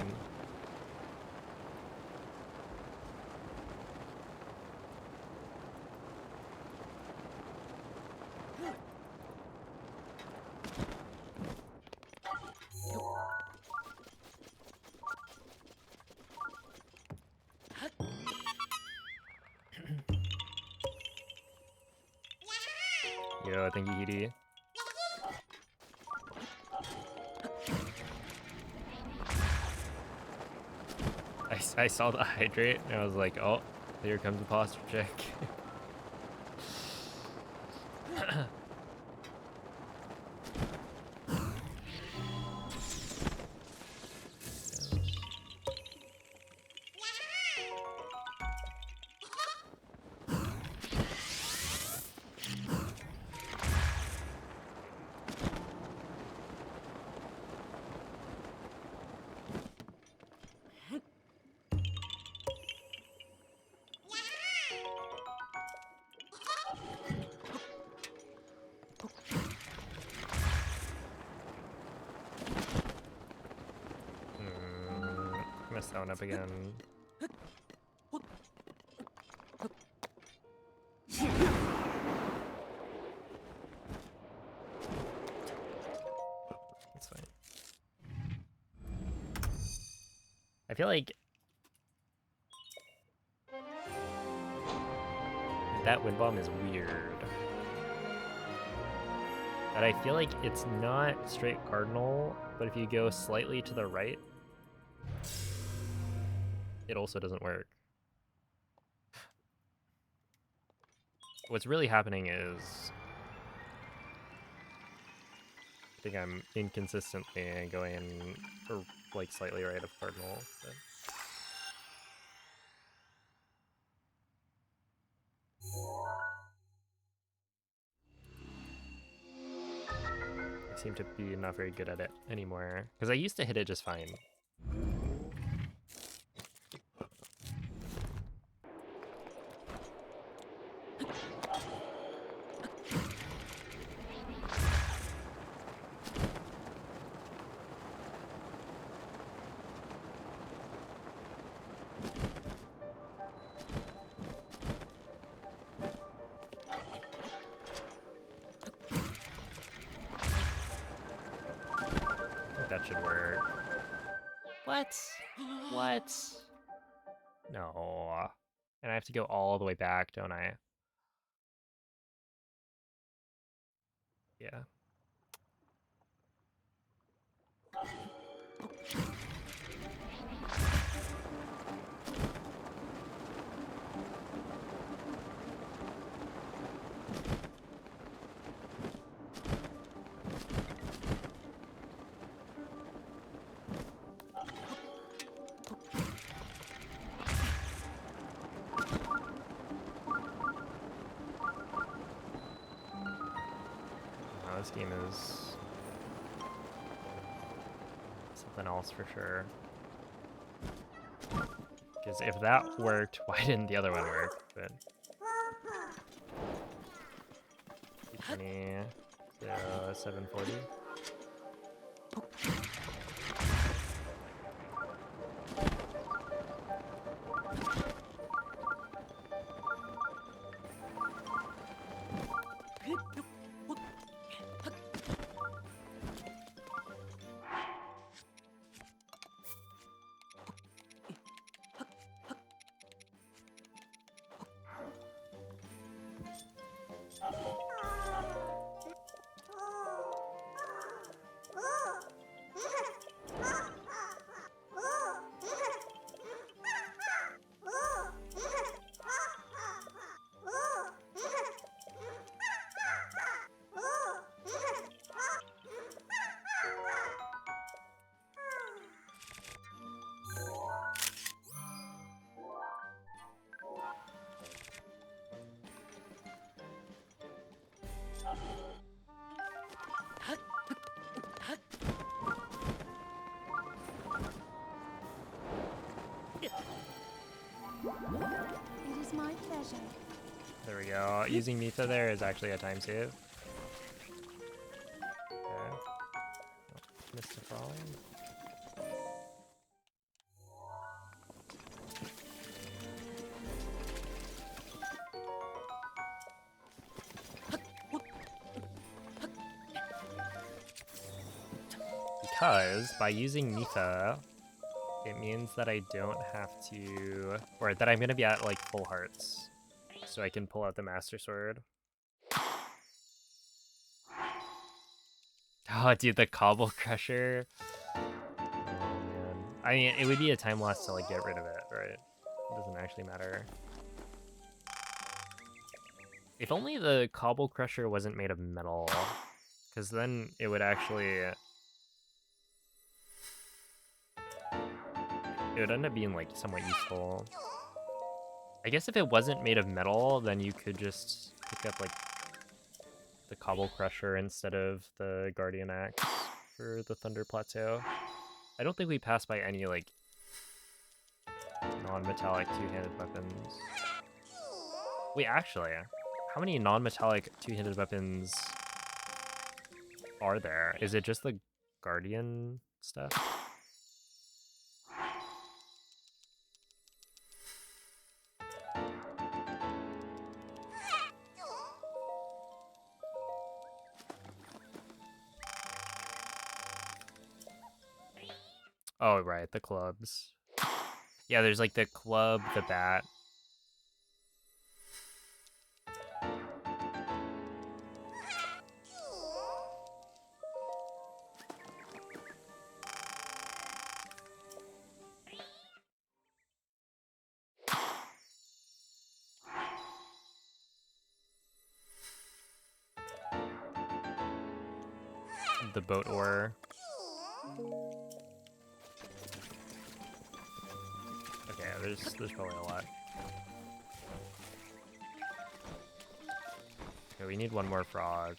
Yo, thank you, Edie. I saw the hydrate and I was like, oh, here comes the posture check. Messed that one up again. That's fine. I feel like that wind bomb is weird. But I feel like it's not straight cardinal, but if you go slightly to the right, it also doesn't work. What's really happening is I think I'm inconsistently going for like slightly right of cardinal. But... I seem to be not very good at it anymore because I used to hit it just fine. That should work. What? What? No. And I have to go all the way back, don't I? Yeah. This game is something else for sure. Because if that worked, why didn't the other one work? But 220 to 740. It is my pleasure. There we go. Using Nitha there is actually a time save. Okay. Oh, missed the fall. Because by using Nitha, it means that I don't have to, or that I'm gonna be at like full hearts, so I can pull out the Master Sword. Oh, dude, the Cobble Crusher. Oh man, I mean, it would be a time loss to like get rid of it, right? It doesn't actually matter. If only the Cobble Crusher wasn't made of metal, because then it would actually. It would end up being like somewhat useful. I guess if it wasn't made of metal, then you could just pick up like the Cobble Crusher instead of the Guardian Axe for the Thunder Plateau. I don't think we passed by any like non-metallic two-handed weapons. Wait, actually, how many non-metallic two-handed weapons are there? Is it just the Guardian stuff? Oh, right, the clubs. Yeah, there's like the club, the bat. The boat oar. Okay, there's probably a lot. Okay, we need one more frog.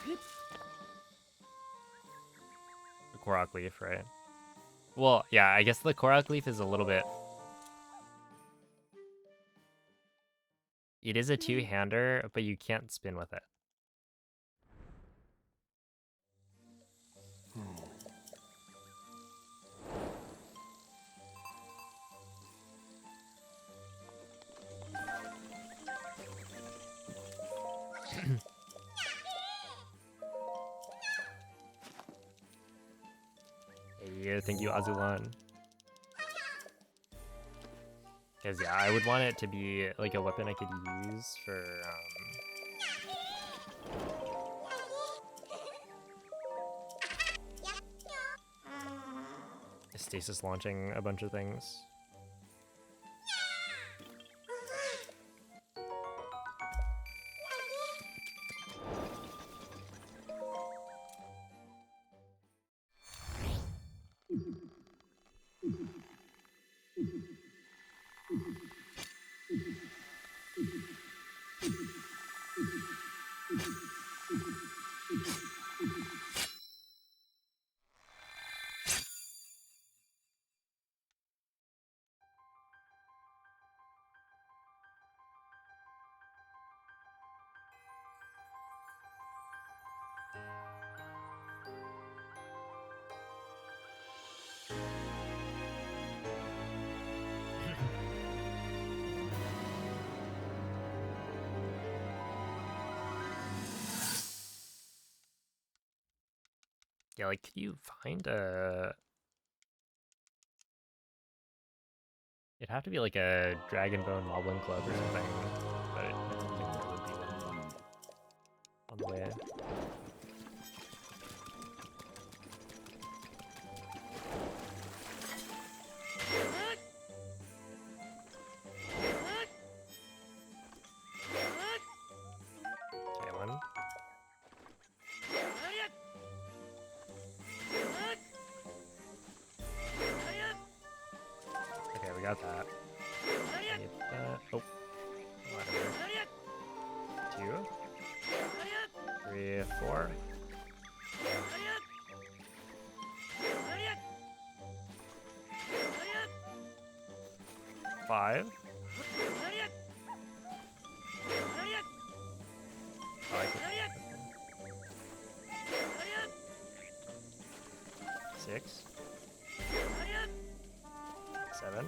The Korok leaf, right? Well, yeah, I guess the Korok leaf is a little bit. It is a two-hander, but you can't spin with it. Hey, thank you, Azulan. Because, yeah, I would want it to be like a weapon I could use for, stasis launching a bunch of things. Yeah, like, could you find a... It'd have to be like a Dragonbone Moblin Club or something, but I don't think there would be one on the way. Okay, one. Okay, we got that. I need that. Oh. Whatever. 2. 3, 4. 5. I like it. 6. 7.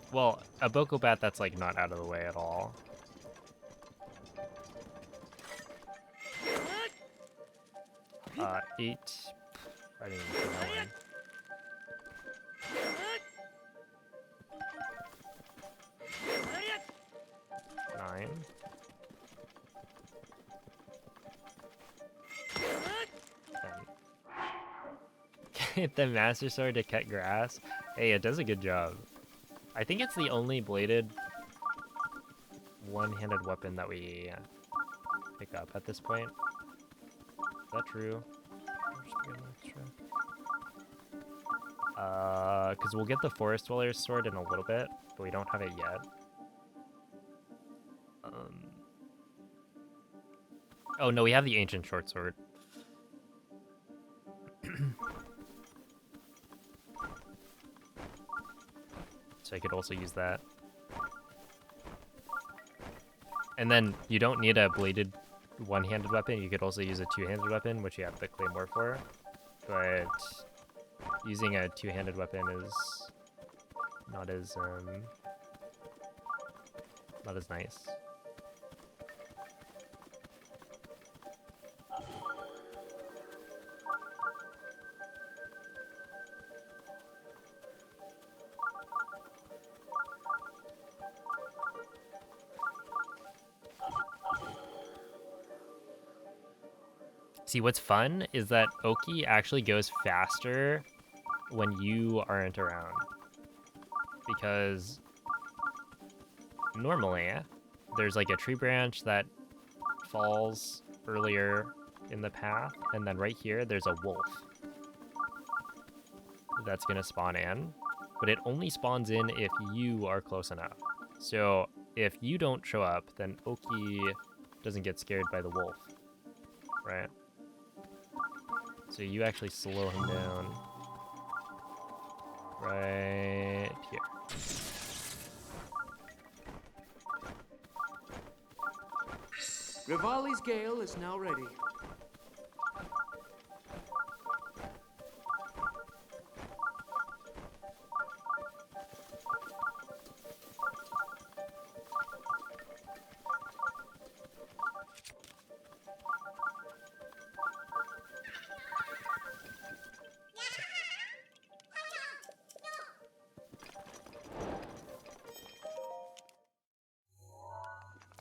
'Well, a Boko Bat that's like not out of the way at all. Uh, 8. I didn't even see that one. 9. 10. Get the Master Sword to cut grass. Hey, it does a good job. I think it's the only bladed one-handed weapon that we pick up at this point. Is that true? Because we'll get the Forest Dweller's sword in a little bit, but we don't have it yet. Oh no, we have the Ancient Short Sword. So I could also use that. And then you don't need a bladed one-handed weapon. You could also use a two-handed weapon, which you have the Claymore for. But using a two-handed weapon is not as nice. See, what's fun is that Oki actually goes faster when you aren't around. Because normally there's like a tree branch that falls earlier in the path, and then right here there's a wolf that's gonna spawn in, but it only spawns in if you are close enough. So if you don't show up, then Oki doesn't get scared by the wolf, right? So you actually slow him down right here. Rivali's Gale is now ready.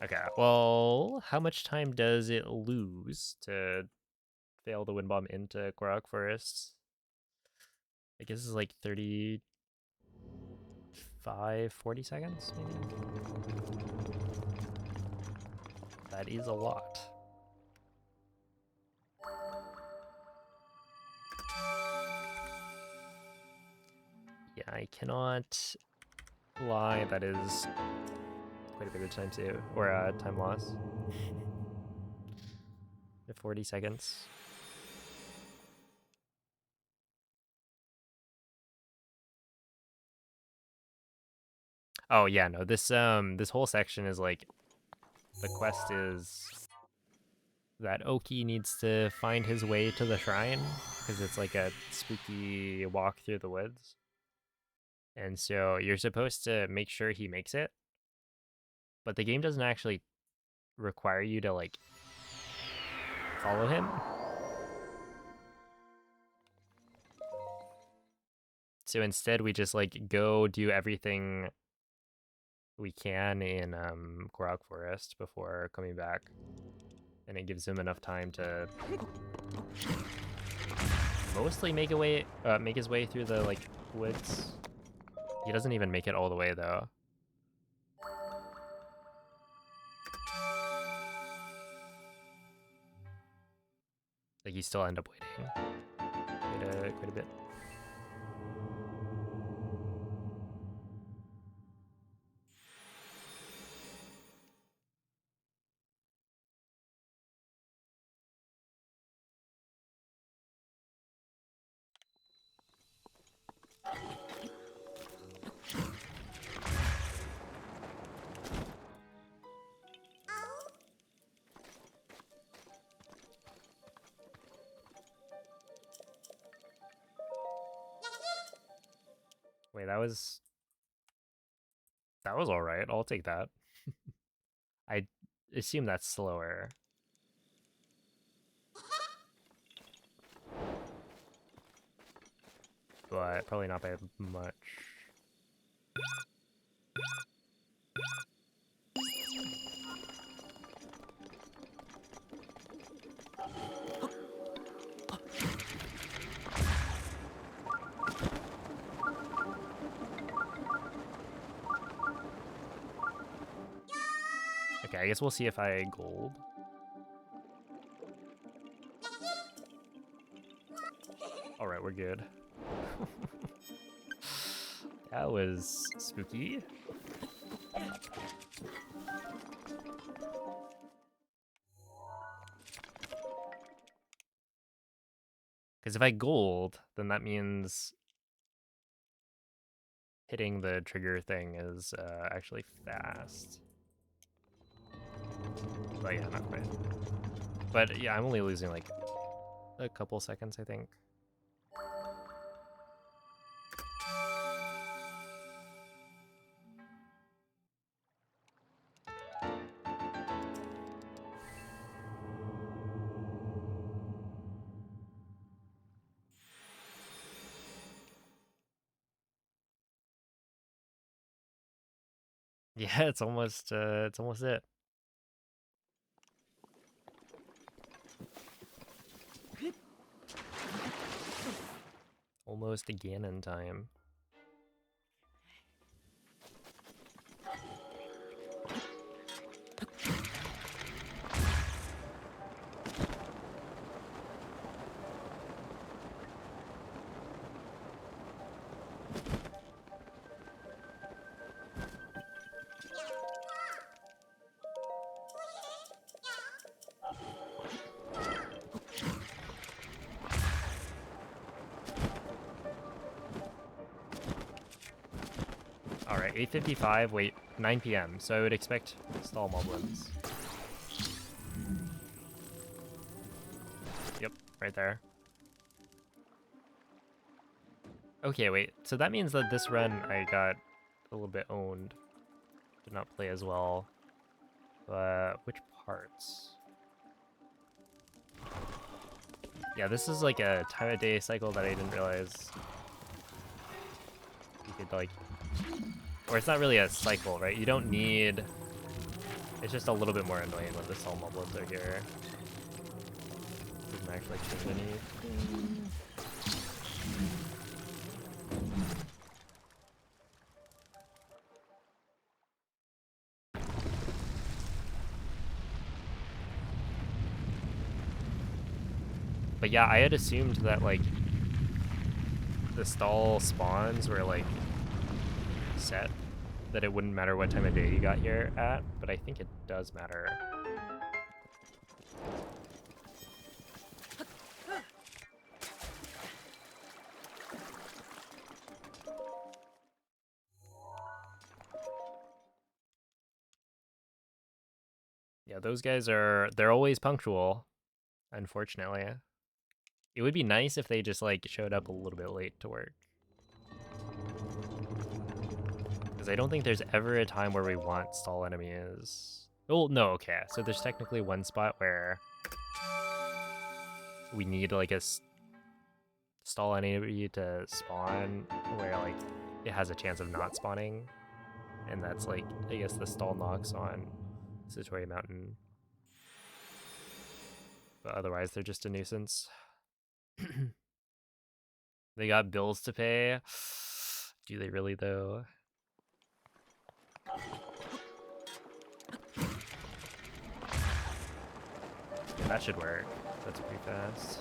Okay, well, how much time does it lose to fail the wind bomb into Korok Forest? I guess it's like 35, 40 seconds, maybe? That is a lot. Yeah, I cannot lie, that is quite a bit of time save, or time loss. 40 seconds. Oh yeah, no. This whole section is like the quest is that Oki needs to find his way to the shrine because it's like a spooky walk through the woods. And so you're supposed to make sure he makes it. But the game doesn't actually require you to like follow him. So instead we just like go do everything we can in Korok Forest before coming back. And it gives him enough time to mostly make his way through the like woods. He doesn't even make it all the way though. Like you still end up waiting quite a bit. Wait, that was all right. I'll take that. I assume that's slower. But probably not by much. Okay, I guess we'll see if I gold. Alright, we're good. That was spooky. Because if I gold, then that means hitting the trigger thing is actually fast. But yeah, not quite. But yeah, I'm only losing like a couple seconds, I think. Yeah, it's almost it. Almost Ganon time. Alright, 8:55, wait, 9 p.m. So I would expect stall moblins. Yep, right there. Okay, wait, so that means that this run I got a little bit owned. Did not play as well. Which parts? Yeah, this is like a time of day cycle that I didn't realize you could like... Or it's not really a cycle, right? You don't need... It's just a little bit more annoying when the stall moblins are here. Doesn't actually change anything. But yeah, I had assumed that like the stall spawns were like set, that it wouldn't matter what time of day you got here at, but I think it does matter. Yeah, those guys they're always punctual, unfortunately. It would be nice if they just like showed up a little bit late to work. Because I don't think there's ever a time where we want stall enemies. Oh, no, okay. So there's technically one spot where we need like a stall enemy to spawn where like it has a chance of not spawning. And that's like, I guess the stall knocks on Satori Mountain. But otherwise they're just a nuisance. They got bills to pay. Do they really though? Yeah, that should work. That's pretty fast.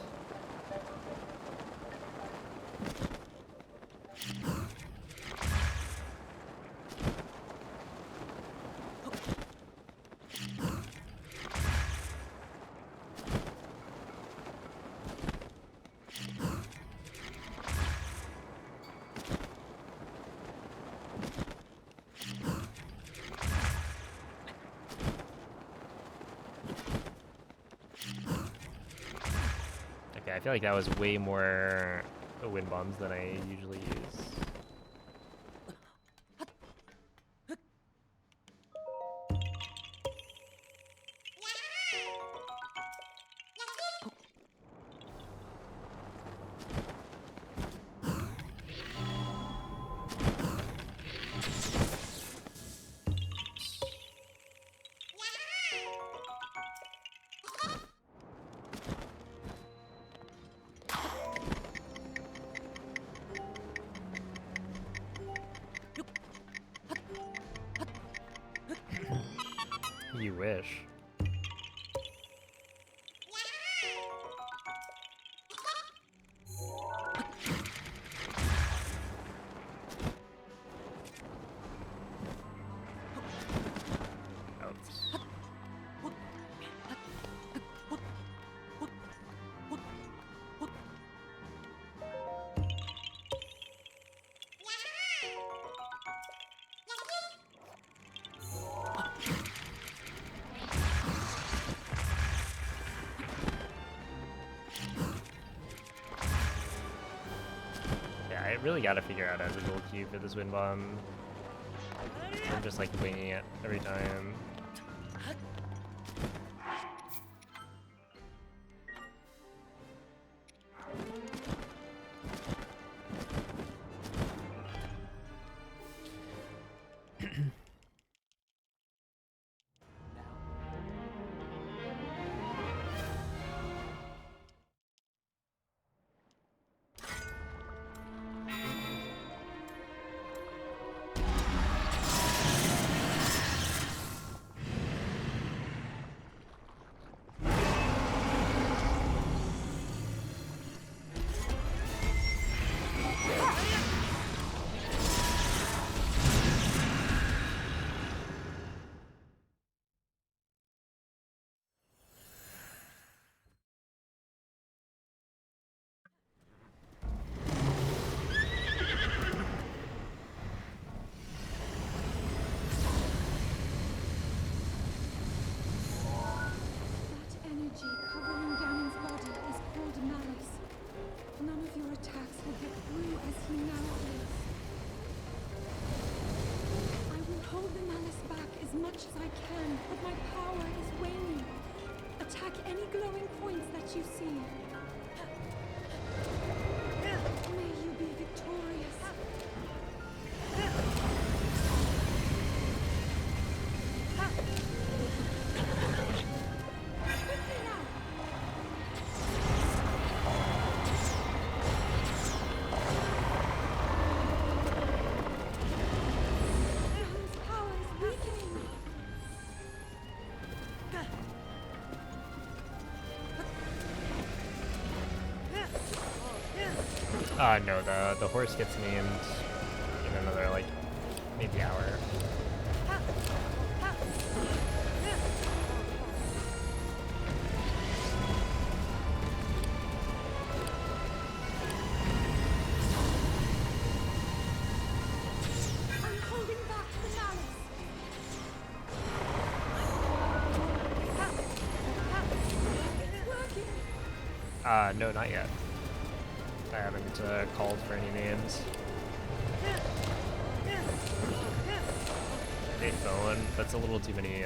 I feel like that was way more wind bombs than I usually use. You wish. I really gotta figure out how to gold cube for this wind bomb. I'm just like winging it every time. As I can, but my power is waning. Attack any glowing points that you see. May you be victorious. Quickly now. Elham's power is weakening. No, the horse gets named in another, like, maybe hour. I'm holding back the malice. No, not yet. I haven't called for any names. Hey, phone. That's a little too many,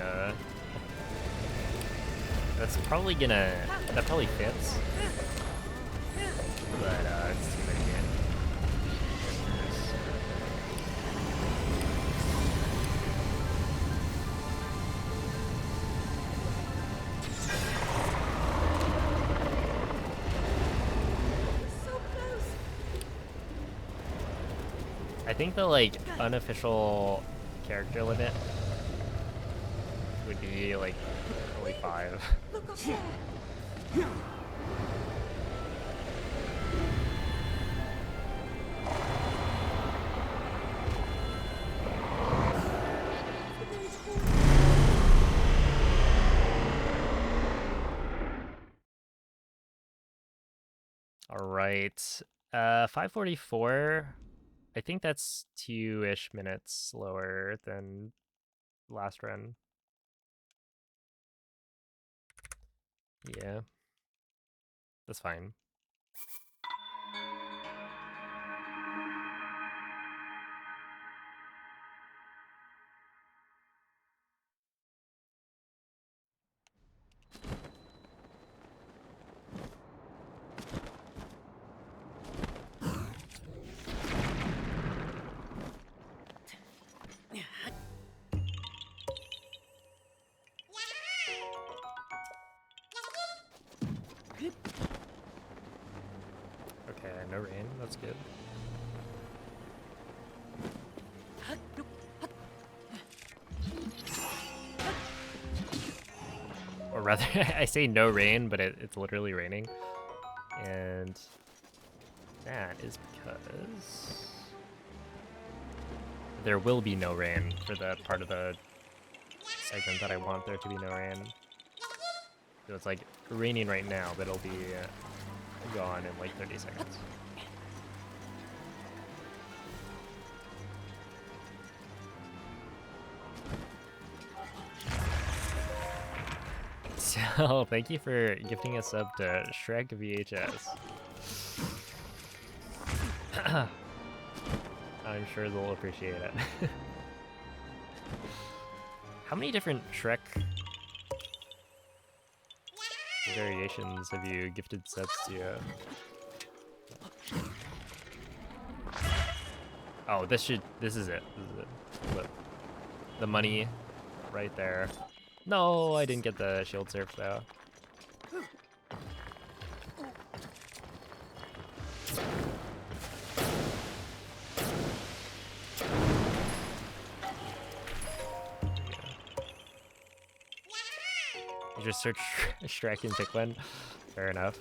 That's probably gonna... That probably fits. But, it's too many characters. I think the, like, unofficial character limit would be, like, only 5. Look up there. All right. 5:44. I think that's 2-ish minutes slower than last run. Yeah. That's fine. Okay, no rain. That's good. Or rather, I say no rain, but it's literally raining. And that is because there will be no rain for the part of the segment that I want there to be no rain. So it's like raining right now, but it'll be gone in like 30 seconds. So, thank you for gifting us up to Shrek VHS. I'm sure they'll appreciate it. How many different Shrek variations have you gifted subs to? Oh, this is it. This is it. Look. The money right there. No, I didn't get the shield surf though. You just search Shrek and Picklin. Fair enough.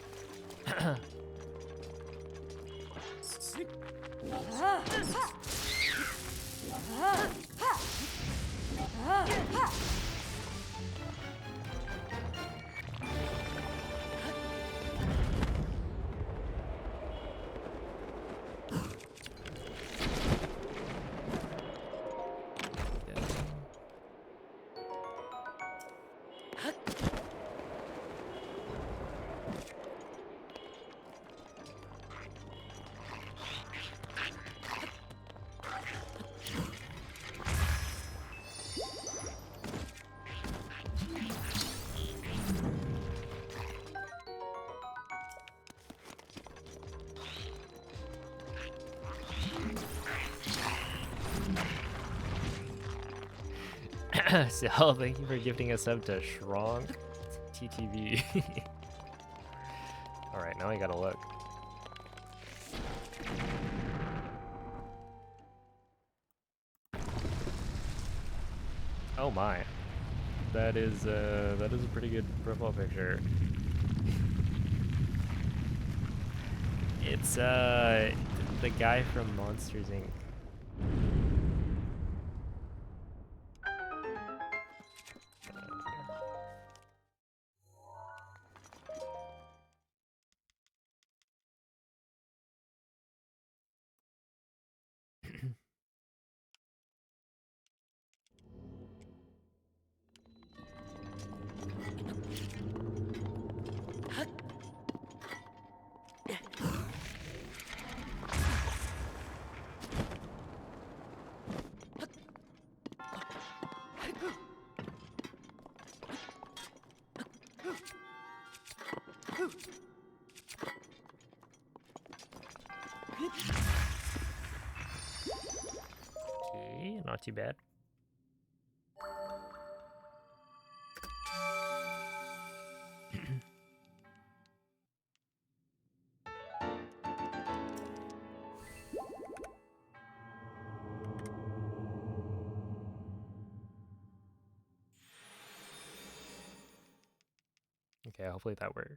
So, thank you for gifting us up to Shrunk TTV. Alright, now I gotta look. Oh my. That is a pretty good profile picture. It's the guy from Monsters Inc. Okay, not too bad. Okay, hopefully that worked.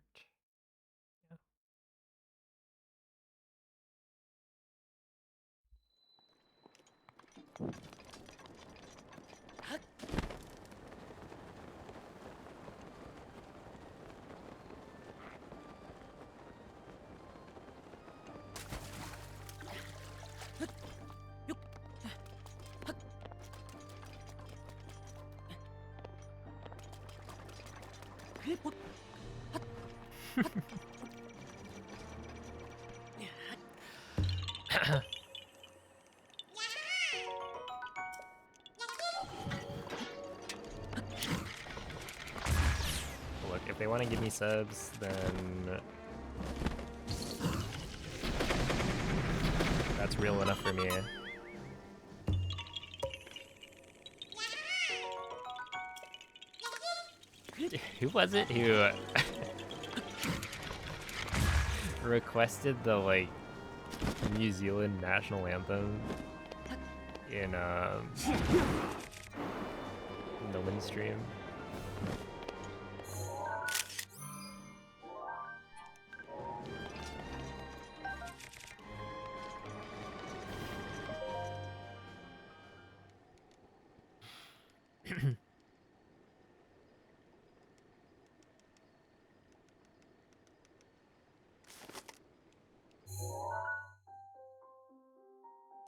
Yeah. Look, if they want to give me subs, then that's real enough for me. Who was it who requested the like New Zealand national anthem in No Man's stream?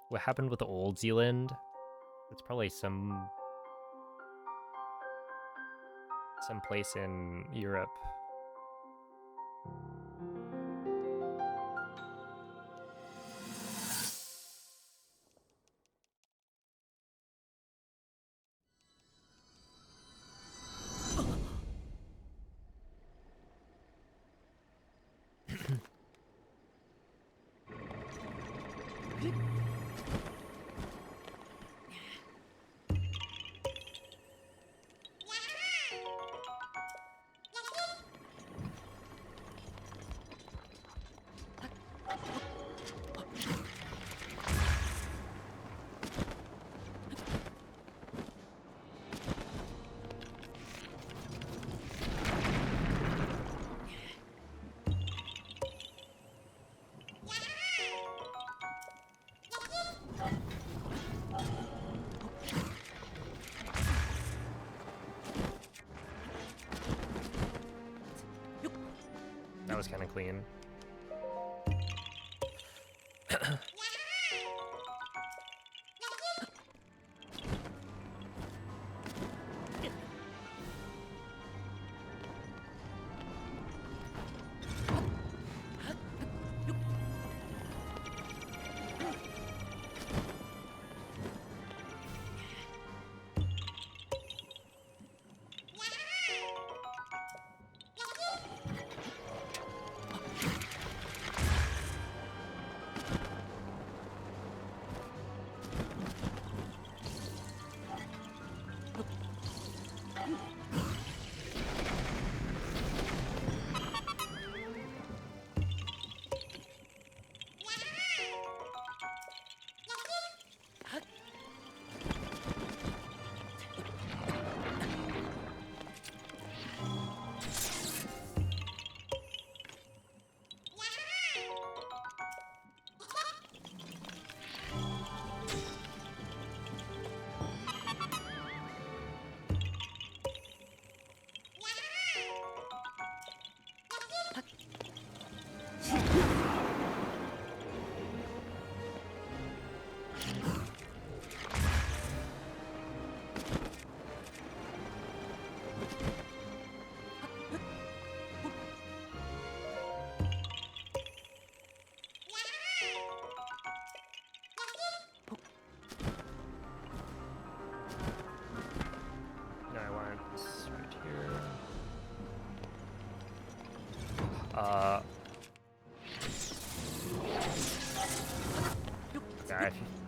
What happened with the Old Zealand? It's probably some place in Europe. That was kind of clean.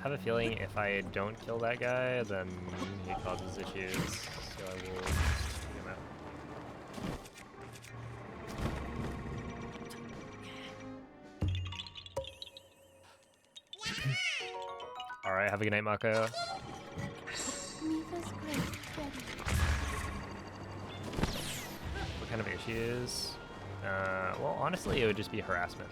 have a feeling if I don't kill that guy, then he causes issues. So I will just take him out. Alright, have a good night, Mako. Mipha's great, ready. What kind of issues? Well, honestly, it would just be harassment.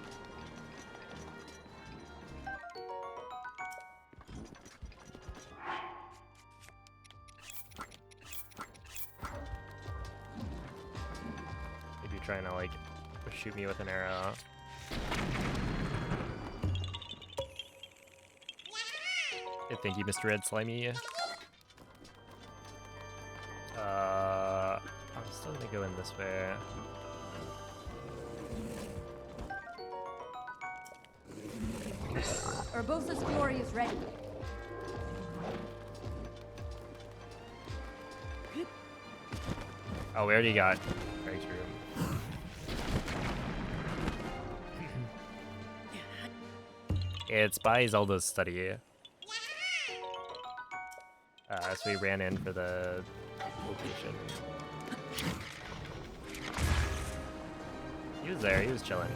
If you're trying to, like, shoot me with an arrow. Yeah, thank you, Mr. Red Slimy. I'm still gonna go in this way. Urbosa's glory is ready. Oh, we already got Greg's room. It's by Zelda's study. So we ran in for the location. He was there, he was chilling.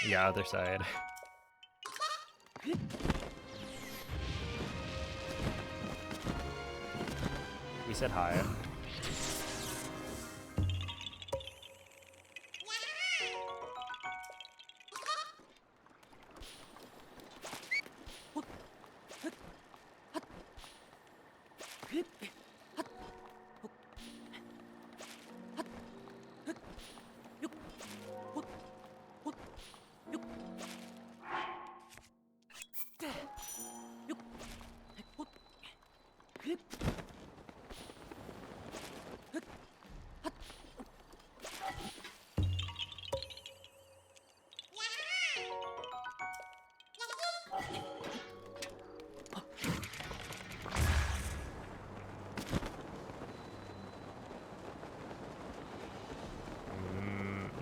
Yeah, other side. We said hi.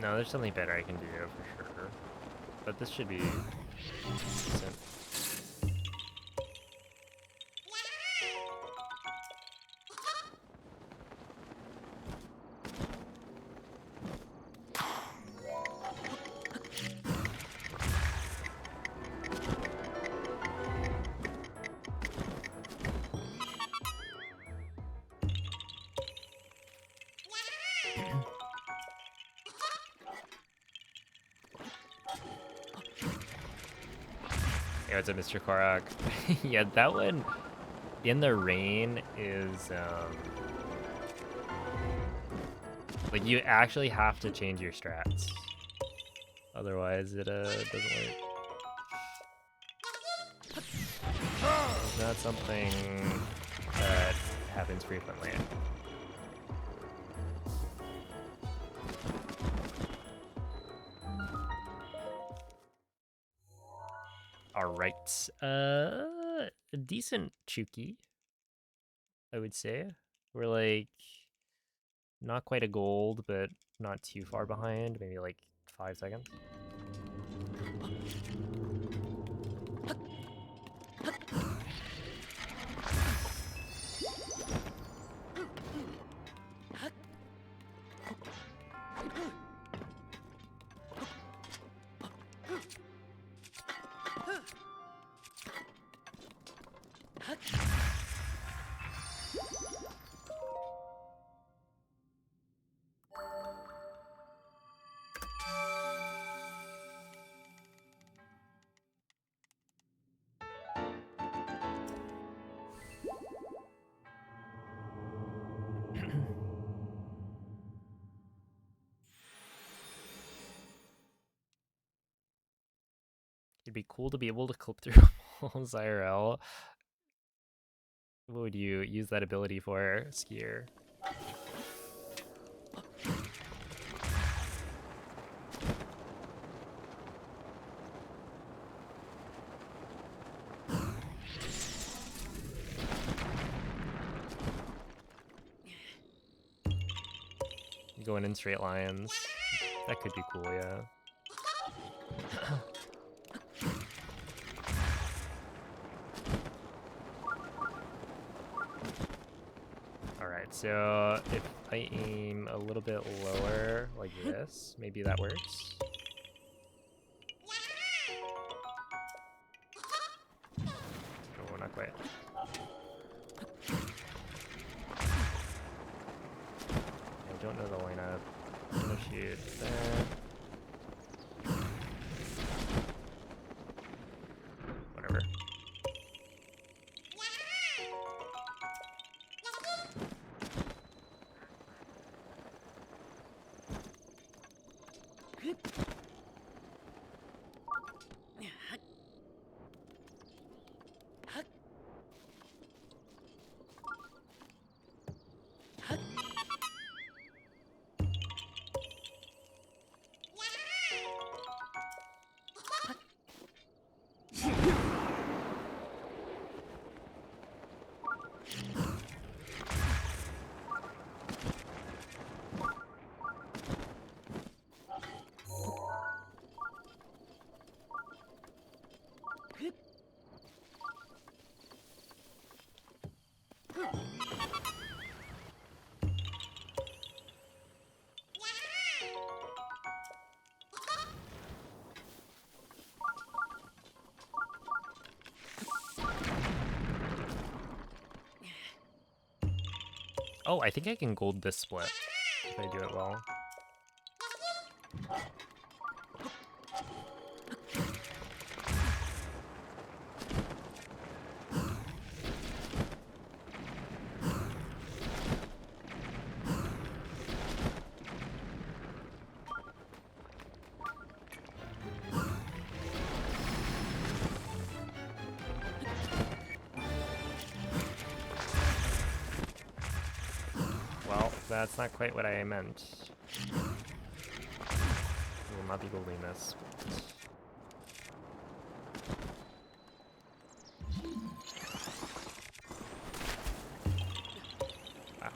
No, there's something better I can do for sure. But this should be decent. Yeah, it's a Mr. Korok. Yeah, that one in the rain is like you actually have to change your strats. Otherwise it doesn't work. It's not something that happens frequently. Alright, a decent Chuki, I would say. We're like, not quite a gold, but not too far behind, maybe like 5 seconds. It'd be cool to be able to clip through walls IRL. What would you use that ability for, Skier? going in straight lines. That could be cool, yeah. Alright, so if I aim a little bit lower, like this, maybe that works. Oh, not quite. I don't know the lineup. I'm gonna shoot there. Whatever. Oh, I think I can gold this split if I do it well. Well, that's not quite what I meant. I will not be golding this. Wow.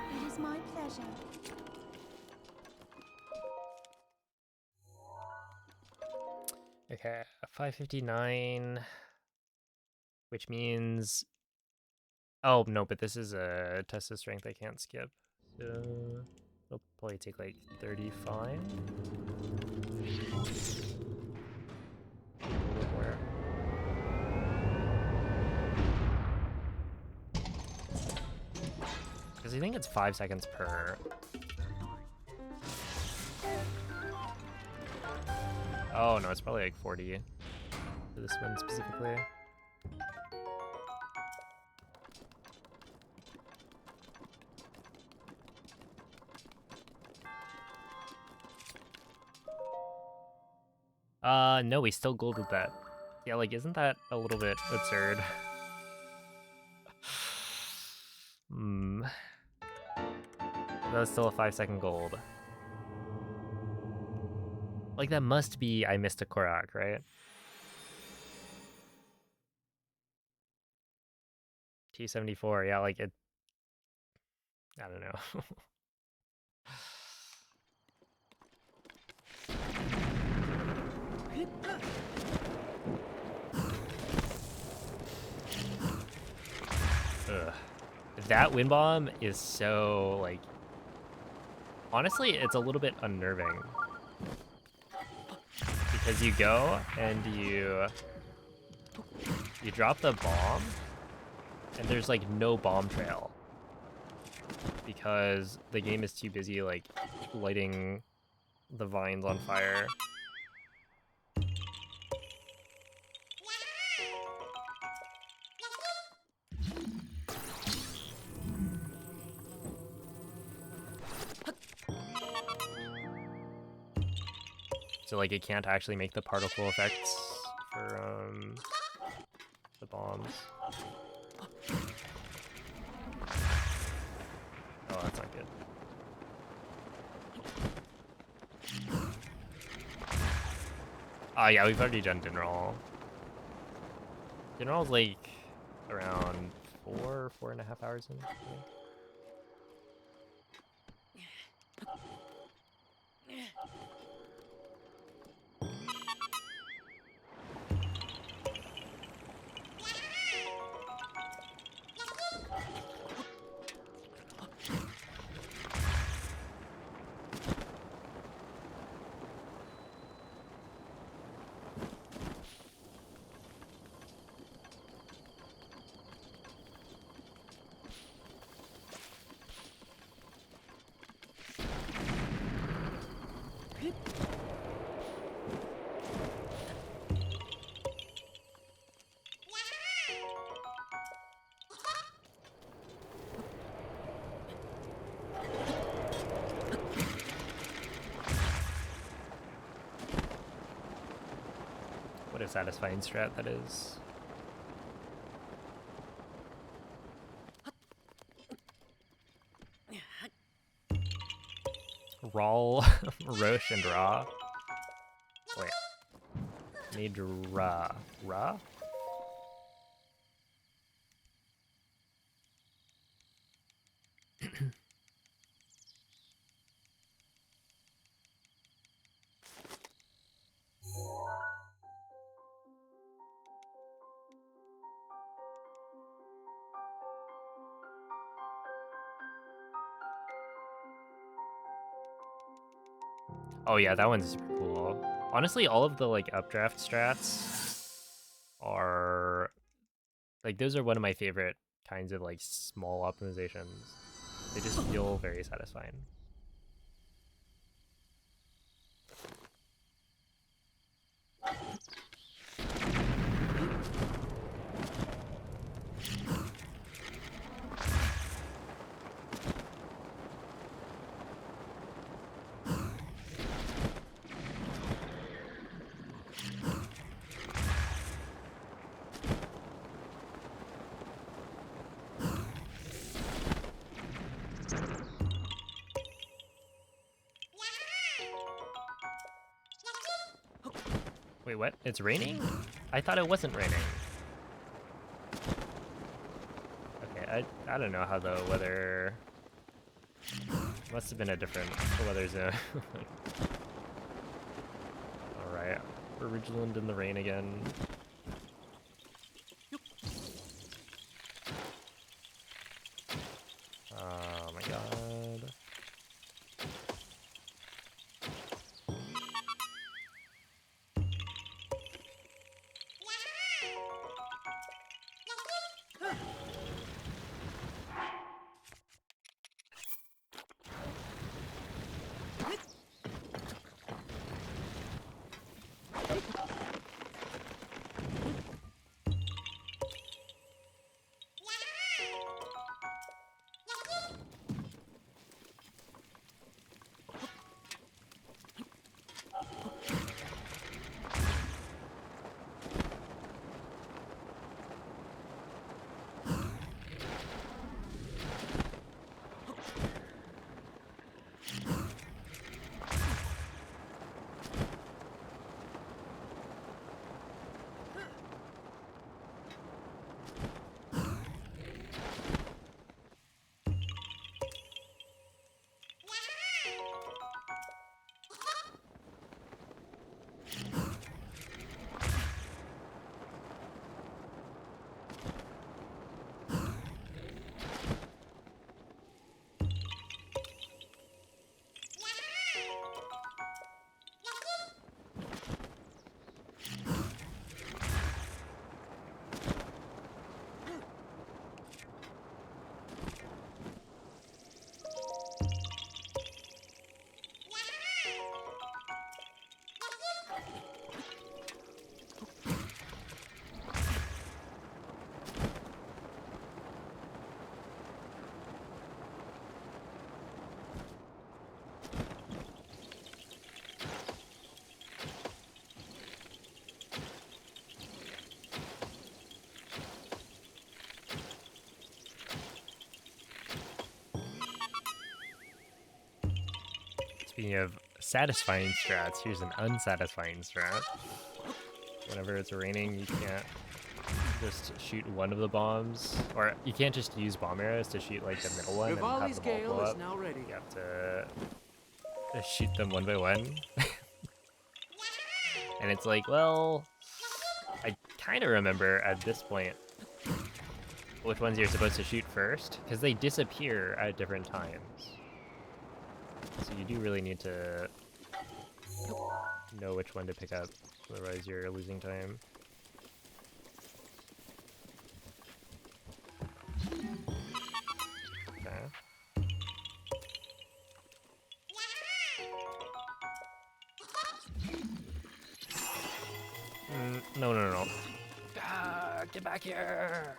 It is my pleasure. Okay, 559, which means... Oh, no, but this is a test of strength I can't skip. So it'll probably take like 35. A little bit more. Because I think it's 5 seconds per. Oh no, it's probably like 40 for this one specifically. No, we still golded that. Yeah, like, isn't that a little bit absurd? Hmm. That was still a 5-second gold. Like, that must be I missed a Korok, right? T74, yeah, like, it... I don't know. Ugh. That wind bomb is so, like... Honestly, it's a little bit unnerving. Because you go and you drop the bomb, and there's like no bomb trail. Because the game is too busy like lighting the vines on fire. So like it can't actually make the particle effects for the bombs. Oh, that's not good. Oh yeah, we've already done Dinnerall. Dinnerall's like around 4.5 hours in, I think. What a satisfying strat that is. Rawl, Roche, and Ra. Wait. Need Ra. Ra? Oh yeah, that one's super cool. Honestly, all of the like updraft strats are like those are one of my favorite kinds of like small optimizations. They just feel very satisfying. Wait, what? It's raining? I thought it wasn't raining. Okay, I don't know how the weather... Must have been a different weather zone. Alright, we're Ridgeland in the rain again. Oh my god. Speaking of satisfying strats, here's an unsatisfying strat. Whenever it's raining, you can't just shoot one of the bombs, or you can't just use bomb arrows to shoot like the middle one and have Rivali's them all gale blow is up. now ready. You have to shoot them one by one. And it's like, well, I kind of remember at this point which ones you're supposed to shoot first, because they disappear at different times. So you do really need to know which one to pick up, otherwise you're losing time. Okay. No, no, no, no. Ah, get back here!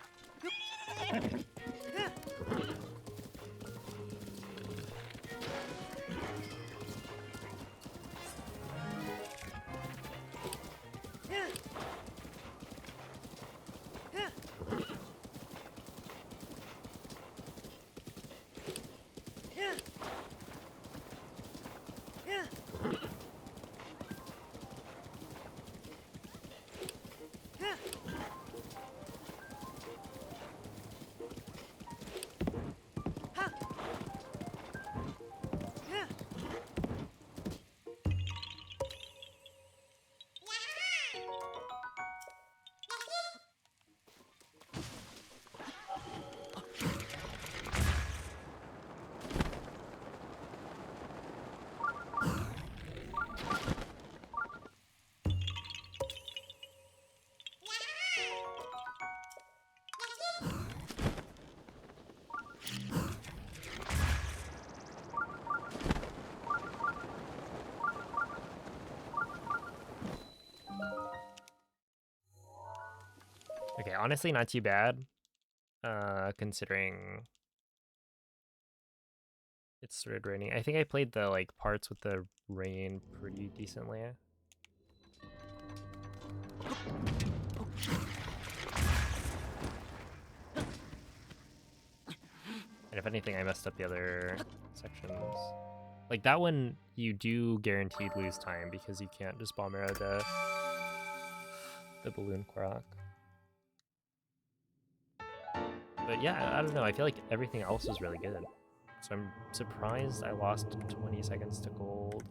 Okay, honestly, not too bad, considering it started raining. I think I played the like parts with the rain pretty decently. And if anything, I messed up the other sections. Like that one, you do guaranteed lose time because you can't just bomb arrow the balloon croc. But yeah, I don't know. I feel like everything else was really good. So I'm surprised I lost 20 seconds to gold.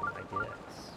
I guess.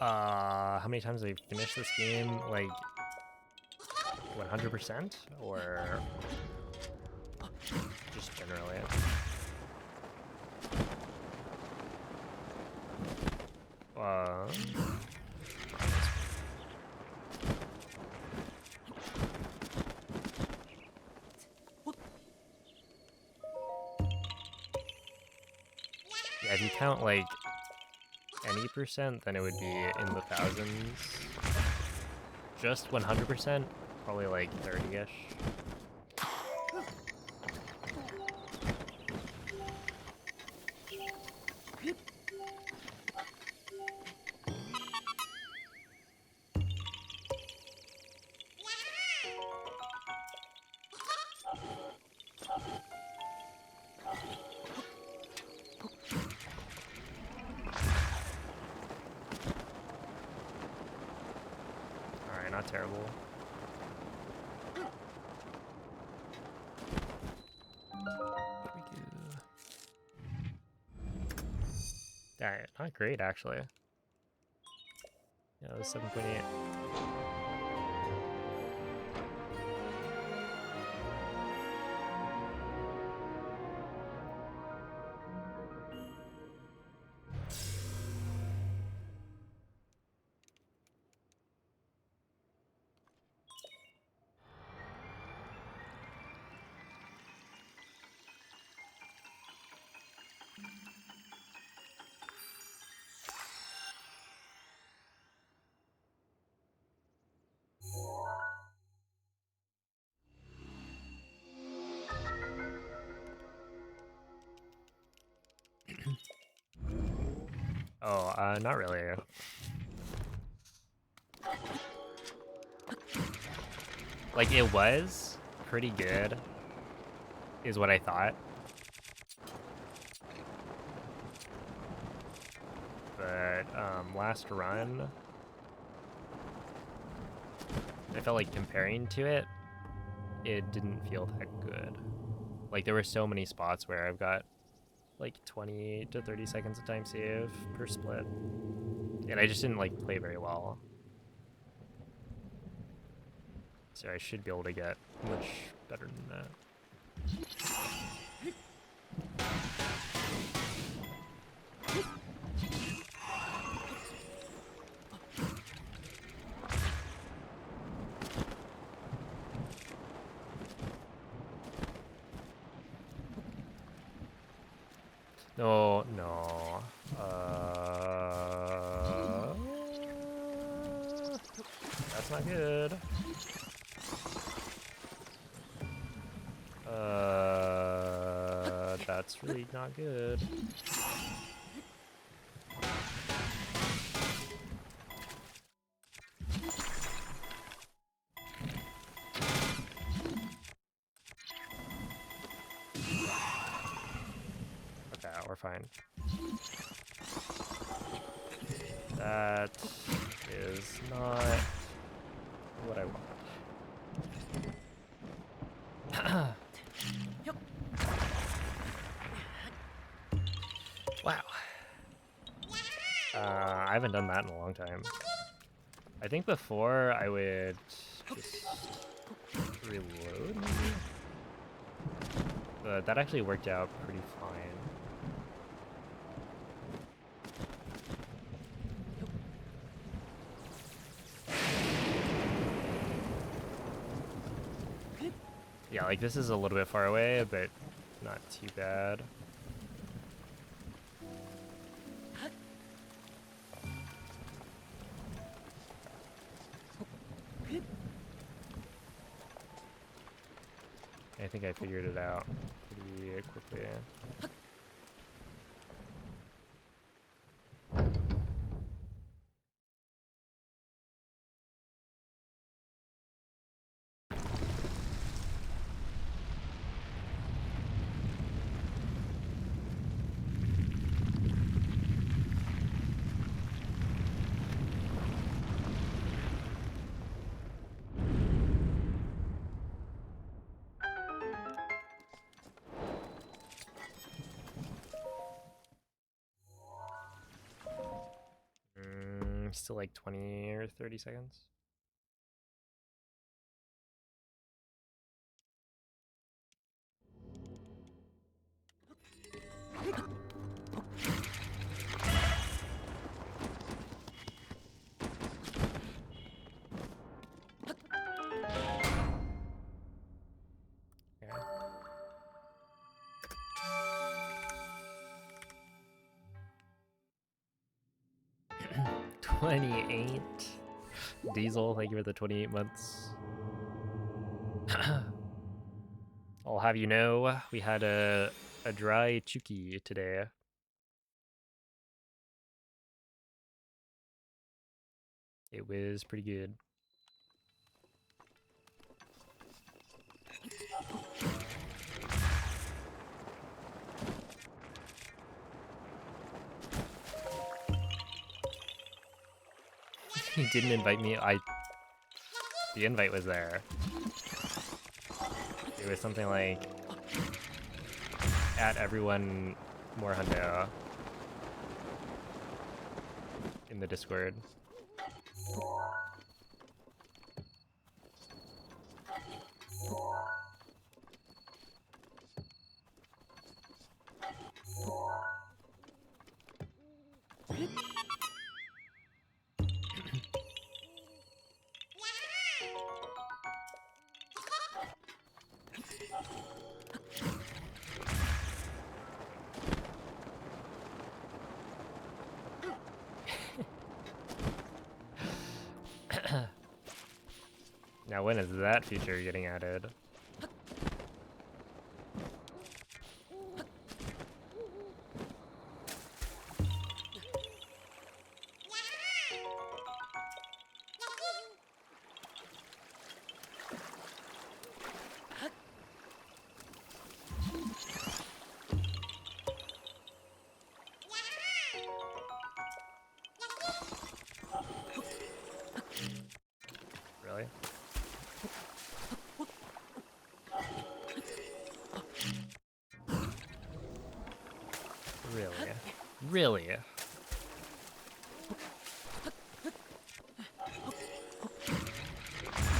How many times have I finished this game? Like 100% or just generally? Yeah, if you count like any percent, then it would be in the thousands. Just 100%, probably like 30-ish. Alright, not terrible. Alright, not great actually. Yeah, it was 7.8. Oh, not really. Like, it was pretty good, is what I thought. But, last run, I felt like comparing to it, it didn't feel that good. Like, there were so many spots where I've got like 20 to 30 seconds of time save per split. And I just didn't like play very well. So I should be able to get much better than that. No, no. That's not good. That's really not good. Okay, we're fine. That is not what I want. Wow. I haven't done that in a long time. I think before I would just reload, maybe? But that actually worked out pretty fine. Yeah, like this is a little bit far away, but not too bad. I think I figured it out pretty quickly. Still like 20 or 30 seconds. Okay. 28. Diesel, thank you for the 28 months. I'll have you know, we had a dry Chuki today. It was pretty good. He didn't invite me. The invite was there. It was something like at everyone more hundo in the Discord. Now when is that feature getting added? Really? Really? Really?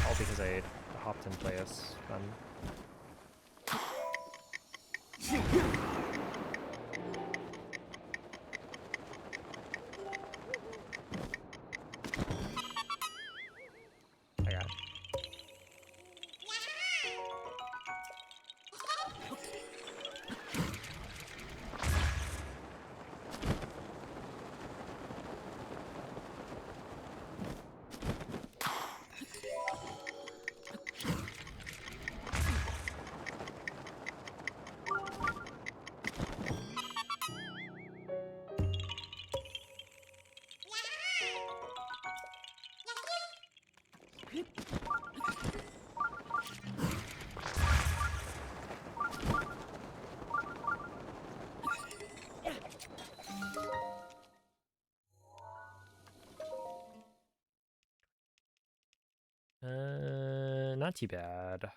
All because I hopped in place. Fun. I got it. Not too bad.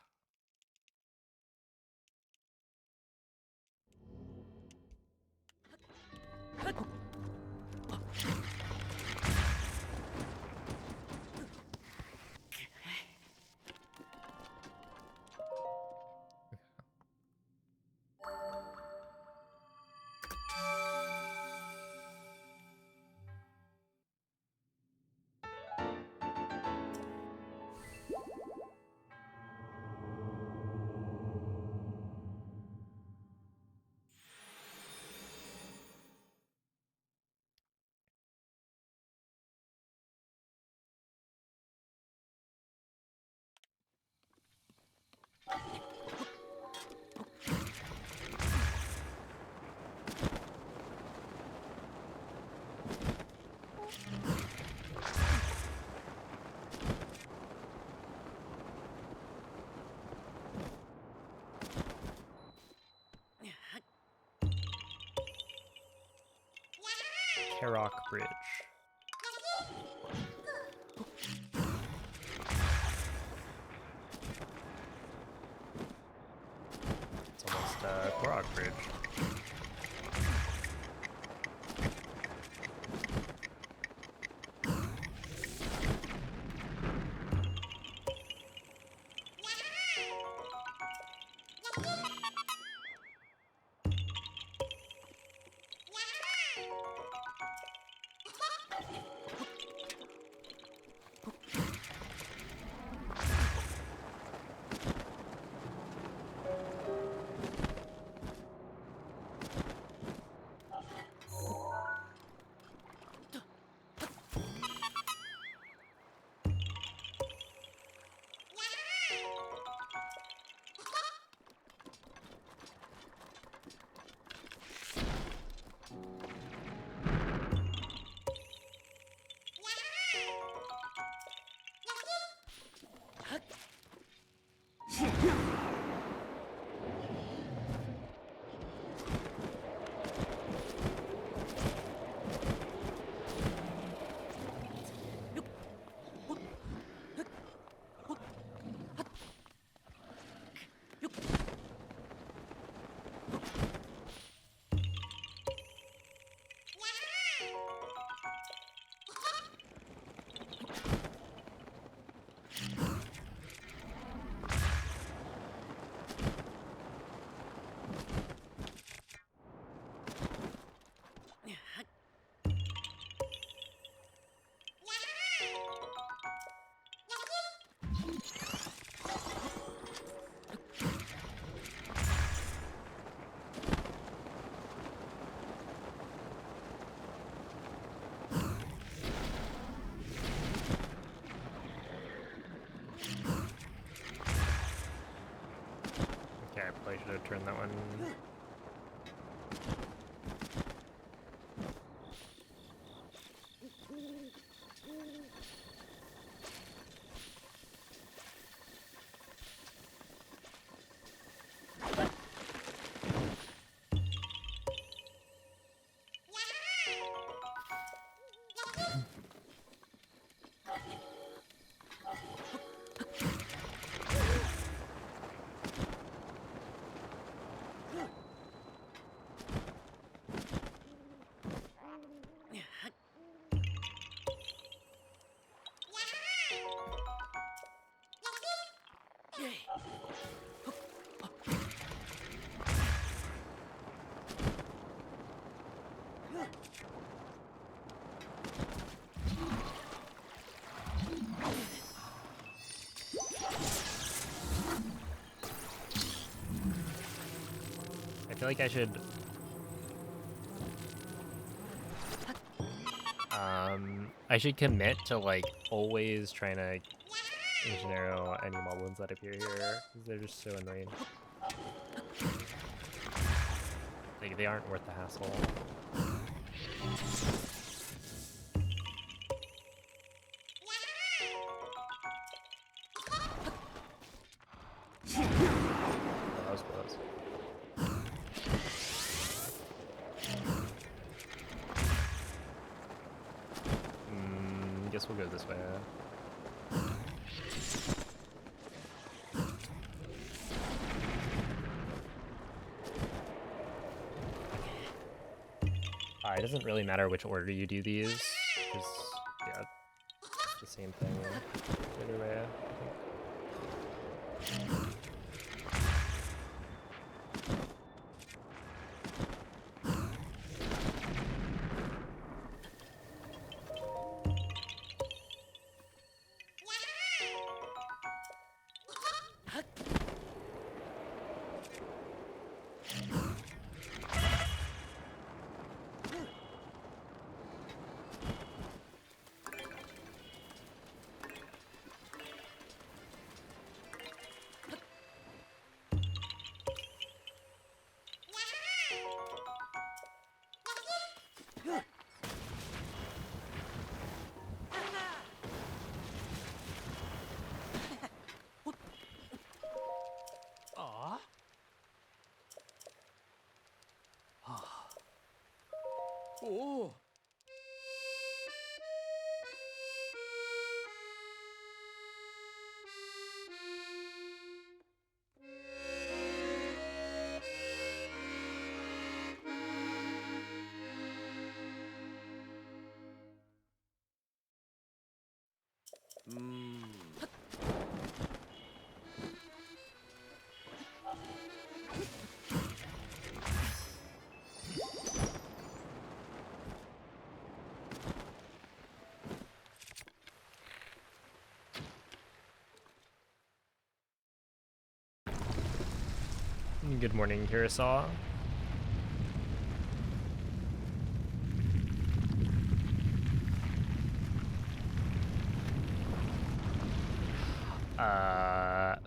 Karok Bridge. It's almost Korok Bridge. Okay, I probably should have turned that one. I feel like I should commit to like always trying to engineer any moblins that appear here, because they're just so annoying. Like, they aren't worth the hassle. Oh, that was close. Guess we'll go this way. It doesn't really matter which order you do these, because, yeah, it's the same thing either way, I think. Oh! Good morning, Kurosawa.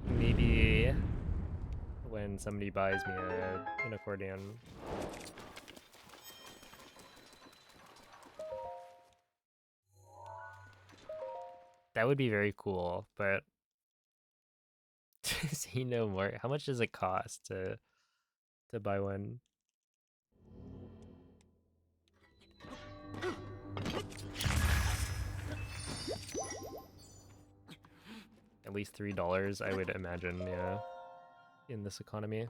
Maybe when somebody buys me an accordion. That would be very cool, but say no more. How much does it cost to buy one? At least $3, I would imagine, yeah, in this economy.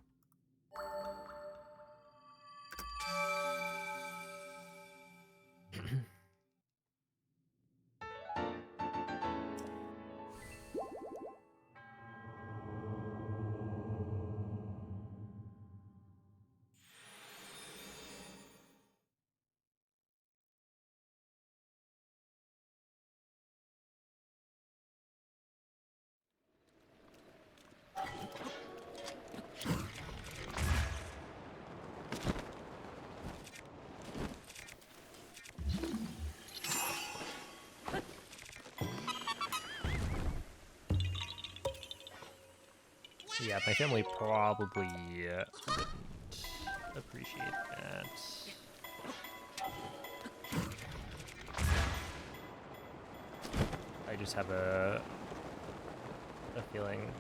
Yeah, my family probably wouldn't appreciate that. I just have a feeling.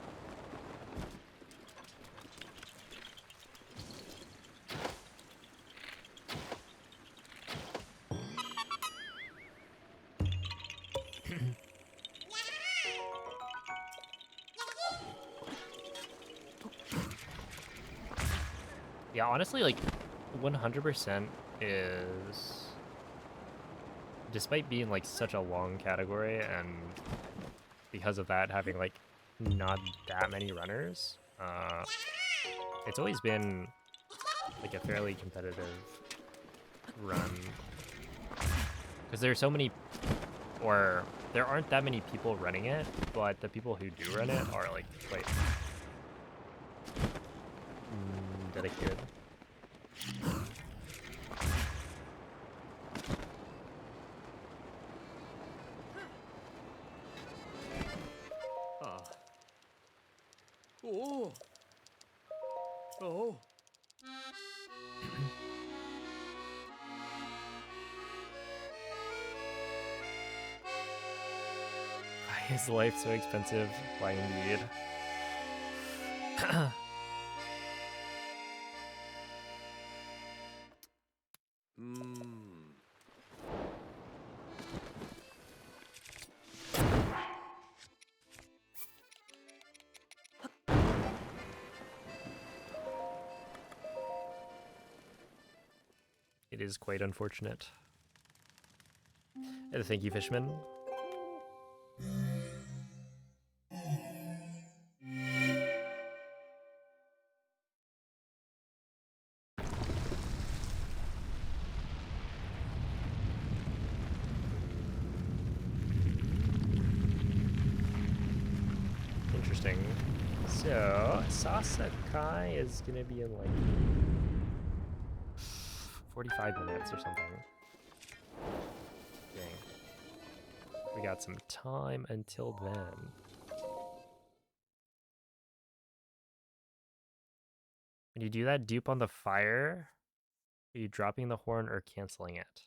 Yeah, honestly, like 100% is, despite being like such a long category and because of that having like not that many runners, it's always been like a fairly competitive run because there's so many, or there aren't that many people running it, but the people who do run it are like quite dedicated. Oh. Oh. Why is life so expensive? Why indeed? It is quite unfortunate. Thank you, Fishman. Interesting. So, Sasakai is gonna be in like 45 minutes or something. Dang. We got some time until then. When you do that dupe on the fire, are you dropping the horn or canceling it?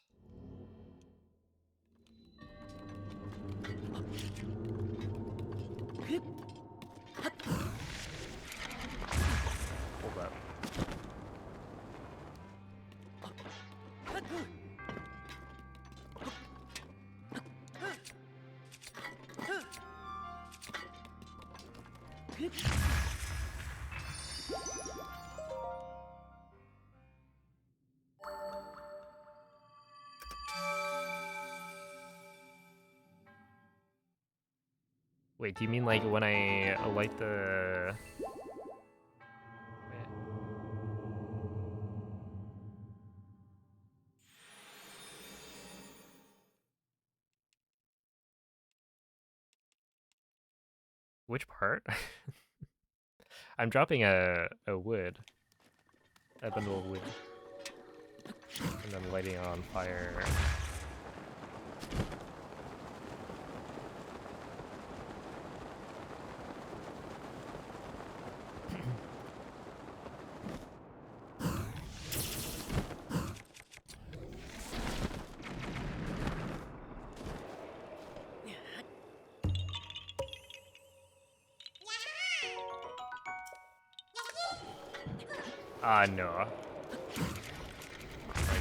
Hold up. Wait, do you mean like when I light the... Wait. Which part? I'm dropping a wood. A bundle of wood. And then lighting it on fire. No. I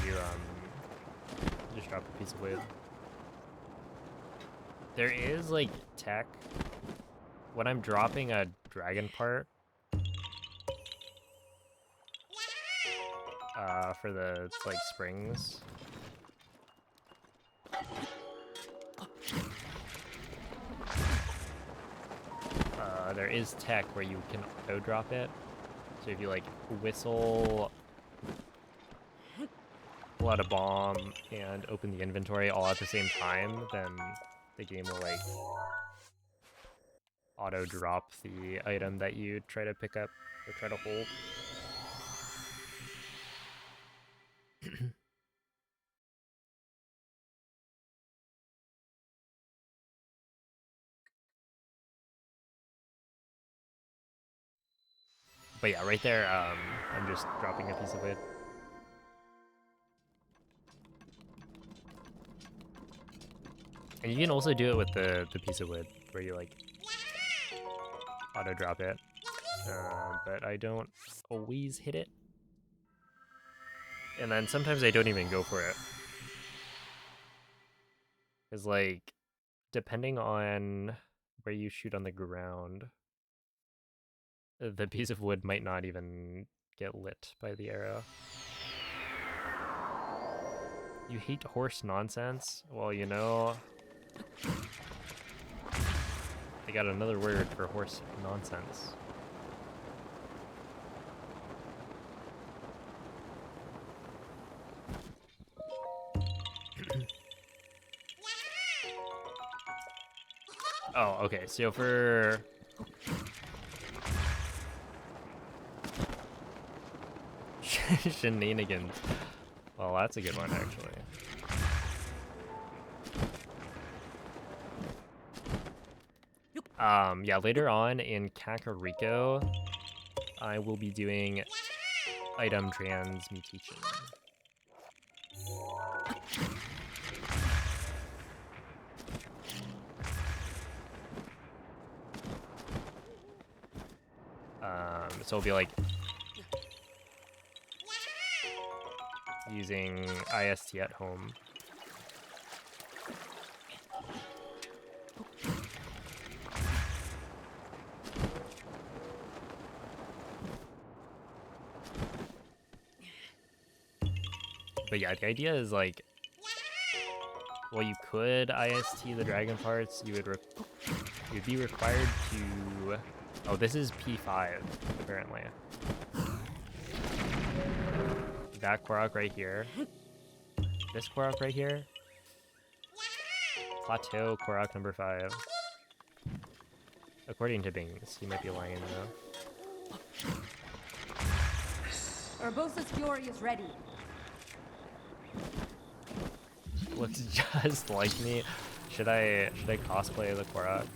do, just drop a piece of wood. There is, like, tech. When I'm dropping a dragon part, for the, like, springs, there is tech where you can auto-drop it. So if you, like, whistle, pull out a bomb, and open the inventory all at the same time, then the game will, like, auto-drop the item that you try to pick up or try to hold. But yeah, right there, I'm just dropping a piece of wood. And you can also do it with the piece of wood, where you like auto drop it. But I don't always hit it. And then sometimes I don't even go for it. Because like, depending on where you shoot on the ground, the piece of wood might not even get lit by the arrow. You hate horse nonsense? Well, you know, they got another word for horse nonsense. Oh, okay, so for... shenanigans. Well, that's a good one, actually. Yeah, later on in Kakariko, I will be doing item transmutation. So it'll be like using IST at home. But yeah, the idea is like, well, you could IST the dragon parts. You'd be required to. Oh, this is P5 apparently. That Korok right here. This Korok right here. Plateau Korok number 5. According to Bings, he might be lying though. Urbosa's Fury is ready. Looks just like me. Should I cosplay the Korok?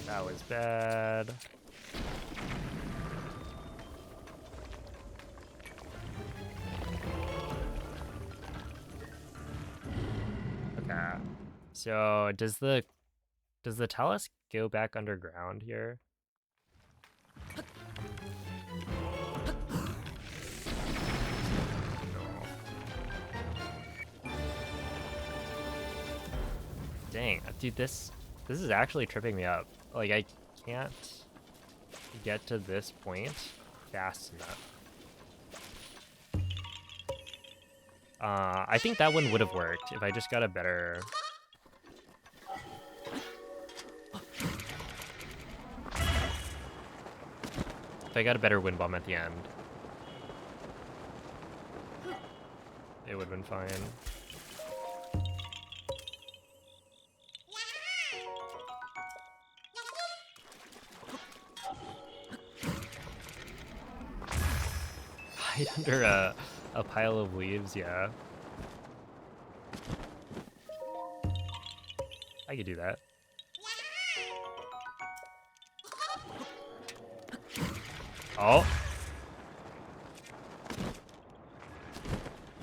That was bad. Okay. So does the Talus go back underground here? Dang, dude, this is actually tripping me up. Like, I can't get to this point fast enough. I think that one would have worked if I just got a better... If I got a better wind bomb at the end, it would have been fine. Hide under a pile of leaves, yeah. I could do that. Oh!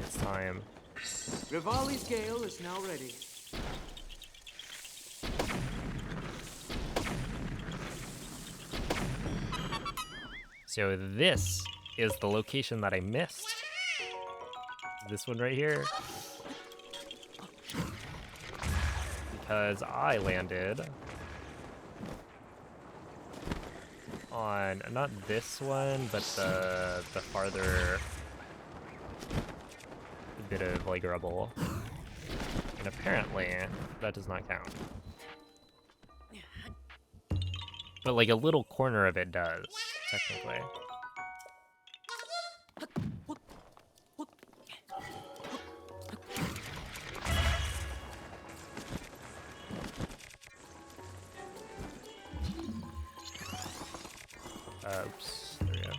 It's time. Rivali's Gale is now ready. So this is the location that I missed. This one right here. Because I landed on not this one, but the farther bit of like rubble. And apparently that does not count. But like a little corner of it does, technically. Oops, there we go.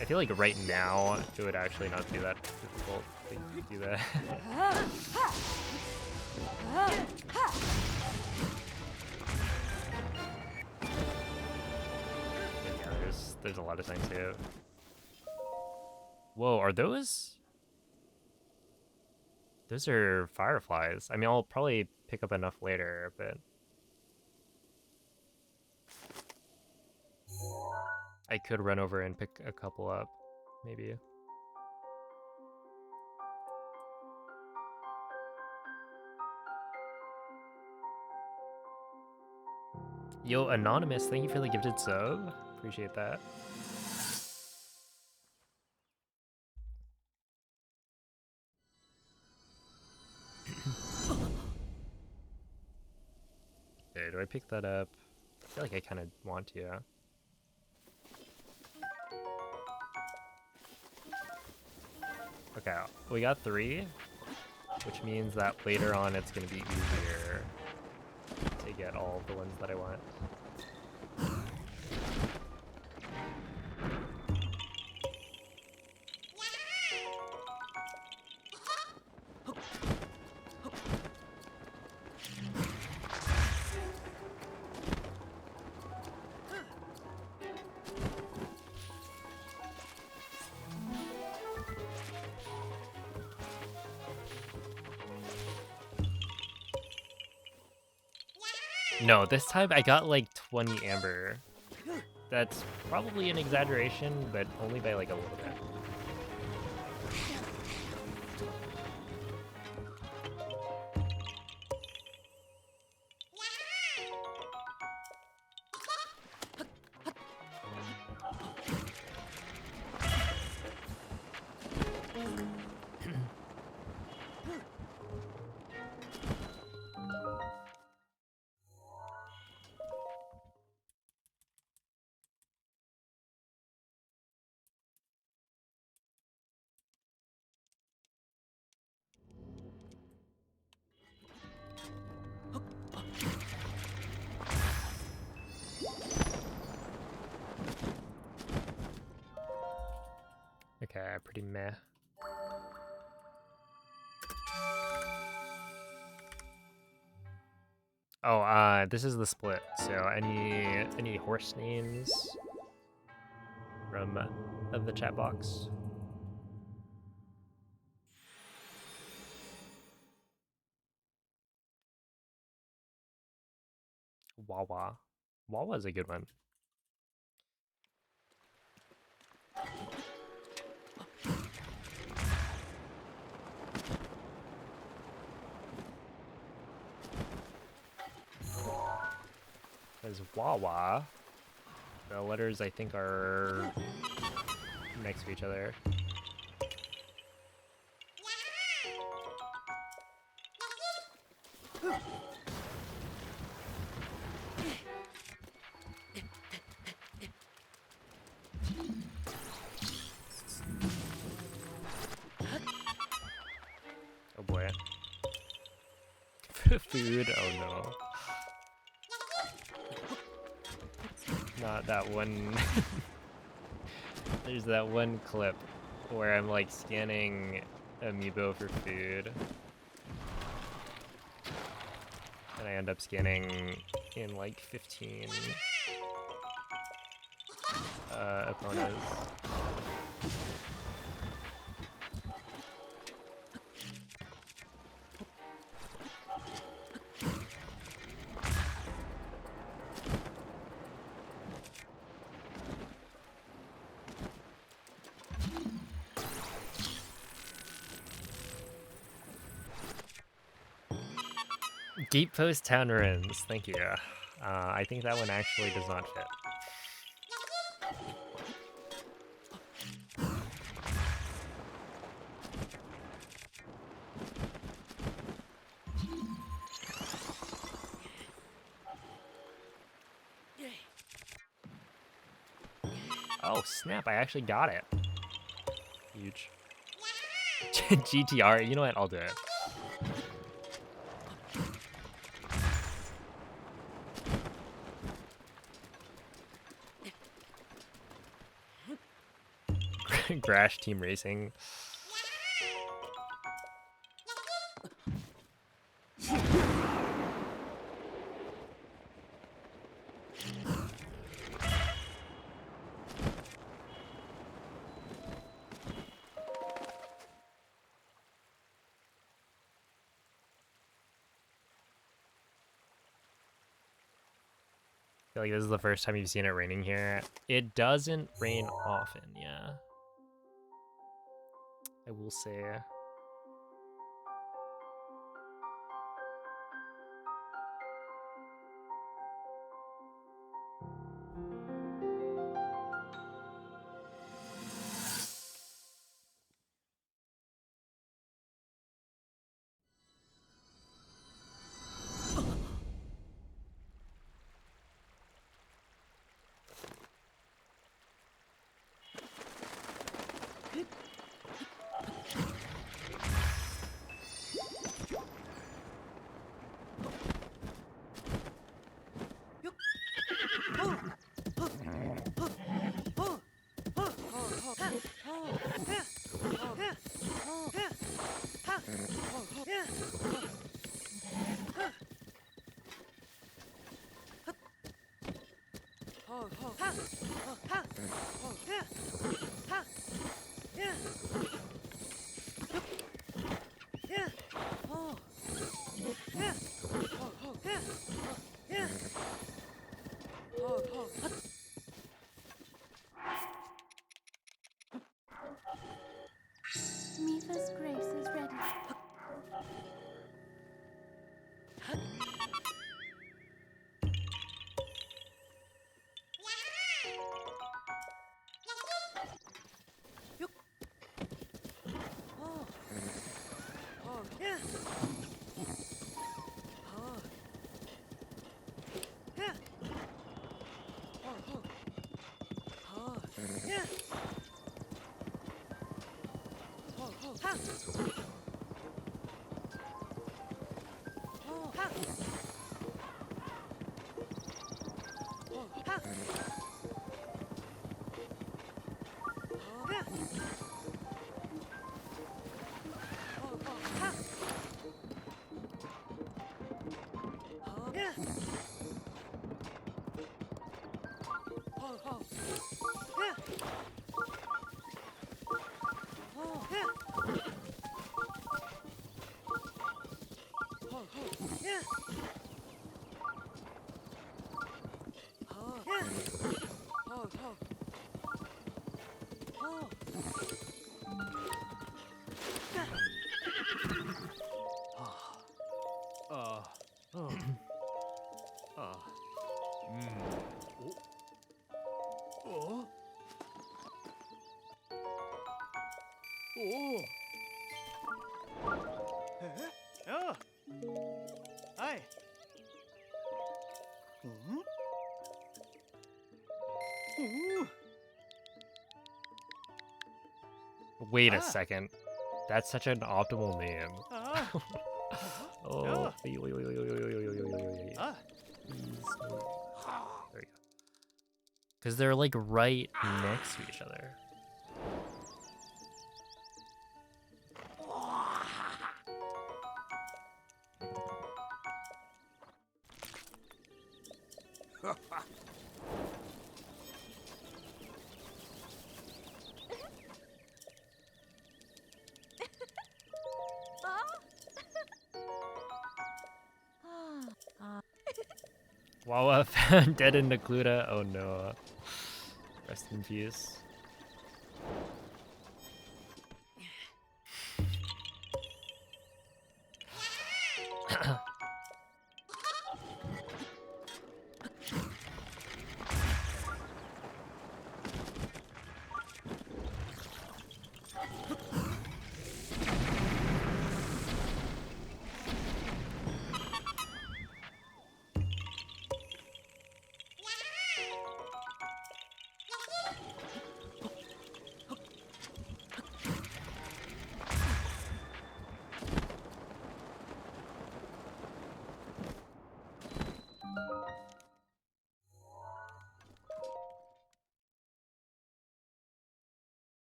I feel like right now it would actually not be that difficult to do that. Yeah, there's a lot of things here. Whoa, are those? Those are fireflies. I mean, I'll probably pick up enough later, but I could run over and pick a couple up, maybe. Yo, Anonymous, thank you for the gifted sub. Appreciate that. Okay, do I pick that up? I feel like I kind of want to. Okay, we got 3, which means that later on it's going to be easier to get all the ones that I want. No, this time I got like 20 amber. That's probably an exaggeration, but only by like a little bit. Okay, pretty meh. Oh, this is the split. So any horse names from the chat box? Wawa. Wawa's a good one. There's Wawa. The letters, I think, are next to each other. Oh boy. Food, oh no. Not that one. There's that one clip where I'm like scanning Amiibo for food. And I end up scanning in like 15 opponents. Gatepost Town Ruins, thank you. I think that one actually does not fit. Oh snap! I actually got it. Huge. GTR. You know what? I'll do it. Grash Team Racing. I feel like this is the first time you've seen it raining here. It doesn't rain often, yeah. I will say. Mifa's grace is ready. Wait a second. That's such an optimal name. Oh, wait. Please. There we go. Because they're like right next to each other. Wawa found dead in Necluda. Oh no. Rest in peace.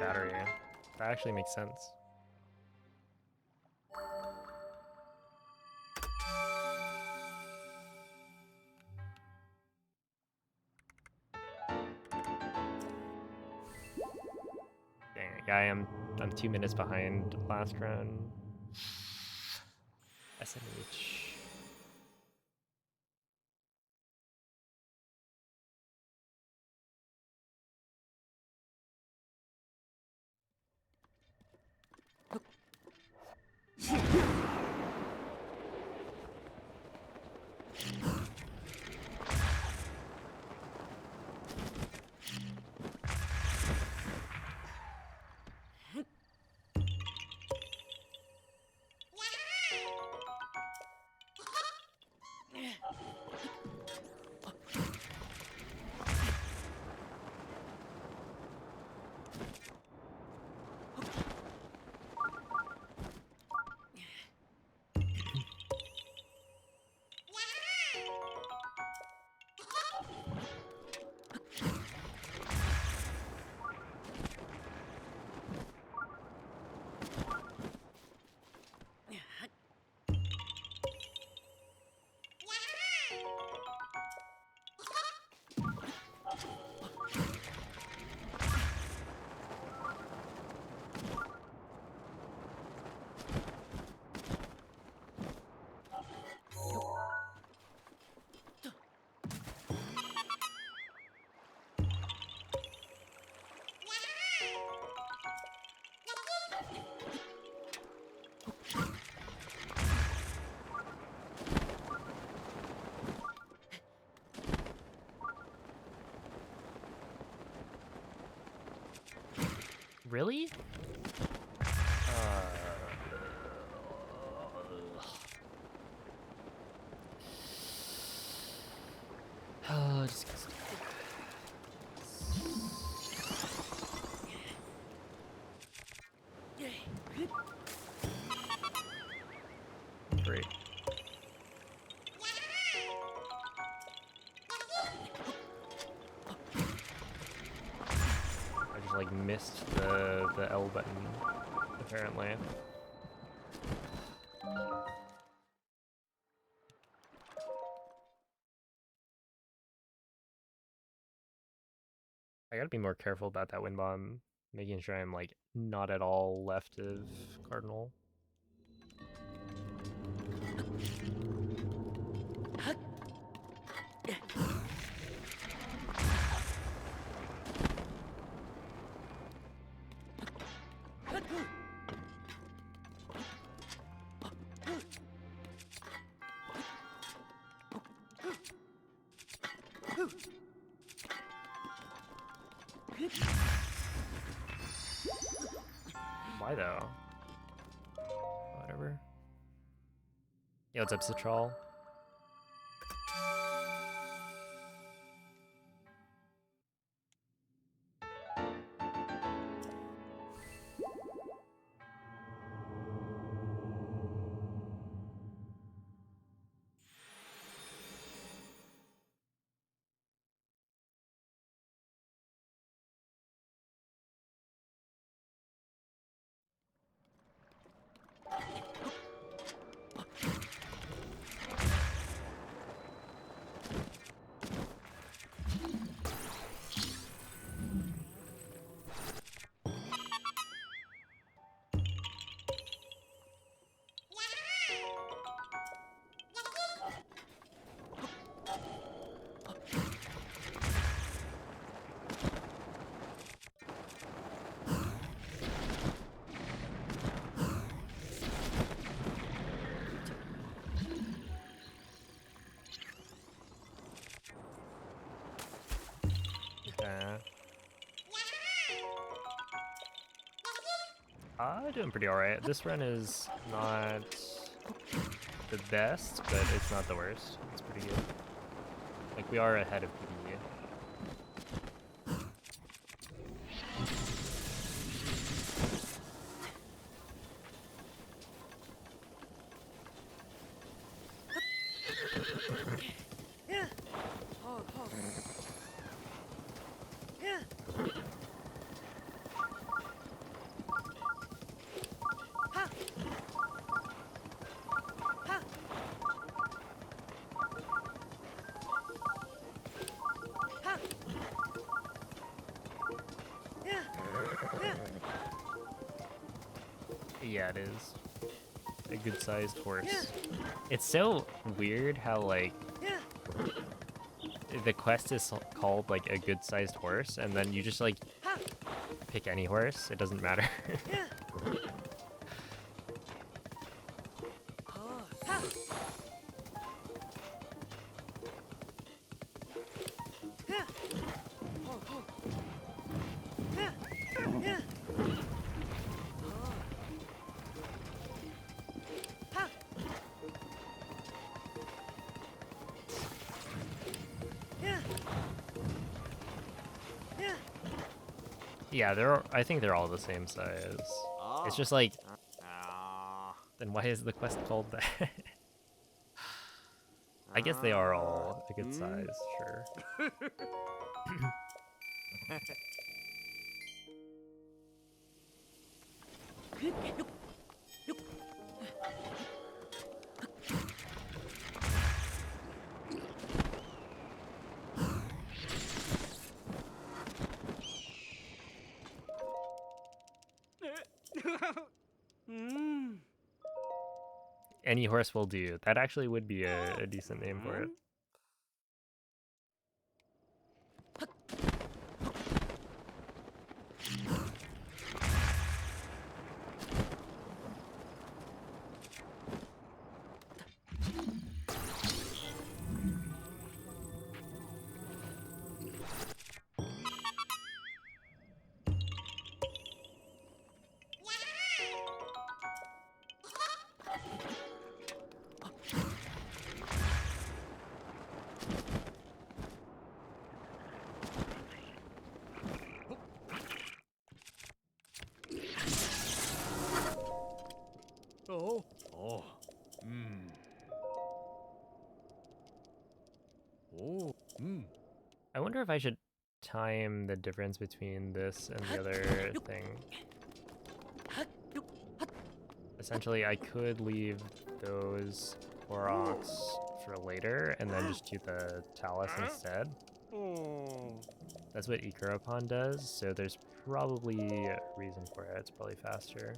battery. That actually makes sense. Dang it, yeah, I'm 2 minutes behind last run. SMH. Really? Disgusting. Great. I just like missed the L button, apparently. I gotta be more careful about that wind bomb, making sure I'm like not at all left of Cardinal. Why though? Whatever. Yo, what's up, Citral? Doing pretty alright. This run is not the best, but it's not the worst. It's pretty good. Like, we are ahead of PvE. Yeah, it is. A good-sized horse. It's so weird how, like, the quest is called, like, a good-sized horse, and then you just, like, pick any horse. It doesn't matter. Yeah, I think they're all the same size. It's just like, then why is the quest called that? I guess they are all a good size, sure. Any horse will do. That actually would be a decent name for it. I wonder if I should time the difference between this and the other thing. Essentially, I could leave those Koroks for later and then just do the Talus instead. That's what Ikaropon does, so there's probably a reason for it. It's probably faster.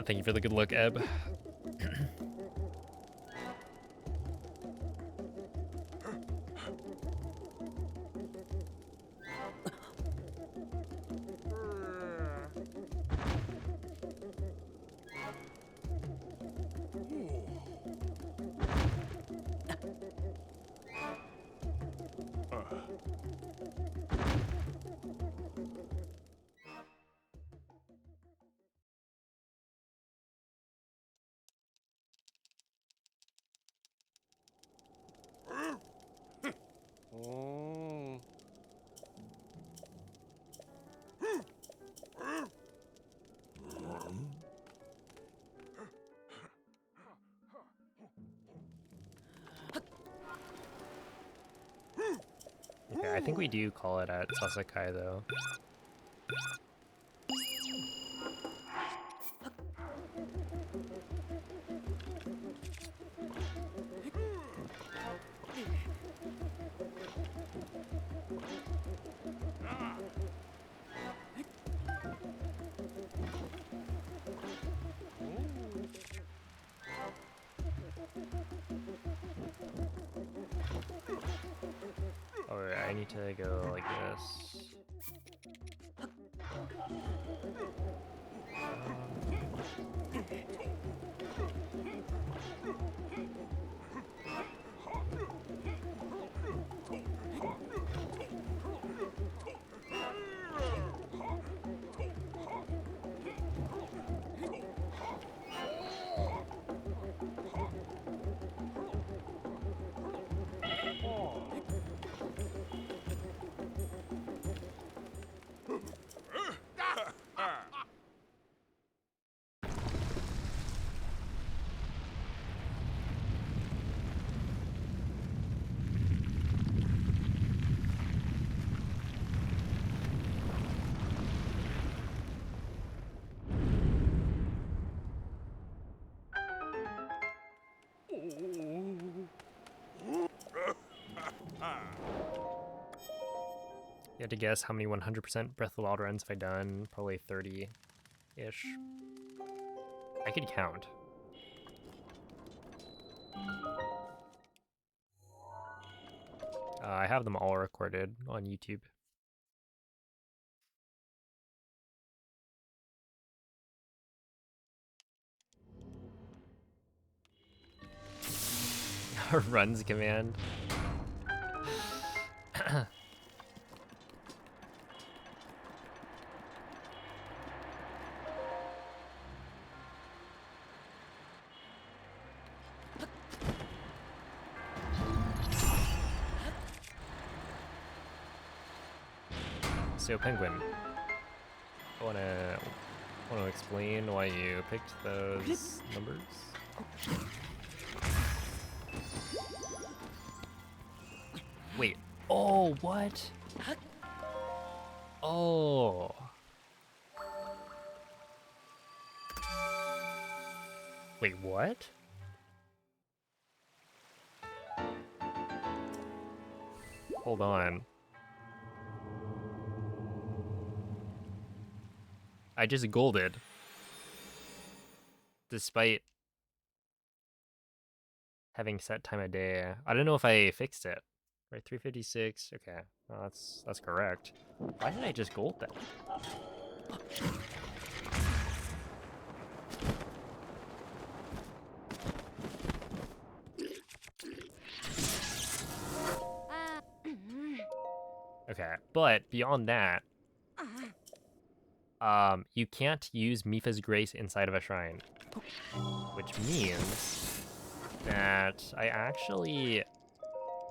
Thank you for the good look, Eb. Okay, I think we do call it at Sasakai though. Alright, I need to go like this. You had to guess how many 100% Breath of the Wild runs have I done? Probably 30-ish. I could count. I have them all recorded on YouTube. Runs command. So Penguin, I wanna explain why you picked those numbers. Wait. Oh, what? Oh. Wait, what? Hold on. I just golded. Despite having set time of day. I don't know if I fixed it. Right, 356. Okay, well, that's correct. Why did I just gold that? Okay, but beyond that, you can't use Mipha's Grace inside of a shrine, which means that I actually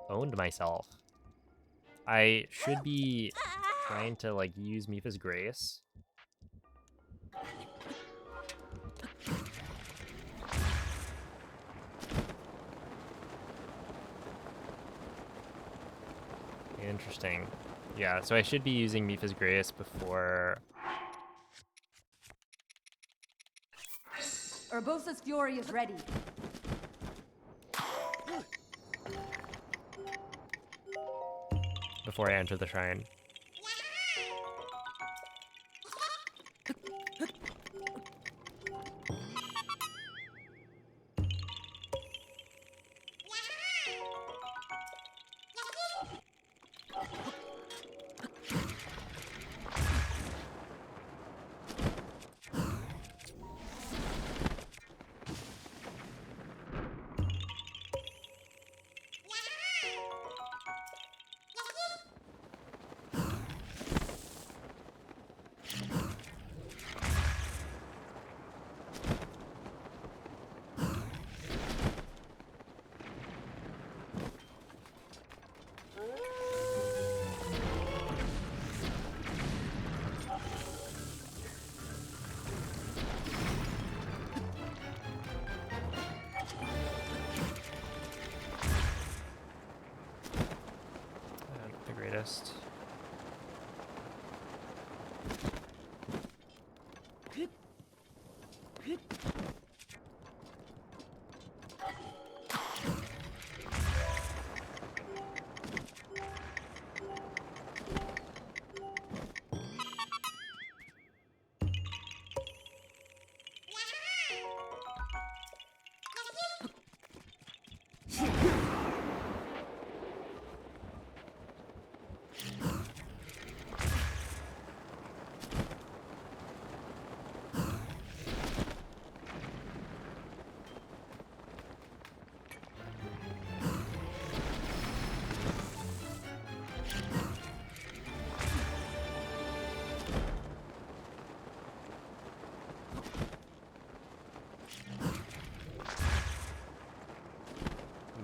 owned myself. I should be trying to like use Mipha's Grace. Interesting. Yeah, so I should be using Mipha's Grace before... Urbosa's Fury is ready. Before I enter the shrine. Not the greatest.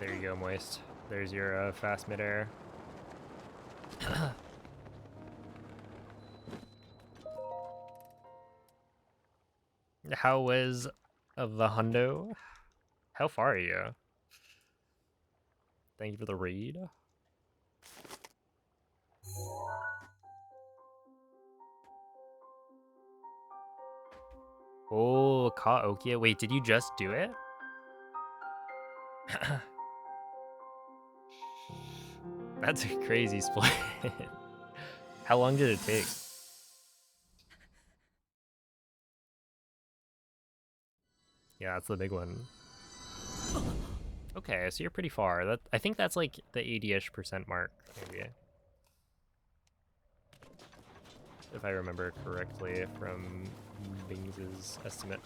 There you go, Moist. There's your fast midair. How was the hundo? How far are you? Thank you for the raid. Oh, Kaokia. Wait, did you just do it? That's a crazy split. How long did it take? Yeah, that's the big one. Okay, so you're pretty far. That I think that's like the 80-ish% mark, maybe. If I remember correctly from Bings's estimate.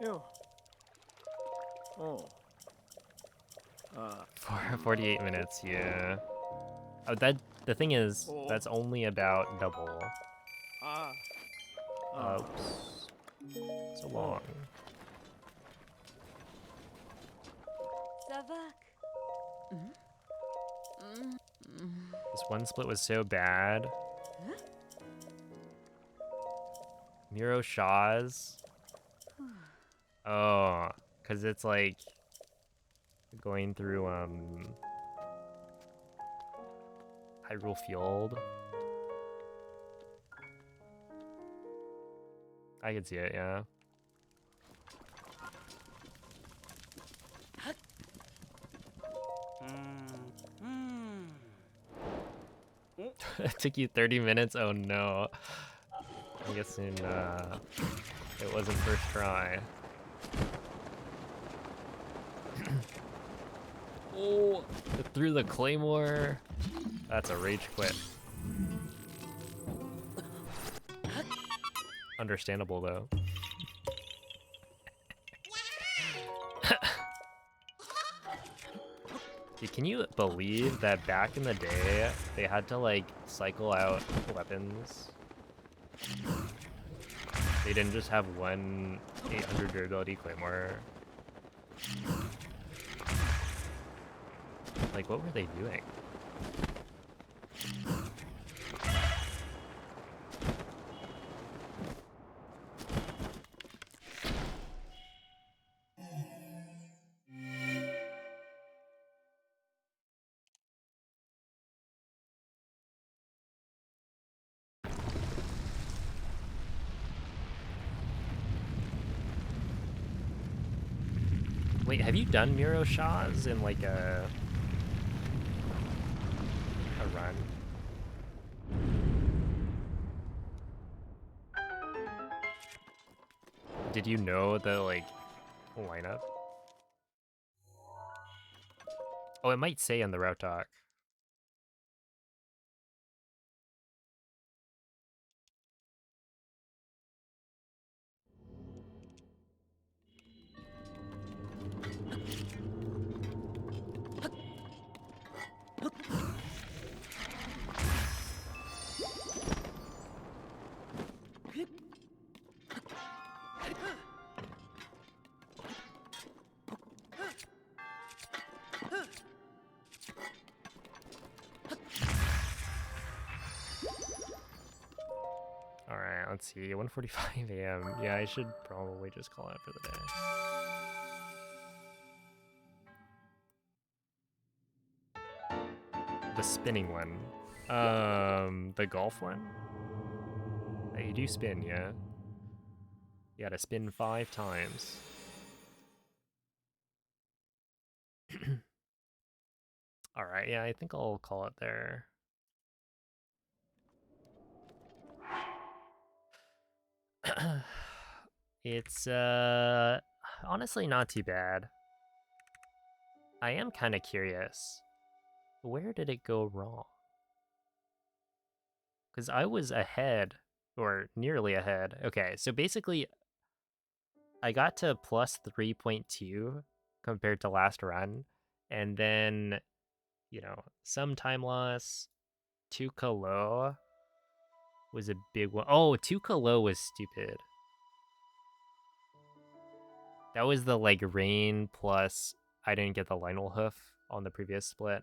Yeah. Oh. 48 minutes, yeah. Oh, the thing is, that's only about double. Oops. So long. Savak. This one split was so bad. Miro Shaw's. Oh, because it's like going through Hyrule Field. I could see it, yeah. It took you 30 minutes? Oh no. I'm guessing it wasn't first try. Oh, it threw the claymore. That's a rage quit. Understandable though. Dude, can you believe that back in the day they had to like cycle out weapons? They didn't just have one 800 durability claymore. Like, what were they doing? Wait, have you done Miro Shaw's in like a run? Did you know the like lineup? Oh, it might say on the route doc. Alright, let's see. 1:45 a.m. Yeah, I should probably just call out for the day. The spinning one. The golf one? You do spin, yeah? You gotta spin 5 times. Alright, yeah, I think I'll call it there. It's, honestly not too bad. I am kind of curious. Where did it go wrong? Because I was ahead, or nearly ahead. Okay, so basically, I got to plus 3.2 compared to last run, and then, you know, some time loss. Tuka low was a big one. Oh, Tuka low was stupid. That was the like rain plus I didn't get the Lionel hoof on the previous split.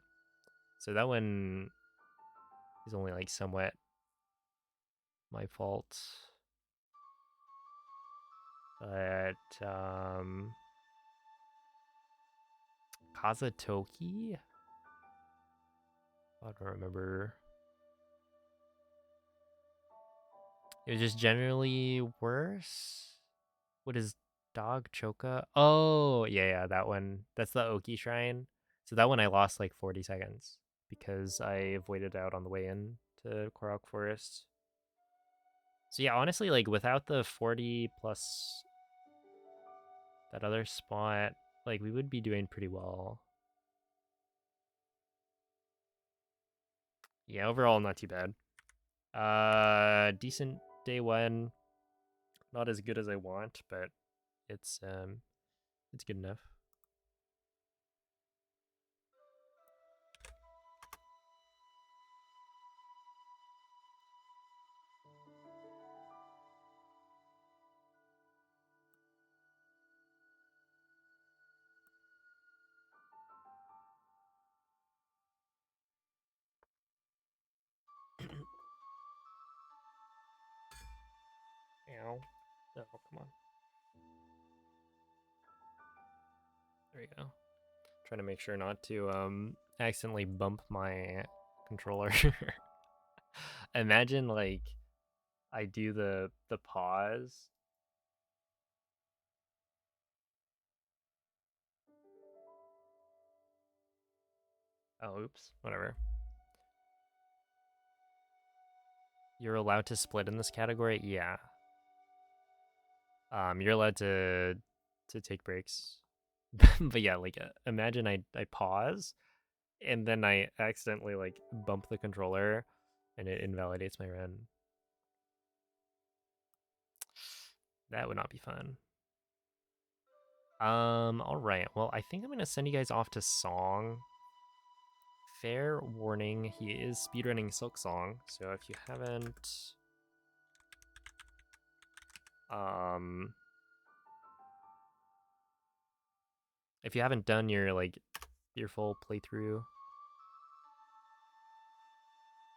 So that one is only like somewhat my fault. But Kazatoki? I don't remember. It was just generally worse. What is Dog Choka? Oh, yeah, that one. That's the Oki Shrine. So that one I lost like 40 seconds because I avoided out on the way in to Korok Forest. So yeah, honestly, like without the 40 plus that other spot, like we would be doing pretty well. Yeah, overall not too bad. Decent day one. Not as good as I want, but it's good enough. Ow. Oh, come on. There you go. Trying to make sure not to accidentally bump my controller. Imagine like I do the pause. Oh, oops. Whatever. You're allowed to split in this category? Yeah. You're allowed to take breaks. But yeah, like imagine I pause and then I accidentally like bump the controller and it invalidates my run. That would not be fun. All right. Well, I think I'm going to send you guys off to Song. Fair warning, he is speedrunning Silk Song, so if you haven't done your your full playthrough.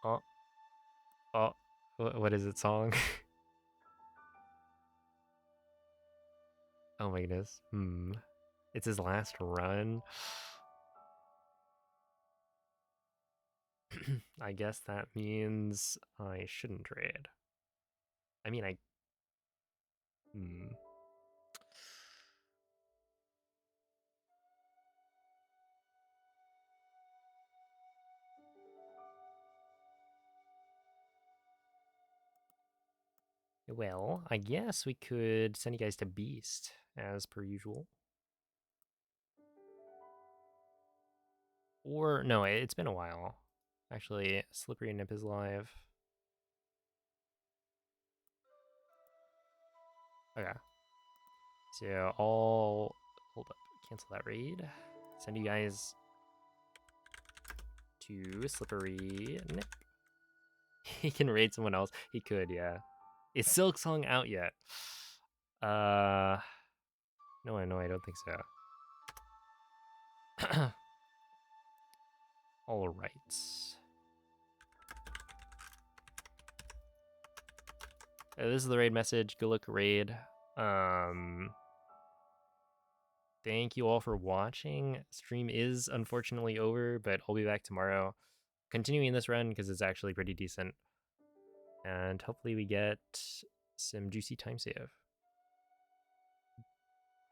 Oh, what is it, Song? Oh my goodness. It's his last run. I guess that means I shouldn't trade. I mean, well, I guess we could send you guys to Beast, as per usual. Or, no, it's been a while. Actually, Slippery Nip is live. Okay. So I'll hold up, cancel that raid. Send you guys to Slippery Nip. He can raid someone else. He could, yeah. Is Silk Song out yet? No, I don't think so. All right. This is the raid message. Good luck, raid. Thank you all for watching. Stream is unfortunately over, but I'll be back tomorrow, continuing this run because it's actually pretty decent, and hopefully we get some juicy time save.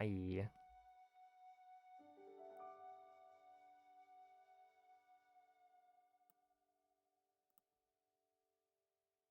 Bye.